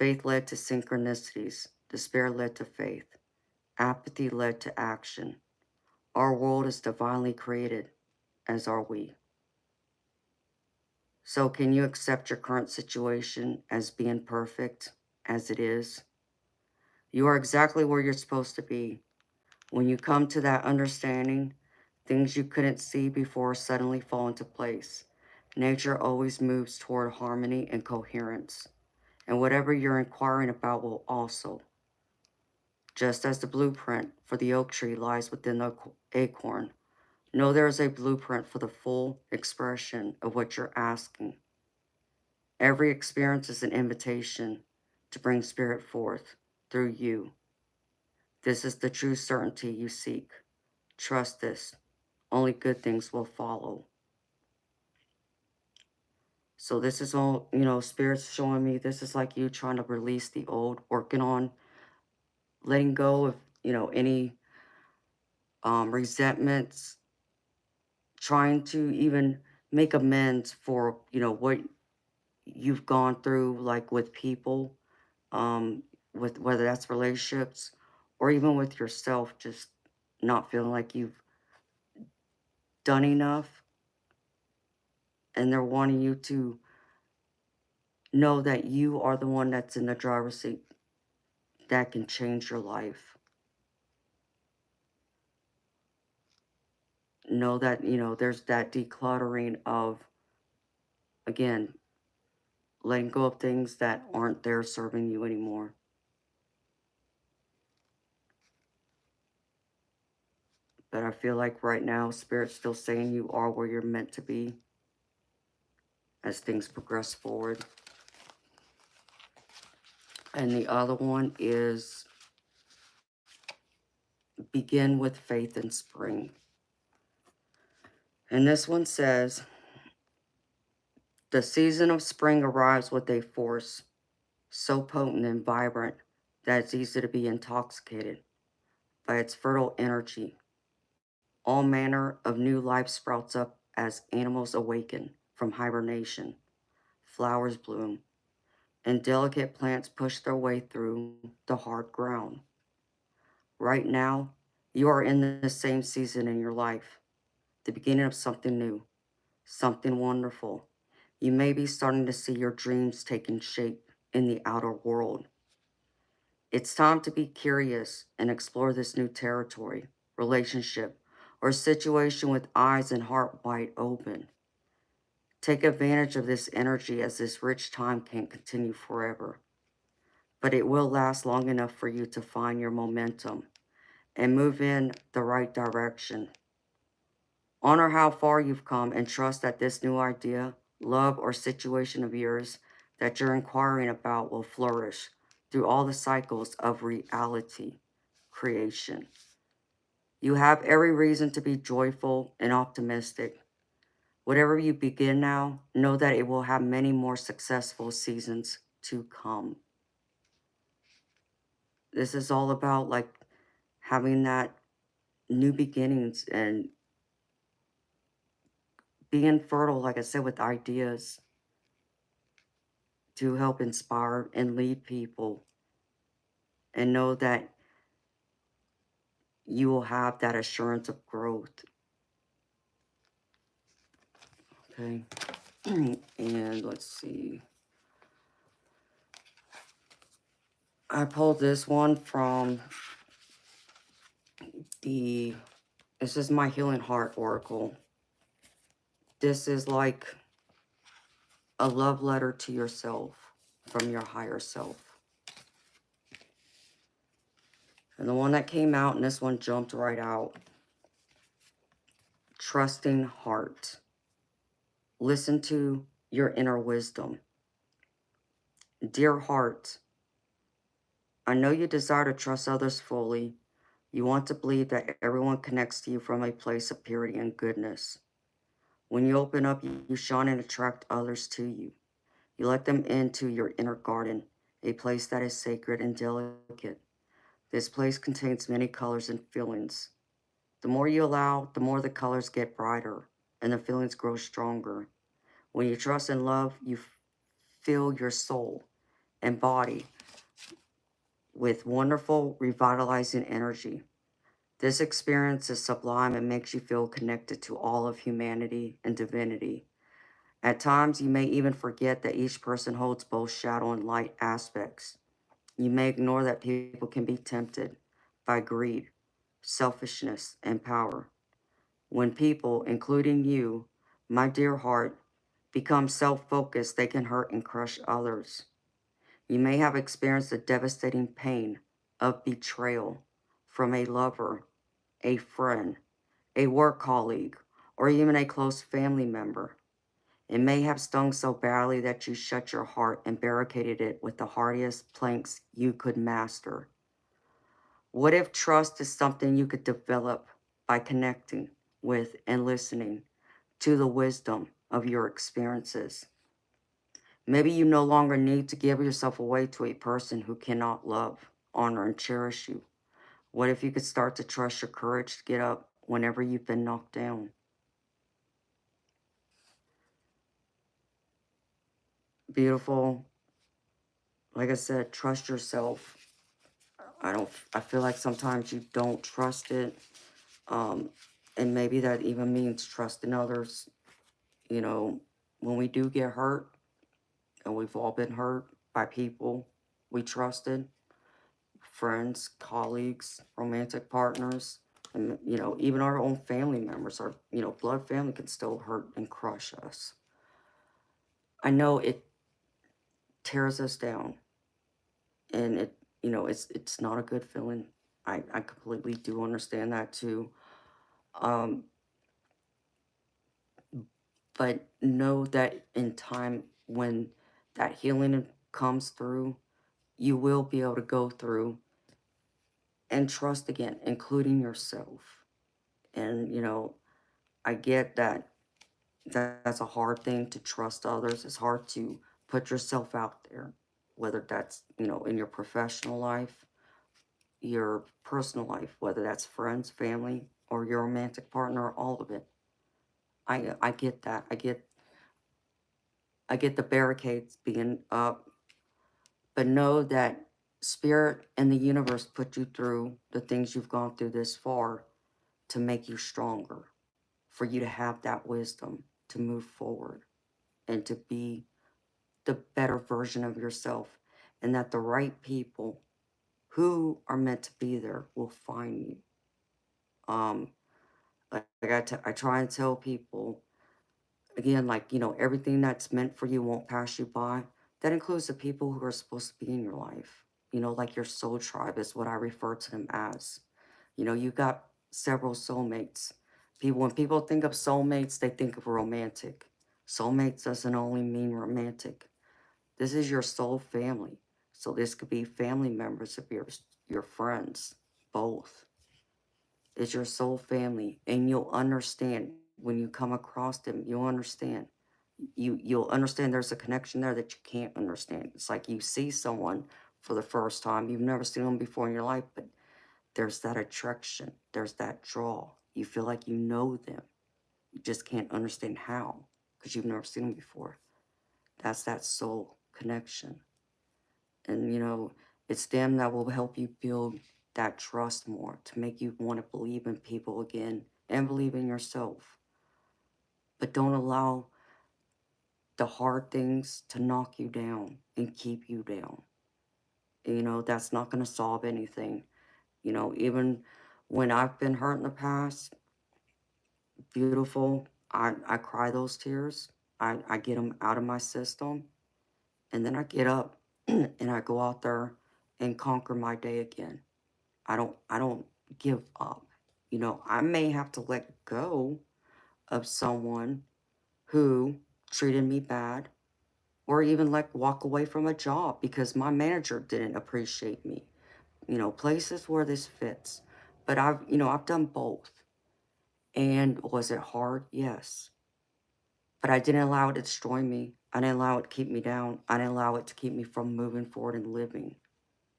Faith led to synchronicities. Despair led to faith. Apathy led to action. Our world is divinely created, as are we. So can you accept your current situation as being perfect as it is? You are exactly where you're supposed to be. When you come to that understanding, things you couldn't see before suddenly fall into place. Nature always moves toward harmony and coherence, and whatever you're inquiring about will also. Just as the blueprint for the oak tree lies within the acorn, know there is a blueprint for the full expression of what you're asking. Every experience is an invitation to bring spirit forth through you. This is the true certainty you seek. Trust this. Only good things will follow. So this is all, Spirit's showing me this is like you trying to release the old, working on letting go of, any resentments, trying to even make amends for, what you've gone through, like with people, with whether that's relationships or even with yourself, just not feeling like you've done enough. And they're wanting you to know that you are the one that's in the driver's seat that can change your life. Know that, there's that decluttering of, again, letting go of things that aren't there serving you anymore. But I feel like right now, Spirit's still saying you are where you're meant to be as things progress forward. And the other one is begin with faith in spring. And this one says, the season of spring arrives with a force so potent and vibrant that it's easy to be intoxicated by its fertile energy. All manner of new life sprouts up as animals awaken from hibernation, flowers bloom, and delicate plants push their way through the hard ground. Right now, you are in the same season in your life, the beginning of something new, something wonderful. You may be starting to see your dreams taking shape in the outer world. It's time to be curious and explore this new territory, relationship, or situation with eyes and heart wide open. Take advantage of this energy as this rich time can't continue forever, but it will last long enough for you to find your momentum and move in the right direction. Honor how far you've come and trust that this new idea, love, or situation of yours that you're inquiring about will flourish through all the cycles of reality creation. You have every reason to be joyful and optimistic. Whatever you begin now, know that it will have many more successful seasons to come. This is all about like having that new beginnings and being fertile, like I said, with ideas to help inspire and lead people, and know that you will have that assurance of growth. Okay. And let's see. I pulled this one from this is my Healing Heart Oracle. This is like a love letter to yourself from your higher self. And the one that came out, and this one jumped right out. Trusting heart. Listen to your inner wisdom. Dear heart, I know you desire to trust others fully. You want to believe that everyone connects to you from a place of purity and goodness. When you open up, you shine and attract others to you. You let them into your inner garden, a place that is sacred and delicate. This place contains many colors and feelings. The more you allow, the more the colors get brighter and the feelings grow stronger. When you trust and love, you fill your soul. and body with wonderful, revitalizing energy. This experience is sublime and makes you feel connected to all of humanity and divinity. At times, you may even forget that each person holds both shadow and light aspects. You may ignore that people can be tempted by greed, selfishness, and power. When people, including you, my dear heart, become self focused, they can hurt and crush others. You may have experienced the devastating pain of betrayal from a lover, a friend, a work colleague, or even a close family member. It may have stung so badly that you shut your heart and barricaded it with the hardest planks you could master. What if trust is something you could develop by connecting with and listening to the wisdom of your experiences? Maybe you no longer need to give yourself away to a person who cannot love, honor, and cherish you. What if you could start to trust your courage to get up whenever you've been knocked down? Beautiful. Like I said, trust yourself. I feel like sometimes you don't trust it. Um, and maybe that even means trusting others. You know, when we do get hurt, and we've all been hurt by people we trusted, friends, colleagues, romantic partners, and, even our own family members, our, blood family can still hurt and crush us. I know it tears us down, and it's not a good feeling. I completely do understand that too. Um, but know that in time, when that healing comes through, you will be able to go through and trust again, including yourself. And, I get that that's a hard thing to trust others. It's hard to put yourself out there, whether that's, in your professional life, your personal life, whether that's friends, family, or your romantic partner, all of it. I get that. I get the barricades being up, but know that spirit and the universe put you through the things you've gone through this far to make you stronger, for you to have that wisdom to move forward and to be the better version of yourself, and that the right people who are meant to be there will find you. Um, I try and tell people, again, like, everything that's meant for you won't pass you by. That includes the people who are supposed to be in your life. Like your soul tribe is what I refer to them as. You got several soulmates. When people think of soulmates, they think of romantic. Soulmates doesn't only mean romantic. This is your soul family. So this could be family members of your friends, both. It's your soul family, and you'll understand when you come across them. You'll understand. You'll understand there's a connection there that you can't understand. It's like you see someone for the first time. You've never seen them before in your life, but there's that attraction. There's that draw. You feel like you know them. You just can't understand how, because you've never seen them before. That's that soul connection. And, it's them that will help you build that trust more, to make you want to believe in people again and believe in yourself. But don't allow the hard things to knock you down and keep you down. That's not going to solve anything. Even when I've been hurt in the past, beautiful, I cry those tears. I get them out of my system. And then I get up and I go out there and conquer my day again. I don't give up. I may have to let go of someone who treated me bad, or even like walk away from a job because my manager didn't appreciate me. Places where this fits. But I've done both. And was it hard? Yes. But I didn't allow it to destroy me. I didn't allow it to keep me down. I didn't allow it to keep me from moving forward and living,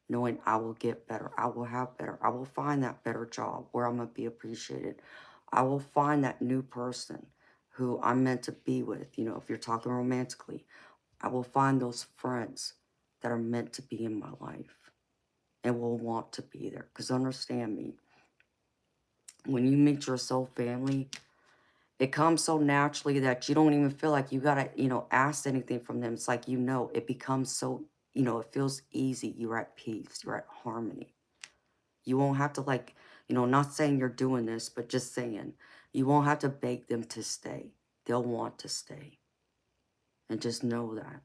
knowing I will get better. I will have better. I will find that better job where I'm going to be appreciated. I will find that new person who I'm meant to be with. If you're talking romantically, I will find those friends that are meant to be in my life and will want to be there. Because understand me, when you meet your soul family, it comes so naturally that you don't even feel like you gotta, ask anything from them. It's like, it becomes so, it feels easy. You're at peace. You're at harmony. You won't have to not saying you're doing this, but just saying, you won't have to beg them to stay. They'll want to stay. And just know that.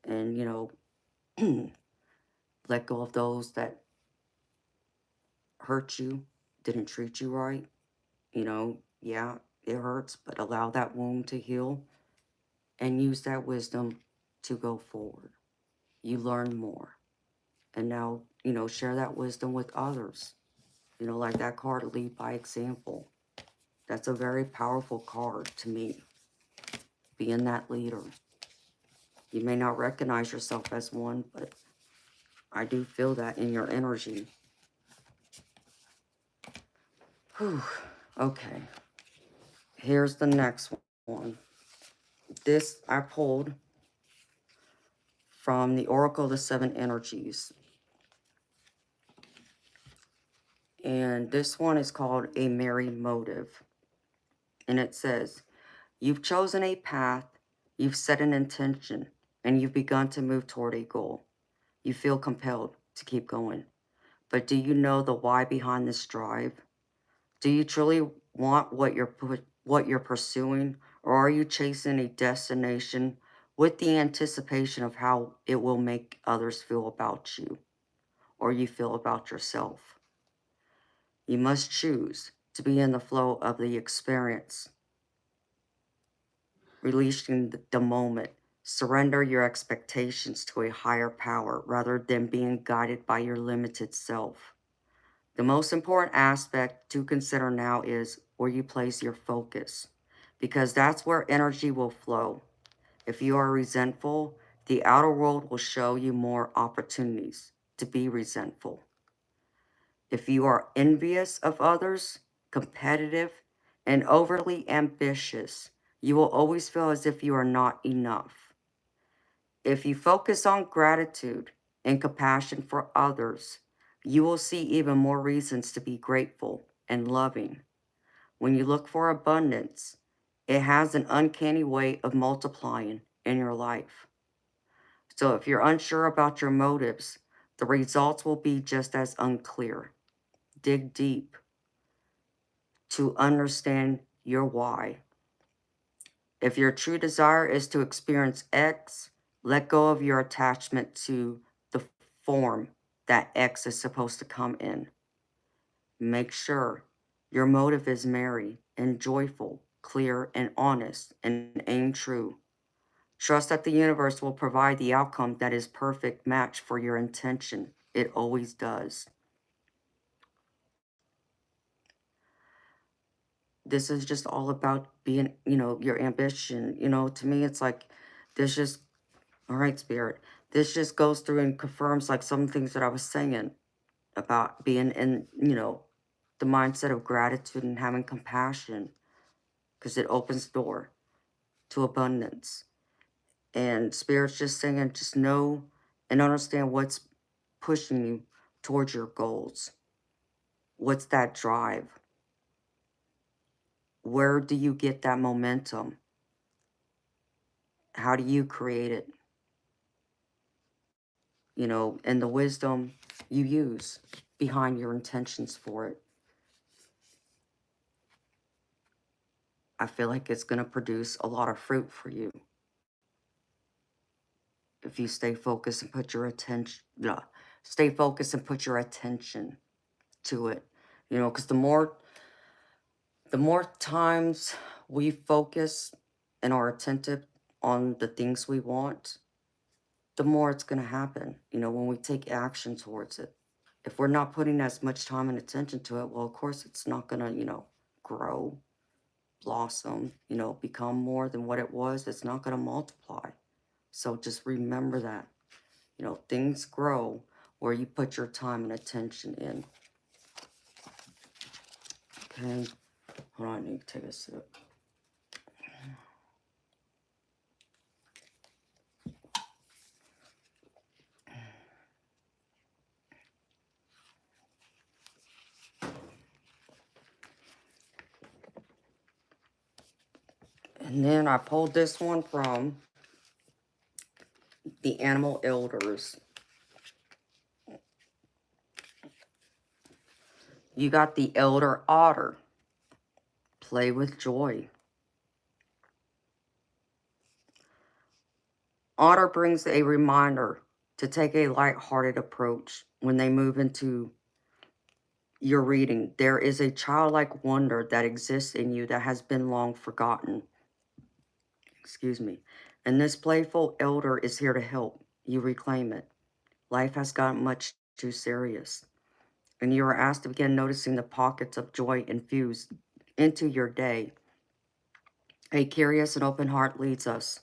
And, let go of those that hurt you, didn't treat you right. Yeah, it hurts, but allow that wound to heal and use that wisdom to go forward. You learn more. And now, share that wisdom with others. Like that card, lead by example. That's a very powerful card to me. Being that leader. You may not recognize yourself as one, but I do feel that in your energy. Whew. Okay. Here's the next one. This I pulled from the Oracle of the Seven Energies. And this one is called A Merry Motive. And it says, you've chosen a path, you've set an intention, and you've begun to move toward a goal. You feel compelled to keep going. But do you know the why behind this drive? Do you truly want what you're pursuing, or are you chasing a destination with the anticipation of how it will make others feel about you, or you feel about yourself? You must choose to be in the flow of the experience, releasing the moment. Surrender your expectations to a higher power rather than being guided by your limited self. The most important aspect to consider now is where you place your focus, because that's where energy will flow. If you are resentful, the outer world will show you more opportunities to be resentful. If you are envious of others, competitive, and overly ambitious, you will always feel as if you are not enough. If you focus on gratitude and compassion for others, you will see even more reasons to be grateful and loving. When you look for abundance, it has an uncanny way of multiplying in your life. So if you're unsure about your motives, the results will be just as unclear. Dig deep to understand your why. If your true desire is to experience X, let go of your attachment to the form that X is supposed to come in. Make sure your motive is merry and joyful, clear and honest, and aim true. Trust that the universe will provide the outcome that is perfect match for your intention. It always does. This is just all about being, your ambition. To me, it's like, this just, all right, Spirit. This just goes through and confirms like some things that I was saying about being in, the mindset of gratitude and having compassion, because it opens the door to abundance. And Spirit's just saying, just know and understand what's pushing you towards your goals. What's that drive? Where do you get that momentum? How do you create it? And the wisdom you use behind your intentions for it. I feel like it's going to produce a lot of fruit for you if you stay focused and put your attention, to it. Because the more times we focus and are attentive on the things we want, the more it's going to happen, when we take action towards it. If we're not putting as much time and attention to it, well, of course, it's not going to, grow, blossom, become more than what it was. It's not going to multiply. So just remember that, things grow where you put your time and attention in. Okay. Hold on, I need to take a sip. And then I pulled this one from the Animal Elders. You got the Elder Otter. Play with joy. Otter brings a reminder to take a light-hearted approach when they move into your reading. There is a childlike wonder that exists in you that has been long forgotten. Excuse me. And this playful elder is here to help you reclaim it. Life has gotten much too serious, and you are asked to begin noticing the pockets of joy infused into your day. A curious and open heart leads us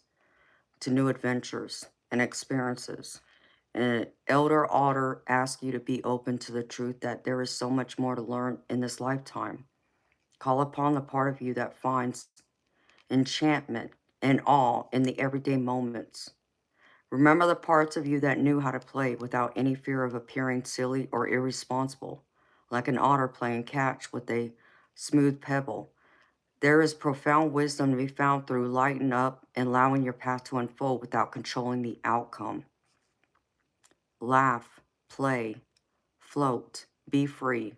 to new adventures and experiences. And Elder Otter asks you to be open to the truth that there is so much more to learn in this lifetime. Call upon the part of you that finds enchantment and awe in the everyday moments. Remember the parts of you that knew how to play without any fear of appearing silly or irresponsible, like an otter playing catch with a smooth pebble. There is profound wisdom to be found through lighting up and allowing your path to unfold without controlling the outcome. Laugh, play, float, be free.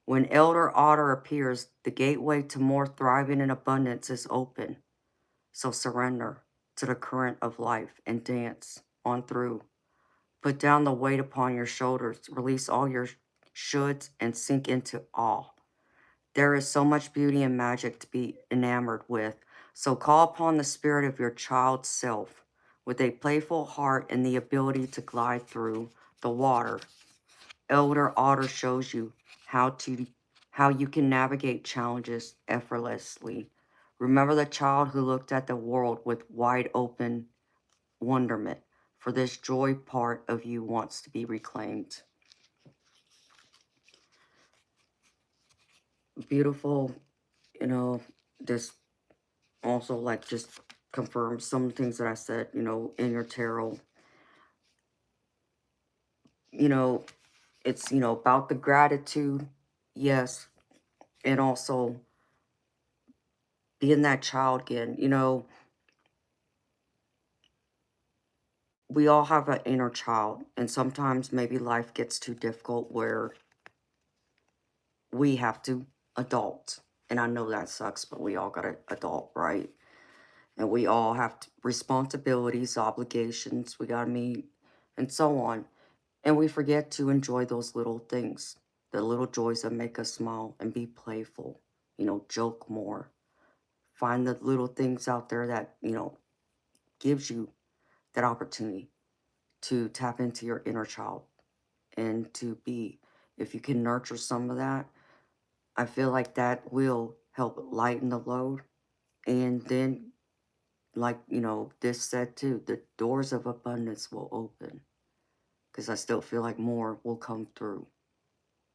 When Elder Otter appears, the gateway to more thriving and abundance is open. So surrender to the current of life and dance on through. Put down the weight upon your shoulders, release all your shoulds, and sink into awe. There is so much beauty and magic to be enamored with. So call upon the spirit of your child self with a playful heart and the ability to glide through the water. Elder Otter shows you how you can navigate challenges effortlessly. Remember the child who looked at the world with wide open wonderment, for this joy part of you wants to be reclaimed. Beautiful, this also like just confirms some things that I said, in your tarot. It's, about the gratitude, yes, and also being that child again. We all have an inner child, and sometimes maybe life gets too difficult where we have to adult. And I know that sucks, but we all got to adult, right? And we all have responsibilities, obligations we got to meet, and so on. And we forget to enjoy those little things, the little joys that make us smile and be playful, joke more. Find the little things out there that, gives you that opportunity to tap into your inner child and to be, if you can nurture some of that, I feel like that will help lighten the load. And then, like, this said too, the doors of abundance will open, because I still feel like more will come through.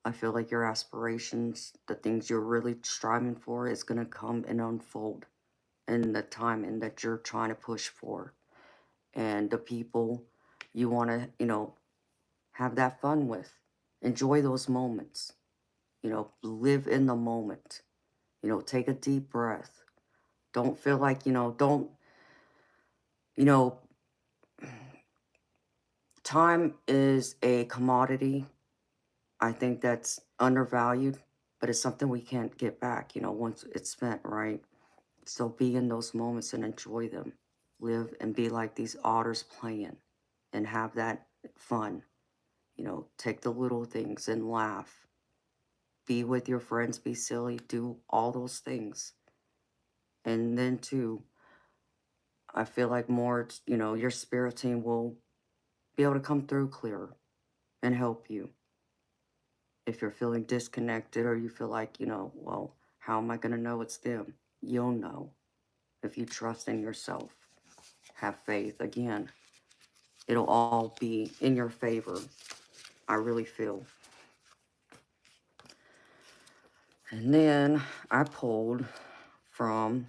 I feel like your aspirations, the things you're really striving for, is going to come and unfold in the time and that you're trying to push for. And the people you want to, have that fun with. Enjoy those moments. Live in the moment. Take a deep breath. Don't feel like, you know, time is a commodity. I think that's undervalued, but it's something we can't get back, once it's spent, right? So be in those moments and enjoy them. Live and be like these otters playing and have that fun. Take the little things and laugh. Be with your friends, be silly, do all those things. And then too, I feel like more, your spirit team will be able to come through clearer and help you. If you're feeling disconnected or you feel like, well, how am I going to know it's them? You'll know if you trust in yourself. Have faith. Again, it'll all be in your favor. I really feel. And then I pulled from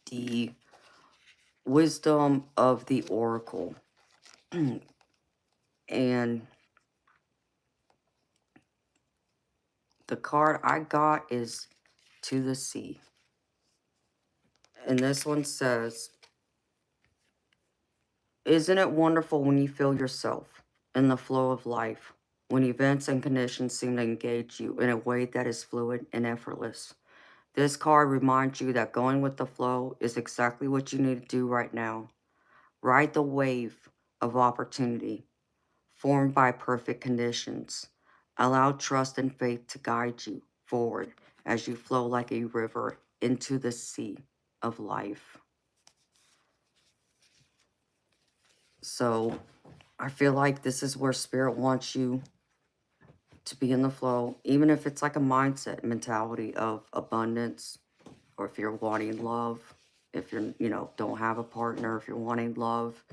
the Wisdom of the Oracle. And the card I got is to the sea. And this one says, isn't it wonderful when you feel yourself in the flow of life, when events and conditions seem to engage you in a way that is fluid and effortless? This card reminds you that going with the flow is exactly what you need to do right now. Ride the wave of opportunity formed by perfect conditions. Allow trust and faith to guide you forward as you flow like a river into the sea of life. So I feel like this is where Spirit wants you to be in the flow, even if it's like a mindset mentality of abundance, or if you're wanting love, if you're, don't have a partner, if you're wanting love,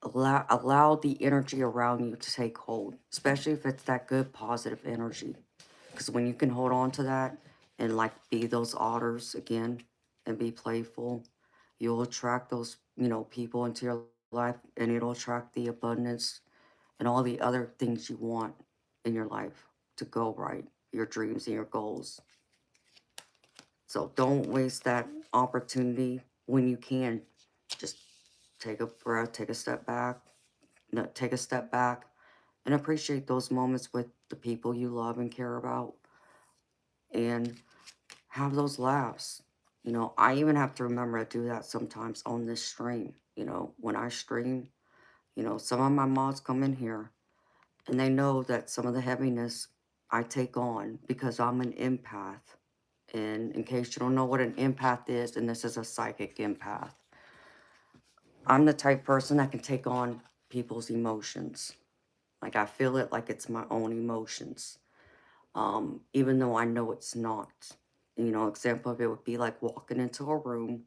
allow the energy around you to take hold, especially if it's that good, positive energy. Because when you can hold on to that and like be those otters again and be playful, you'll attract those, people into your life, and it'll attract the abundance and all the other things you want in your life to go right, your dreams and your goals. So don't waste that opportunity when you can. Just take a breath, take a step back, take a step back and appreciate those moments with the people you love and care about, and have those laughs. I even have to remember to do that sometimes on this stream. When I stream, some of my mods come in here and they know that some of the heaviness I take on because I'm an empath. And in case you don't know what an empath is, and this is a psychic empath, I'm the type person that can take on people's emotions. Like I feel it like it's my own emotions, even though I know it's not. Example of it would be like walking into a room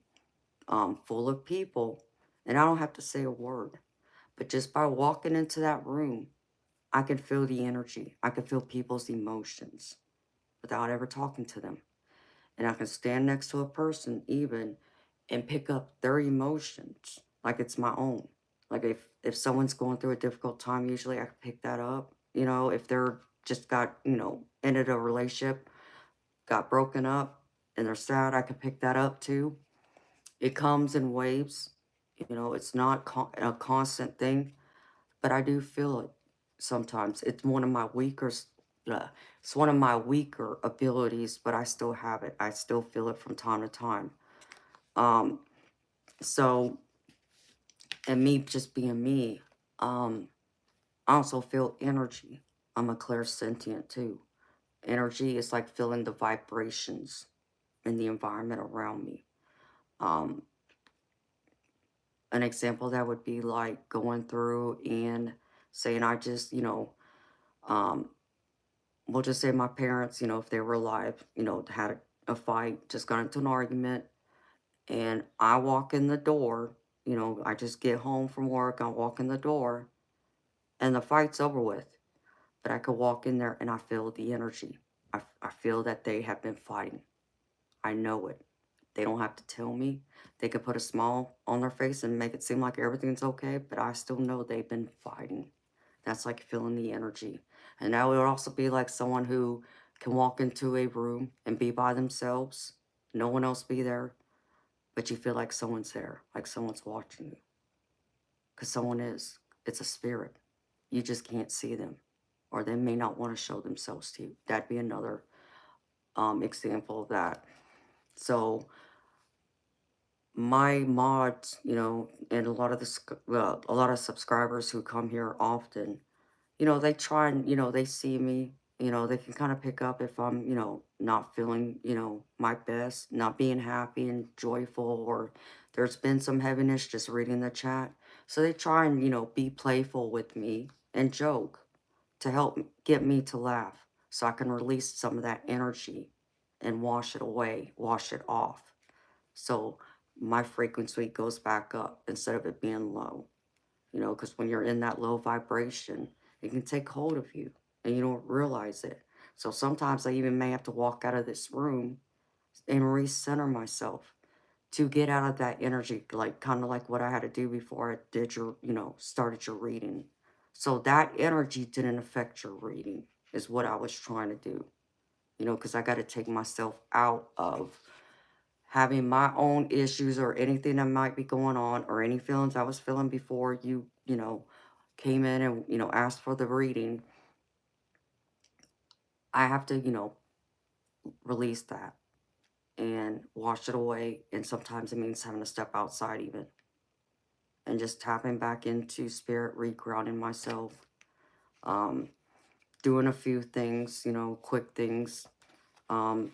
full of people, and I don't have to say a word, but just by walking into that room, I can feel the energy. I can feel people's emotions without ever talking to them. And I can stand next to a person even and pick up their emotions like it's my own. Like if someone's going through a difficult time, usually I can pick that up. If they're just got, ended a relationship, got broken up, and they're sad, I can pick that up too. It comes in waves. It's not a constant thing, but I do feel it sometimes. Uh, it's one of my weaker abilities, but I still have it. I still feel it from time to time. Um, so, and me just being me, I also feel energy. I'm a clairsentient too. Energy is like feeling the vibrations in the environment around me. Um, an example that would be like going through and saying I just, um, we'll just say my parents, if they were alive, had a fight, just got into an argument, and I walk in the door, I just get home from work, I walk in the door, and the fight's over with. But I could walk in there and I feel the energy. I feel that they have been fighting. I know it. They don't have to tell me. They could put a smile on their face and make it seem like everything's okay, but I still know they've been fighting. That's like feeling the energy. And that would also be like someone who can walk into a room and be by themselves, no one else be there, but you feel like someone's there, like someone's watching you. Because someone is. It's a spirit. You just can't see them, or they may not want to show themselves to you. That'd be another example of that. So my mods, and a lot of subscribers who come here often, they try and, they see me, they can kind of pick up if I'm, not feeling, my best, not being happy and joyful, or there's been some heaviness just reading the chat. So they try and, be playful with me and joke to help get me to laugh so I can release some of that energy and wash it away, wash it off. So my frequency goes back up instead of it being low, because when you're in that low vibration, it can take hold of you and you don't realize it. So sometimes I even may have to walk out of this room and recenter myself to get out of that energy, like kind of like what I had to do before I did your, started your reading. So that energy didn't affect your reading, is what I was trying to do. you know, because I got to take myself out of having my own issues or anything that might be going on or any feelings I was feeling before you know, came in and, you know, asked for the reading. I have to, you know, release that and wash it away. And sometimes it means having to step outside even and just tapping back into spirit, regrounding myself, um, doing a few things, you know, quick things. Um,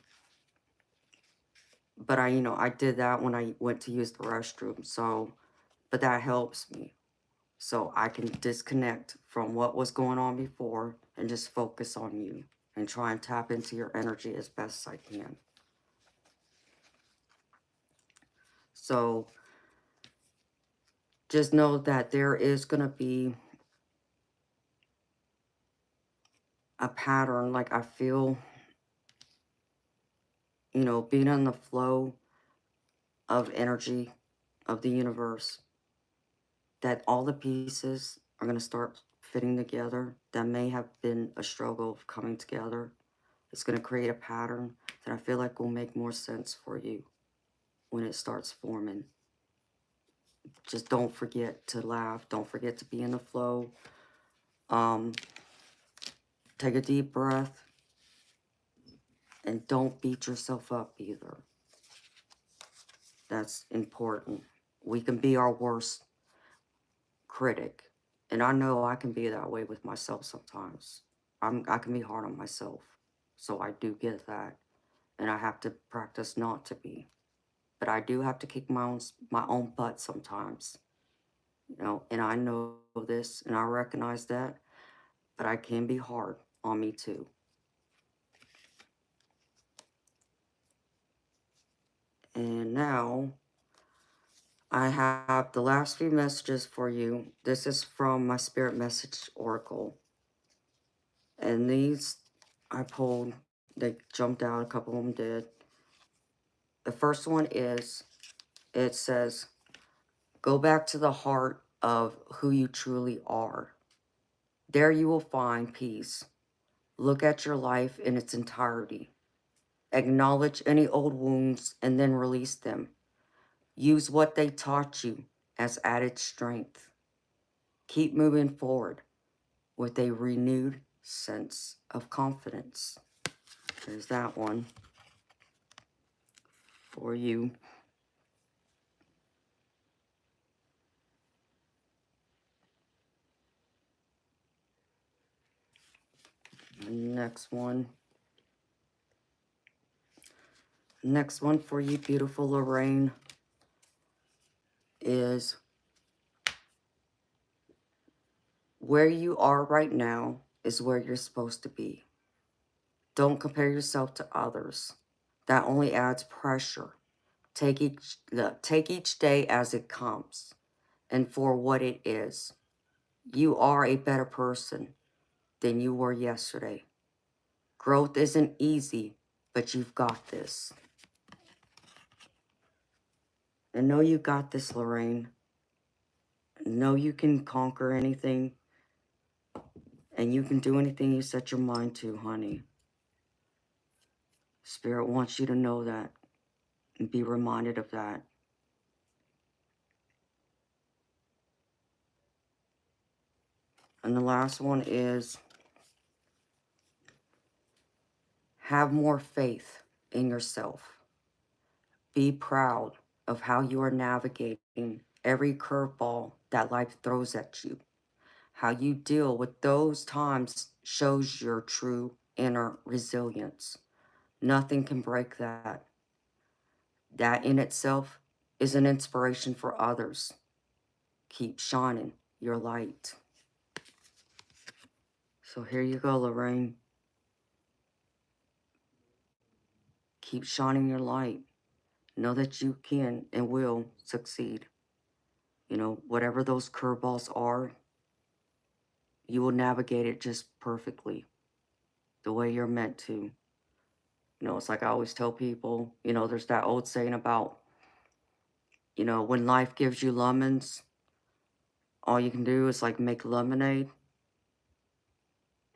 but I, you know, I did that when I went to use the restroom. So, but that helps me. So I can disconnect from what was going on before and just focus on you and try and tap into your energy as best I can. So just know that there is going to be a pattern. Like I feel, you know, being in the flow of energy of the universe, that all the pieces are going to start fitting together. That may have been a struggle of coming together. It's going to create a pattern that I feel like will make more sense for you when it starts forming. Just don't forget to laugh. Don't forget to be in the flow. Take a deep breath. And don't beat yourself up either. That's important. We can be our worst critic. And I know I can be that way with myself sometimes. I can be hard on myself. So I do get that. And I have to practice not to be. But I do have to kick my own butt sometimes. You know, and I know this and I recognize that. But I can be hard on me too. And now I have the last few messages for you. This is from my Spirit Message Oracle. And these I pulled, they jumped out, a couple of them did. The first one is, it says, go back to the heart of who you truly are. There you will find peace. Look at your life in its entirety. Acknowledge any old wounds and then release them. Use what they taught you as added strength. Keep moving forward with a renewed sense of confidence. There's that one for you. Next one. Next one for you, beautiful Lorraine, is where you are right now is where you're supposed to be. Don't compare yourself to others. That only adds pressure. Take each day as it comes and for what it is. You are a better person than you were yesterday. Growth isn't easy, but you've got this. And know you got this, Lorraine. Know you can conquer anything. And you can do anything you set your mind to, honey. Spirit wants you to know that and be reminded of that. And the last one is, have more faith in yourself. Be proud of how you are navigating every curveball that life throws at you. How you deal with those times shows your true inner resilience. Nothing can break that. That in itself is an inspiration for others. Keep shining your light. So here you go, Lorraine. Keep shining your light. Know that you can and will succeed. You know, whatever those curveballs are, you will navigate it just perfectly, the way you're meant to. You know, it's like I always tell people, you know, there's that old saying about, you know, when life gives you lemons, all you can do is like make lemonade.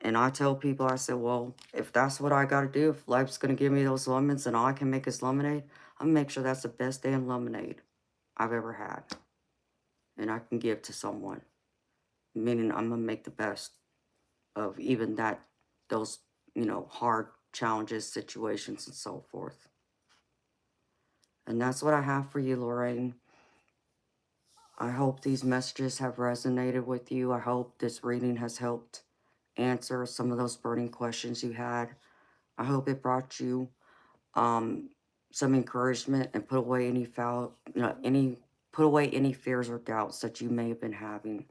And I tell people, I said, well, if that's what I got to do, if life's going to give me those lemons and all I can make is lemonade, I'm going to make sure that's the best damn lemonade I've ever had. And I can give to someone. Meaning I'm going to make the best of even those, hard challenges, situations, and so forth. And that's what I have for you, Lorraine. I hope these messages have resonated with you. I hope this reading has helped answer some of those burning questions you had. I hope it brought you some encouragement and put away any fears or doubts that you may have been having,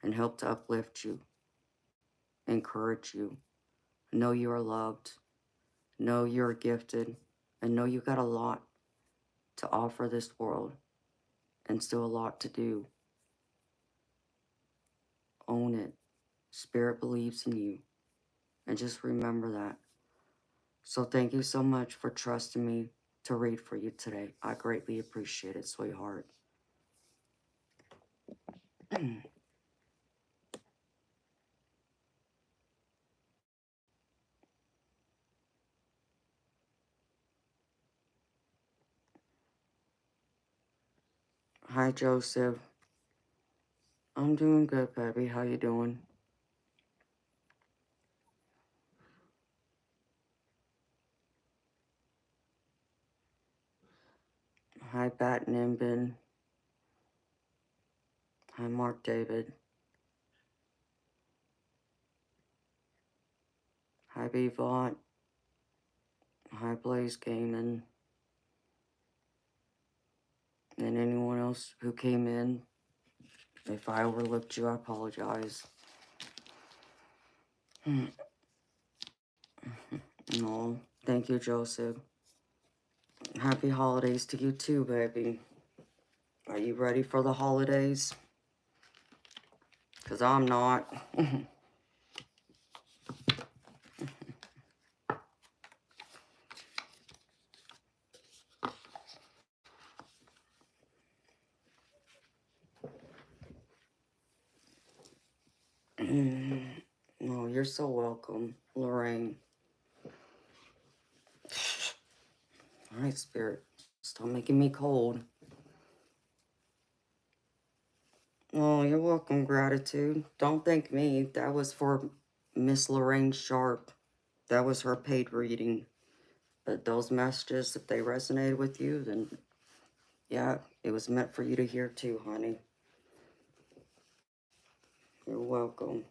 and help to uplift you, encourage you, know you are loved, know you're gifted, and know you got a lot to offer this world and still a lot to do. Own it. Spirit believes in you. And just remember that. So thank you so much for trusting me to read for you today. I greatly appreciate it, sweetheart. Hi, Joseph. I'm doing good, baby. How you doing? Hi, Bat Nimbin. Hi, Mark David. Hi, Bevot. Hi, Blaze Gaming. And anyone else who came in. If I overlooked you, I apologize. No, thank you, Joseph. Happy holidays to you too, baby. Are you ready for the holidays? Because I'm not. No, you're so welcome, Lorraine. All right, Spirit. Stop making me cold. Oh, you're welcome, Gratitude. Don't thank me. That was for Miss Lorraine Sharp. That was her paid reading. But those messages, if they resonated with you, then yeah, it was meant for you to hear too, honey. You're welcome.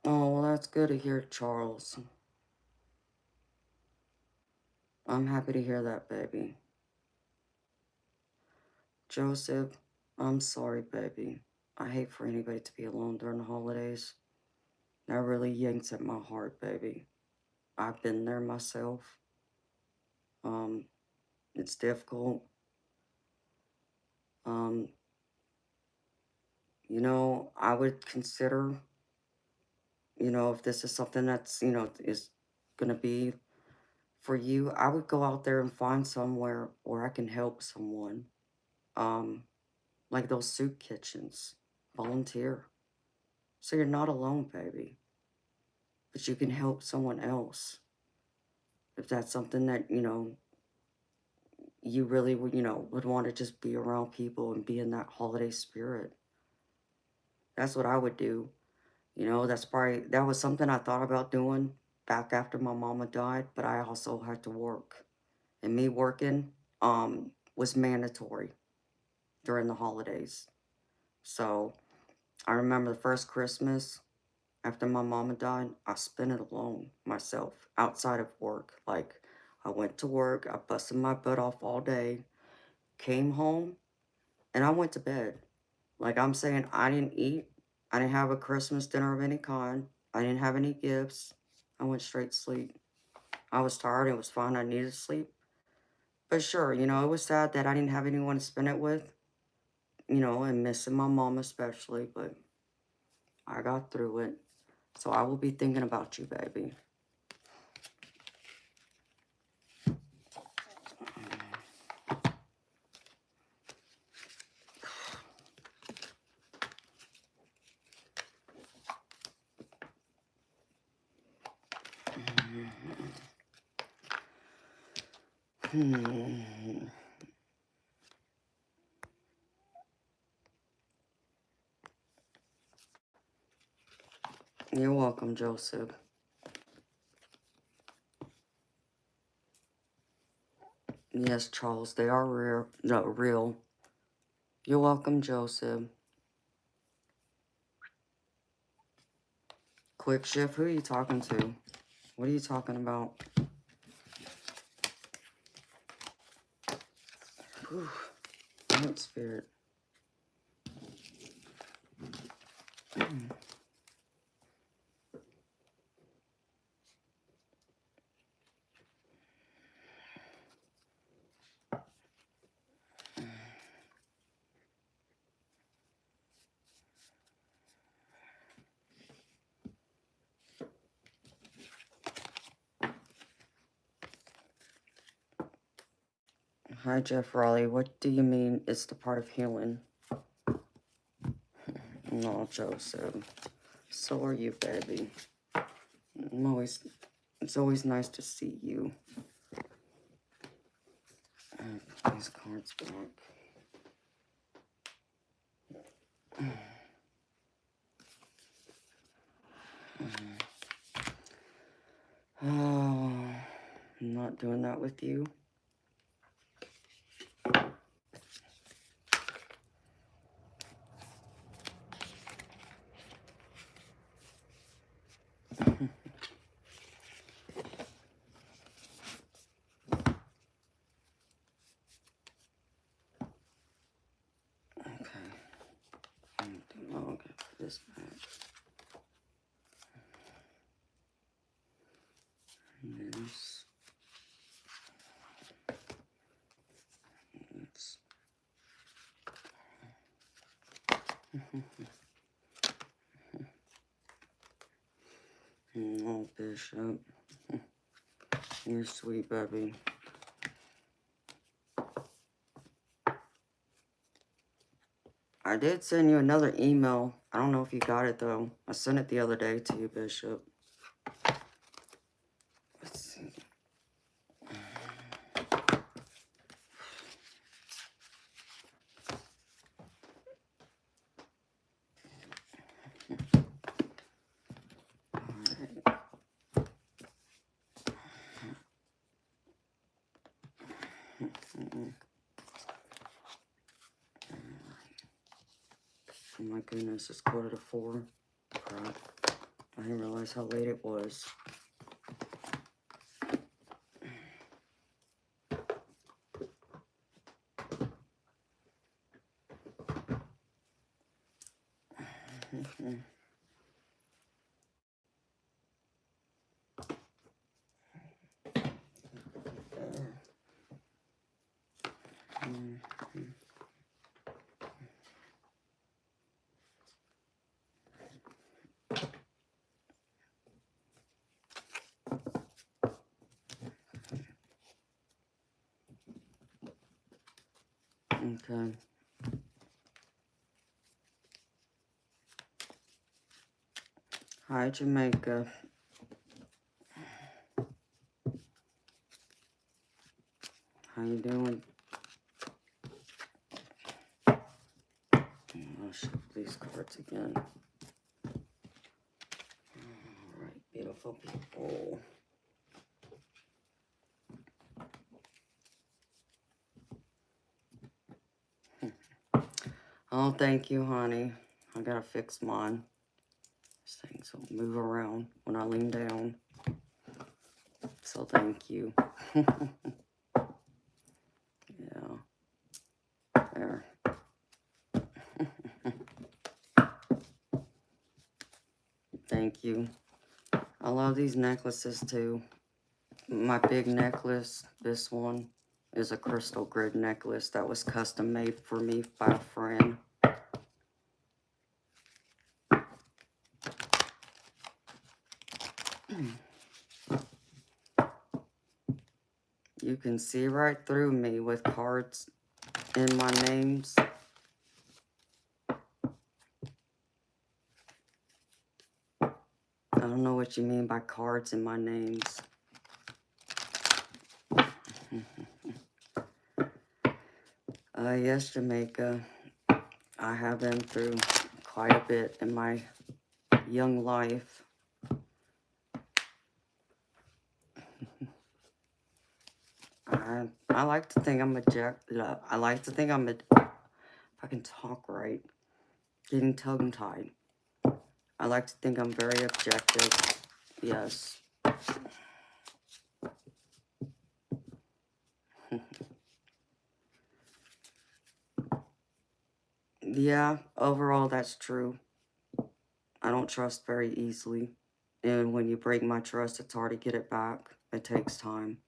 Oh, well, that's good to hear, Charles. I'm happy to hear that, baby. Joseph, I'm sorry, baby. I hate for anybody to be alone during the holidays. That really yanks at my heart, baby. I've been there myself. Um, it's difficult. Um, I would consider, if this is something that's, is gonna be for you, I would go out there and find somewhere where I can help someone. Um, like those soup kitchens. Volunteer. So you're not alone, baby. But you can help someone else. If that's something that, you really would, would want to just be around people and be in that holiday spirit. That's what I would do. That was something I thought about doing back after my mama died, but I also had to work. And me working was mandatory during the holidays. So I remember the first Christmas after my mama died, I spent it alone myself outside of work. Like, I went to work, I busted my butt off all day, came home, and I went to bed. Like, I'm saying, I didn't eat. I didn't have a Christmas dinner of any kind. I didn't have any gifts. I went straight to sleep. I was tired. It was fine. I needed sleep. But sure, it was sad that I didn't have anyone to spend it with, and missing my mom especially. But I got through it. So I will be thinking about you, baby. You're welcome, Joseph. Yes, Charles, they are real. No, real. You're welcome, Joseph. Quick shift, who are you talking to? What are you talking about? Whew. What spirit? Hi, Jeff Raleigh. What do you mean it's the part of healing? No, Joseph. So are you, baby. It's always nice to see you. Put these cards back. Oh, I'm not doing that with you. I'll get this back. This. This. Oh, Bishop. You're sweet, baby. I did send you another email. I don't know if you got it, though. I sent it the other day to you, Bishop. Let's see. Oh my goodness, it's 3:45. Crap. I didn't realize how late it was. Okay. Hi, Jamaica. How you doing? I'll shuffle these cards again. Alright, beautiful people. Oh, thank you, honey. I gotta fix mine. These things will move around when I lean down. So thank you. Yeah. There. Thank you. I love these necklaces too. My big necklace, this one, is a crystal grid necklace that was custom made for me by a friend. You can see right through me with cards in my names. I don't know what you mean by cards in my names. Yes, Jamaica. I have been through quite a bit in my young life. I like to think I'm I like to think if I can talk right, getting tongue-tied. I like to think I'm very objective. Yes. Yeah, overall that's true. I don't trust very easily. And when you break my trust, it's hard to get it back. It takes time.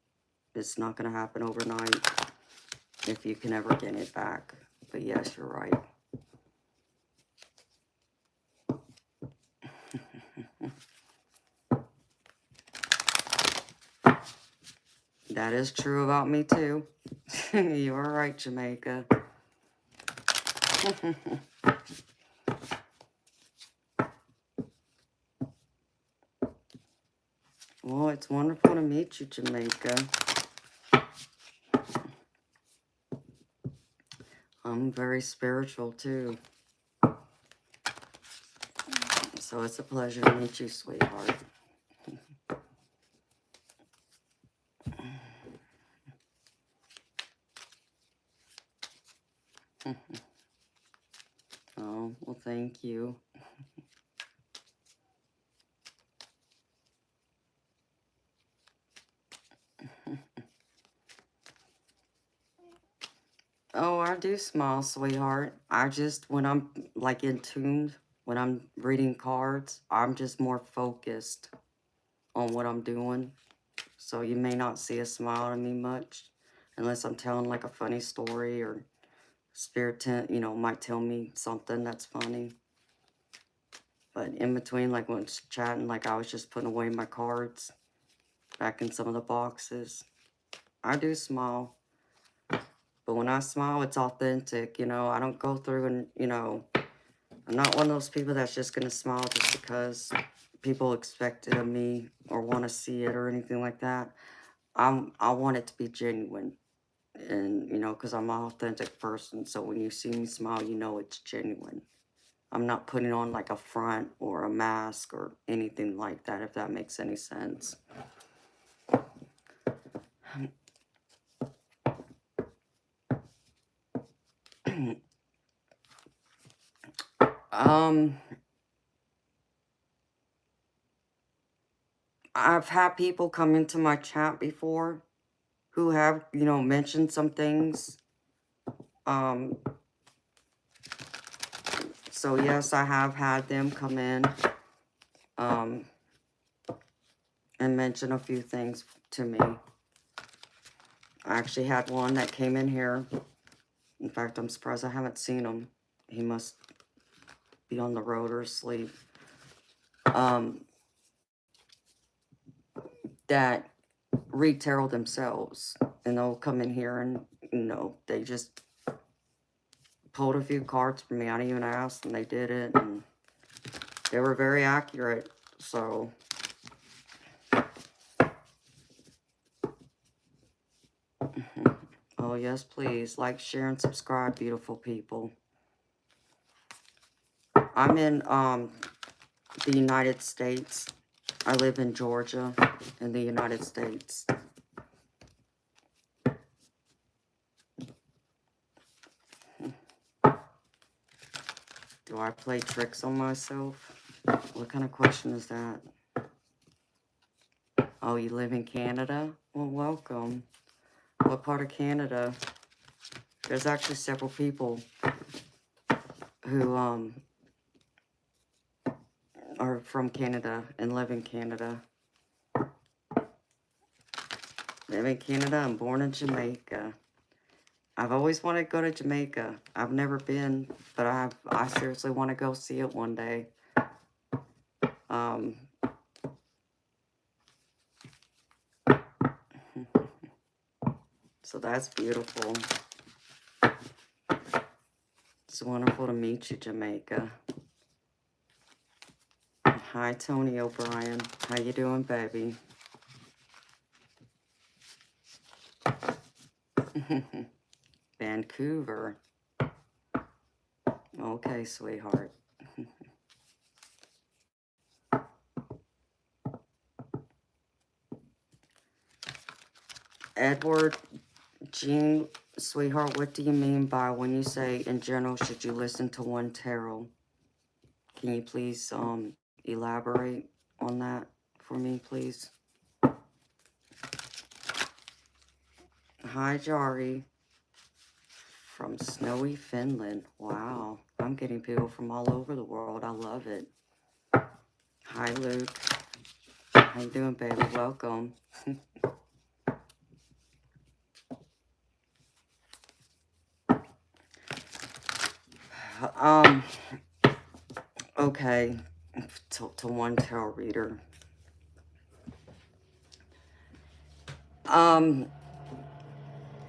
It's not going to happen overnight if you can ever get it back. But yes, you're right. That is true about me too. You are right, Jamaica. Well, it's wonderful to meet you, Jamaica. I'm very spiritual too. So it's a pleasure to meet you, sweetheart. Oh, well, thank you. Oh, I do smile, sweetheart. I just, when I'm like in tune, when I'm reading cards, I'm just more focused on what I'm doing. So you may not see a smile in me much unless I'm telling like a funny story or spirit, might tell me something that's funny. But in between, like when it's chatting, like I was just putting away my cards back in some of the boxes. I do smile. But when I smile, it's authentic, I don't go through and, I'm not one of those people that's just going to smile just because people expect it of me or want to see it or anything like that. I want it to be genuine. And, because I'm an authentic person. So when you see me smile, you know it's genuine. I'm not putting on like a front or a mask or anything like that, if that makes any sense. I've had people come into my chat before who have, mentioned some things. So yes, I have had them come in, and mention a few things to me. I actually had one that came in here. In fact, I'm surprised I haven't seen him. He must be on the road or asleep. That read tarot themselves, and they'll come in here and, they just pulled a few cards for me. I didn't even ask, and they did it, and they were very accurate. So oh yes, please like, share, and subscribe, beautiful people. I'm in the United States. I live in Georgia in the United States. Do I play tricks on myself? What kind of question is that? Oh, you live in Canada? Well, welcome. What part of Canada? There's actually several people who are from Canada and live in Canada. Live in Canada and born in Jamaica. I've always wanted to go to Jamaica. I've never been, but I seriously want to go see it one day. So that's beautiful. It's wonderful to meet you, Jamaica. Hi, Tony O'Brien. How you doing, baby? Vancouver. Okay, sweetheart. Edward, Jean, sweetheart, what do you mean by when you say, in general, should you listen to one tarot? Can you please elaborate on that for me, please? Hi, Jari, from snowy Finland. Wow, I'm getting people from all over the world. I love it. Hi, Luke. How you doing, baby? Welcome. Okay, to one tarot reader.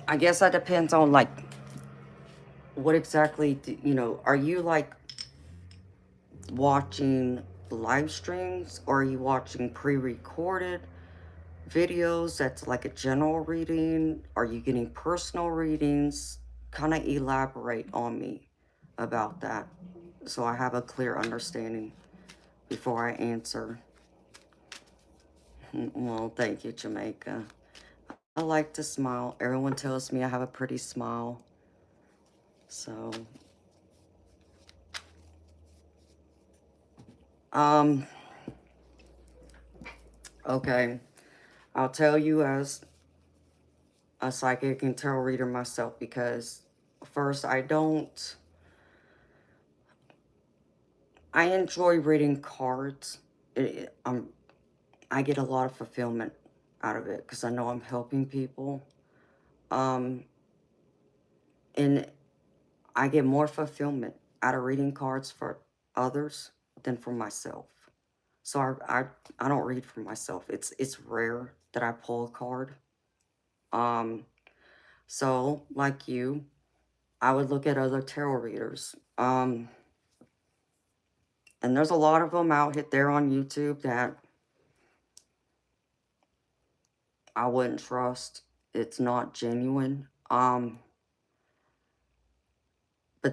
I guess that depends on, like, what exactly, are you, like, watching live streams, or are you watching pre-recorded videos that's like a general reading? Are you getting personal readings? Kind of elaborate on me about that so I have a clear understanding before I answer. Well, thank you, Jamaica. I like to smile. Everyone tells me I have a pretty smile. So, okay. I'll tell you as a psychic and tarot reader myself, because first, I enjoy reading cards. I get a lot of fulfillment out of it because I know I'm helping people. And I get more fulfillment out of reading cards for others than for myself. So I don't read for myself. It's rare that I pull a card. So like you, I would look at other tarot readers. And there's a lot of them out there on YouTube that I wouldn't trust. It's not genuine. But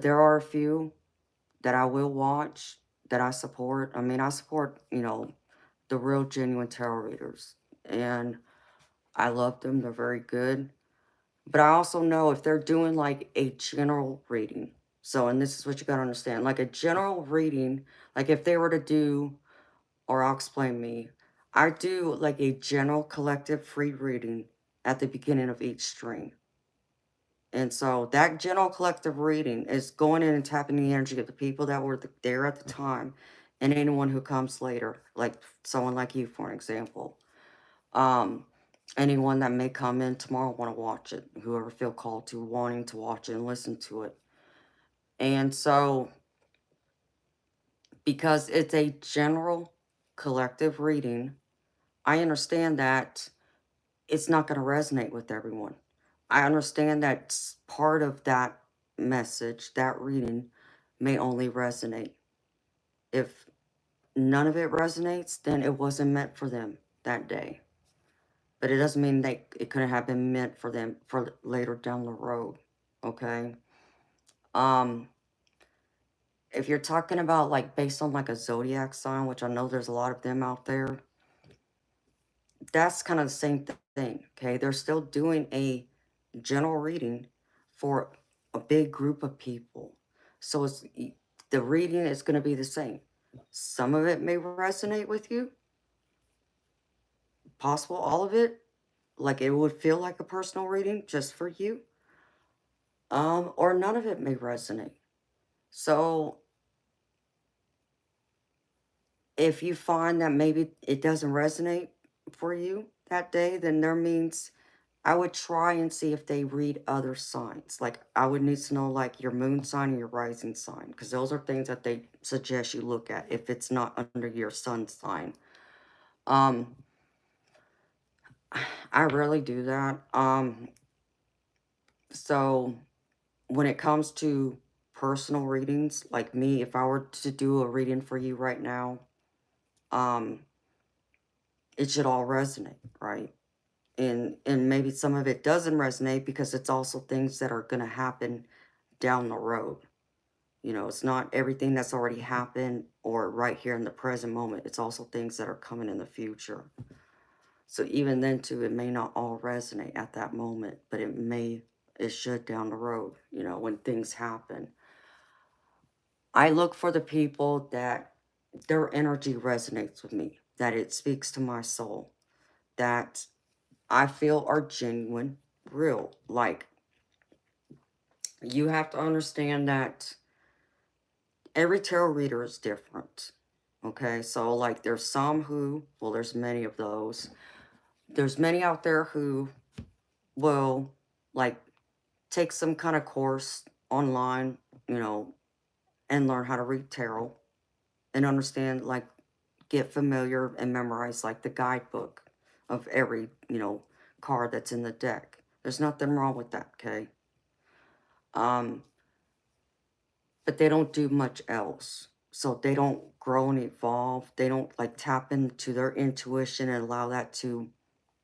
there are a few that I will watch, that I support. I mean, I support, the real genuine tarot readers. And I love them. They're very good. But I also know if they're doing like a general reading. So, and this is what you got to understand. Like a general reading, like if they were to do, or I'll explain me, I do like a general collective free reading at the beginning of each stream. And so that general collective reading is going in and tapping the energy of the people that were there at the time and anyone who comes later, like someone like you, for an example. Anyone that may come in tomorrow want to watch it, whoever feel called to wanting to watch it and listen to it. And so, because it's a general collective reading, I understand that it's not going to resonate with everyone. I understand that part of that message, that reading, may only resonate. If none of it resonates, then it wasn't meant for them that day. But it doesn't mean that it couldn't have been meant for them for later down the road. Okay? If you're talking about like based on like a zodiac sign, which I know there's a lot of them out there, that's kind of the same thing. Okay? They're still doing a general reading for a big group of people. So the reading is going to be the same. Some of it may resonate with you, possible all of it, like it would feel like a personal reading just for you, or none of it may resonate. So if you find that maybe it doesn't resonate for you that day, then there means I would try and see if they read other signs. Like I would need to know like your moon sign and your rising sign, because those are things that they suggest you look at if it's not under your sun sign. I rarely do that. So when it comes to personal readings, like me, if I were to do a reading for you right now, it should all resonate, right? And maybe some of it doesn't resonate because it's also things that are going to happen down the road. You know, it's not everything that's already happened or right here in the present moment. It's also things that are coming in the future. So even then too, it may not all resonate at that moment, but it should down the road, you know, when things happen. I look for the people that their energy resonates with me, that it speaks to my soul, that I feel are genuine, real. Like, you have to understand that every tarot reader is different. Okay, so like there's some who, well, there's many of those. There's many out there who will like take some kind of course online, you know, and learn how to read tarot and understand, like, get familiar and memorize like the guidebook of every, you know, card that's in the deck. There's nothing wrong with that, okay? Um, but they don't do much else. So they don't grow and evolve. They don't like tap into their intuition and allow that to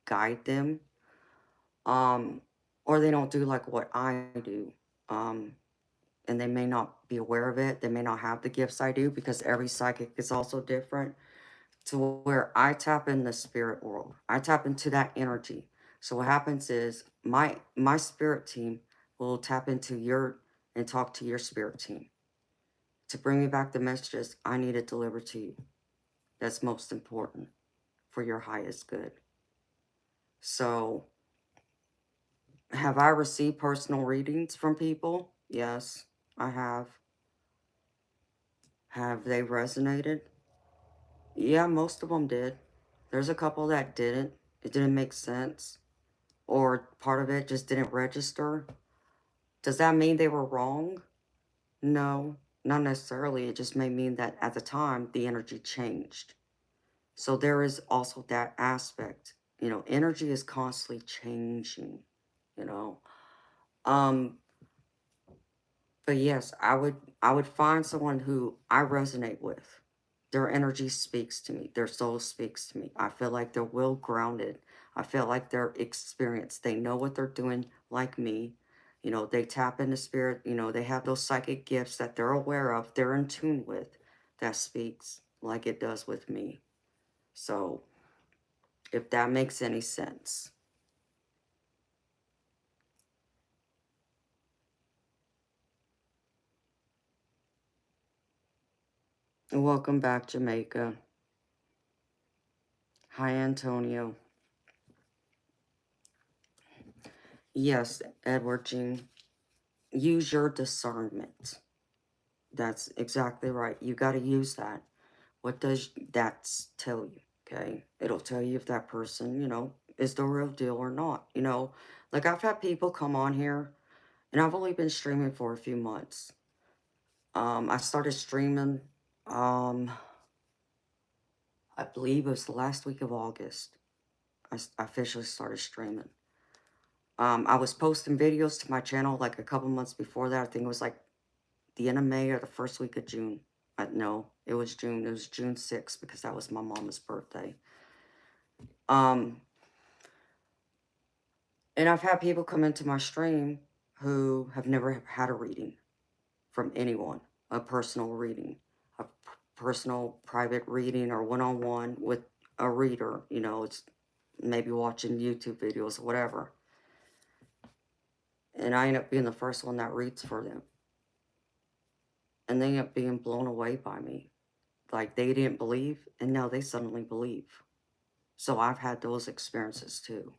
guide them. Um, or they don't do like what I do. And they may not be aware of it. They may not have the gifts I do because every psychic is also different. To where I tap in the spirit world. I tap into that energy. So what happens is my spirit team will tap into your and talk to your spirit team to bring me back the messages I need to deliver to you. That's most important for your highest good. So, have I received personal readings from people? Yes, I have. Have they resonated? Yeah, most of them did. There's a couple that didn't. It didn't make sense. Or part of it just didn't register. Does that mean they were wrong? No, not necessarily. It just may mean that at the time, the energy changed. So there is also that aspect. You know, energy is constantly changing, you know. Um, but yes, I would find someone who I resonate with. Their energy speaks to me. Their soul speaks to me. I feel like they're well grounded. I feel like they're experienced. They know what they're doing like me. You know, they tap into spirit. You know, they have those psychic gifts that they're aware of. They're in tune with. That speaks like it does with me. So, if that makes any sense. Welcome back, Jamaica. Hi, Antonio. Yes, Edward Jean. Use your discernment. That's exactly right. You got to use that. What does that tell you? Okay. It'll tell you if that person, you know, is the real deal or not. You know, like I've had people come on here and I've only been streaming for a few months. I started streaming, um, I believe it was the last week of August. I officially started streaming. I was posting videos to my channel like a couple months before that. I think it was like the end of May or the first week of June. No, it was June. It was June 6th because that was my mama's birthday. And I've had people come into my stream who have never had a reading from anyone, a personal reading, a personal private reading or one-on-one with a reader. You know, it's maybe watching YouTube videos or whatever. And I end up being the first one that reads for them. And they end up being blown away by me. Like they didn't believe, and now they suddenly believe. So I've had those experiences too.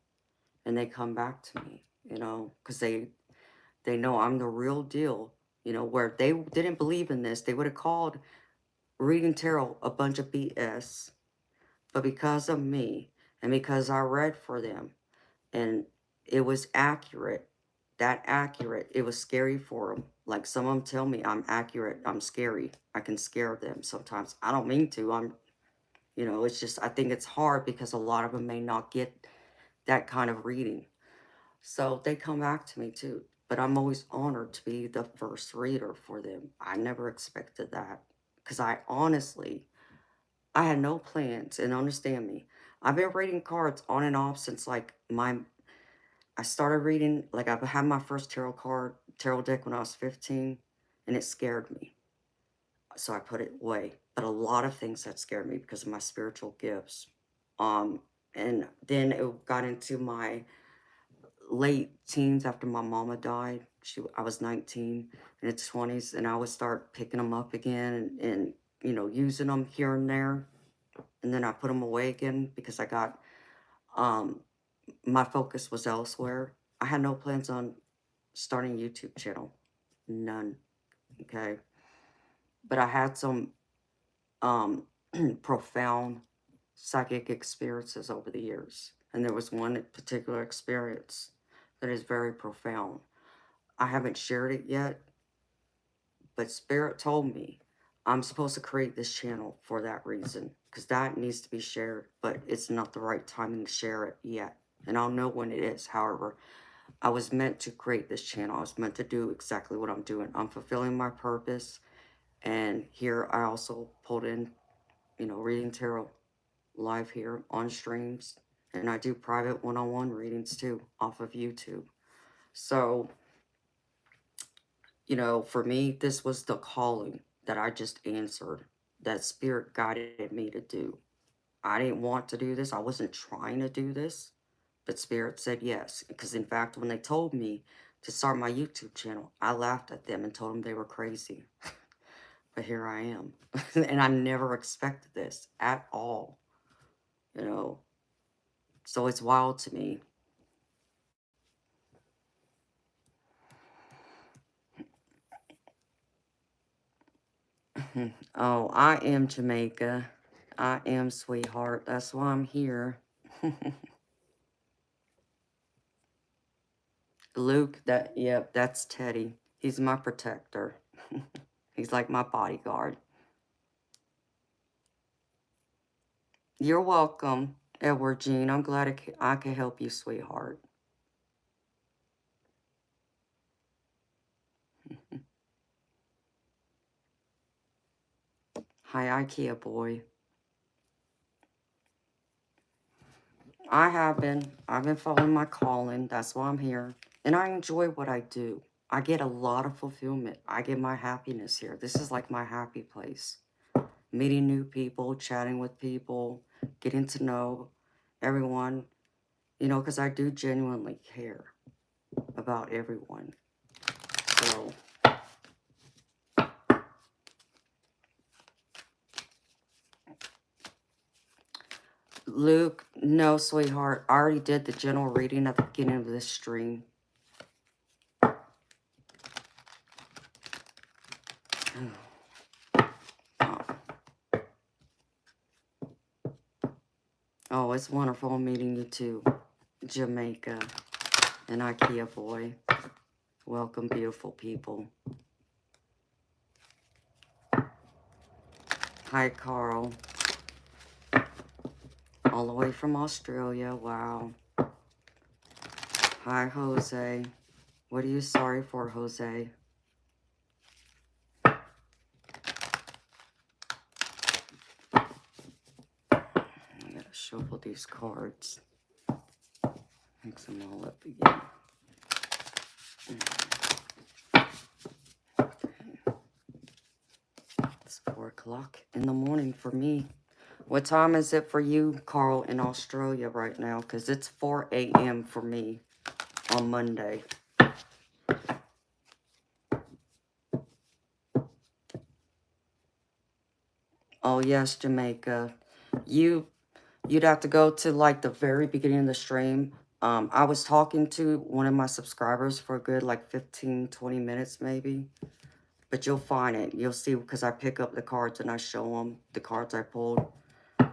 And they come back to me, you know, because they know I'm the real deal. You know, where they didn't believe in this, they would have called reading tarot a bunch of BS. But because of me, and because I read for them, and it was accurate, that accurate, it was scary for them. Like some of them tell me I'm accurate, I'm scary. I can scare them sometimes. I don't mean to. You know, it's just, I think it's hard because a lot of them may not get that kind of reading. So they come back to me too. But I'm always honored to be the first reader for them. I never expected that. Because I honestly, I had no plans, and understand me, I've been reading cards on and off since like I started reading, like I had my first tarot deck when I was 15, and it scared me. So I put it away. But a lot of things that scared me because of my spiritual gifts. Um, and then it got into my late teens after my mama died. I was 19 in its 20s, and I would start picking them up again and using them here and there. And then I put them away again because I got, my focus was elsewhere. I had no plans on starting a YouTube channel. None. Okay. But I had some um, profound psychic experiences over the years. And there was one particular experience that is very profound. I haven't shared it yet, but Spirit told me I'm supposed to create this channel for that reason, because that needs to be shared, but it's not the right time to share it yet. And I'll know when it is. However, I was meant to create this channel. I was meant to do exactly what I'm doing. I'm fulfilling my purpose. And here I also pulled in, reading tarot live here on streams. And I do private one-on-one readings too off of YouTube. So, for me, this was the calling that I just answered, that Spirit guided me to do. I didn't want to do this. I wasn't trying to do this, but Spirit said yes. Because in fact, when they told me to start my YouTube channel, I laughed at them and told them they were crazy. But here I am. And I never expected this at all, So it's wild to me. Oh, I am Jamaica. I am sweetheart. That's why I'm here. Luke, yep, that's Teddy. He's my protector. He's like my bodyguard. You're welcome, Edward Jean. I'm glad I can help you, sweetheart. Hi, IKEA boy. I've been following my calling. That's why I'm here. And I enjoy what I do. I get a lot of fulfillment. I get my happiness here. This is like my happy place. Meeting new people, chatting with people, getting to know everyone, because I do genuinely care about everyone. So, Luke, no, sweetheart. I already did the general reading at the beginning of this stream. Oh, it's wonderful meeting you too, Jamaica and IKEA boy. Welcome, beautiful people. Hi, Carl. All the way from Australia. Wow. Hi, Jose. What are you sorry for, Jose? I gotta shuffle these cards. Mix them all up again. It's 4 o'clock in the morning for me. What time is it for you, Carl, in Australia right now? Because it's 4 a.m. for me on Monday. Oh, yes, Jamaica. You'd have to go to, like, the very beginning of the stream. I was talking to one of my subscribers for a good, like, 15, 20 minutes, maybe. But you'll find it. You'll see, because I pick up the cards and I show them the cards I pulled.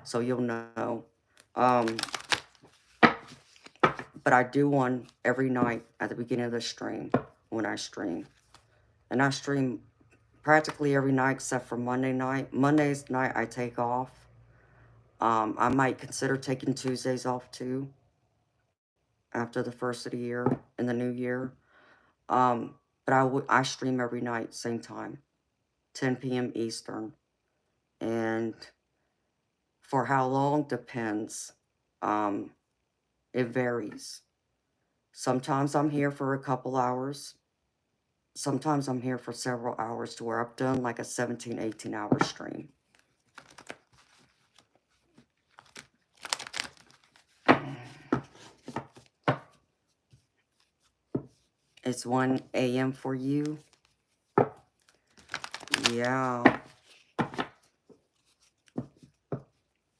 So you'll know. But I do one every night at the beginning of the stream when I stream. And I stream practically every night except for Monday night. Monday's night I take off. I might consider taking Tuesdays off too after the first of the year in the new year. But I stream every night, same time, 10 p.m. Eastern. And for how long depends. It varies. Sometimes I'm here for a couple hours. Sometimes I'm here for several hours to where I've done like a 17, 18-hour stream. It's 1 a.m. for you. Yeah.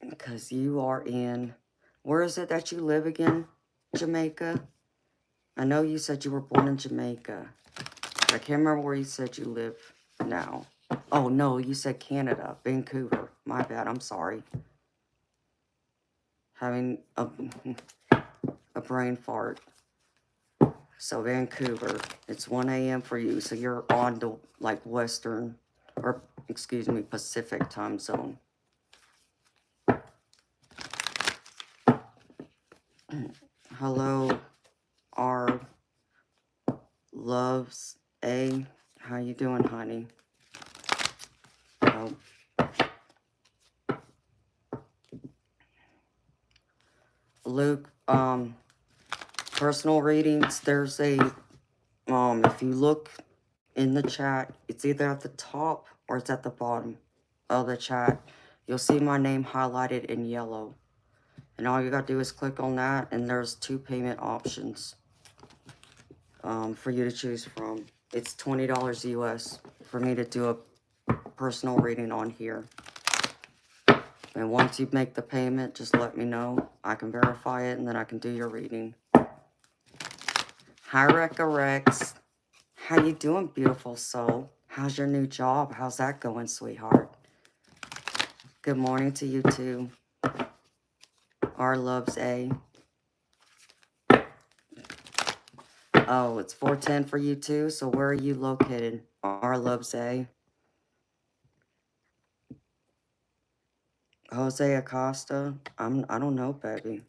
Because you are in... Where is it that you live again? Jamaica? I know you said you were born in Jamaica. I can't remember where you said you live now. Oh, no, you said Canada. Vancouver. My bad, I'm sorry. Having a brain fart. So Vancouver, it's 1 a.m. for you. So you're on the, like, Western, or, excuse me, Pacific time zone. Hello, our loves A. How you doing, honey? Oh. Luke, personal readings, there's a, if you look in the chat, it's either at the top or it's at the bottom of the chat. You'll see my name highlighted in yellow. And all you gotta do is click on that, and there's 2 payment options for you to choose from. It's $20 US for me to do a personal reading on here. And once you make the payment, just let me know. I can verify it, and then I can do your reading. Hi, Rekka Rex. How you doing, beautiful soul? How's your new job? How's that going, sweetheart? Good morning to you, too. Our loves A. Oh, it's 4:10 for you, too? So where are you located? Our loves A. Jose Acosta? I don't know, baby.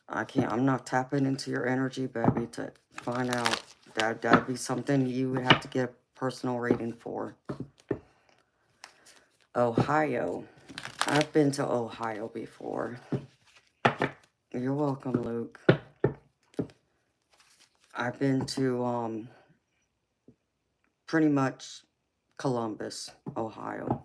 I'm not tapping into your energy, baby, to find out. That'd be something you would have to get a personal reading for. Ohio. I've been to Ohio before. You're welcome, Luke. I've been to, pretty much Columbus, Ohio.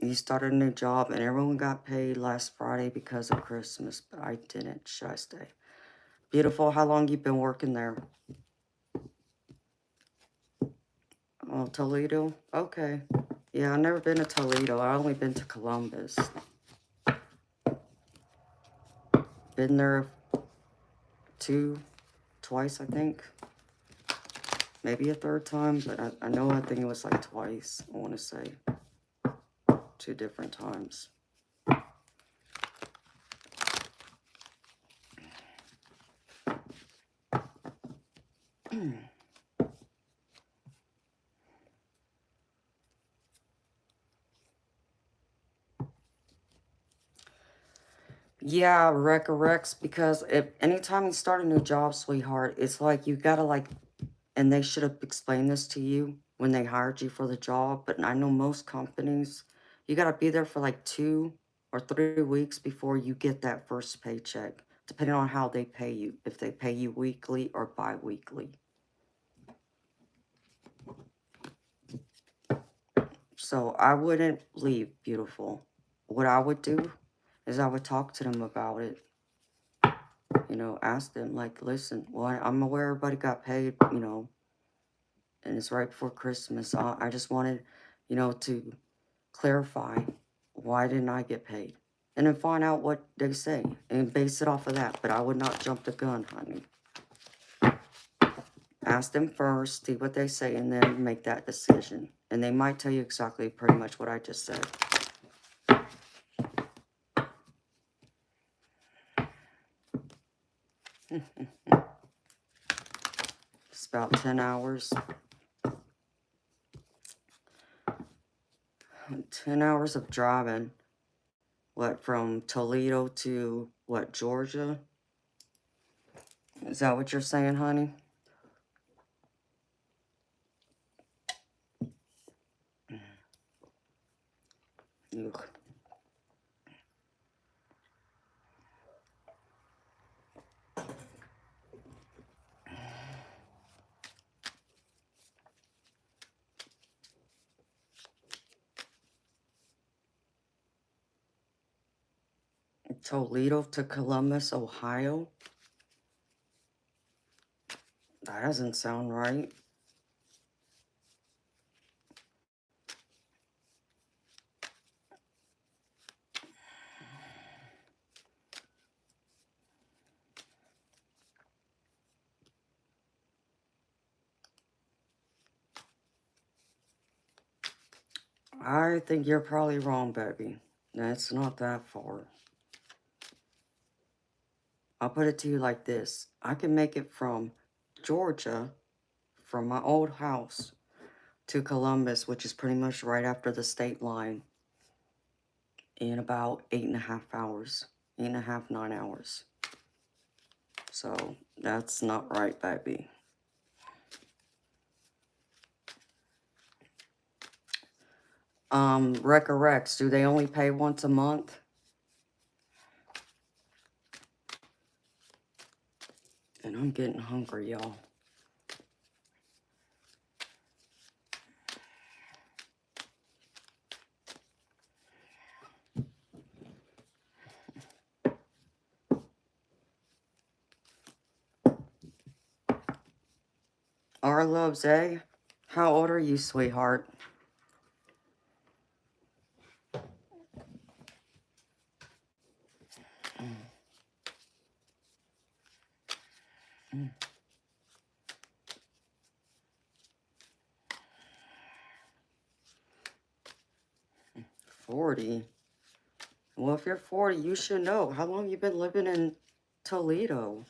You started a new job and everyone got paid last Friday because of Christmas, but I didn't. Should I stay? Beautiful. How long you been working there? Oh, Toledo? Okay. Yeah, I've never been to Toledo. I've only been to Columbus. Been there twice, I think. Maybe a third time, but I know I think it was like twice, I want to say. 2 different times. Yeah, Rex, because if anytime you start a new job, sweetheart, it's like you gotta like, and they should have explained this to you when they hired you for the job, but I know most companies, you gotta be there for like 2 or 3 weeks before you get that first paycheck, depending on how they pay you, if they pay you weekly or bi-weekly. So I wouldn't leave, beautiful. What I would do is I would talk to them about it. You know, ask them, like, listen, well, I'm aware everybody got paid, you know, and it's right before Christmas. I just wanted, you know, to clarify, why didn't I get paid? And then find out what they say and base it off of that. But I would not jump the gun, honey. Ask them first, see what they say, and then make that decision. And they might tell you exactly pretty much what I just said. It's about 10 hours. 10 hours of driving. What, from Toledo to, what, Georgia? Is that what you're saying, honey? Ugh. Toledo to Columbus, Ohio? That doesn't sound right. I think you're probably wrong, baby. That's not that far. I'll put it to you like this. I can make it from Georgia, from my old house, to Columbus, which is pretty much right after the state line, in about 8.5 hours. 8.5, 9 hours. So, that's not right, baby. Recorrects, do they only pay once a month? And I'm getting hungry, y'all. Our loves, eh? How old are you, sweetheart? Mm. Mm. 40? Well, if you're 40, you should know. How long you been living in Toledo?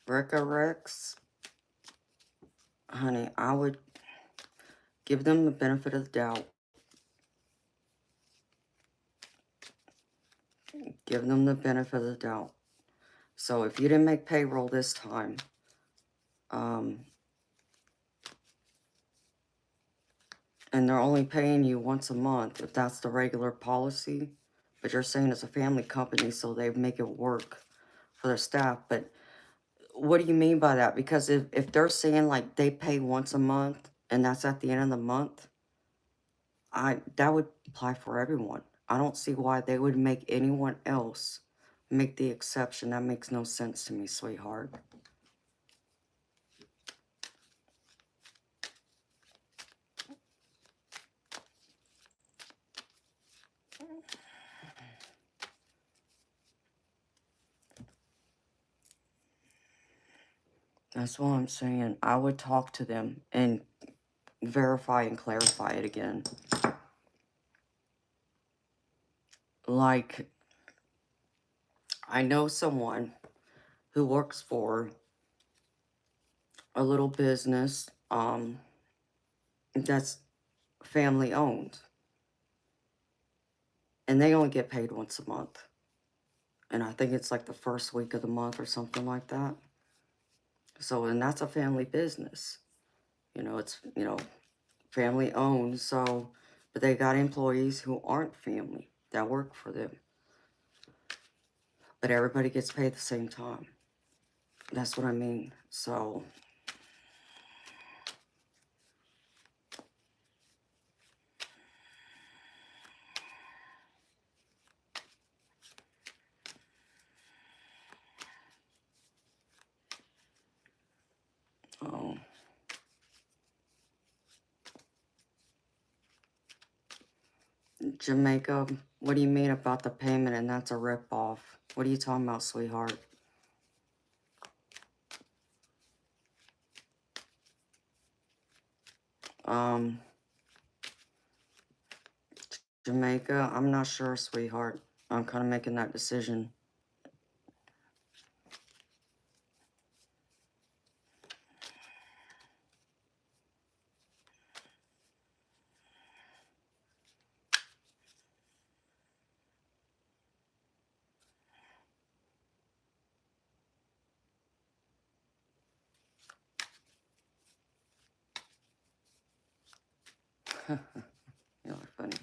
Recorrects? Honey, I would give them the benefit of the doubt. Give them the benefit of the doubt. So if you didn't make payroll this time, and they're only paying you once a month, if that's the regular policy, but you're saying it's a family company, so they make it work for their staff. But what do you mean by that? Because if they're saying like they pay once a month and that's at the end of the month, that would apply for everyone. I don't see why they would make anyone else make the exception. That makes no sense to me, sweetheart. That's what I'm saying. I would talk to them and verify and clarify it again. Like, I know someone who works for a little business that's family owned, and they only get paid once a month, and I think it's like the first week of the month or something like that. So, and that's a family business, it's family owned. So, but they got employees who aren't family that work for them, but everybody gets paid the same time. That's what I mean. So oh, Jamaica, what do you mean about the payment and that's a ripoff? What are you talking about, sweetheart? Jamaica, I'm not sure, sweetheart. I'm kind of making that decision. You're funny.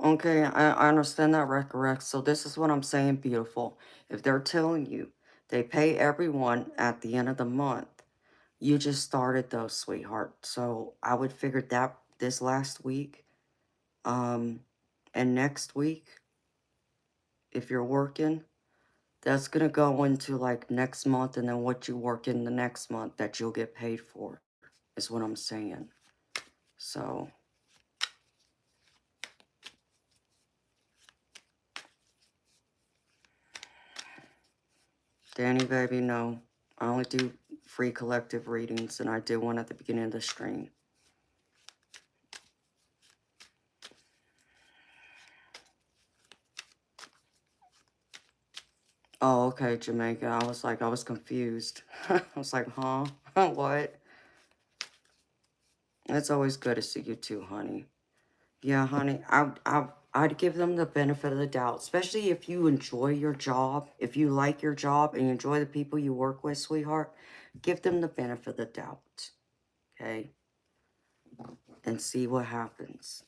Okay, I understand that, Recorrect. So this is what I'm saying, beautiful. If they're telling you they pay everyone at the end of the month, you just started though, sweetheart. So I would figure that this last week, and next week, if you're working, that's gonna go into like next month, and then what you work in the next month that you'll get paid for, is what I'm saying. So Danny, baby, no. I only do free collective readings, and I did one at the beginning of the stream. Oh, okay, Jamaica. I was confused. I was like, huh? What? It's always good to see you too, honey. Yeah, honey, I'd give them the benefit of the doubt, especially if you enjoy your job. If you like your job and you enjoy the people you work with, sweetheart, give them the benefit of the doubt, okay? And see what happens.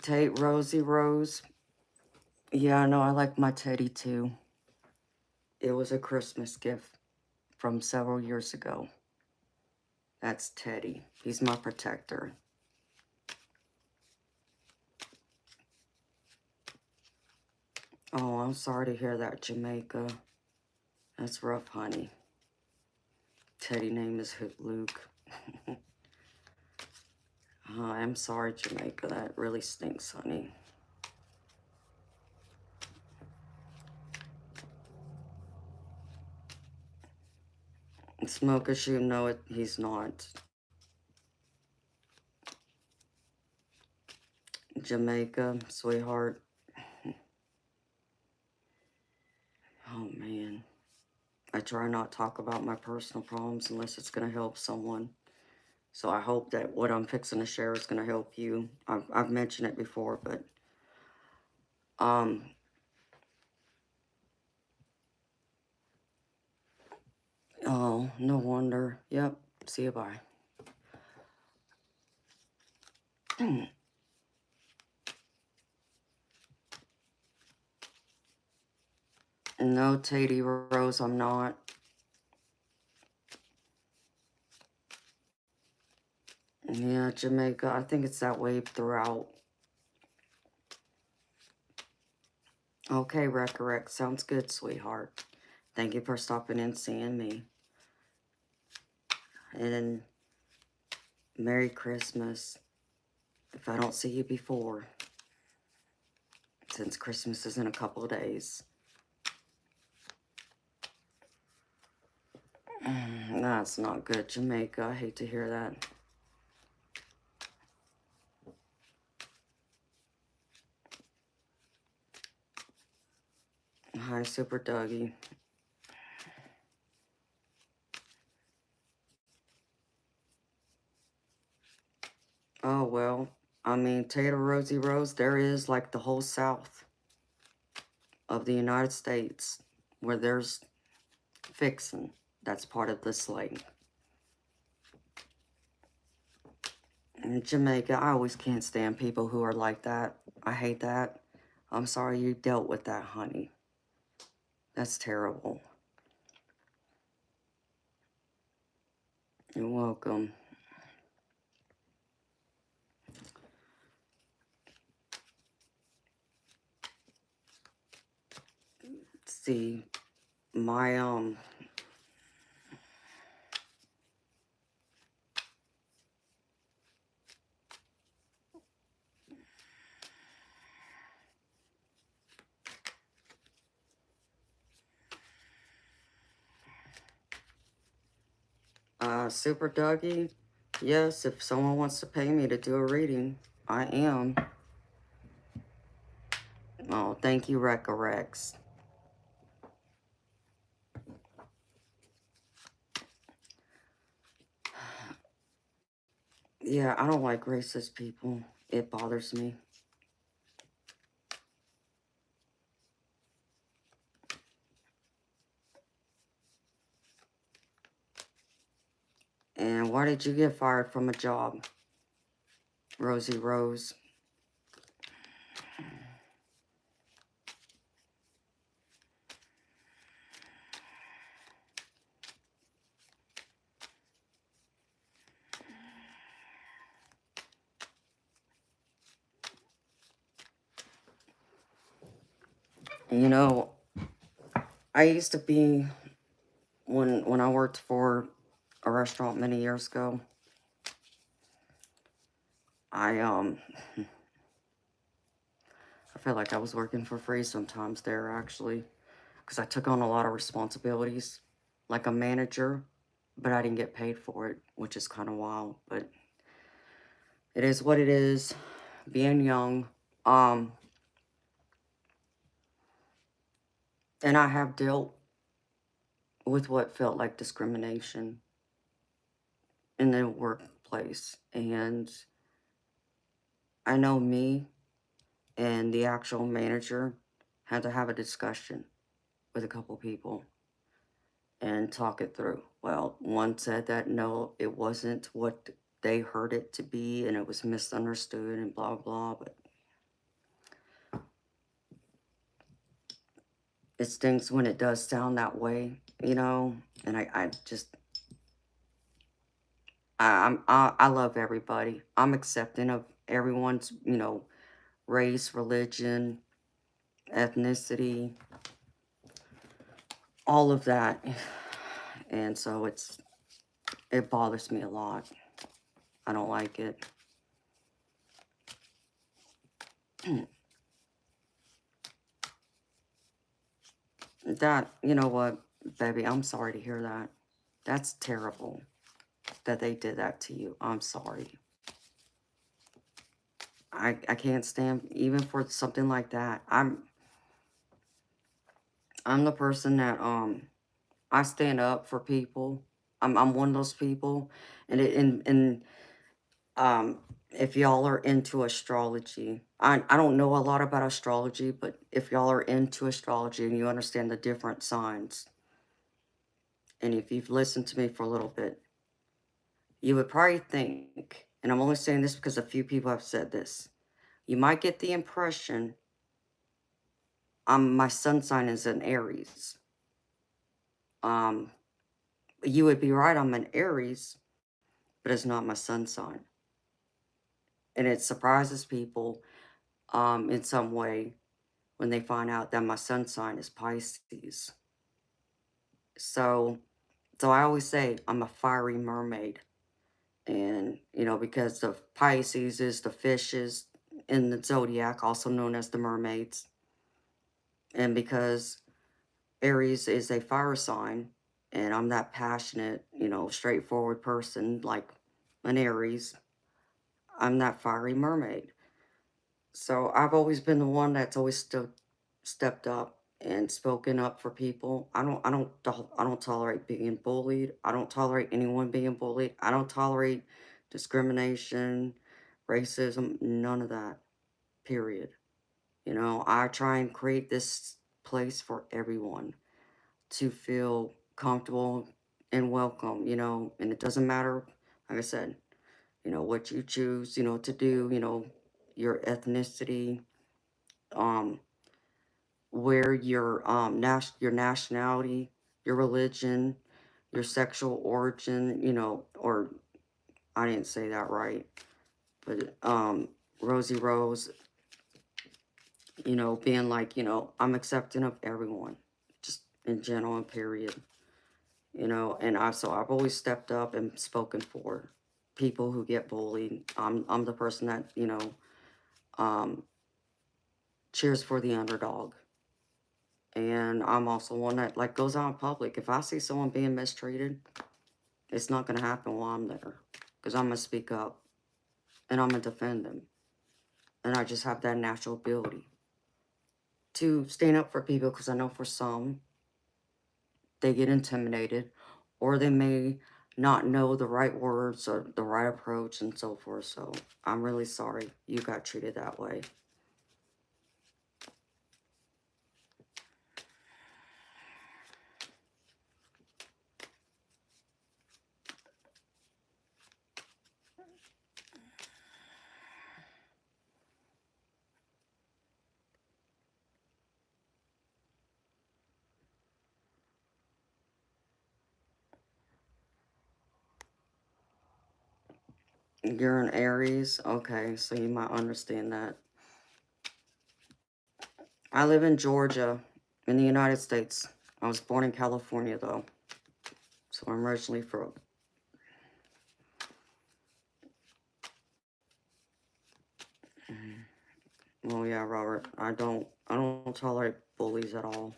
Tate, Rosie Rose. Yeah, I know, I like my teddy too. It was a Christmas gift from several years ago. That's Teddy. He's my protector. Oh, I'm sorry to hear that, Jamaica. That's rough, honey. Teddy name is Luke. I'm sorry, Jamaica. That really stinks, honey. Smoke a shoe, no, he's not. Jamaica, sweetheart. Oh, man. I try not to talk about my personal problems unless it's going to help someone. So I hope that what I'm fixing to share is going to help you. I've mentioned it before, but oh, no wonder. Yep. See you, bye. No, Teddy Rose, I'm not. Yeah, Jamaica, I think it's that way throughout. Okay, Recorrect, sounds good, sweetheart. Thank you for stopping in and seeing me. And Merry Christmas, if I don't see you before, since Christmas is in a couple of days. That's not good, Jamaica. I hate to hear that. Hi, Super Dougie. Oh, well, I mean, Tater Rosie Rose, there is like the whole South of the United States where there's fixing. That's part of the slang. In Jamaica, I always can't stand people who are like that. I hate that. I'm sorry you dealt with that, honey. That's terrible. You're welcome. See, my, Super Dougie, yes, if someone wants to pay me to do a reading, I am. Oh, thank you, Recca Rex. Yeah, I don't like racist people. It bothers me. And why did you get fired from a job, Rosie Rose? You know, I used to be, when I worked for a restaurant many years ago, I I feel like I was working for free sometimes there, actually, because I took on a lot of responsibilities, like a manager, but I didn't get paid for it, which is kind of wild, but it is what it is, being young. Um, and I have dealt with what felt like discrimination in the workplace, and I know me and the actual manager had to have a discussion with a couple people and talk it through. Well, one said that no, it wasn't what they heard it to be and it was misunderstood and blah, blah, but it stinks when it does sound that way, you know, and I just, I love everybody. I'm accepting of everyone's, you know, race, religion, ethnicity, all of that. And so it bothers me a lot. I don't like it. That, you know what, baby, I'm sorry to hear that. That's terrible that they did that to you. I'm sorry. I can't stand even for something like that. I'm the person that I stand up for people. I'm one of those people, and um if y'all are into astrology, I don't know a lot about astrology, but if y'all are into astrology and you understand the different signs, and if you've listened to me for a little bit, you would probably think, and I'm only saying this because a few people have said this, you might get the impression my sun sign is an Aries. Um, you would be right, I'm an Aries, but it's not my sun sign. And it surprises people in some way when they find out that my sun sign is Pisces. So, so I always say I'm a fiery mermaid. And, you know, because the Pisces is the fishes in the zodiac, also known as the mermaids. And because Aries is a fire sign, and I'm that passionate, you know, straightforward person like an Aries, I'm that fiery mermaid. So I've always been the one that's always stepped up and spoken up for people. I don't tolerate being bullied. I don't tolerate anyone being bullied. I don't tolerate discrimination, racism, none of that. Period. You know, I try and create this place for everyone to feel comfortable and welcome, you know, and it doesn't matter, like I said, you know, what you choose, you know, to do, you know, your ethnicity, um, where your nationality, your religion, your sexual origin, you know, or I didn't say that right, but Rosie Rose, you know, being like, you know, I'm accepting of everyone, just in general and period. You know, and I've always stepped up and spoken for people who get bullied. I'm the person that, you know, um, cheers for the underdog. And I'm also one that like goes out in public. If I see someone being mistreated, It's not going to happen while I'm there. Because I'm going to speak up. And I'm going to defend them. And I just have that natural ability to stand up for people, because I know for some, they get intimidated, or they may not know the right words or the right approach and so forth. So I'm really sorry you got treated that way. You're an Aries? Okay, so you might understand that. I live in Georgia, in the United States. I was born in California, though. So I'm originally from... Well, yeah, Robert, I don't tolerate bullies at all.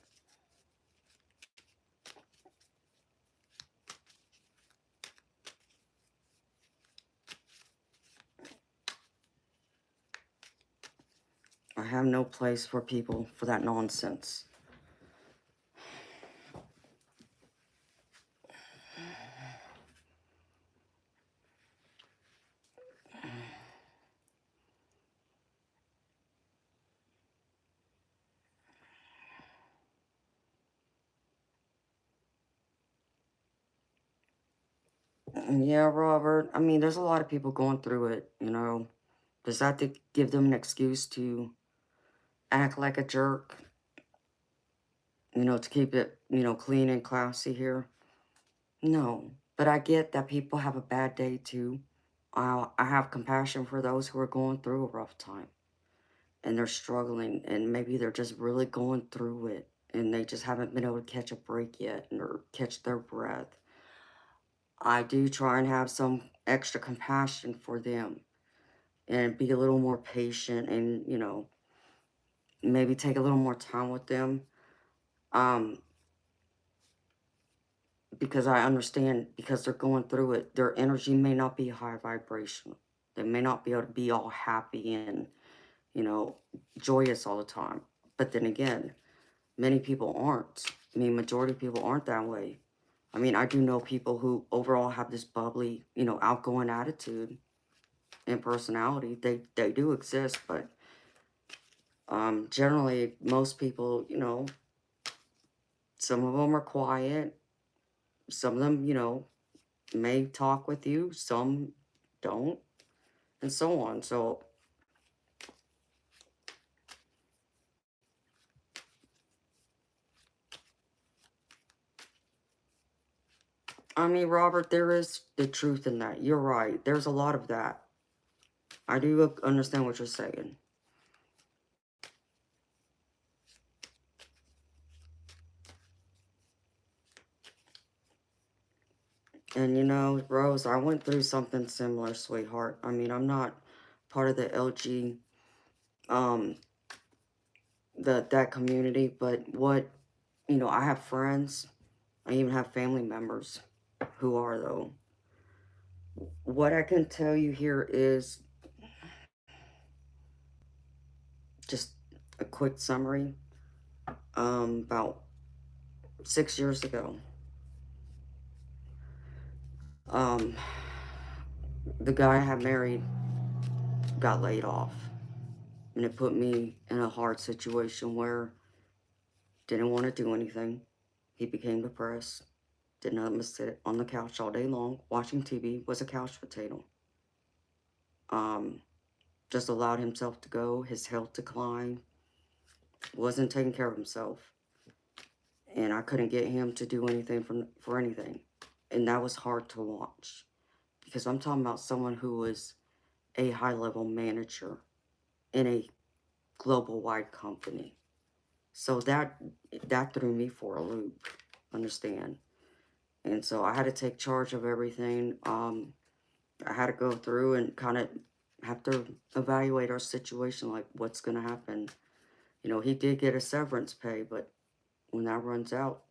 I have no place for people for that nonsense. Yeah, Robert, I mean, there's a lot of people going through it, you know. Does that give them an excuse to act like a jerk? You know, to keep it, you know, clean and classy here? No, but I get that people have a bad day too. I have compassion for those who are going through a rough time and they're struggling, and maybe they're just really going through it and they just haven't been able to catch a break yet or catch their breath. I do try and have some extra compassion for them and be a little more patient and, you know, maybe take a little more time with them. Um, because I understand, because they're going through it, their energy may not be high vibrational. They may not be able to be all happy and, you know, joyous all the time. But then again, many people aren't. I mean, majority of people aren't that way. I mean, I do know people who overall have this bubbly, you know, outgoing attitude and personality. They do exist, but generally, most people, you know, some of them are quiet. Some of them, you know, may talk with you. Some don't, and so on. So, I mean, Robert, there is the truth in that. You're right. There's a lot of that. I do understand what you're saying. And you know, Rose, I went through something similar, sweetheart. I mean, I'm not part of the LG, um, that community, but what, you know, I have friends, I even have family members who are, though. What I can tell you here is just a quick summary. About 6 years ago, um, the guy I had married got laid off. And it put me in a hard situation where didn't want to do anything. He became depressed. Did nothing but sit on the couch all day long, watching TV, was a couch potato. Um, just allowed himself to go, his health declined, wasn't taking care of himself. And I couldn't get him to do anything for anything. And that was hard to watch. Because I'm talking about someone who was a high-level manager in a global-wide company. So that threw me for a loop, understand? And so I had to take charge of everything. I had to go through and kind of have to evaluate our situation, like what's going to happen. You know, he did get a severance pay, but when that runs out,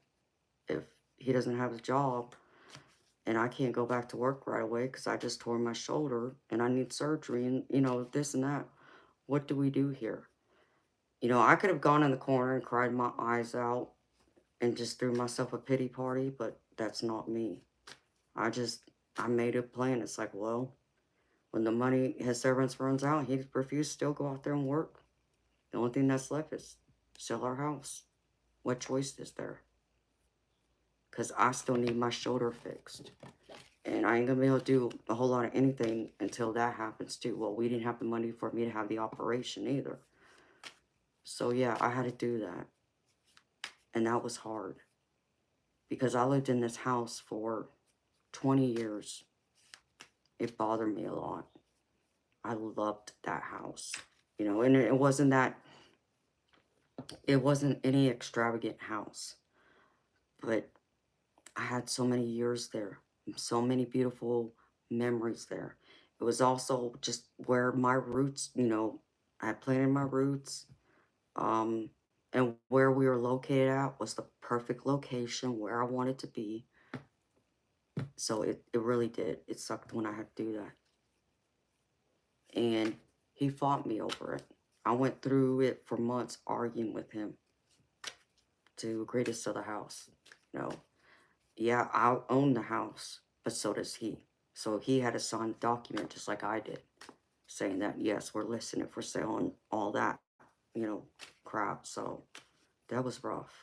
if he doesn't have a job, and I can't go back to work right away because I just tore my shoulder and I need surgery and, you know, this and that. What do we do here? You know, I could have gone in the corner and cried my eyes out and just threw myself a pity party, but that's not me. I just, I made a plan. It's like, well, when the money, his severance runs out, he refused to still go out there and work. The only thing that's left is sell our house. What choice is there? Because I still need my shoulder fixed. And I ain't gonna be able to do a whole lot of anything until that happens too. Well, we didn't have the money for me to have the operation either. So yeah, I had to do that. And that was hard. Because I lived in this house for 20 years. It bothered me a lot. I loved that house. You know, and it wasn't that, it wasn't any extravagant house. But I had so many years there. So many beautiful memories there. It was also just where my roots, you know, I planted my roots. Um, and where we were located at was the perfect location where I wanted to be. So it really did. It sucked when I had to do that. And he fought me over it. I went through it for months arguing with him to agree to sell the house. You know, yeah, I own the house, but so does he. So he had to sign a document just like I did, saying that, yes, we're listing it for sale and all that, you know, crap. So that was rough.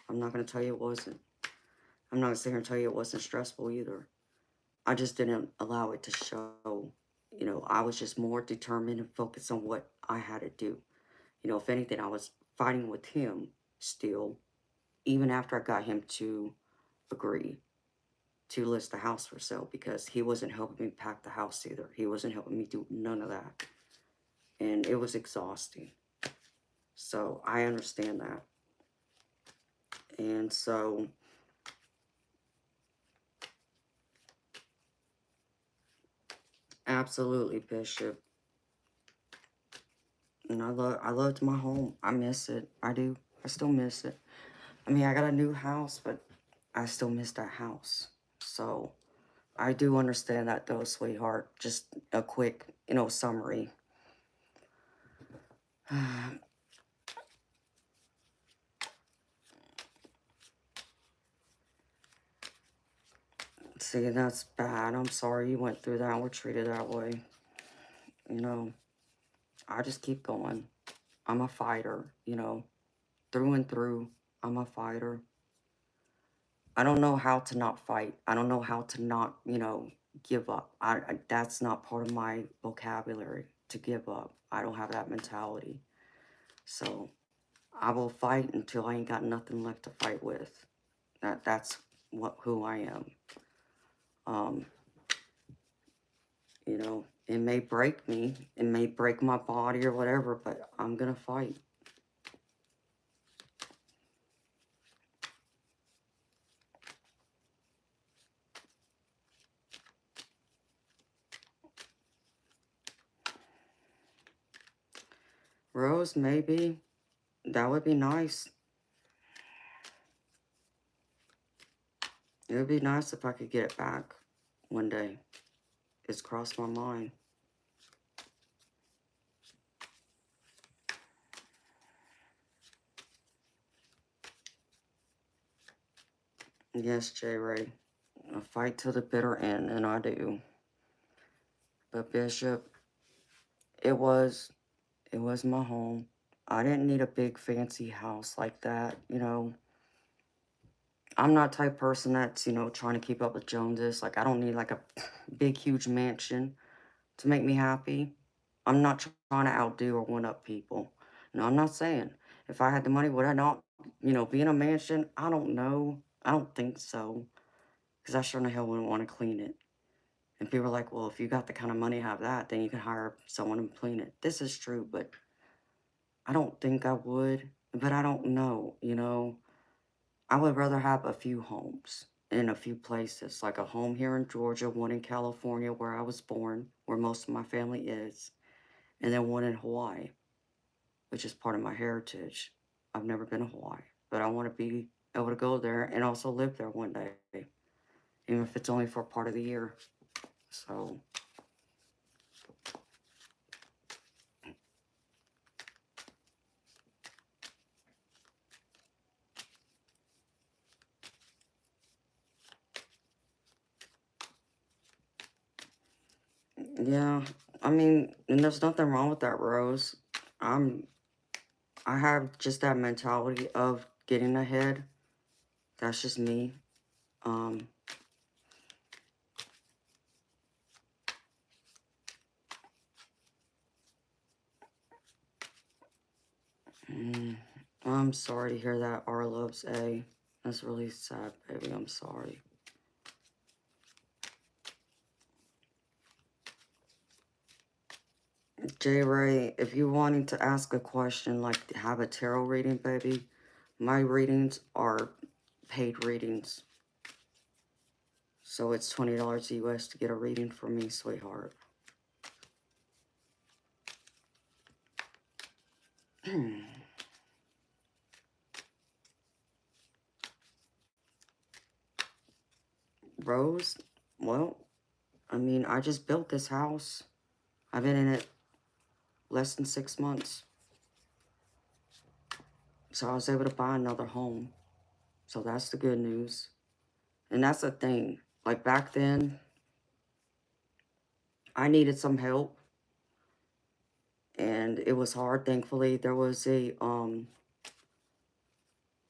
I'm not going to tell you it wasn't. I'm not going to sit here and tell you it wasn't stressful either. I just didn't allow it to show. You know, I was just more determined and focused on what I had to do. You know, if anything, I was fighting with him still, even after I got him to agree to list the house for sale because he wasn't helping me pack the house either. He wasn't helping me do none of that. And it was exhausting. So I understand that. And so absolutely, Bishop. And I loved my home. I miss it. I do. I still miss it. I mean, I got a new house, but I still miss that house. So I do understand that though, sweetheart. Just a quick, you know, summary. See, that's bad. I'm sorry you went through that and were treated that way. You know, I just keep going. I'm a fighter, you know, through and through. I'm a fighter. I don't know how to not fight. I don't know how to not, you know, give up. That's not part of my vocabulary to give up. I don't have that mentality. So I will fight until I ain't got nothing left to fight with. That's who I am. Um, you know, it may break me, it may break my body or whatever, but I'm gonna fight. Rose, maybe. That would be nice. It would be nice if I could get it back one day. It's crossed my mind. Yes, J. Ray. I fight to the bitter end, and I do. But Bishop, it was my home. I didn't need a big fancy house like that, you know. I'm not the type person that's, you know, trying to keep up with Joneses. Like, I don't need like a big, huge mansion to make me happy. I'm not trying to outdo or one up people. No, I'm not saying. If I had the money, would I not, you know, be in a mansion? I don't know. I don't think so. Because I sure in the hell wouldn't want to clean it. And people are like, well, if you got the kind of money to have that, then you can hire someone to clean it. This is true, but I don't think I would. But I don't know, you know. I would rather have a few homes in a few places, like a home here in Georgia, one in California where I was born, where most of my family is, and then one in Hawaii, which is part of my heritage. I've never been to Hawaii, but I want to be able to go there and also live there one day. even if it's only for part of the year. So, yeah, I mean, and there's nothing wrong with that, Rose. I'm, I have just that mentality of getting ahead. That's just me. Um, mm, I'm sorry to hear that, R loves A. That's really sad, baby. I'm sorry. J Ray, if you're wanting to ask a question, like have a tarot reading, baby, my readings are paid readings. So it's $20 US to get a reading from me, sweetheart. Rose, well, I mean, I just built this house. I've been in it less than 6 months. So I was able to buy another home. So that's the good news. And that's the thing. Like back then, I needed some help. And it was hard. Thankfully, there was a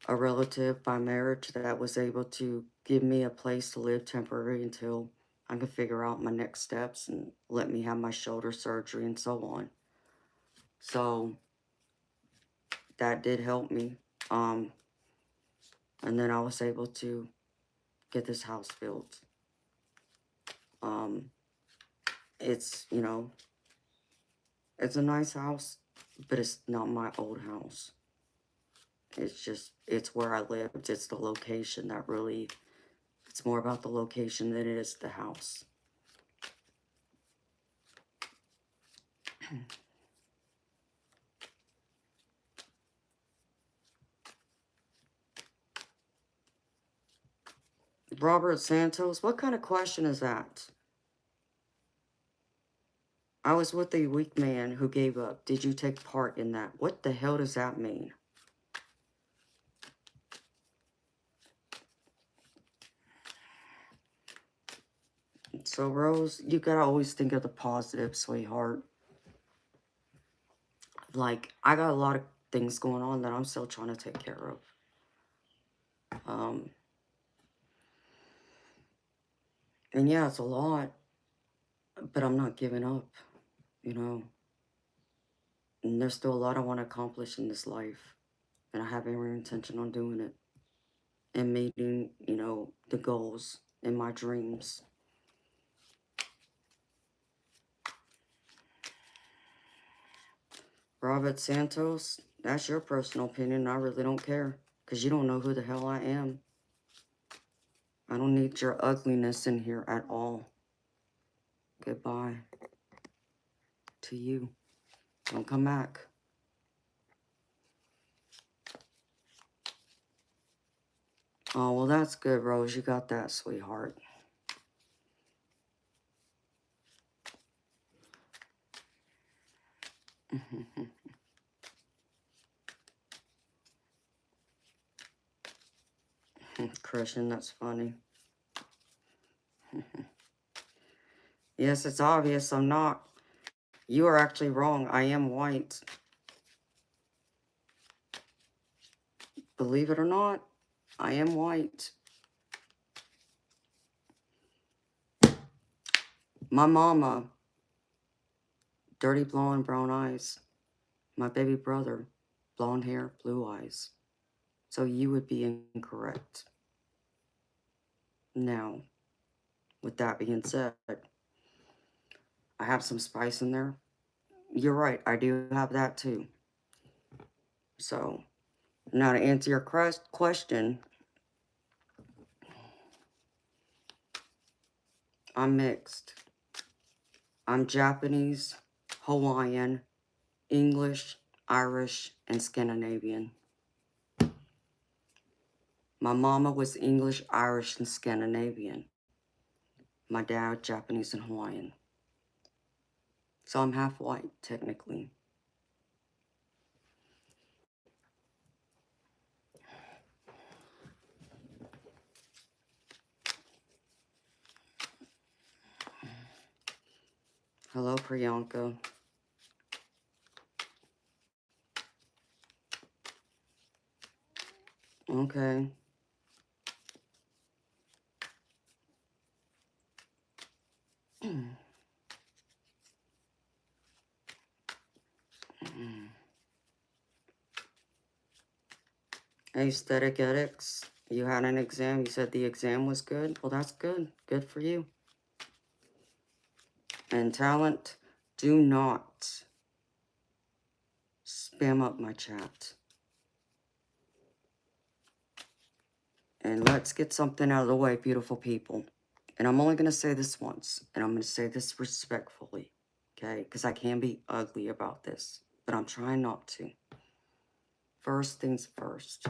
relative by marriage that was able to give me a place to live temporary until I could figure out my next steps and let me have my shoulder surgery and so on. So that did help me. And then I was able to get this house built. It's, you know, it's a nice house, but it's not my old house. It's just, it's where I lived. It's the location that really, it's more about the location than it is the house. Robert Santos, what kind of question is that? I was with a weak man who gave up. Did you take part in that? What the hell does that mean? So, Rose, you gotta always think of the positive, sweetheart. Like, I got a lot of things going on that I'm still trying to take care of. And yeah, it's a lot, but I'm not giving up, you know. And there's still a lot I want to accomplish in this life. And I have every intention on doing it. And meeting, you know, the goals and my dreams. Robert Santos, that's your personal opinion. I really don't care. Because you don't know who the hell I am. I don't need your ugliness in here at all. Goodbye. To you. Don't come back. Oh, well, that's good, Rose. You got that, sweetheart. Christian, that's funny. Yes, it's obvious I'm not. You are actually wrong. I am white. Believe it or not, I am white. My mama, dirty blonde, brown eyes. My baby brother, blonde hair, blue eyes. So you would be incorrect. Now, with that being said, I have some spice in there. You're right, I do have that too. So, now to answer your question, I'm mixed. I'm Japanese, Hawaiian, English, Irish, and Scandinavian. My mama was English, Irish, and Scandinavian. My dad, Japanese and Hawaiian. So I'm half white, technically. Hello, Priyanka. Okay. Aesthetics. You had an exam. You said the exam was good. Well, that's good. Good for you. And talent, do not spam up my chat. And let's get something out of the way, beautiful people. And I'm only going to say this once. And I'm going to say this respectfully. Okay? Because I can be ugly about this. But I'm trying not to. First things first.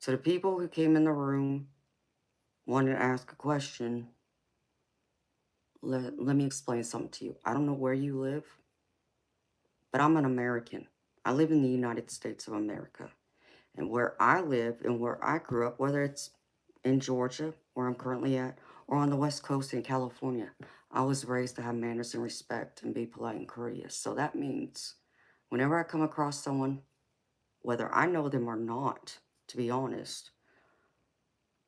So the people who came in the room wanted to ask a question. Let me explain something to you. I don't know where you live, but I'm an American. I live in the United States of America. And where I live and where I grew up, whether it's in Georgia, where I'm currently at, or on the West Coast in California, I was raised to have manners and respect and be polite and courteous. So that means whenever I come across someone, whether I know them or not, to be honest,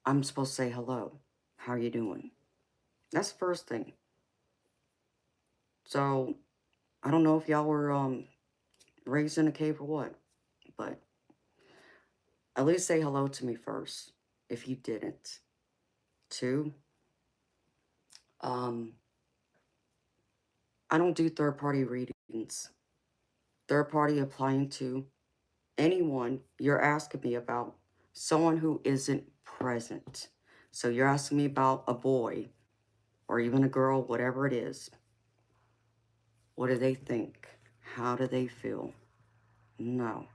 I'm supposed to say hello. How are you doing? That's the first thing. So I don't know if y'all were raised in a cave or what, but at least say hello to me first if you didn't. Two, I don't do third-party readings. Third-party applying to anyone you're asking me about, someone who isn't present. So you're asking me about a boy or even a girl, whatever it is. What do they think? How do they feel? No.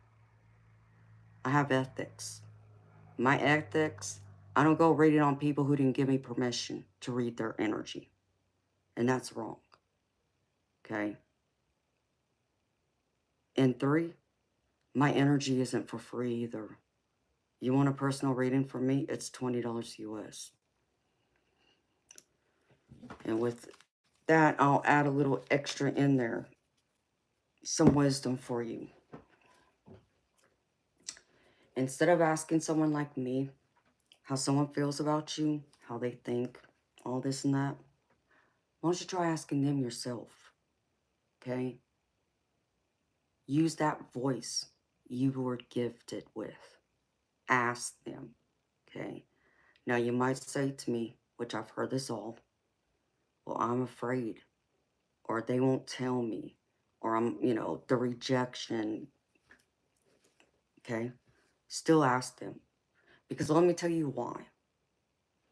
I have ethics. My ethics, I don't go reading on people who didn't give me permission to read their energy. And that's wrong. Okay? And three, my energy isn't for free either. You want a personal reading from me? It's $20 US. And with that, I'll add a little extra in there. Some wisdom for you. Instead of asking someone like me how someone feels about you, how they think, all this and that, why don't you try asking them yourself? Okay? Use that voice you were gifted with. Ask them. Okay? Now you might say to me, which I've heard this all, well, I'm afraid, or they won't tell me, or I'm, the rejection. Okay? Still ask them. Because let me tell you why.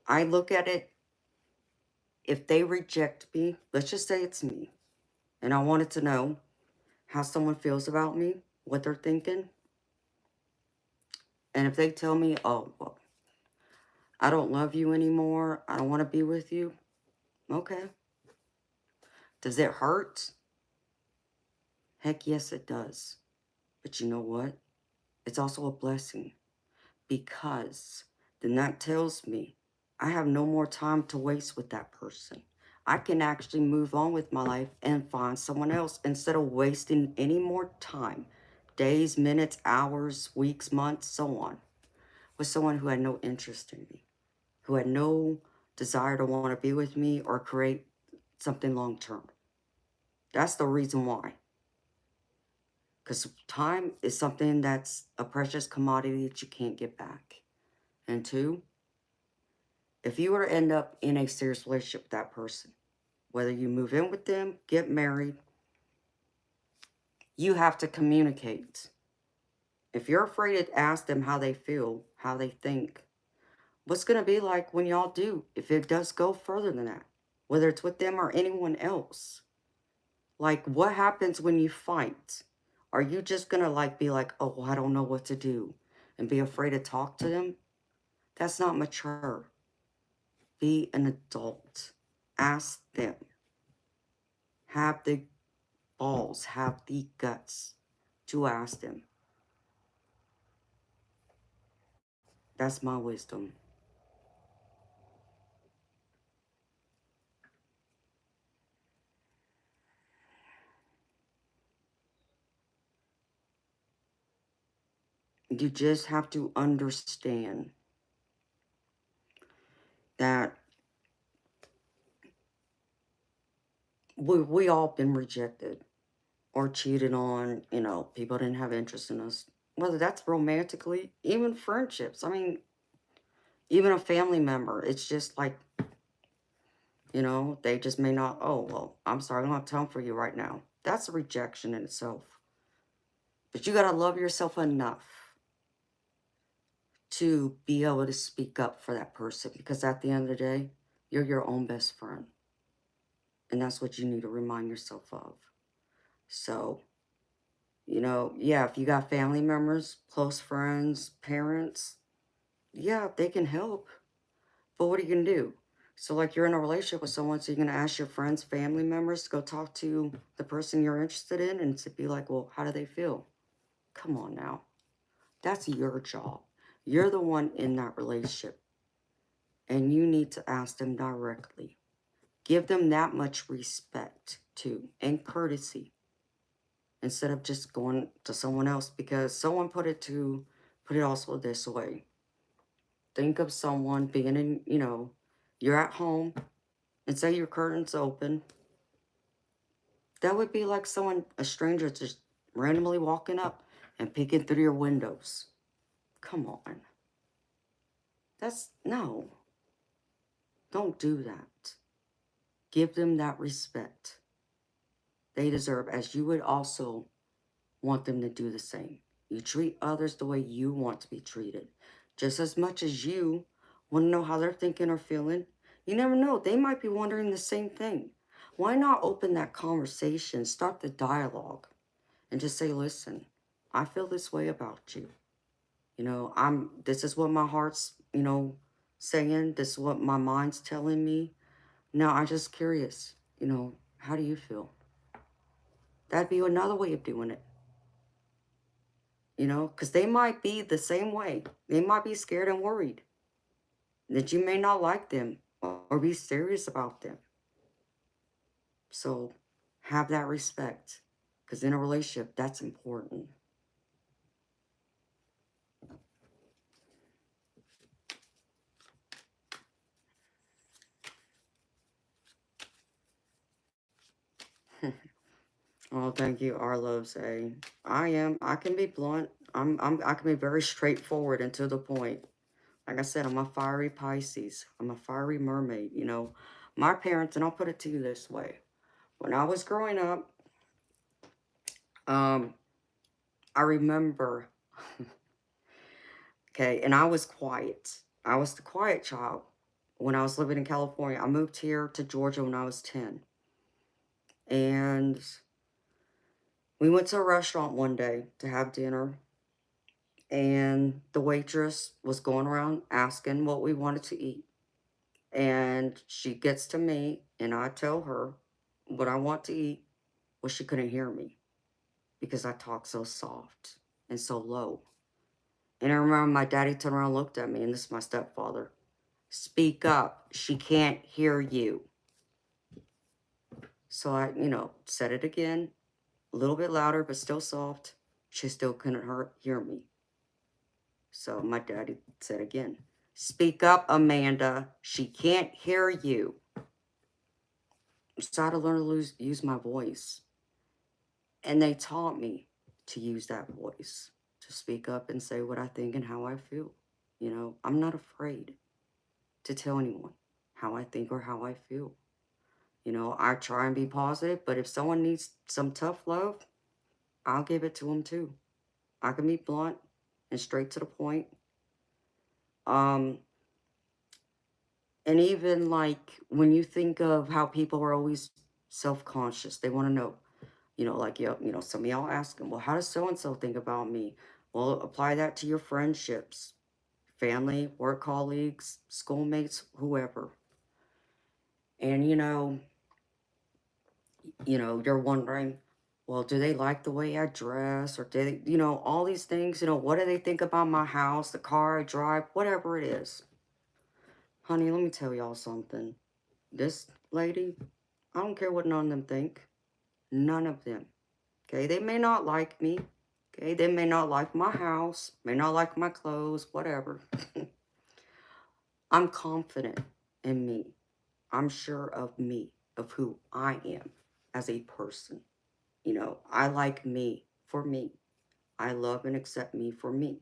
I look at it, if they reject me, let's just say it's me, and I wanted to know how someone feels about me, what they're thinking. And if they tell me, oh, well, I don't love you anymore, I don't want to be with you, okay. Does it hurt? Heck yes, it does. But you know what? It's also a blessing, because then that tells me I have no more time to waste with that person. I can actually move on with my life and find someone else instead of wasting any more time, days, minutes, hours, weeks, months, so on, with someone who had no interest in me, who had no desire to want to be with me or create something long term. That's the reason why. Because time is something that's a precious commodity that you can't get back. And two, if you were to end up in a serious relationship with that person, whether you move in with them, get married, you have to communicate. If you're afraid to ask them how they feel, how they think, what's going to be like when y'all do, if it does go further than that, whether it's with them or anyone else? Like, what happens when you fight? Are you just going to be like, oh, well, I don't know what to do, and be afraid to talk to them? That's not mature. Be an adult. Ask them. Have the balls, have the guts to ask them. That's my wisdom. You just have to understand that we all been rejected or cheated on. People didn't have interest in us. Whether that's romantically, even friendships. I mean, even a family member. It's just like, they just may not, oh, well, I'm sorry, I don't have time for you right now. That's a rejection in itself. But you got to love yourself enough to be able to speak up for that person, because at the end of the day, you're your own best friend. And that's what you need to remind yourself of. So, yeah, if you got family members, close friends, parents, yeah, they can help. But what are you going to do? So, like, you're in a relationship with someone, so you're going to ask your friends, family members to go talk to the person you're interested in and to be like, well, how do they feel? Come on now. That's your job. You're the one in that relationship. And you need to ask them directly. Give them that much respect, too, and courtesy, instead of just going to someone else, because someone put it also this way. Think of someone being in, you're at home and say your curtain's open. That would be like a stranger just randomly walking up and peeking through your windows. Come on. No, don't do that. Give them that respect they deserve, as you would also want them to do the same. You treat others the way you want to be treated. Just as much as you want to know how they're thinking or feeling, you never know. They might be wondering the same thing. Why not open that conversation, start the dialogue, and just say, listen, I feel this way about you. This is what my heart's, saying. This is what my mind's telling me. Now, I'm just curious, how do you feel? That'd be another way of doing it. Because they might be the same way. They might be scared and worried that you may not like them or be serious about them. So have that respect, because in a relationship, that's important. Oh, thank you, Arloves A. I can be blunt. I can be very straightforward and to the point. Like I said, I'm a fiery Pisces. I'm a fiery mermaid. My parents, and I'll put it to you this way. When I was growing up, um, I remember, okay, and I was quiet. I was the quiet child when I was living in California. I moved here to Georgia when I was 10. And we went to a restaurant one day to have dinner. And the waitress was going around asking what we wanted to eat. And she gets to me, and I tell her what I want to eat. Well, she couldn't hear me because I talk so soft and so low. And I remember my daddy turned around and looked at me, and this is my stepfather. Speak up. She can't hear you. So I, said it again, a little bit louder, but still soft. She still couldn't hear me. So my daddy said again, speak up, Amanda. She can't hear you. So I had to learn to use my voice. And they taught me to use that voice, to speak up and say what I think and how I feel. I'm not afraid to tell anyone how I think or how I feel. I try and be positive, but if someone needs some tough love, I'll give it to them too. I can be blunt and straight to the point. Um, and even like when you think of how people are always self-conscious, they want to know, like, some of y'all ask them, well, how does so-and-so think about me? Well, apply that to your friendships, family, work colleagues, schoolmates, whoever. And you're wondering, well, do they like the way I dress? Or do they, all these things, what do they think about my house, the car I drive, whatever it is. Honey, let me tell y'all something. This lady, I don't care what none of them think. None of them. Okay, they may not like me. Okay, they may not like my house, may not like my clothes, whatever. I'm confident in me. I'm sure of me, of who I am as a person. I like me for me. I love and accept me for me.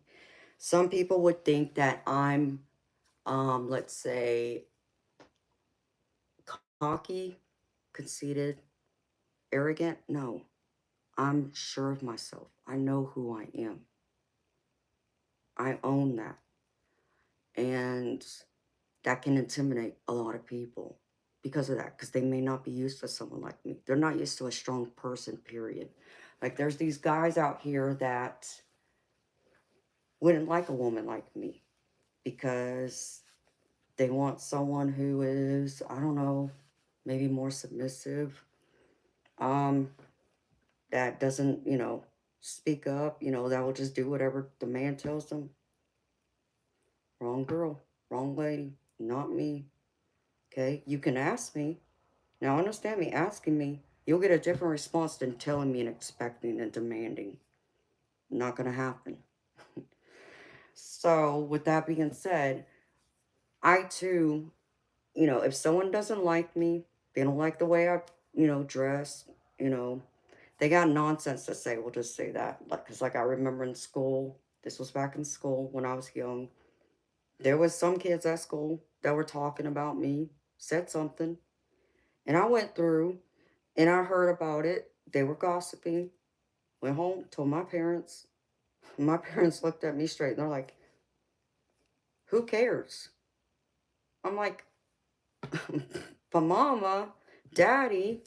Some people would think that I'm, let's say, cocky, conceited, arrogant. No, I'm sure of myself. I know who I am. I own that. And that can intimidate a lot of people because of that, because they may not be used to someone like me. They're not used to a strong person, period. Like there's these guys out here that wouldn't like a woman like me because they want someone who is, I don't know, maybe more submissive, um, that doesn't, speak up, that will just do whatever the man tells them. Wrong girl, wrong lady, not me. Okay, you can ask me. Now, understand me, asking me, you'll get a different response than telling me and expecting and demanding. Not going to happen. So, with that being said, I too, if someone doesn't like me, they don't like the way I, dress, you know, they got nonsense to say. We'll just say that. Because, like, I remember in school, this was back in school when I was young, there was some kids at school that were talking about me, said something, and I went through and I heard about it. They were gossiping. Went home, told my parents. My parents looked at me straight and they're like, who cares? I'm like, but mama, daddy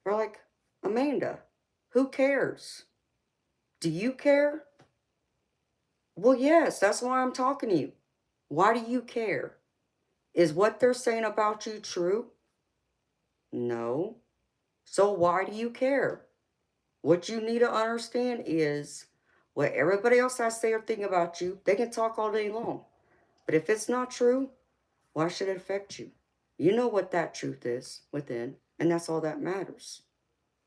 are like, Amanda, who cares? Do you care? Well, yes, that's why I'm talking to you. Why do you care? Is what they're saying about you true? No. So why do you care? What you need to understand is what everybody else has to say or think about you, they can talk all day long. But if it's not true, why should it affect you? You know what that truth is within, and that's all that matters.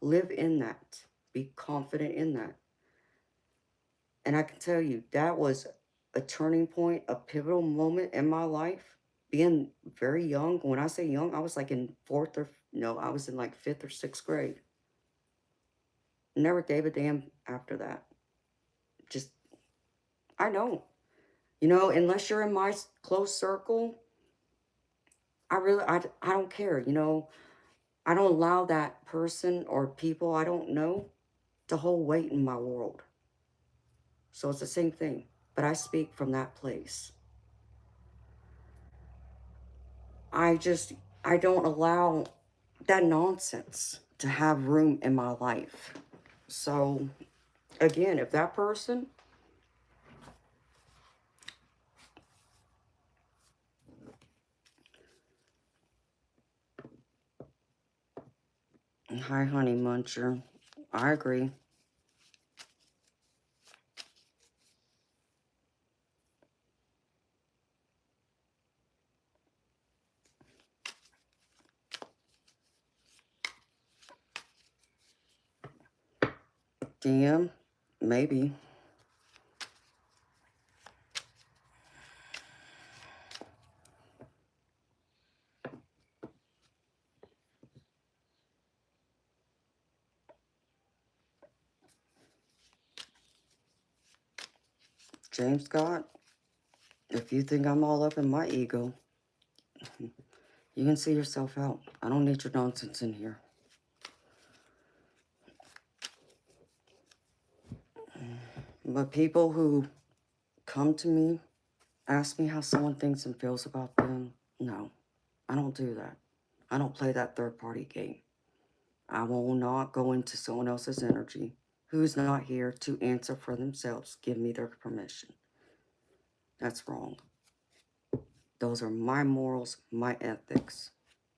Live in that. Be confident in that. And I can tell you, that was a turning point, a pivotal moment in my life. Being very young, when I say young, I was like in I was in like fifth or sixth grade. Never gave a damn after that. Just, I don't. Unless you're in my close circle, I don't care. I don't allow that person or people I don't know to hold weight in my world. So it's the same thing. But I speak from that place. I just, I don't allow that nonsense to have room in my life. So, again, if that person, hi, honey muncher, I agree. DM, maybe. James Scott, if you think I'm all up in my ego, you can see yourself out. I don't need your nonsense in here. But people who come to me, ask me how someone thinks and feels about them, no, I don't do that. I don't play that third party game. I will not go into someone else's energy who's not here to answer for themselves. Give me their permission. That's wrong. Those are my morals, my ethics.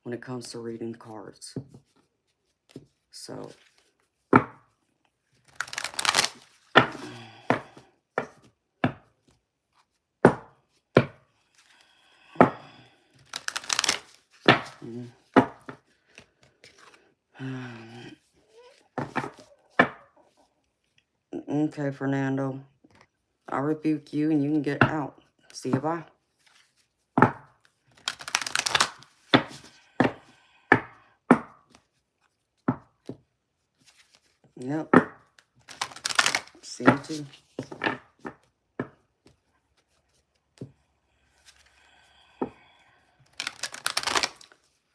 when it comes to reading cards. So, okay, Fernando. I'll rebuke you and you can get out. See you, bye. Yep. See you too.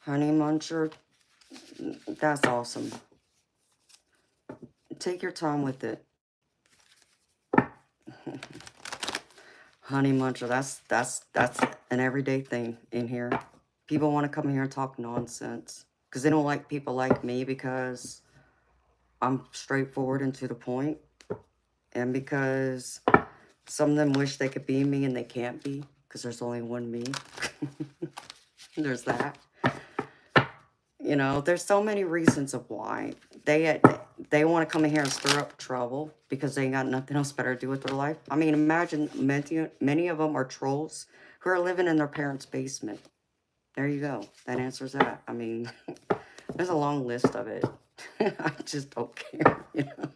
Honey Muncher, that's awesome. Take your time with it. Honey Muncher, that's an everyday thing in here. People want to come here and talk nonsense because they don't like people like me because I'm straightforward and to the point, and because some of them wish they could be me and they can't be because there's only one me. There's that. You know, there's so many reasons of why they want to come in here and stir up trouble because they ain't got nothing else better to do with their life. I mean, imagine many of them are trolls who are living in their parents' basement. There you go. That answers that. I mean, there's a long list of it. I just don't care, you know.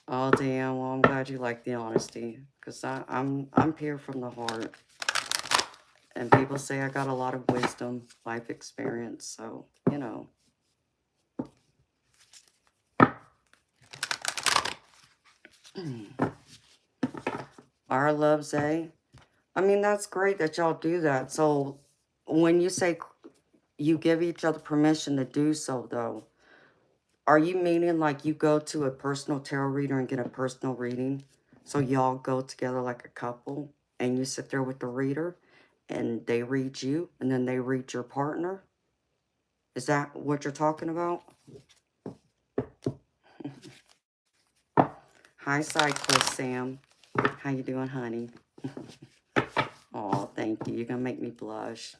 Oh, damn. Well, I'm glad you like the honesty because I'm pure from the heart. And people say I got a lot of wisdom, life experience, so, you know. Our loves, eh? I mean, that's great that y'all do that. So, when you say you give each other permission to do so, though, are you meaning like you go to a personal tarot reader and get a personal reading? So y'all go together like a couple and you sit there with the reader and they read you and then they read your partner? Is that what you're talking about? Hi, Cyclist Sam. How you doing, honey? Oh, thank you. You're going to make me blush.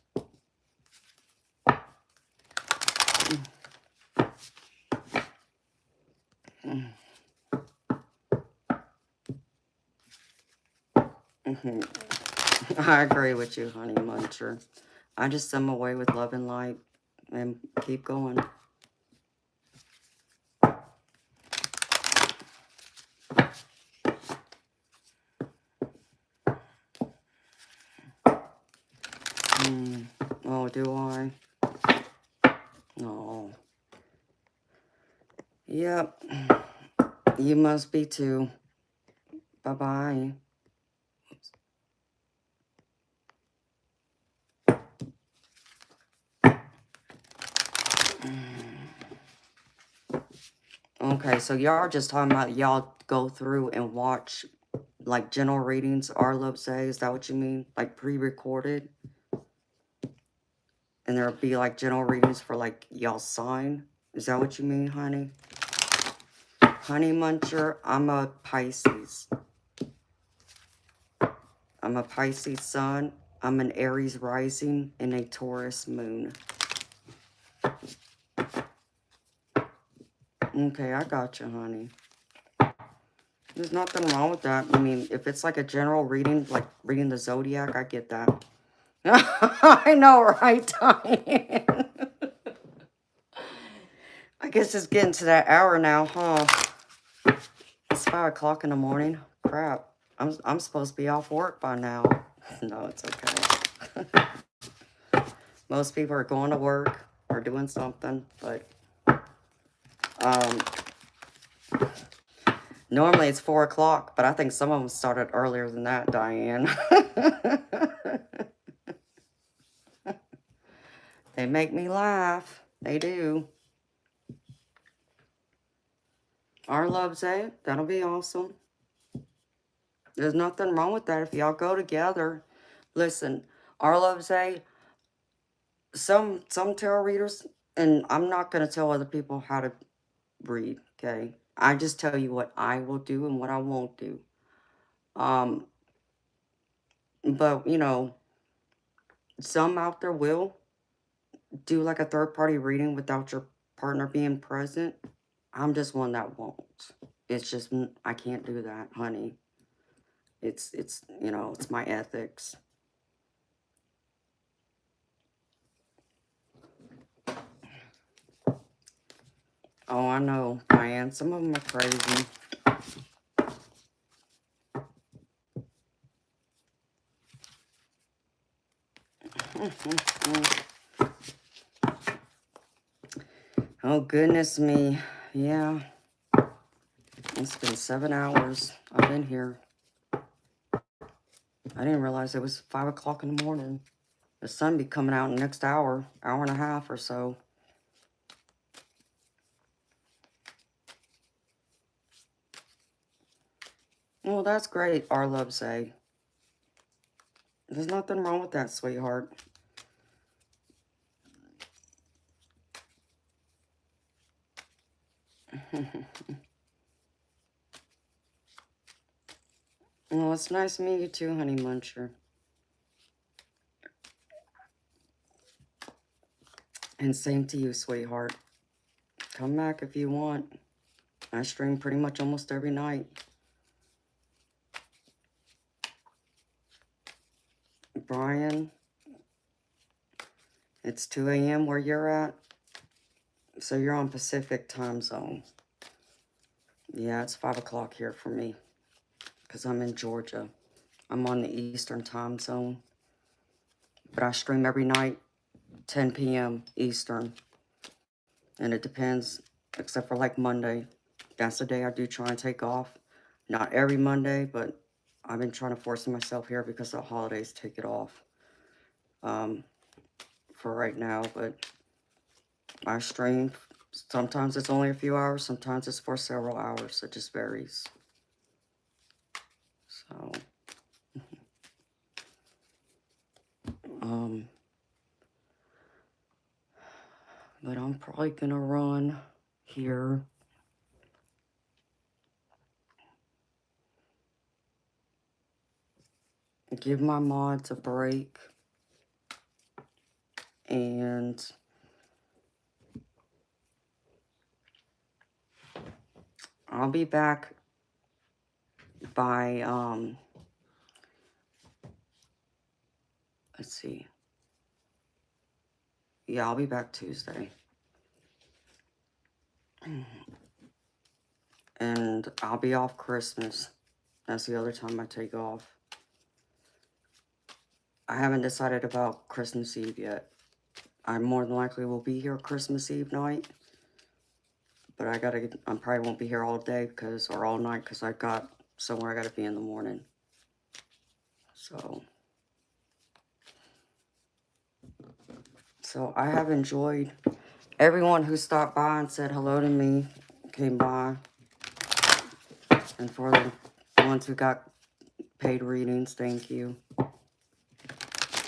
I agree with you, honey muncher. I just send away with love and light and keep going. Oh, do I? Oh. Yep. You must be too. Bye-bye. Okay, so y'all are just talking about y'all go through and watch like general readings, our love say. Is that what you mean? Like pre-recorded? And there'll be like general readings for like y'all sign? Is that what you mean, honey? Honey muncher, I'm a Pisces. I'm a Pisces sun. I'm an Aries rising and a Taurus moon. Okay, I got you, honey. There's nothing wrong with that. I mean, if it's like a general reading, like reading the zodiac, I get that. I know, right, Diane? I guess it's getting to that hour now, huh? It's 5 o'clock in the morning. Crap. I'm supposed to be off work by now. No, it's okay. Most people are going to work or doing something, but normally it's 4 o'clock, but I think some of them started earlier than that, Diane. They make me laugh. They do. Our loves, eh? That'll be awesome. There's nothing wrong with that if y'all go together. Listen, our loves, eh? Some tarot readers, and I'm not going to tell other people how to read, okay? I just tell you what I will do and what I won't do. But, you know, Some out there will do like a third-party reading without your partner being present. I'm just one that won't. It's just, I can't do that, honey. It's, you know, it's my ethics. Oh, I know, Diane. Some of them are crazy. Oh, goodness me. Yeah. It's been 7 hours. I've been here. I didn't realize it was 5 o'clock in the morning. The sun be coming out in the next hour and a half or so. Well, that's great, our love say. There's nothing wrong with that, sweetheart. Well, it's nice to meet you too, honey muncher. And same to you, sweetheart. Come back if you want. I stream pretty much almost every night. Brian, it's 2 a.m. where you're at. So you're on Pacific time zone. Yeah, it's 5 o'clock here for me. Because I'm in Georgia. I'm on the Eastern time zone. But I stream every night, 10 p.m. Eastern. And it depends, except for like Monday. That's the day I do try and take off. Not every Monday, but I've been trying to force myself here because the holidays take it off for right now. But I stream. Sometimes it's only a few hours. Sometimes it's for several hours. It just varies. So, but I'm probably going to run here. Give my mods a break. And I'll be back by, let's see. Yeah, I'll be back Tuesday. And I'll be off Christmas. That's the other time I take off. I haven't decided about Christmas Eve yet. I more than likely will be here Christmas Eve night. But I probably won't be here all day or all night because I got somewhere I gotta be in the morning. So I have enjoyed everyone who stopped by and said hello to me, came by. And for the ones who got paid readings, thank you.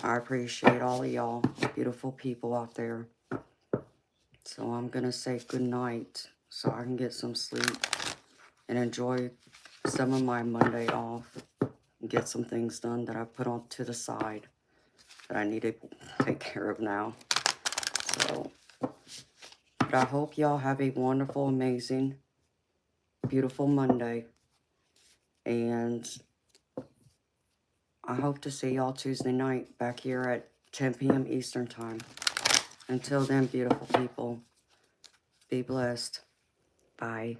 I appreciate all of y'all, beautiful people out there. So I'm going to say good night so I can get some sleep and enjoy some of my Monday off and get some things done that I put on to the side that I need to take care of now. So, but I hope y'all have a wonderful, amazing, beautiful Monday. And I hope to see y'all Tuesday night back here at 10 p.m. Eastern Time. Until then, beautiful people, be blessed. Bye.